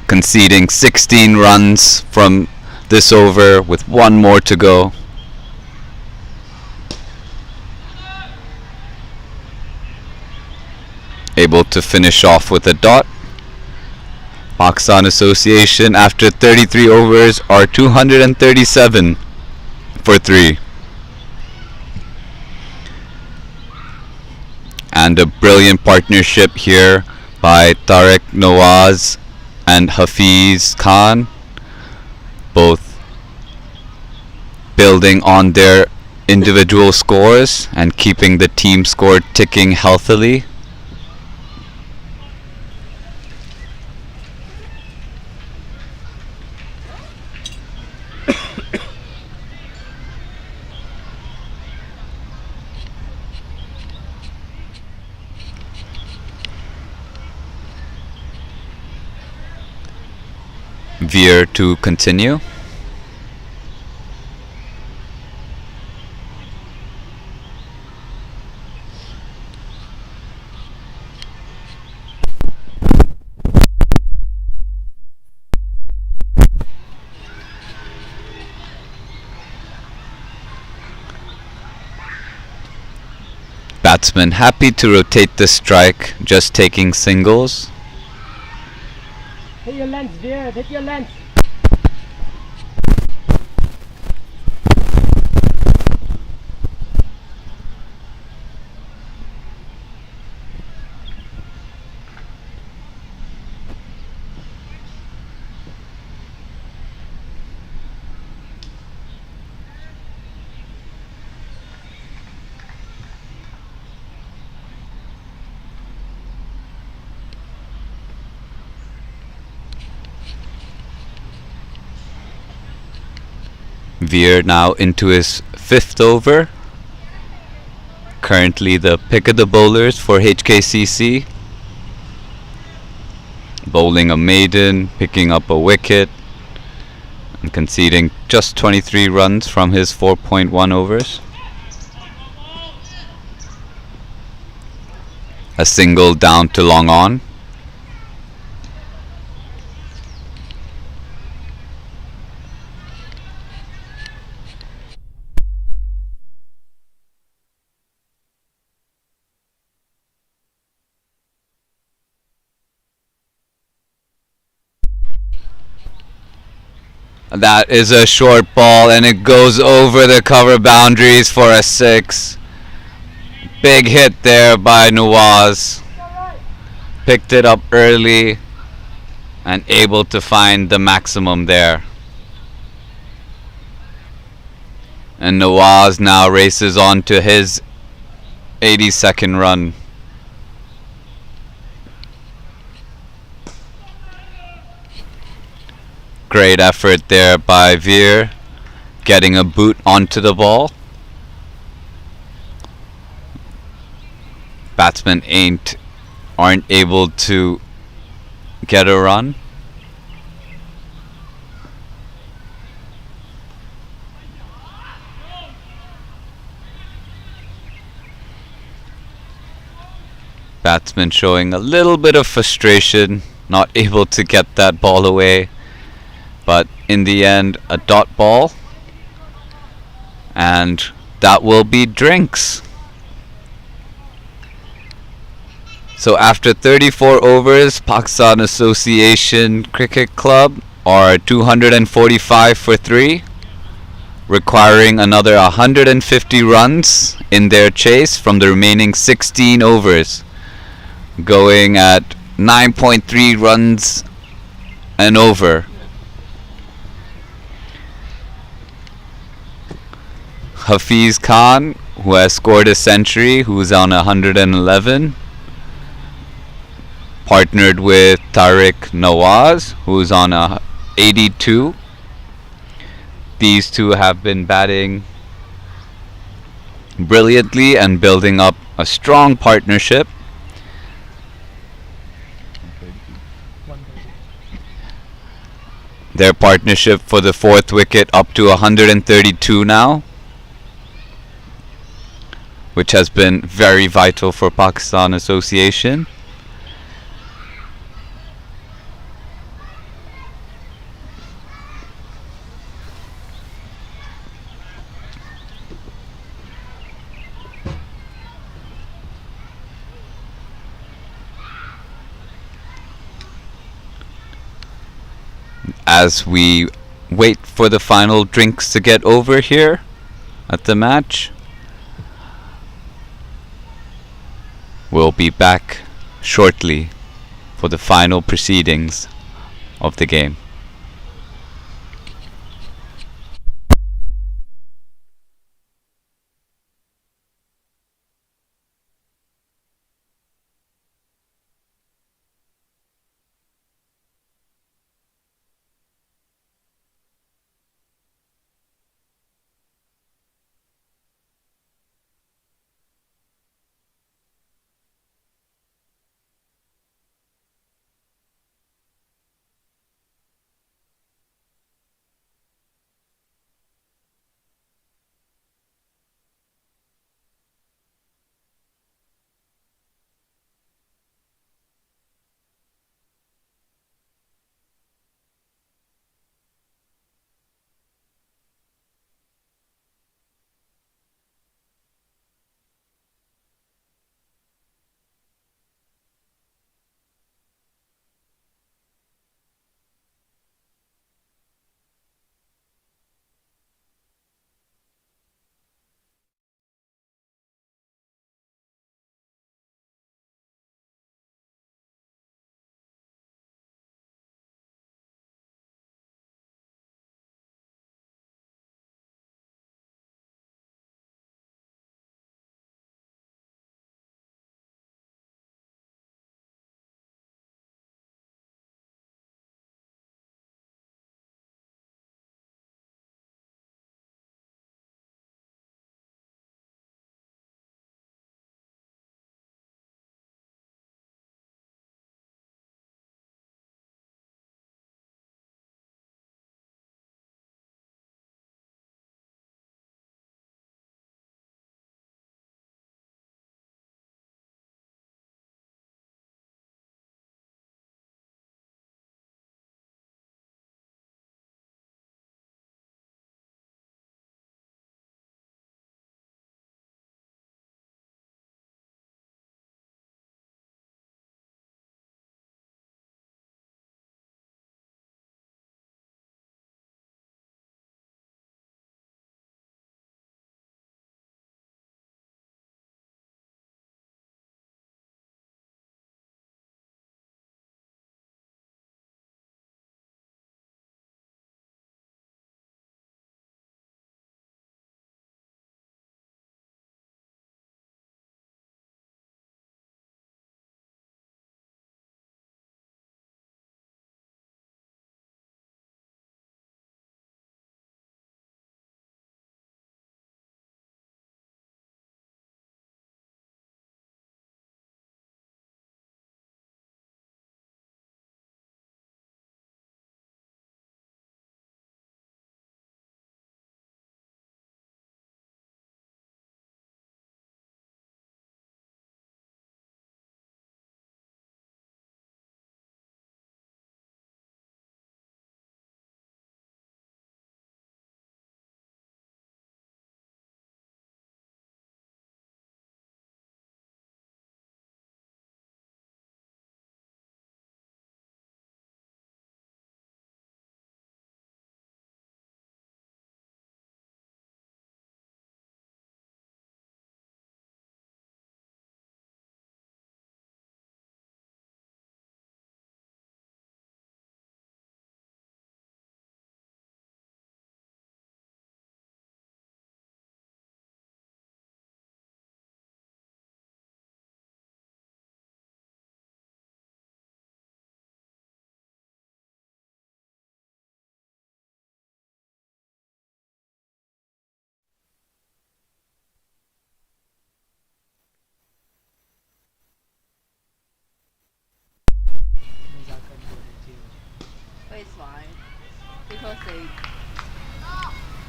conceding 16 runs from this over with 1 more to go. Able to finish off with a dot. Pakistan Association after 33 overs are 237 for 3. And a brilliant partnership here by Tariq Nawaz and Hafiz Khan, both building on their individual scores and keeping the team score ticking healthily. Veer to continue. Batsman happy to rotate the strike, just taking singles. Take your length, dear. Take your length. Veer now into his 5th over. Currently the pick of the bowlers for HKCC. Bowling a maiden, picking up a wicket, and conceding just 23 runs from his 4.1 overs. A single down to long on. That is a short ball, and it goes over the cover boundaries for a 6. Big hit there by Nawaz. Picked it up early and able to find the maximum there. And Nawaz now races on to his 82nd run. Great effort there by Veer, getting a boot onto the ball. Batsmen aren't able to get a run. Batsman showing a little bit of frustration, not able to get that ball away. But in the end, a dot ball. And that will be drinks. So after 34 overs, Pakistan Association Cricket Club are 245 for 3, requiring another 150 runs in their chase from the remaining 16 overs, going at 9.3 runs an over. Hafiz Khan, who has scored a century, who's on 111, partnered with Tariq Nawaz, who's on 82. These two have been batting brilliantly and building up a strong partnership. 130. Their partnership for the fourth wicket up to 132 now, which has been very vital for Pakistan Association. As we wait for the final drinks to get over here at the match, we'll be back shortly for the final proceedings of the game.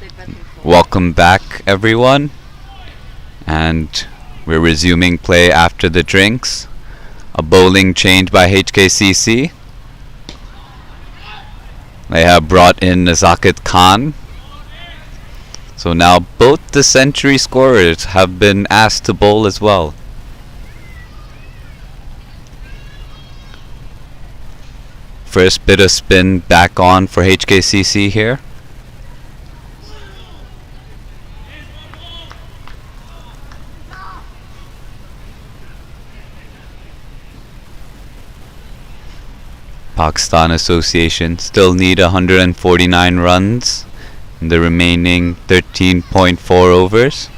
they better for Welcome back, everyone. And we're resuming play after the drinks. A bowling change by HKCC. They have brought in Nazakat Khan. So now both the century scorers have been asked to bowl as well. First bit of spin back on for HKCC here. Pakistan Association still need 149 runs in the remaining 13.4 overs.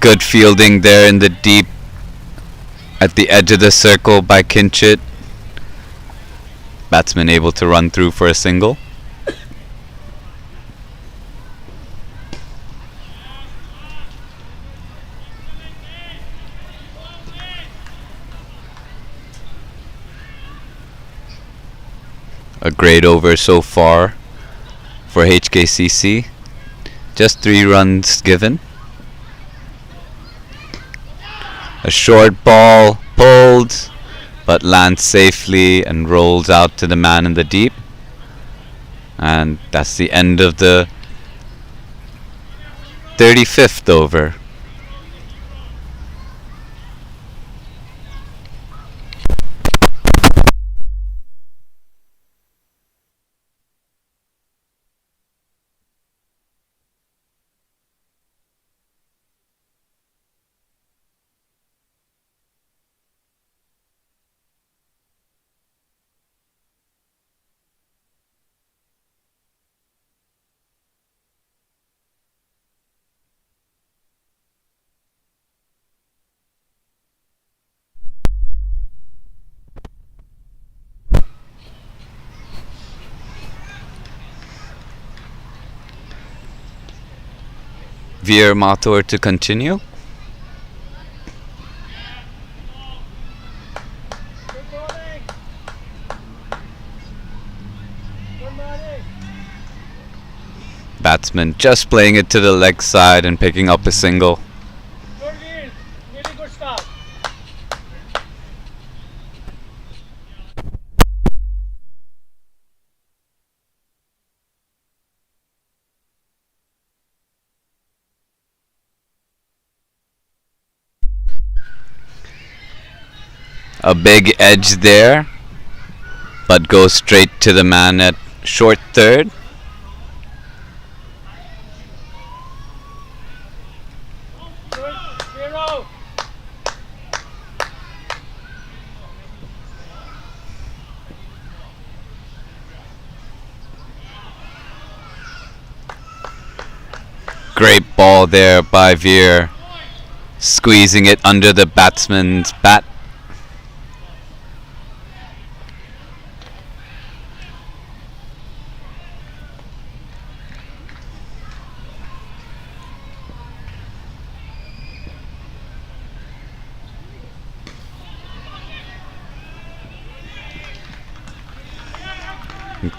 Good fielding there in the deep at the edge of the circle by Kinchit. Batsman able to run through for a single. A great over so far for HKCC. Just 3 runs given. A short ball pulled, but lands safely and rolls out to the man in the deep. And that's the end of the 35th over. Veer Mathur to continue. Batsman just playing it to the leg side and picking up a single. Good Veer. Really good start. A big edge there, but goes straight to the man at short third. Good. 0. Great ball there by Veer, squeezing it under the batsman's bat.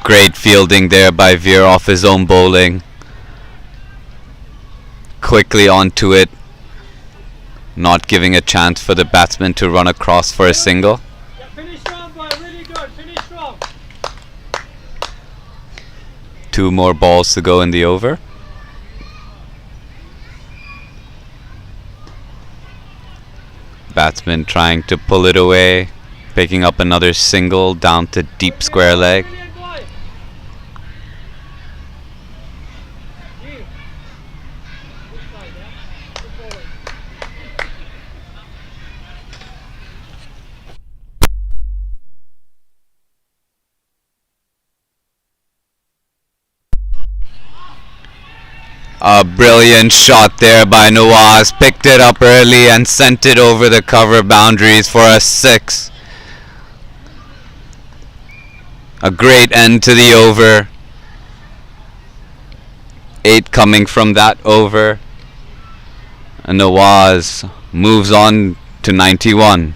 Great fielding there by Veer off his own bowling. Quickly onto it, not giving a chance for the batsman to run across for a single. Yeah, finish strong, boy. Really good. Finish strong. 2 more balls to go in the over. Batsman trying to pull it away, picking up another single down to deep square leg. Brilliant, boy. Veer. Good side, yeah. Good bowling. A brilliant shot there by Nawaz. Picked it up early and sent it over the cover boundaries for a 6. A great end to the over. 8 coming from that over. And Nawaz moves on to 91.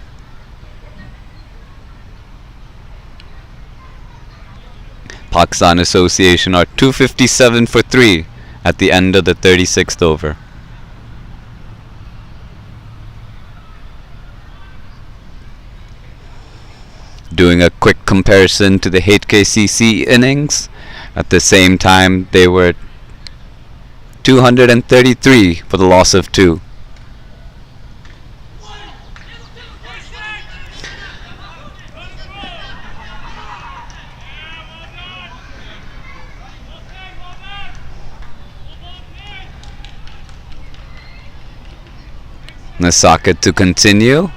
Pakistan Association are 257 for 3 at the end of the 36th over. Doing a quick comparison to the HKCC innings, at the same time they were 233 for the loss of 2. Nasaka to continue.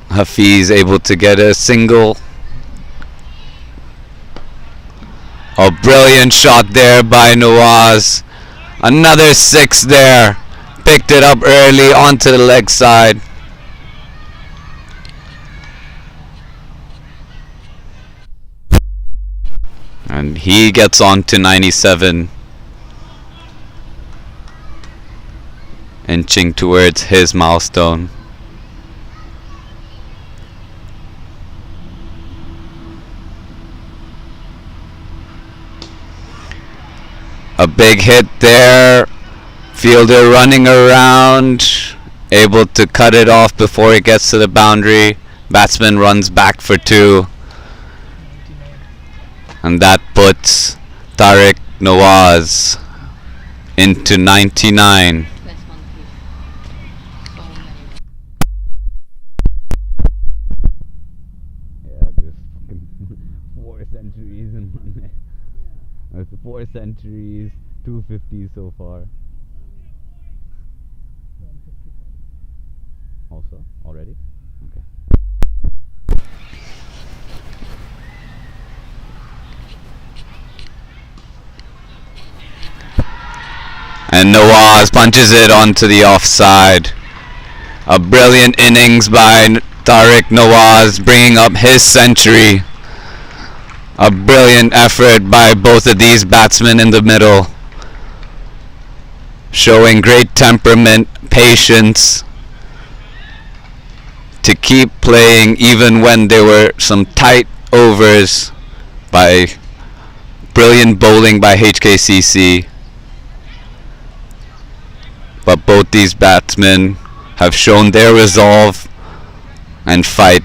Hafiz able to get a single. A brilliant shot there by Nawaz. Another 6 there. Picked it up early onto the leg side. And he gets on to 97. Inching towards his milestone. A big hit there. Fielder running around, able to cut it off before it gets to the boundary. Batsman runs back for 2. And that puts Tariq Nawaz into 99. Yeah, there's 4 centuries in 1 day. There's 4 centuries, 250 so far. 155. Also, already? Okay. And Nawaz punches it onto the offside. A brilliant innings by Tariq Nawaz, bringing up his century. A brilliant effort by both of these batsmen in the middle, showing great temperament, patience, to keep playing even when there were some tight overs by brilliant bowling by HKCC. But both these batsmen have shown their resolve and fight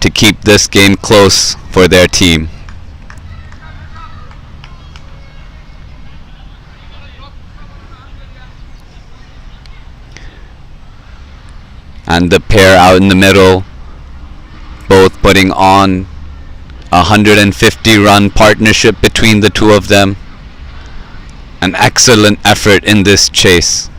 to keep this game close for their team. And the pair out in the middle, both putting on a 150-run partnership between the two of them. An excellent effort in this chase.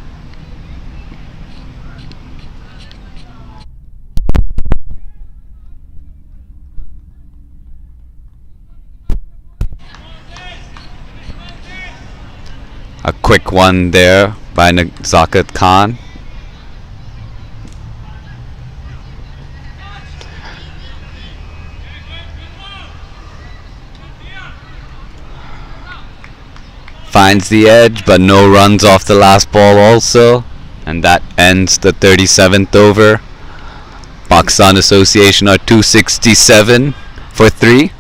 A quick one there by Zakat Khan. Finds the edge, but no runs off the last ball also. And that ends the 37th over. Pakistan Association are 267 for 3.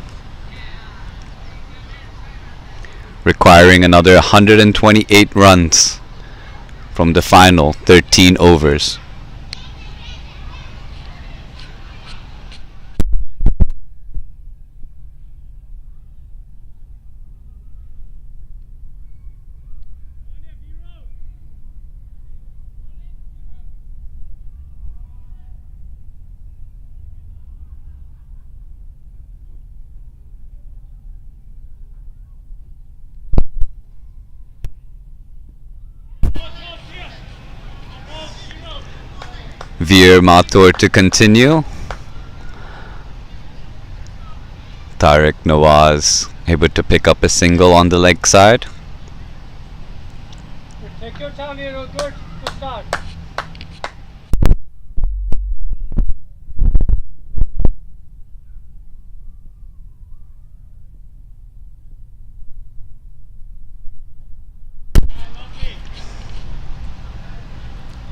Requiring another 128 runs from the final 13 overs. Veer Mathur to continue. Tariq Nawaz able to pick up a single on the leg side. Take your time here, good to start.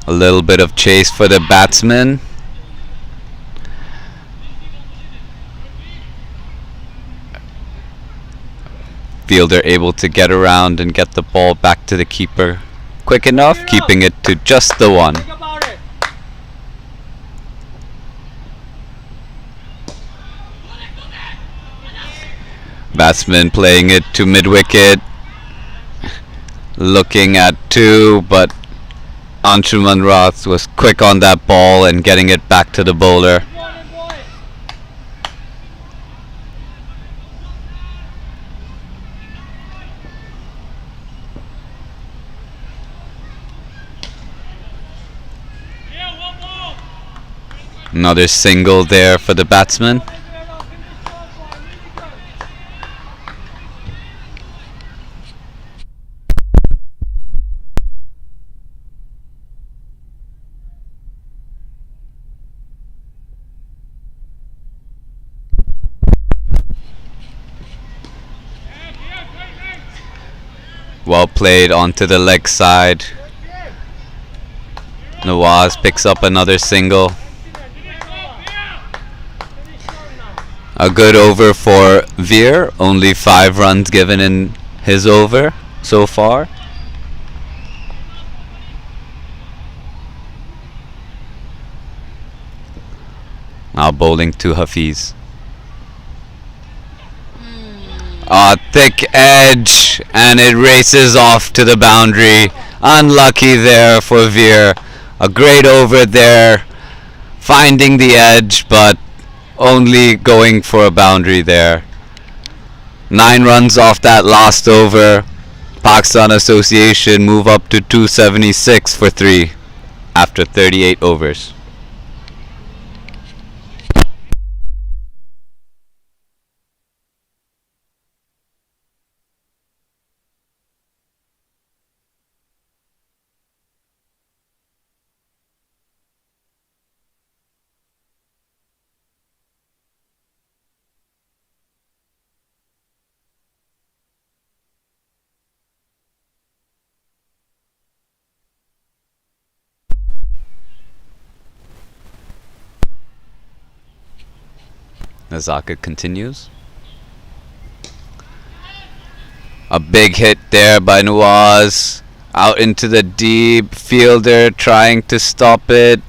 A little bit of chase for the batsman. Fielder able to get around and get the ball back to the keeper quick enough, keeping it to just the one. Batsman playing it to mid-wicket, looking at two, but Anshuman Rath was quick on that ball and getting it back to the bowler. Another single there for the batsman. Well played onto the leg side. Nawaz picks up another single. A good over for Veer. Only 5 runs given in his over so far. Now bowling to Hafiz. A thick edge, and it races off to the boundary. Unlucky there for Veer. A great over there, finding the edge, but only going for a boundary there. 9 runs off that last over. Pakistan Association move up to 276 for 3 after 38 overs. Nazaka continues. A big hit there by Nawaz. Out into the deep. Fielder trying to stop it.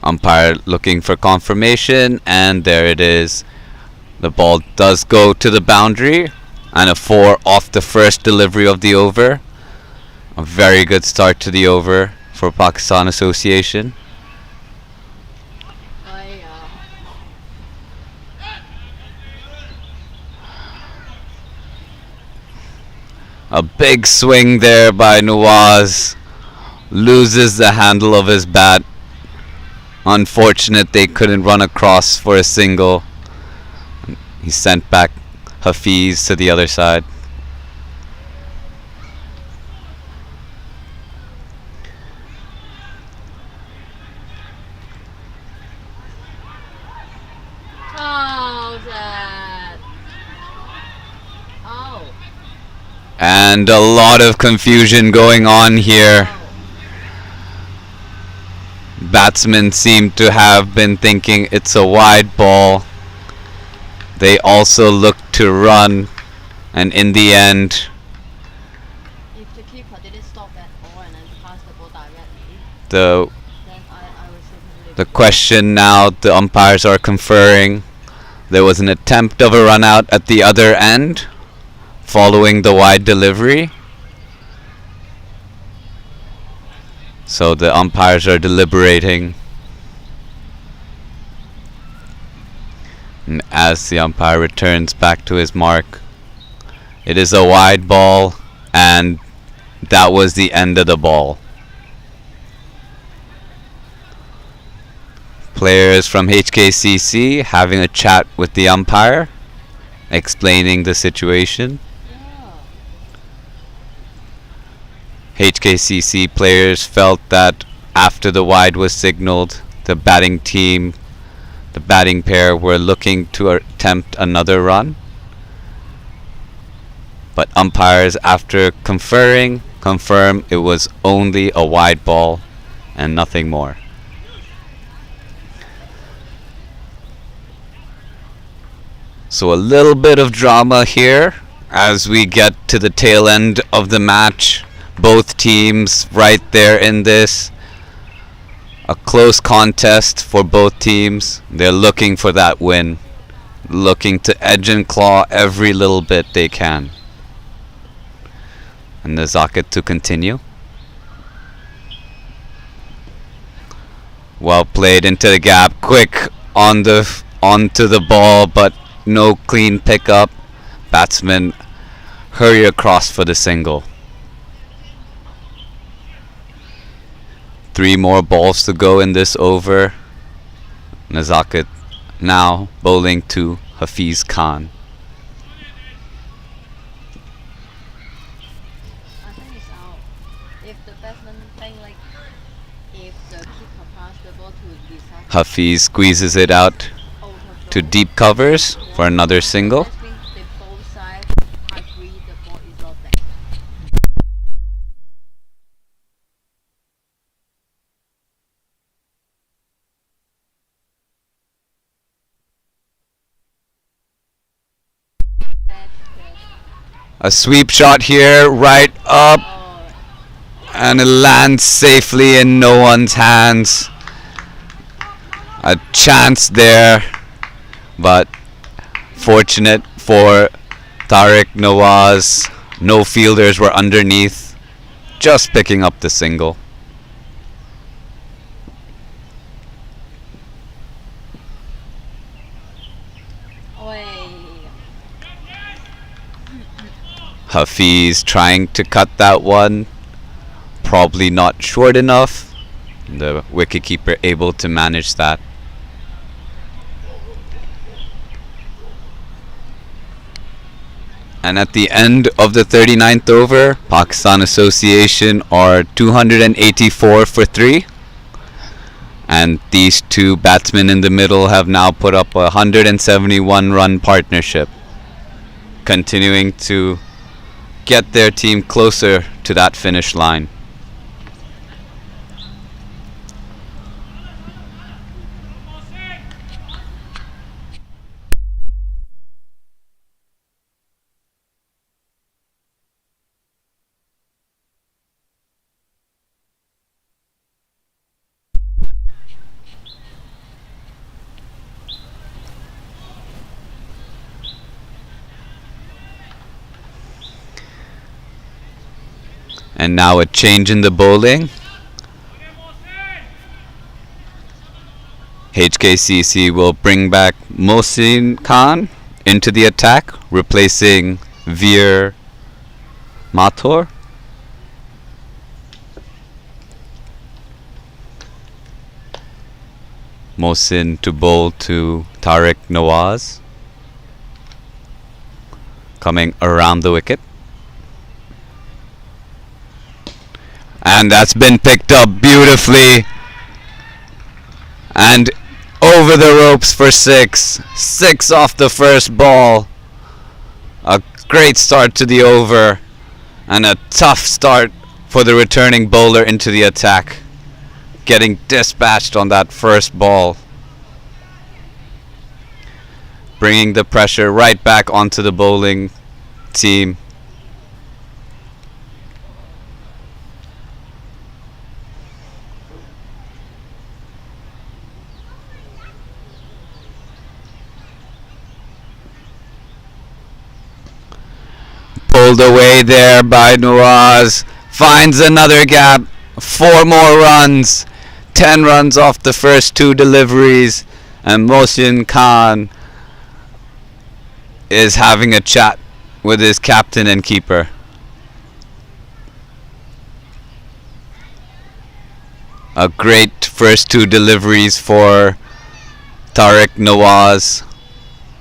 Umpire looking for confirmation, and there it is. The ball does go to the boundary. And a 4 off the first delivery of the over. A very good start to the over for Pakistan Association. A big swing there by Nawaz. Loses the handle of his bat. Unfortunate they couldn't run across for a single. He sent back Hafiz to the other side. Oh, that. Oh. And a lot of confusion going on here. Batsmen seem to have been thinking it's a wide ball. They also look to run, and in the end, If the keeper didn't stop at all and then pass the ball directly, the then I would say the question now the umpires are conferring. There was an attempt of a run out at the other end following the wide delivery. So the umpires are deliberating. And as the umpire returns back to his mark, it is a wide ball, and that was the end of the ball. Players from HKCC having a chat with the umpire, explaining the situation. HKCC players felt that after the wide was signaled, the batting team, the batting pair were looking to attempt another run. But umpires, after conferring, confirm it was only a wide ball and nothing more. So a little bit of drama here as we get to the tail end of the match. Both teams right there in this. A close contest for both teams. They're looking for that win. Looking to edge and claw every little bit they can. And the Zakat to continue. Well played into the gap. Quick onto the ball, but no clean pickup. Batsman hurry across for the single. 3 more balls to go in this over. Nazakat now bowling to Hafiz Khan. I think it's out. If the batsman think like if the keeper pass the ball to Lisa Hafiz squeezes it out out of to ball, deep covers for another single. that means they both sides agree the ball is not there. That's good. A sweep shot here, right up, Oh, and it lands safely in no one's hands. A chance there, but fortunate for Tariq Nawaz. No fielders were underneath, just picking up the single. oi. Hafiz trying to cut that one, probably not short enough. The wicketkeeper able to manage that. And at the end of the 39th over, Pakistan Association are 284 for 3. And these two batsmen in the middle have now put up a 171 run partnership, continuing to get their team closer to that finish line. And now a change in the bowling. HKCC will bring back Mohsin Khan into the attack, replacing Veer Mathur. Mohsin to bowl to Tariq Nawaz, coming around the wicket. And that's been picked up beautifully. And over the ropes for 6. 6 off the first ball. A great start to the over. And a tough start for the returning bowler into the attack. Getting dispatched on that first ball. Bringing the pressure right back onto the bowling team. Pulled away there by Nawaz. Finds another gap. 4 more runs. 10 runs off the first 2 deliveries. And Mohsin Khan is having a chat with his captain and keeper. A great first 2 deliveries for Tariq Nawaz,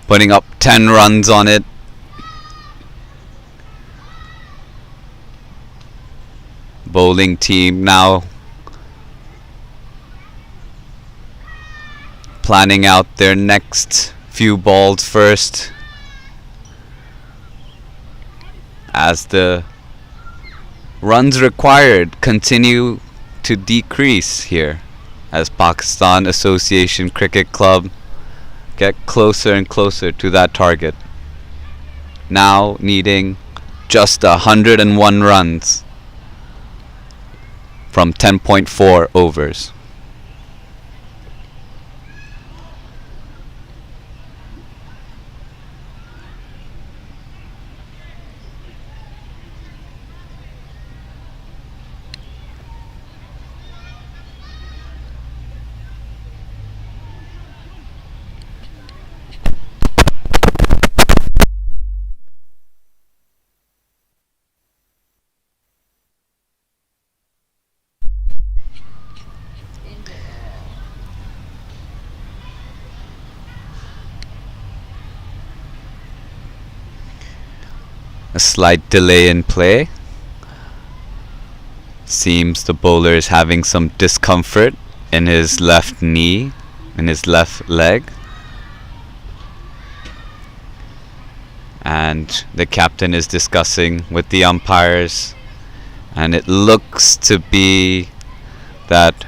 putting up 10 runs on it. Bowling team now planning out their next few balls first, as the runs required continue to decrease here as Pakistan Association Cricket Club get closer and closer to that target, now needing just 101 runs from 10.4 overs. In the A slight delay in play. Seems the bowler is having some discomfort in his left knee, in his left leg. And the captain is discussing with the umpires, and it looks to be that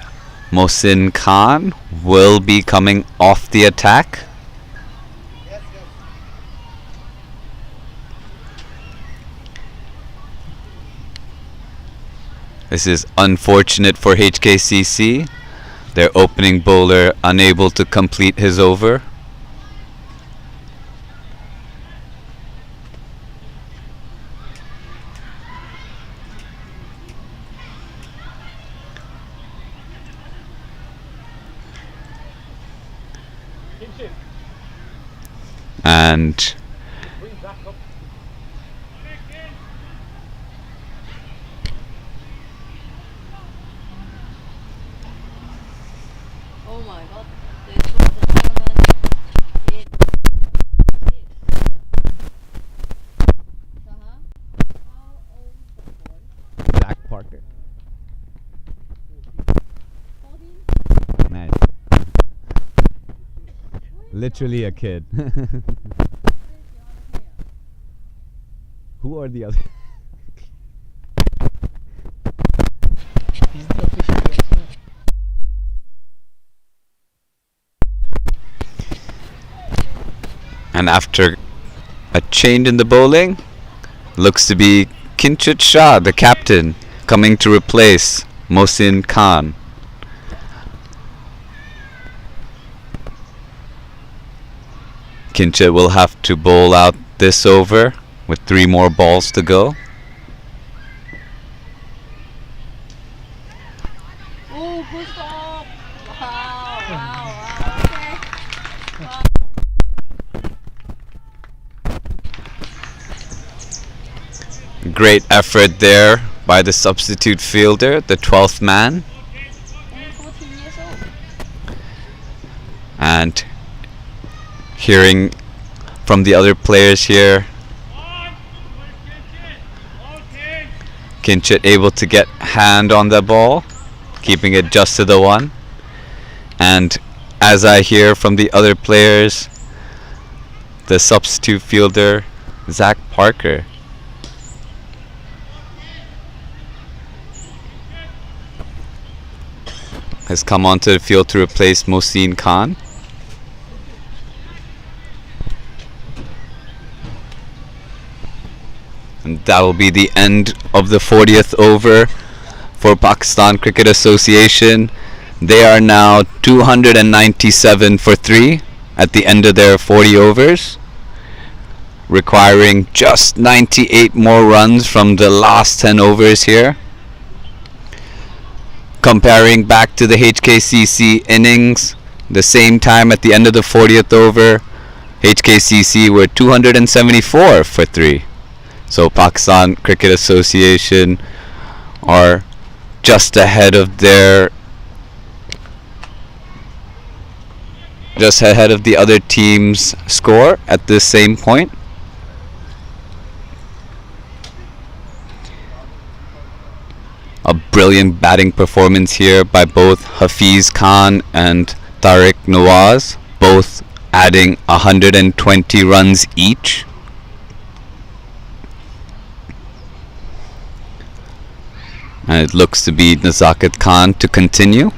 Mohsin Khan will be coming off the attack. This is unfortunate for HKCC. Their opening bowler unable to complete his over. And oh my god, they put the tournament in. How old is the boy? Zach Parker. 14? Nice. Literally a kid. Where's the other player? Who are the other? He's the official batsman. And after a change in the bowling, looks to be Kinchit Shah, the captain, coming to replace Mohsin Khan. Kinchit will have to bowl out this over with 3 more balls to go. Oh, good stop! Wow, okay. Wow. Great effort there by the substitute fielder, the 12th man. Only 14 years old. And hearing from the other players here, Kinchit able to get hand on the ball, keeping it just to the one. And as I hear from the other players, the substitute fielder, Zach Parker, has come onto the field to replace Mohsin Khan. And that will be the end of the 40th over for Pakistan Cricket Association. They are now 297 for 3 at the end of their 40 overs, requiring just 98 more runs from the last 10 overs here. Comparing back to the HKCC innings, the same time at the end of the 40th over, HKCC were 274 for 3. So Pakistan Cricket Association are just ahead of the other team's score at this same point. A brilliant batting performance here by both Hafiz Khan and Tariq Nawaz, both adding 120 runs each. And it looks to be Nazakat Khan to continue.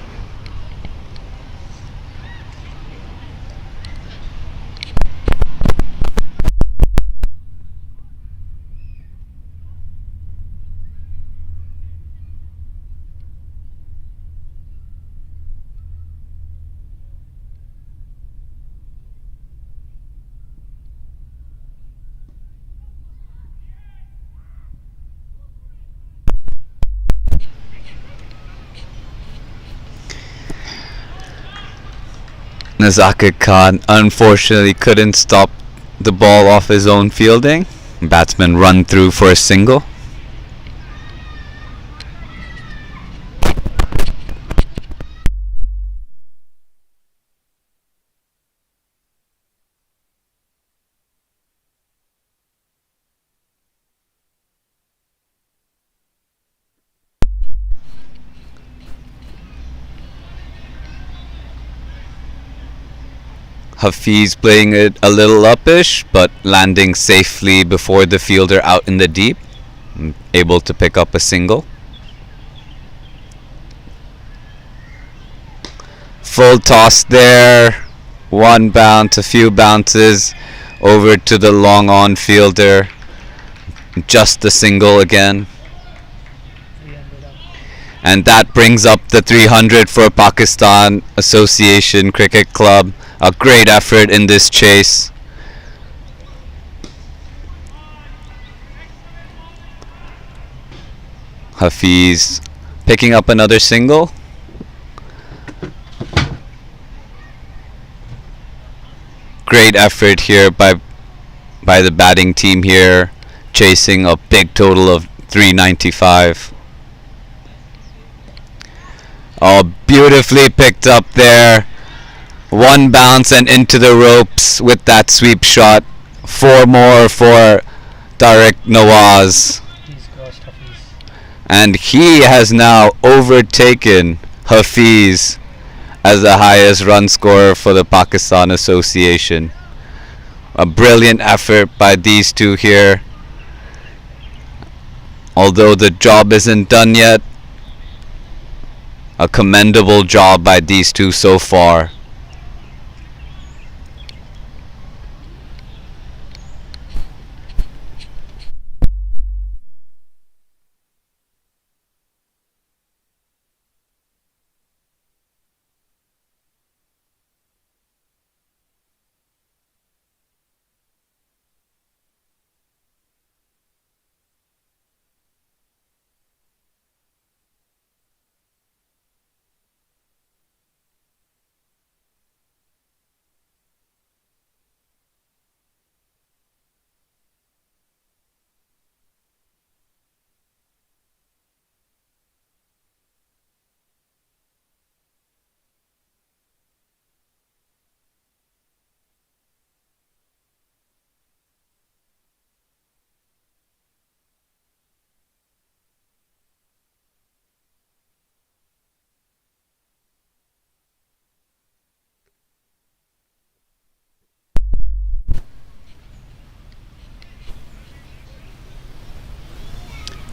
Nazakat Khan unfortunately couldn't stop the ball off his own fielding. Batsman run through for a single. Hafiz playing it a little uppish, but landing safely before the fielder out in the deep, able to pick up a single. Full toss there, one bounce, a few bounces over to the long on fielder, just a single again. 300 up. And that brings up the 300 for Pakistan Association Cricket Club. A great effort in this chase. Hafiz picking up another single. Great effort here by the batting team here, chasing a big total of 395. Oh, beautifully picked up there. One bounce and into the ropes with that sweep shot. 4 more for Tariq Nawaz. He's crossed Hafiz. And he has now overtaken Hafiz as the highest run scorer for the Pakistan Association. A brilliant effort by these two here. Although the job isn't done yet, a commendable job by these two so far.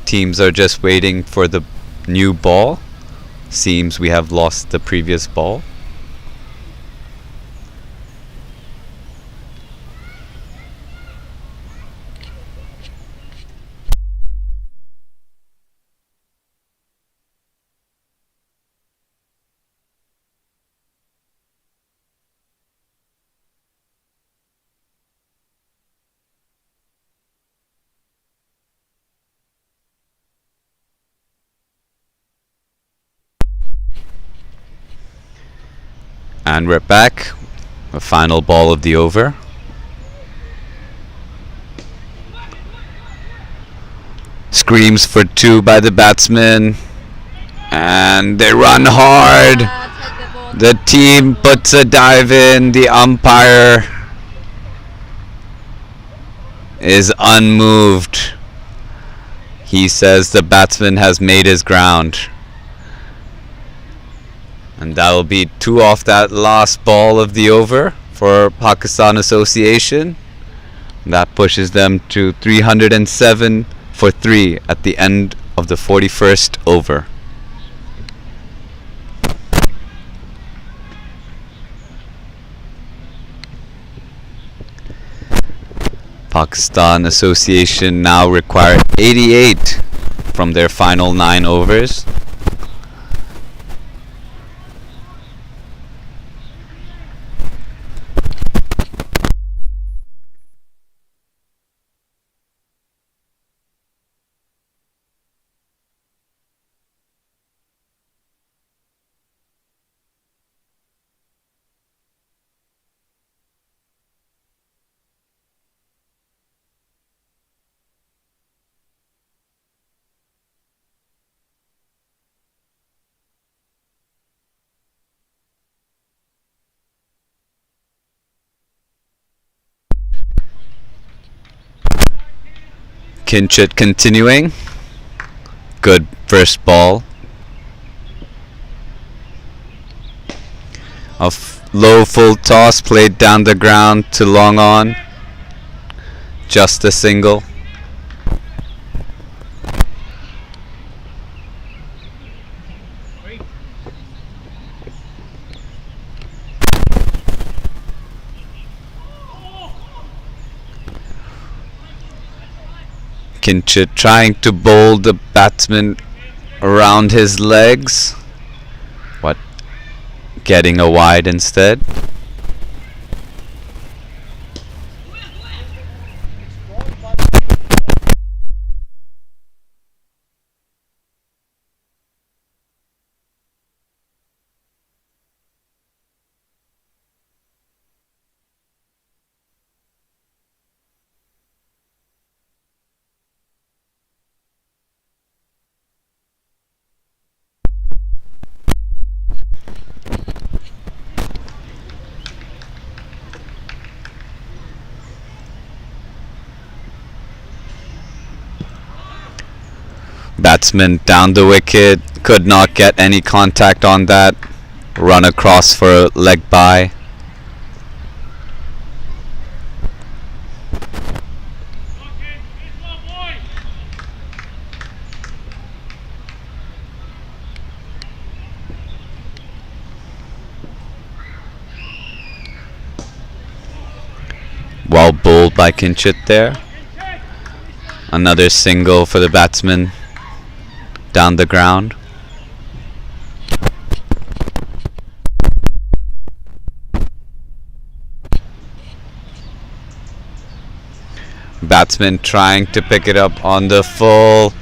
Teams are just waiting for the new ball. Seems we have lost the previous ball. And we're back. The final ball of the over. Screams for 2 by the batsman. And they run hard. The team puts a dive in. The umpire is unmoved. He says the batsman has made his ground. And that will be 2 off that last ball of the over for Pakistan Association. That pushes them to 307 for 3 at the end of the 41st over. Pakistan Association now require 88 from their final 9 overs. Kinchit continuing. Good first ball. A low full toss played down the ground to long on. Just a single. Kinchit trying to bowl the batsman around his legs. What? Getting a wide instead. Batsman down the wicket, could not get any contact on that. Run across for a leg bye. Well bowled by Kinchit there. Another single for the batsman down the ground. Batsman trying to pick it up on the full,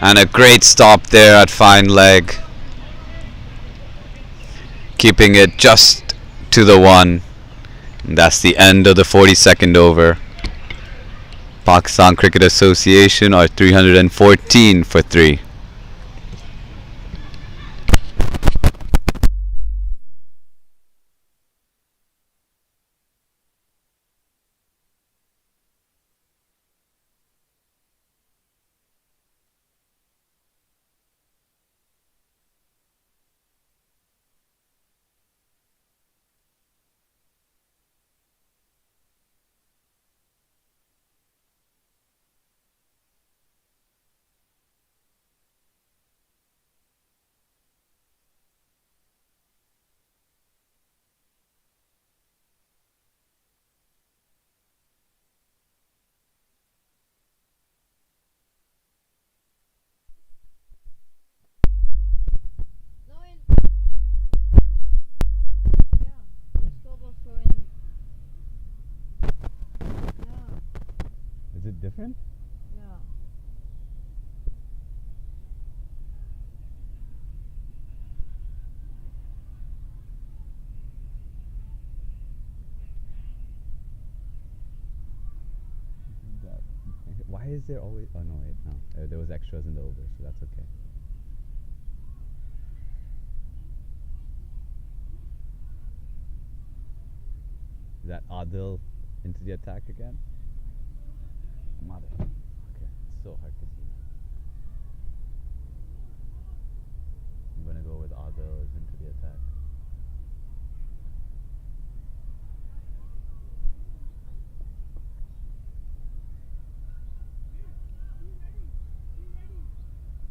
and a great stop there at fine leg, keeping it just to the 1. And that's the end of the 42nd over. Pakistan Cricket Association are 314 for 3. Is it different? Yeah. Why is there always... Oh no, wait, no. There was extras in the over, so that's okay. Is that Adil into the attack again? Mother. Okay, it's so hard to see now. I'm gonna go with Adil is into the attack.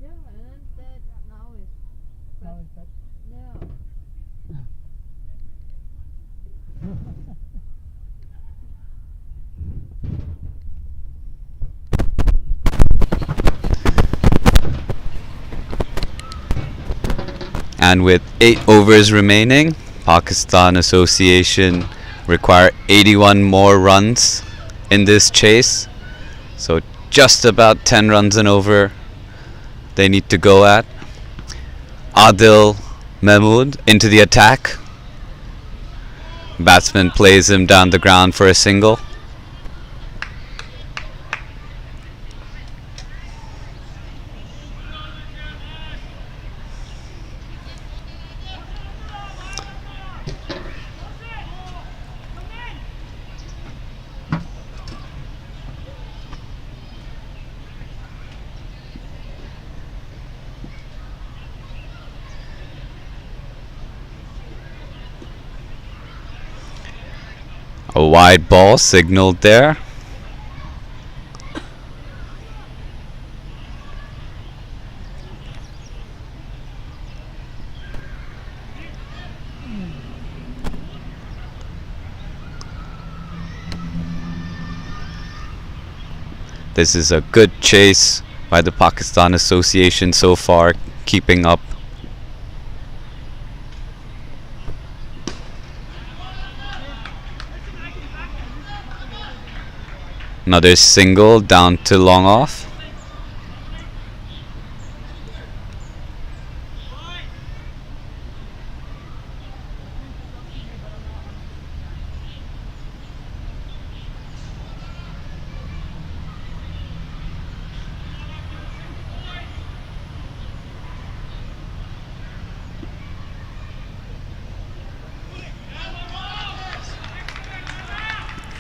Yeah. And with 8 overs remaining, Pakistan Association require 81 more runs in this chase. So just about 10 runs and over they need to go at. Adil Mahmood into the attack. Batsman plays him down the ground for a single. A wide ball signaled there. This is a good chase by the Pakistan Association so far, keeping up. Another single down to long off.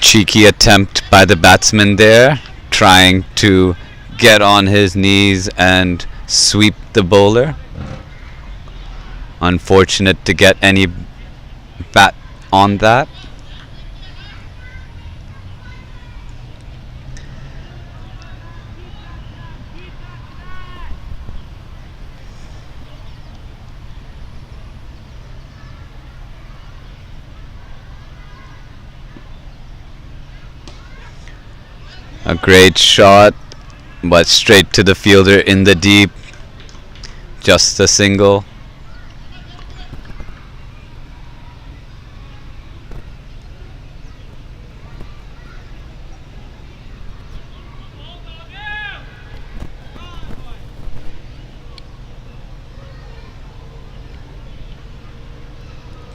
Cheeky attempt by the batsman there, trying to get on his knees and sweep the bowler. Unfortunate to get any bat on that. A great shot, but straight to the fielder in the deep. Just a single.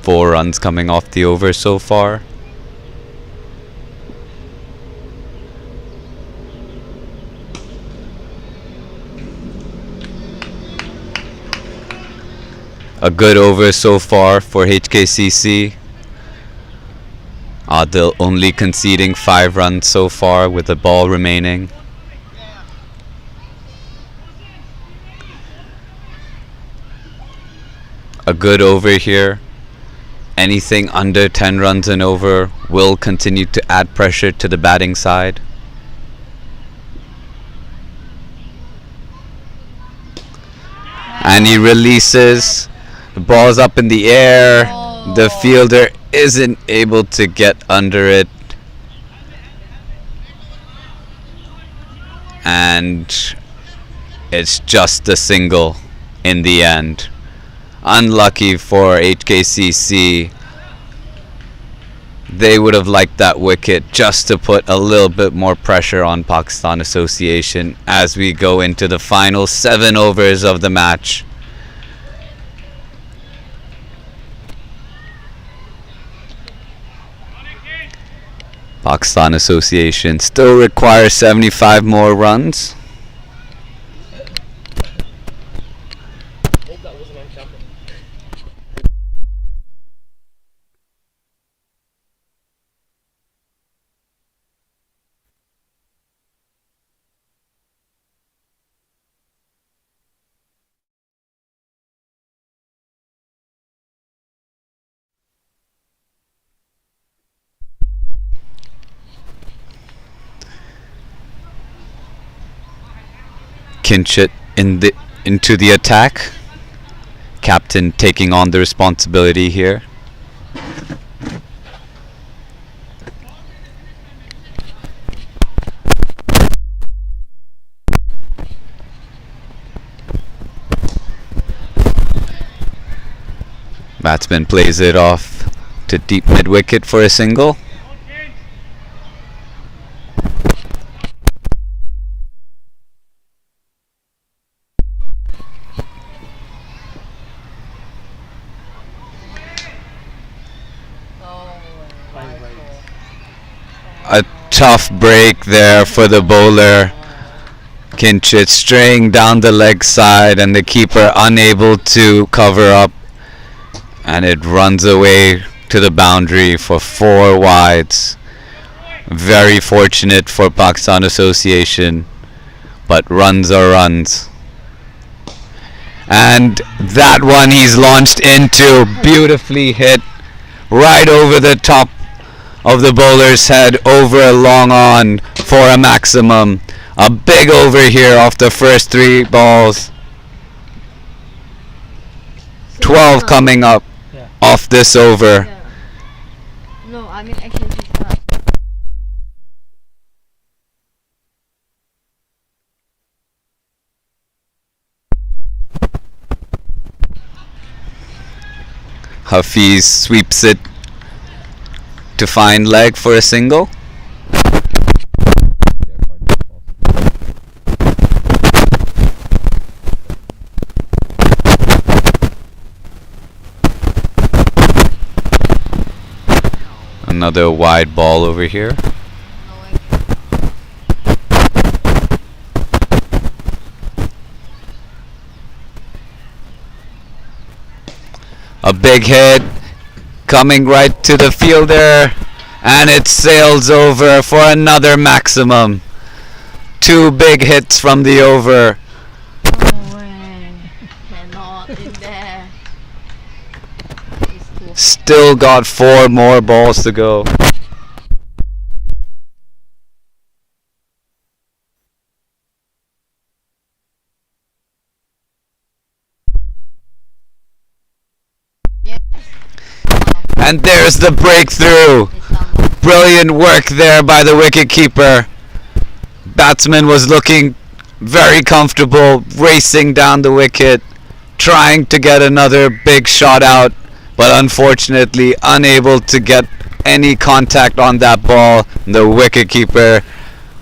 Four runs coming off the over so far. A good over so far for HKCC. Adil only conceding 5 runs so far with the ball remaining. A good over here. Anything under 10 runs and over will continue to add pressure to the batting side. And he releases. The ball's up in the air. The fielder isn't able to get under it. And it's just a single in the end. Unlucky for HKCC. They would have liked that wicket just to put a little bit more pressure on Pakistan Association as we go into the final 7 overs of the match. Pakistan Association still requires 75 more runs. Kinchit into the attack. Captain taking on the responsibility here. Batsman plays it off to deep mid wicket for a single. Oh, Five wide wides. A tough break there for the bowler. Kinchit straying down the leg side and the keeper unable to cover up, and it runs away to the boundary for 4 wides. Very fortunate for Pakistan Association, but runs are runs. And that one he's launched into, beautifully hit right over the top of the bowler's head, over a long on for a maximum. A big over here off the first 3 balls. 12 coming up Yeah. off this over. Yeah. No, I mean actually she's not. Hafiz sweeps it to find leg for a single. Another wide ball over here. No, A big hit coming right to the fielder, and it sails over for another maximum. 2 big hits from the over. no way. Cannot in there. It's too Still got 4 more balls to go. yes. And there's the breakthrough. It's done. Brilliant work there by the wicketkeeper. Batsman was looking very comfortable, racing down the wicket, trying to get another big shot out, but unfortunately unable to get any contact on that ball. The wicketkeeper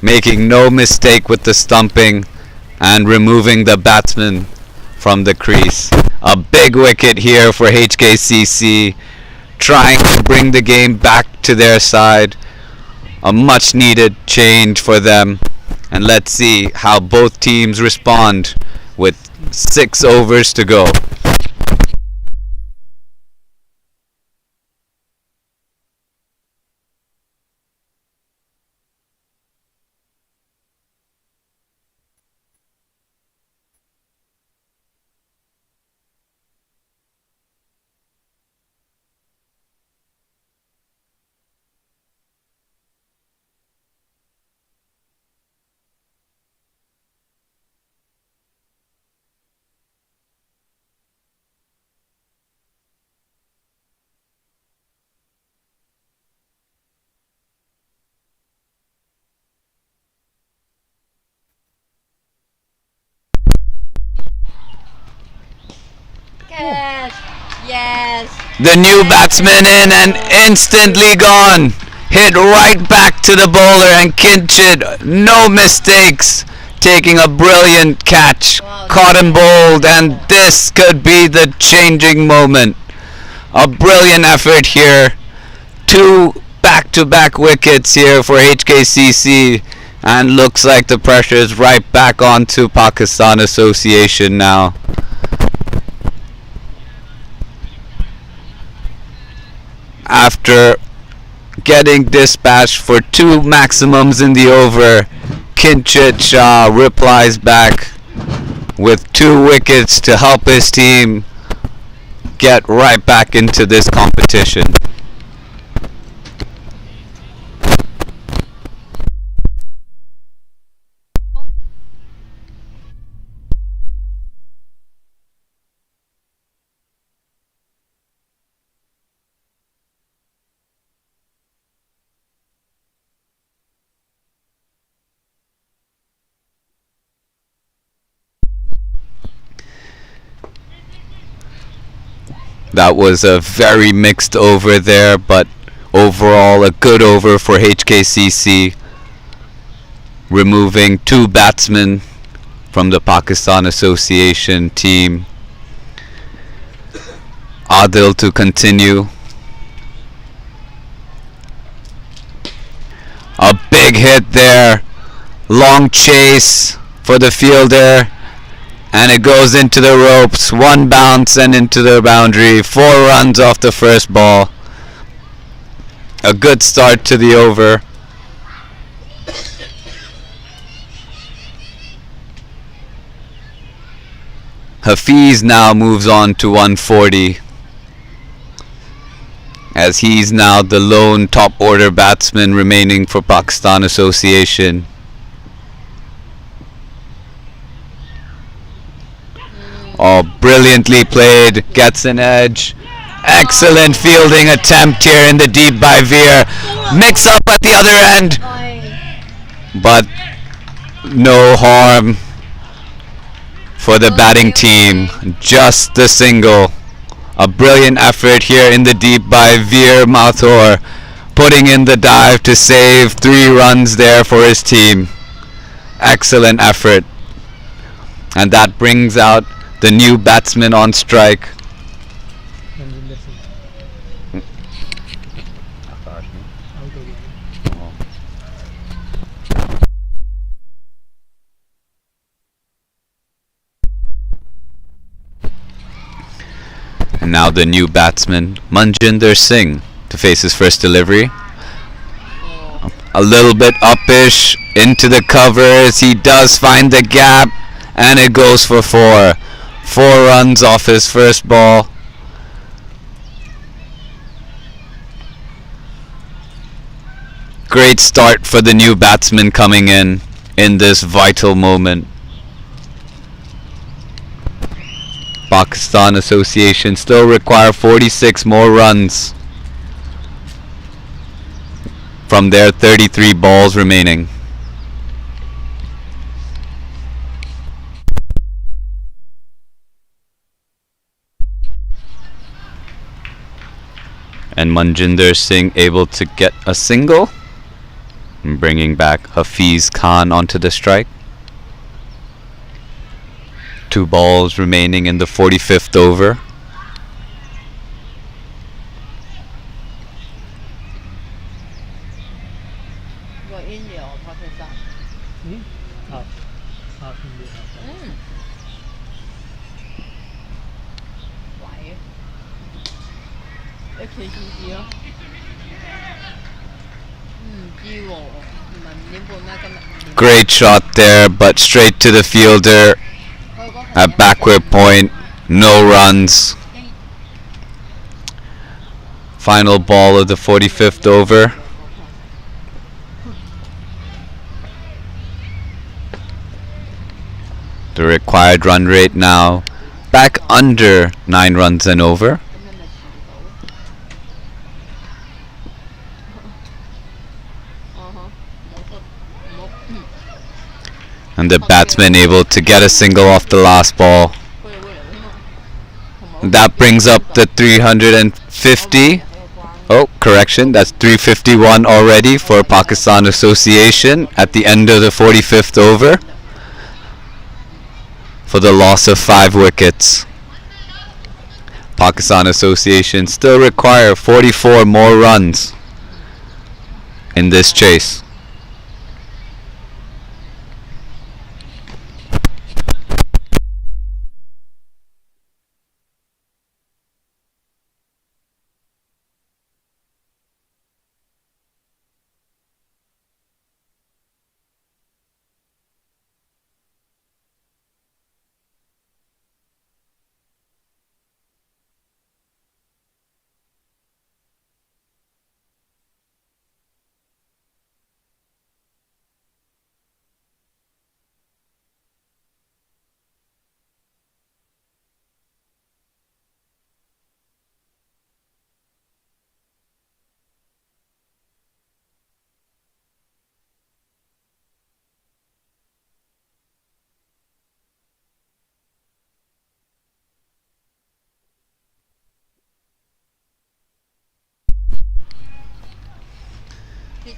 making no mistake with the stumping and removing the batsman from the crease. A big wicket here for HKCC, trying to bring the game back to their side. A much needed change for them. And let's see how both teams respond with 6 overs to go. Catch. Yes. The new batsman in and instantly gone. Hit right back to the bowler, and Kinchit, no mistakes, taking a brilliant catch. Wow. Caught him bowled, and this could be the changing moment. A brilliant effort here. 2 back-to-back wickets here for HKCC, and looks like the pressure is right back onto Pakistan Association now. After getting dispatched for 2 maximums in the over, Kinchit Shah replies back with 2 wickets to help his team get right back into this competition. That was a very mixed over there, but overall a good over for HKCC, removing two batsmen from the Pakistan Association team. Adil to continue. A big hit there. Long chase for the fielder. And it goes into the ropes. One bounce and into the boundary. 4 runs off the first ball. A good start to the over. Hafiz now moves on to 140, as he's now the lone top order batsman remaining for Pakistan Association. Oh, brilliantly played, gets an edge. Excellent fielding attempt here in the deep by Veer. Mix up at the other end, but no harm for the batting team. Just the single. A brilliant effort here in the deep by Veer Mathur, putting in the dive to save 3 runs there for his team. Excellent effort. And that brings out the new batsman on strike. Manjinder Singh out हो गया. And now the new batsman, Manjinder Singh, to face his first delivery. A little bit uppish into the covers. He does find the gap, and it goes for 4. 4 runs off his first ball. Great start for the new batsman coming in this vital moment. Pakistan Association still require 46 more runs from their 33 balls remaining. And Manjinder Singh able to get a single, and bringing back Hafiz Khan onto the strike. 2 balls remaining in the 45th over. Go India or Pakistan? Half India, half Pakistan. Why? HKCC 咯。唔知喎，唔係5點半咩今日？ Great shot there, but straight to the fielder at backward point. No runs. Final ball of the 45th over. The required run rate now back under 9 runs and over. And the batsman able to get a single off the last ball. That brings up the 350. Oh, correction, that's 351 already for Pakistan Association at the end of the 45th over, for the loss of 5 wickets. Pakistan Association still require 44 more runs in this chase.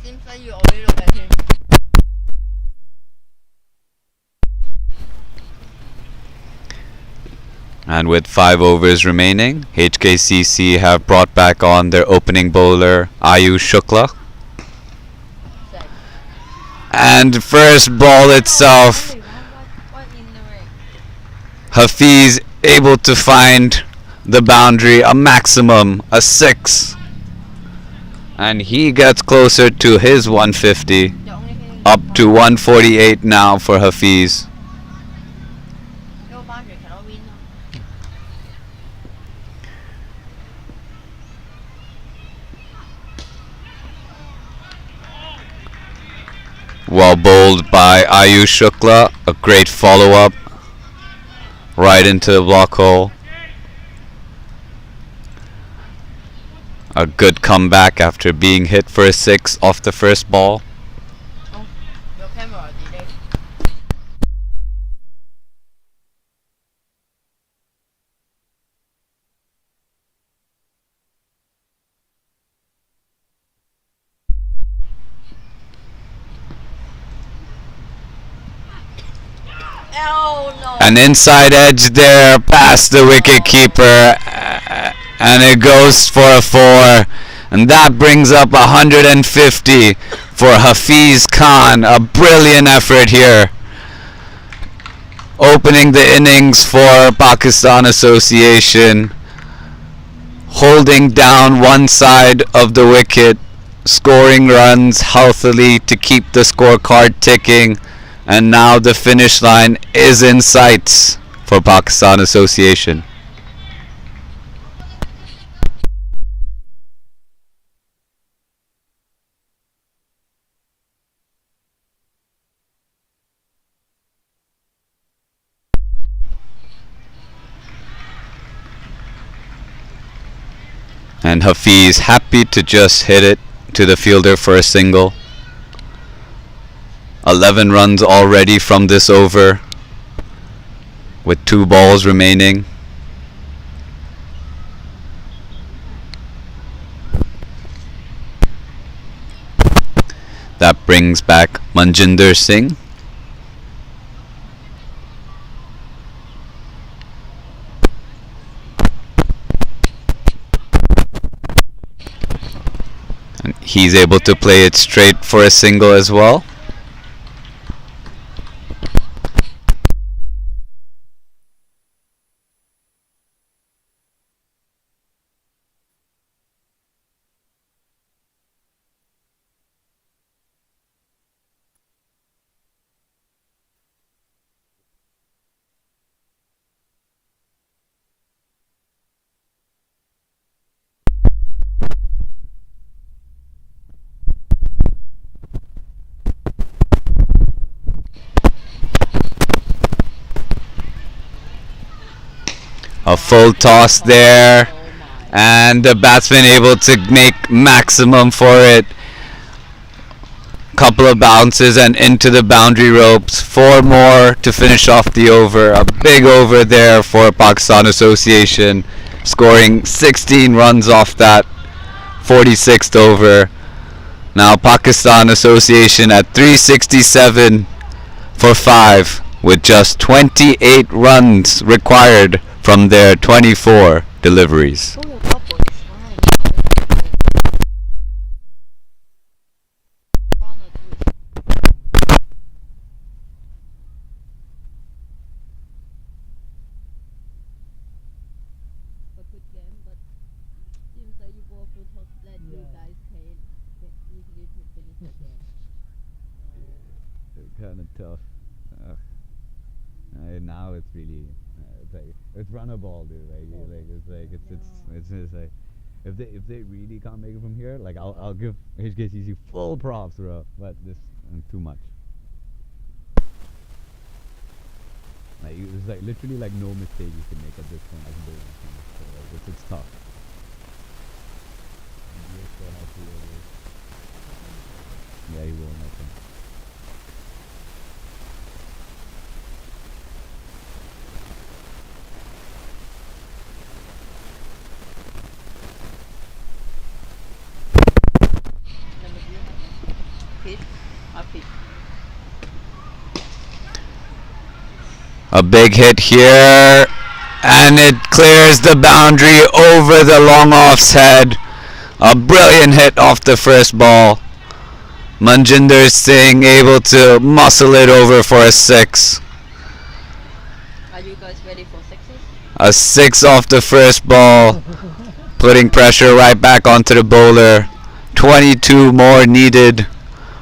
seems like you only look at him. And with 5 overs remaining, HKCC have brought back on their opening bowler Ayush Shukla. Sad. And first ball itself, What in the ring? Hafiz able to find the boundary, a maximum, a 6. And he gets closer to his 150, The only thing up to 148 now for Hafiz. no boundary cannot win. Well bowled by Ayush Shukla, a great follow-up right into the block hole. A good comeback after being hit for a 6 off the first ball. Oh, your camera delay. Oh no! An inside edge there past the wicket keeper, and it goes for a 4, and that brings up 150 for Hafiz Khan. A brilliant effort here, opening the innings for Pakistan Association, holding down one side of the wicket, scoring runs healthily to keep the scorecard ticking. And now the finish line is in sight for Pakistan Association. And Hafiz happy to just hit it to the fielder for a single. 11 runs already from this over, with 2 balls remaining. That brings back Manjinder Singh. And he's able to play it straight for a single as well. A full toss there, and the batsman able to make maximum for it. Couple of bounces and into the boundary ropes. 4 more to finish off the over. A big over there for Pakistan Association, scoring 16 runs off that 46th over. Now Pakistan Association at 367 for 5, with just 28 runs required from their 24 deliveries. Oh, couple is fine. A good game, but seems like you both would have let you Yeah. guys play easily to finish the game. Kind of tough. Now it's really it's run a ball, dude. It's just like if they really can't make it from here, like I'll give HKCC full props, bro. But this too much. Like it's like literally like no mistake you can make at this point. Like bowling, so like it's tough. Yeah, he will. I think. Number 3. A big hit here, and it clears the boundary over the long off's head. A brilliant hit off the first ball. Manjinder Singh able to muscle it over for a 6. Are you guys ready for sixes? A 6 off the first ball, putting pressure right back onto the bowler. 22 more needed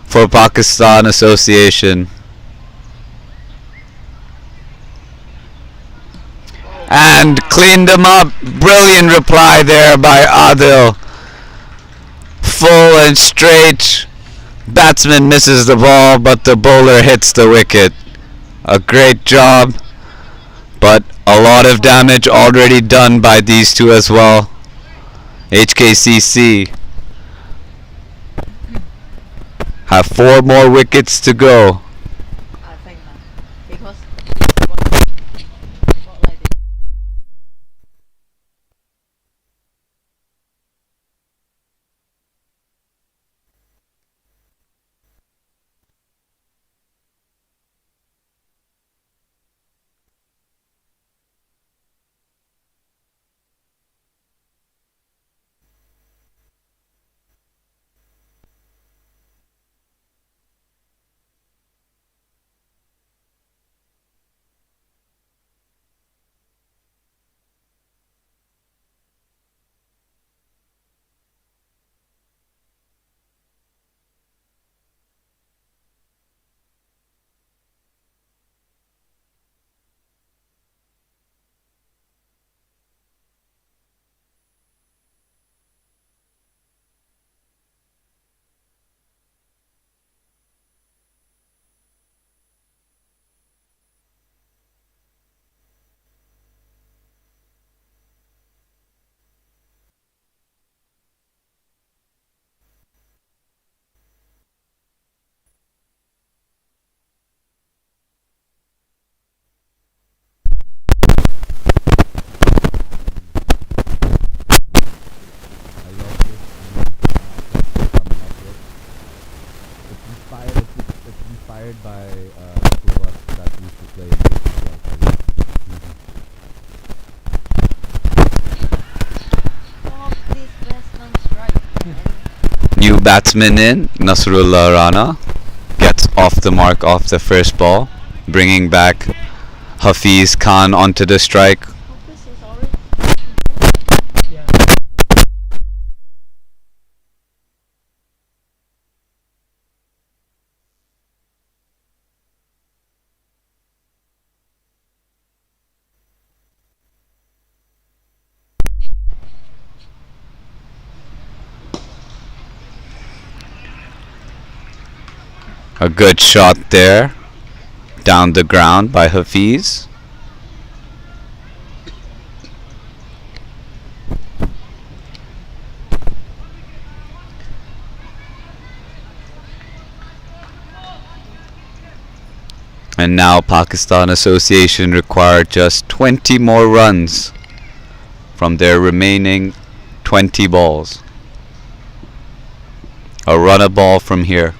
for Pakistan Association. And cleaned them up. Brilliant reply there by Adil. Full and straight. Batsman misses the ball, but the bowler hits the wicket. A great job, but a lot of damage already done by these two as well. HKCC have 4 more wickets to go. I think not. Because what like this. It's inspired by two of us that used to play Stop this Western strike. New batsman in, Nasrullah Rana gets off the mark off the first ball, bringing back Hafiz Khan onto the strike. Hope this is already. Yeah. A good shot there, down the ground by Hafiz. And now Pakistan Association require just 20 more runs from their remaining 20 balls. A run a ball from here.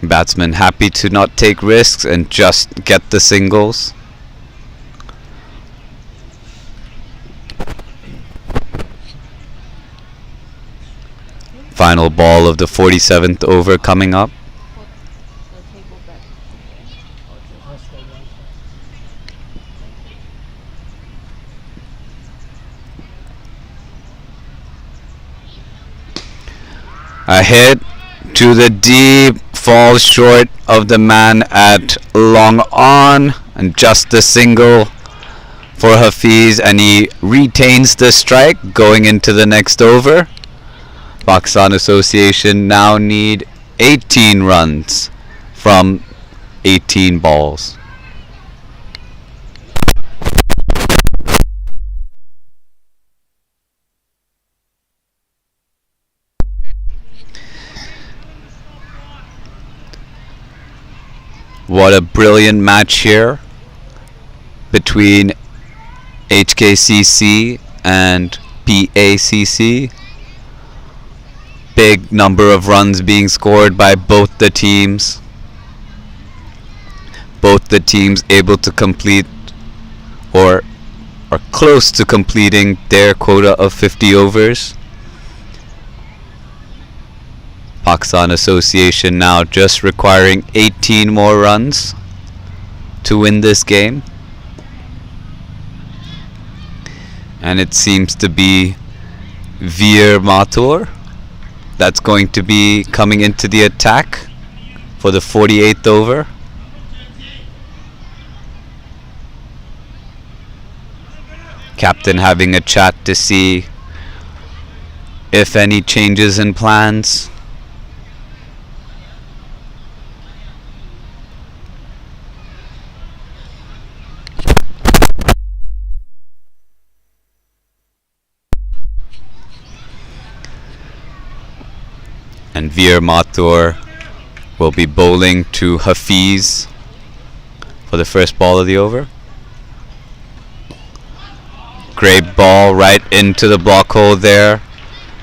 Batsman happy to not take risks and just get the singles. Final ball of the 47th over coming up. Put the table back. That's the one. A hit to the deep, falls short of the man at long on, and just a single for Hafiz, and he retains the strike going into the next over. Pakistan Association now need 18 runs from 18 balls. What a brilliant match here between HKCC and PACC. Big number of runs being scored by both the teams. Both the teams able to complete or are close to completing their quota of 50 overs. Pakistan Association now just requiring 18 more runs to win this game. And it seems to be Veer Mathur that's going to be coming into the attack for the 48th over. Captain having a chat to see if any changes in plans. And Veer Mathur will be bowling to Hafiz for the first ball of the over. Great ball right into the block hole there.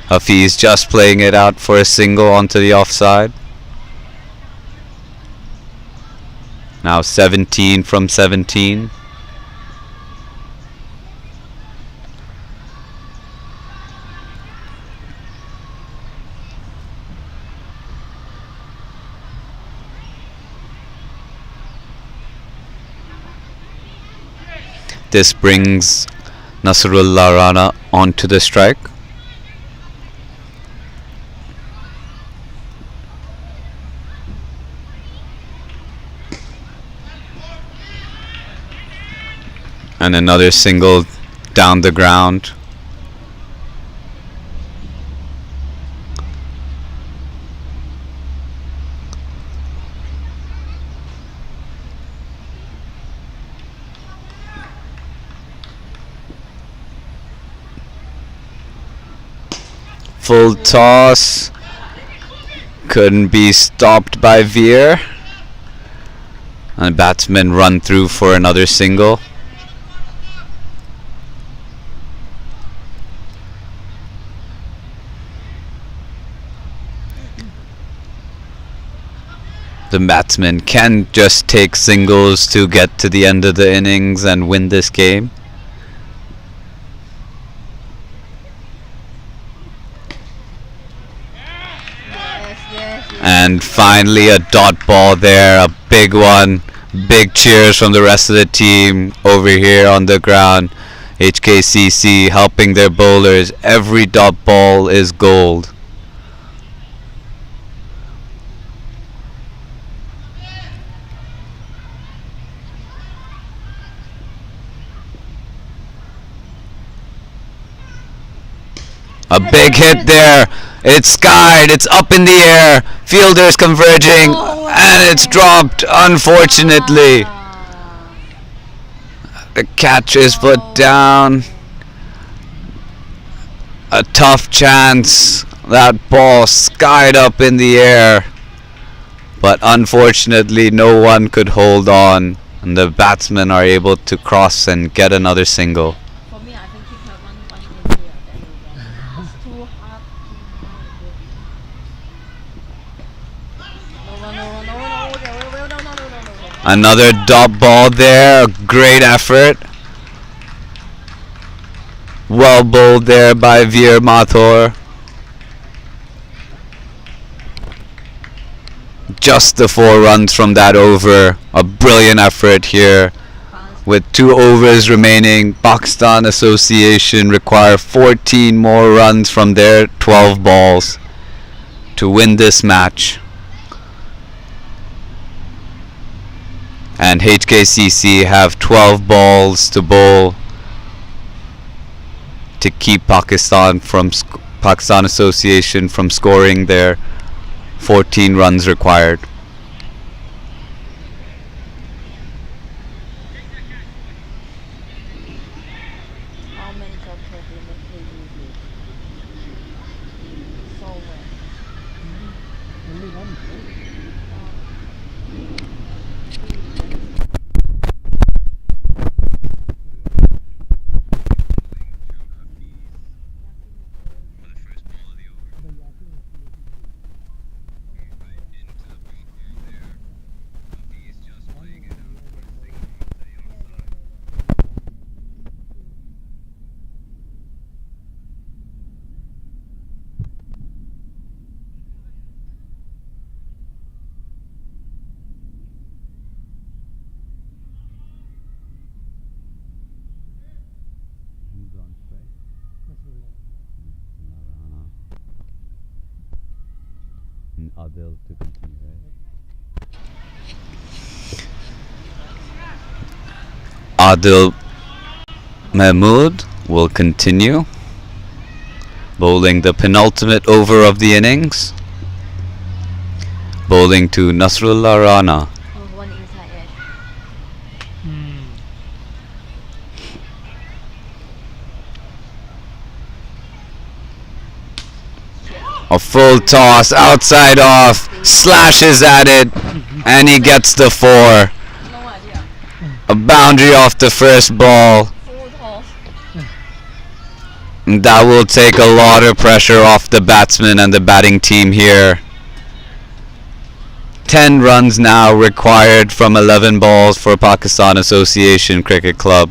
Hafiz just playing it out for a single onto the offside. Now 17 from 17. This brings Nasrullah Rana onto the strike. And another single down the ground. Full toss, couldn't be stopped by Veer, and the batsman run through for another single. The batsman can just take singles to get to the end of the innings and win this game. And finally a dot ball there, a big one. Big cheers from the rest of the team over here on the ground. HKCC helping their bowlers. Every dot ball is gold. A big hit there. It's skied. It's up in the air. Fielders converging. And it's dropped, unfortunately. The catch is put down. A tough chance. That ball skied up in the air. But unfortunately, no one could hold on. And the batsmen are able to cross and get another single. For me, I think keep her one injury that it's too hard. No. Another dot ball there. A great effort. Well bowled there by Veer Mathur. Just the 4 runs from that over. A brilliant effort here. With 2 overs remaining, Pakistan Association require 14 more runs from their 12 balls to win this match. And HKCC have 12 balls to bowl to keep Pakistan Association from scoring their 14 runs required. How many jobs have you made? So well. Only one, right? and Adil to continue, right? Adil Mahmood will continue, bowling the penultimate over of the innings, bowling to Nasrullah Rana. Oh, one inside edge. A full toss, outside off, slashes at it, and he gets the 4. No idea. A boundary off the first ball. Full toss. That will take a lot of pressure off the batsman and the batting team here. 10 runs now required from 11 balls for Pakistan Association Cricket Club.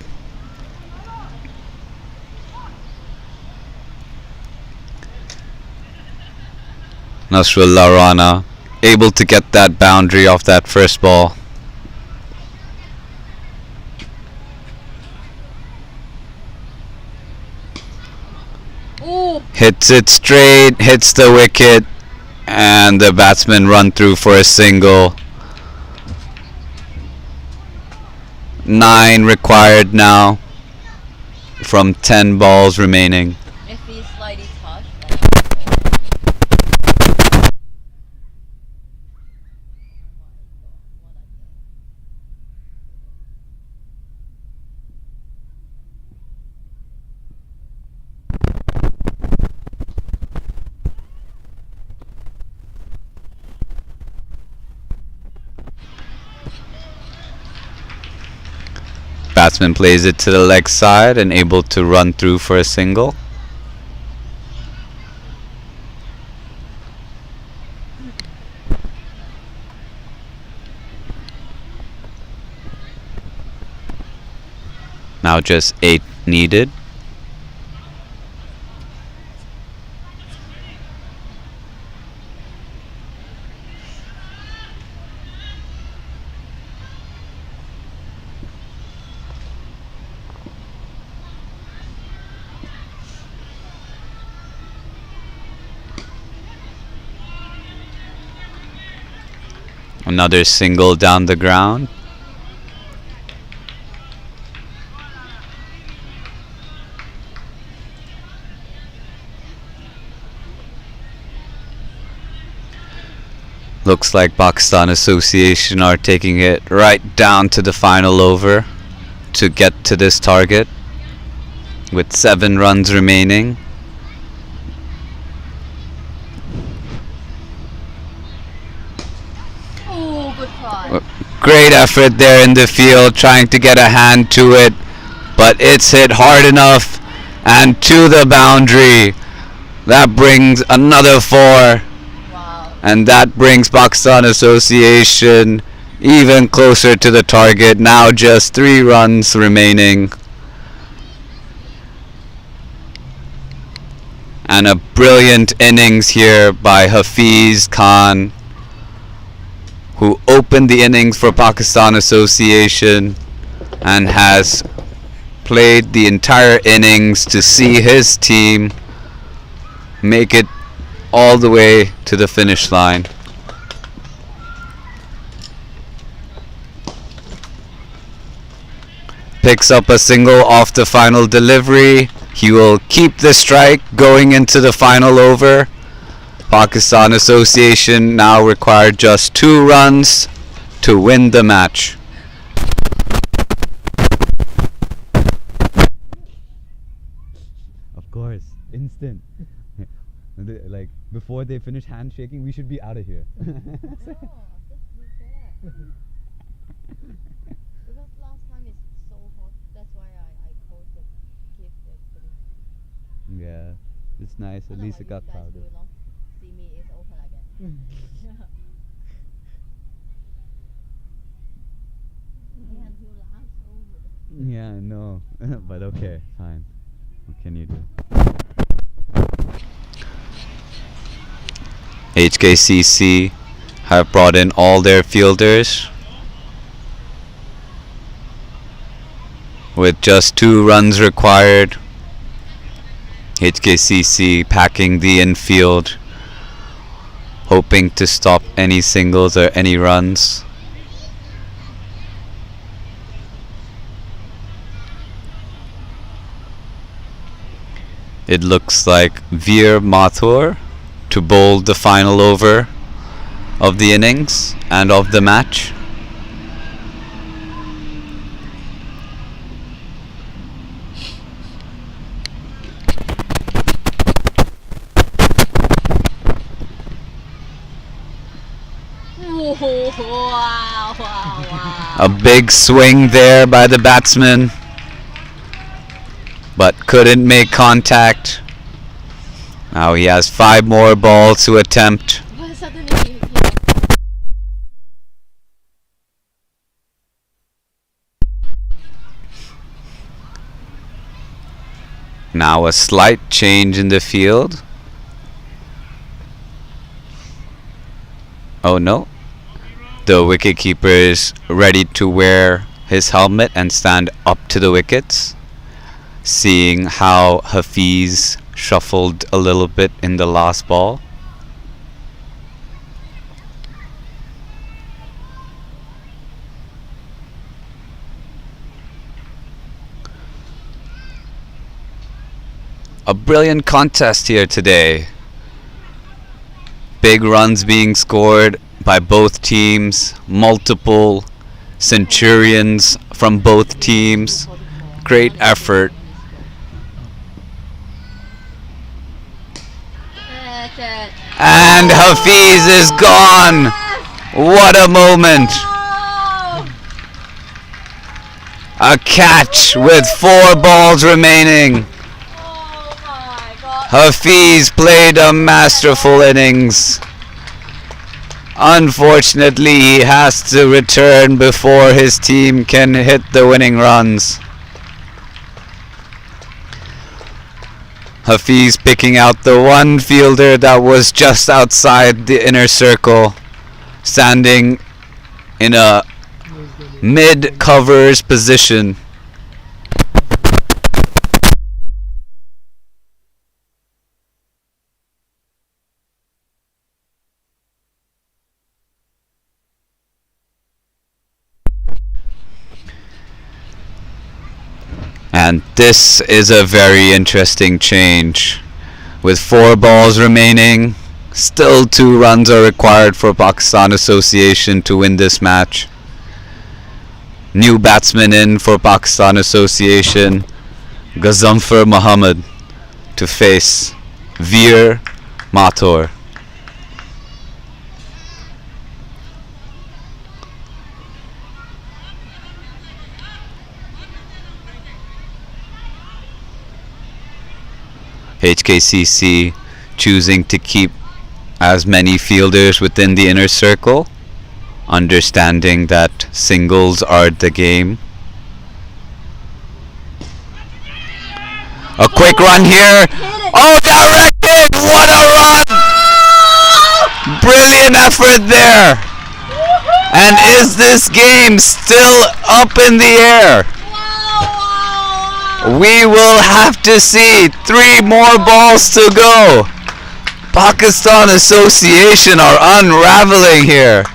Nasrullah Rana able to get that boundary off that first ball. Ooh. Hits it straight, hits the wicket, and the batsman run through for a single. 9 required now from 10 balls remaining. If he slightly touched, Batsman plays it to the leg side and able to run through for a single. Now just 8 needed. Another single down the ground. Looks like Pakistan Association are taking it right down to the final over to get to this target with 7 runs remaining. oh, good try. Great effort there in the field trying to get a hand to it, but it's hit hard enough and to the boundary. That brings another 4. Wow. And that brings Pakistan Association even closer to the target. Now just 3 runs remaining. And a brilliant innings here by Hafiz Khan, who opened the innings for Pakistan Association and has played the entire innings to see his team make it all the way to the finish line. Picks up a single off the final delivery. He will keep the strike going into the final over. Pakistan Association now require just 2 runs to win the match. Of course, instant. Like before they finish handshaking, we should be out of here. No, just be fair. Because last time it's so hot, that's why I closed the gift yesterday. Yeah, it's nice. At least it got Otherwise you crowded. guys will not see me is open again. And you laugh over. Yeah, I know. But okay, fine. What can you do? HKCC have brought in all their fielders with just 2 runs required. HKCC packing the infield hoping to stop any singles or any runs. It looks like Veer Mathur to bowl the final over of the innings and of the match. Wow. A big swing there by the batsman, but couldn't make contact. Now he has 5 more balls to attempt. Why suddenly Now a slight change in the field. Oh no. The wicketkeeper is ready to wear his helmet and stand up to the wickets, seeing how Hafiz shuffled a little bit in the last ball. A brilliant contest here today. Big runs being scored by both teams, multiple centurions from both teams. Great effort. And Hafiz is gone. What a moment. A catch with 4 balls remaining. Hafiz played a masterful innings. Unfortunately, he has to return before his team can hit the winning runs. Hafiz picking out the one fielder that was just outside the inner circle, standing in a mid-covers position. And this is a very interesting change. With 4 balls remaining, still 2 runs are required for Pakistan Association to win this match. New batsman in for Pakistan Association, Gazamfar Muhammad, to face Veer Mathur. HKCC choosing to keep as many fielders within the inner circle, understanding that singles are the game. A quick run here. Oh, directed! What a run! Brilliant effort there. And is this game still up in the air? We will have to see. 3 more balls to go. Pakistan Association are unraveling here.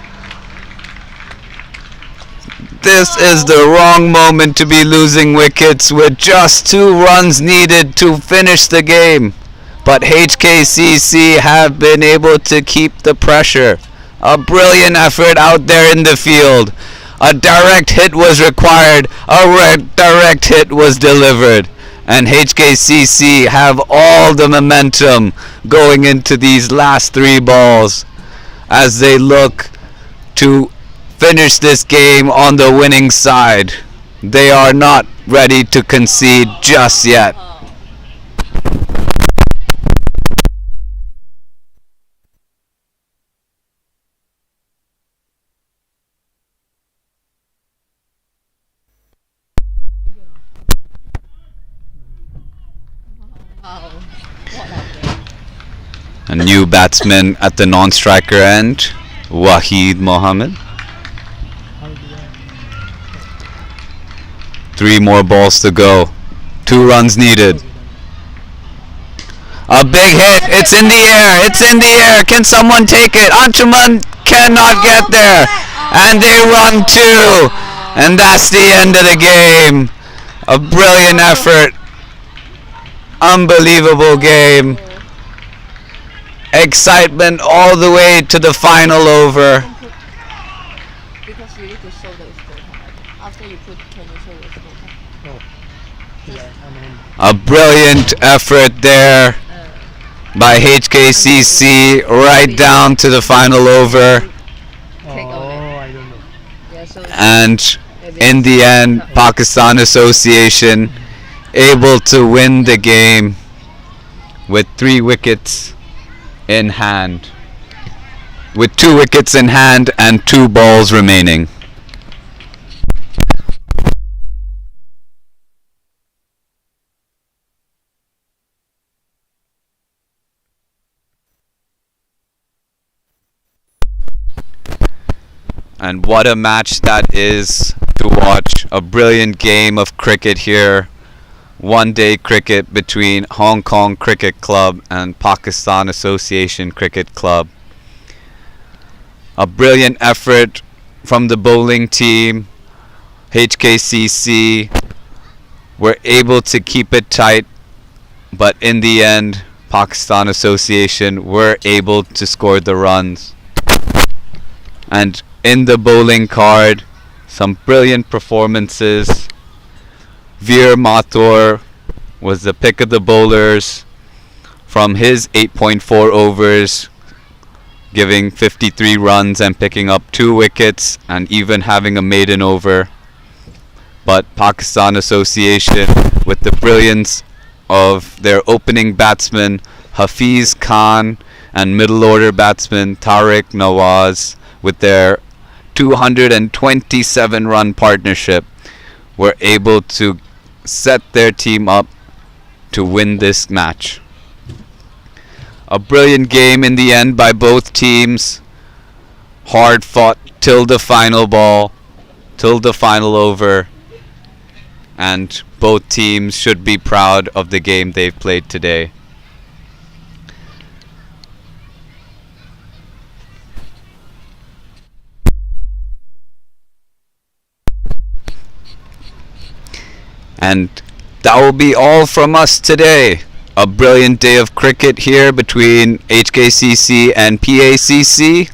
This is the wrong moment to be losing wickets with just 2 runs needed to finish the game. But HKCC have been able to keep the pressure. A brilliant effort out there in the field. A direct hit was required. A direct hit was delivered. And HKCC have all the momentum going into these last 3 balls as they look to finish this game on the winning side. They are not ready to concede just yet. A new batsman at the non-striker end, Wahid Mohammed. 3 more balls to go. 2 runs needed. A big hit. It's in the air. It's in the air. Can someone take it? Anchuman cannot get there. And they run two. And that's the end of the game. A brilliant effort. Unbelievable game. Excitement all the way to the final over. Because you need to show the scorecard. After you put, can you show the scorecard? Oh, yeah, I mean, A brilliant effort there by HKCC right down to the final over. Click on it. I don't know. Yeah, so And in the end, Pakistan Association able to win the game with 3 wickets in hand. With 2 wickets in hand and 2 balls remaining. And what a match that is to watch. A brilliant game of cricket here. One-day cricket between Hong Kong Cricket Club and Pakistan Association Cricket Club. A brilliant effort from the bowling team. HKCC were able to keep it tight, but in the end, Pakistan Association were able to score the runs. And in the bowling card, some brilliant performances. Veer Mathur was the pick of the bowlers from his 8.4 overs, giving 53 runs and picking up 2 wickets and even having a maiden over. But Pakistan Association, with the brilliance of their opening batsman Hafiz Khan and middle order batsman Tariq Nawaz, with their 227 run partnership, were able to set their team up to win this match. A brilliant game in the end by both teams. Hard fought till the final ball, till the final over. And both teams should be proud of the game they've played today. And that will be all from us today. A brilliant day of cricket here between HKCC and PACC.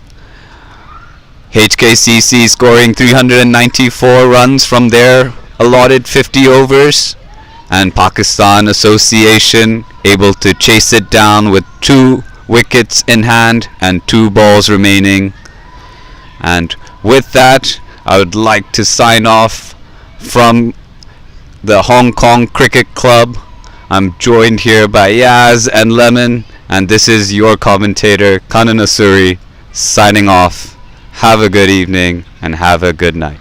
HKCC scoring 394 runs from their allotted 50 overs, and Pakistan Association able to chase it down with 2 wickets in hand and 2 balls remaining. And with that, I would like to sign off from the Hong Kong Cricket Club. I'm joined here by Yaz and Lemon, and this is your commentator Kanan Asuri signing off. Have a good evening and have a good night.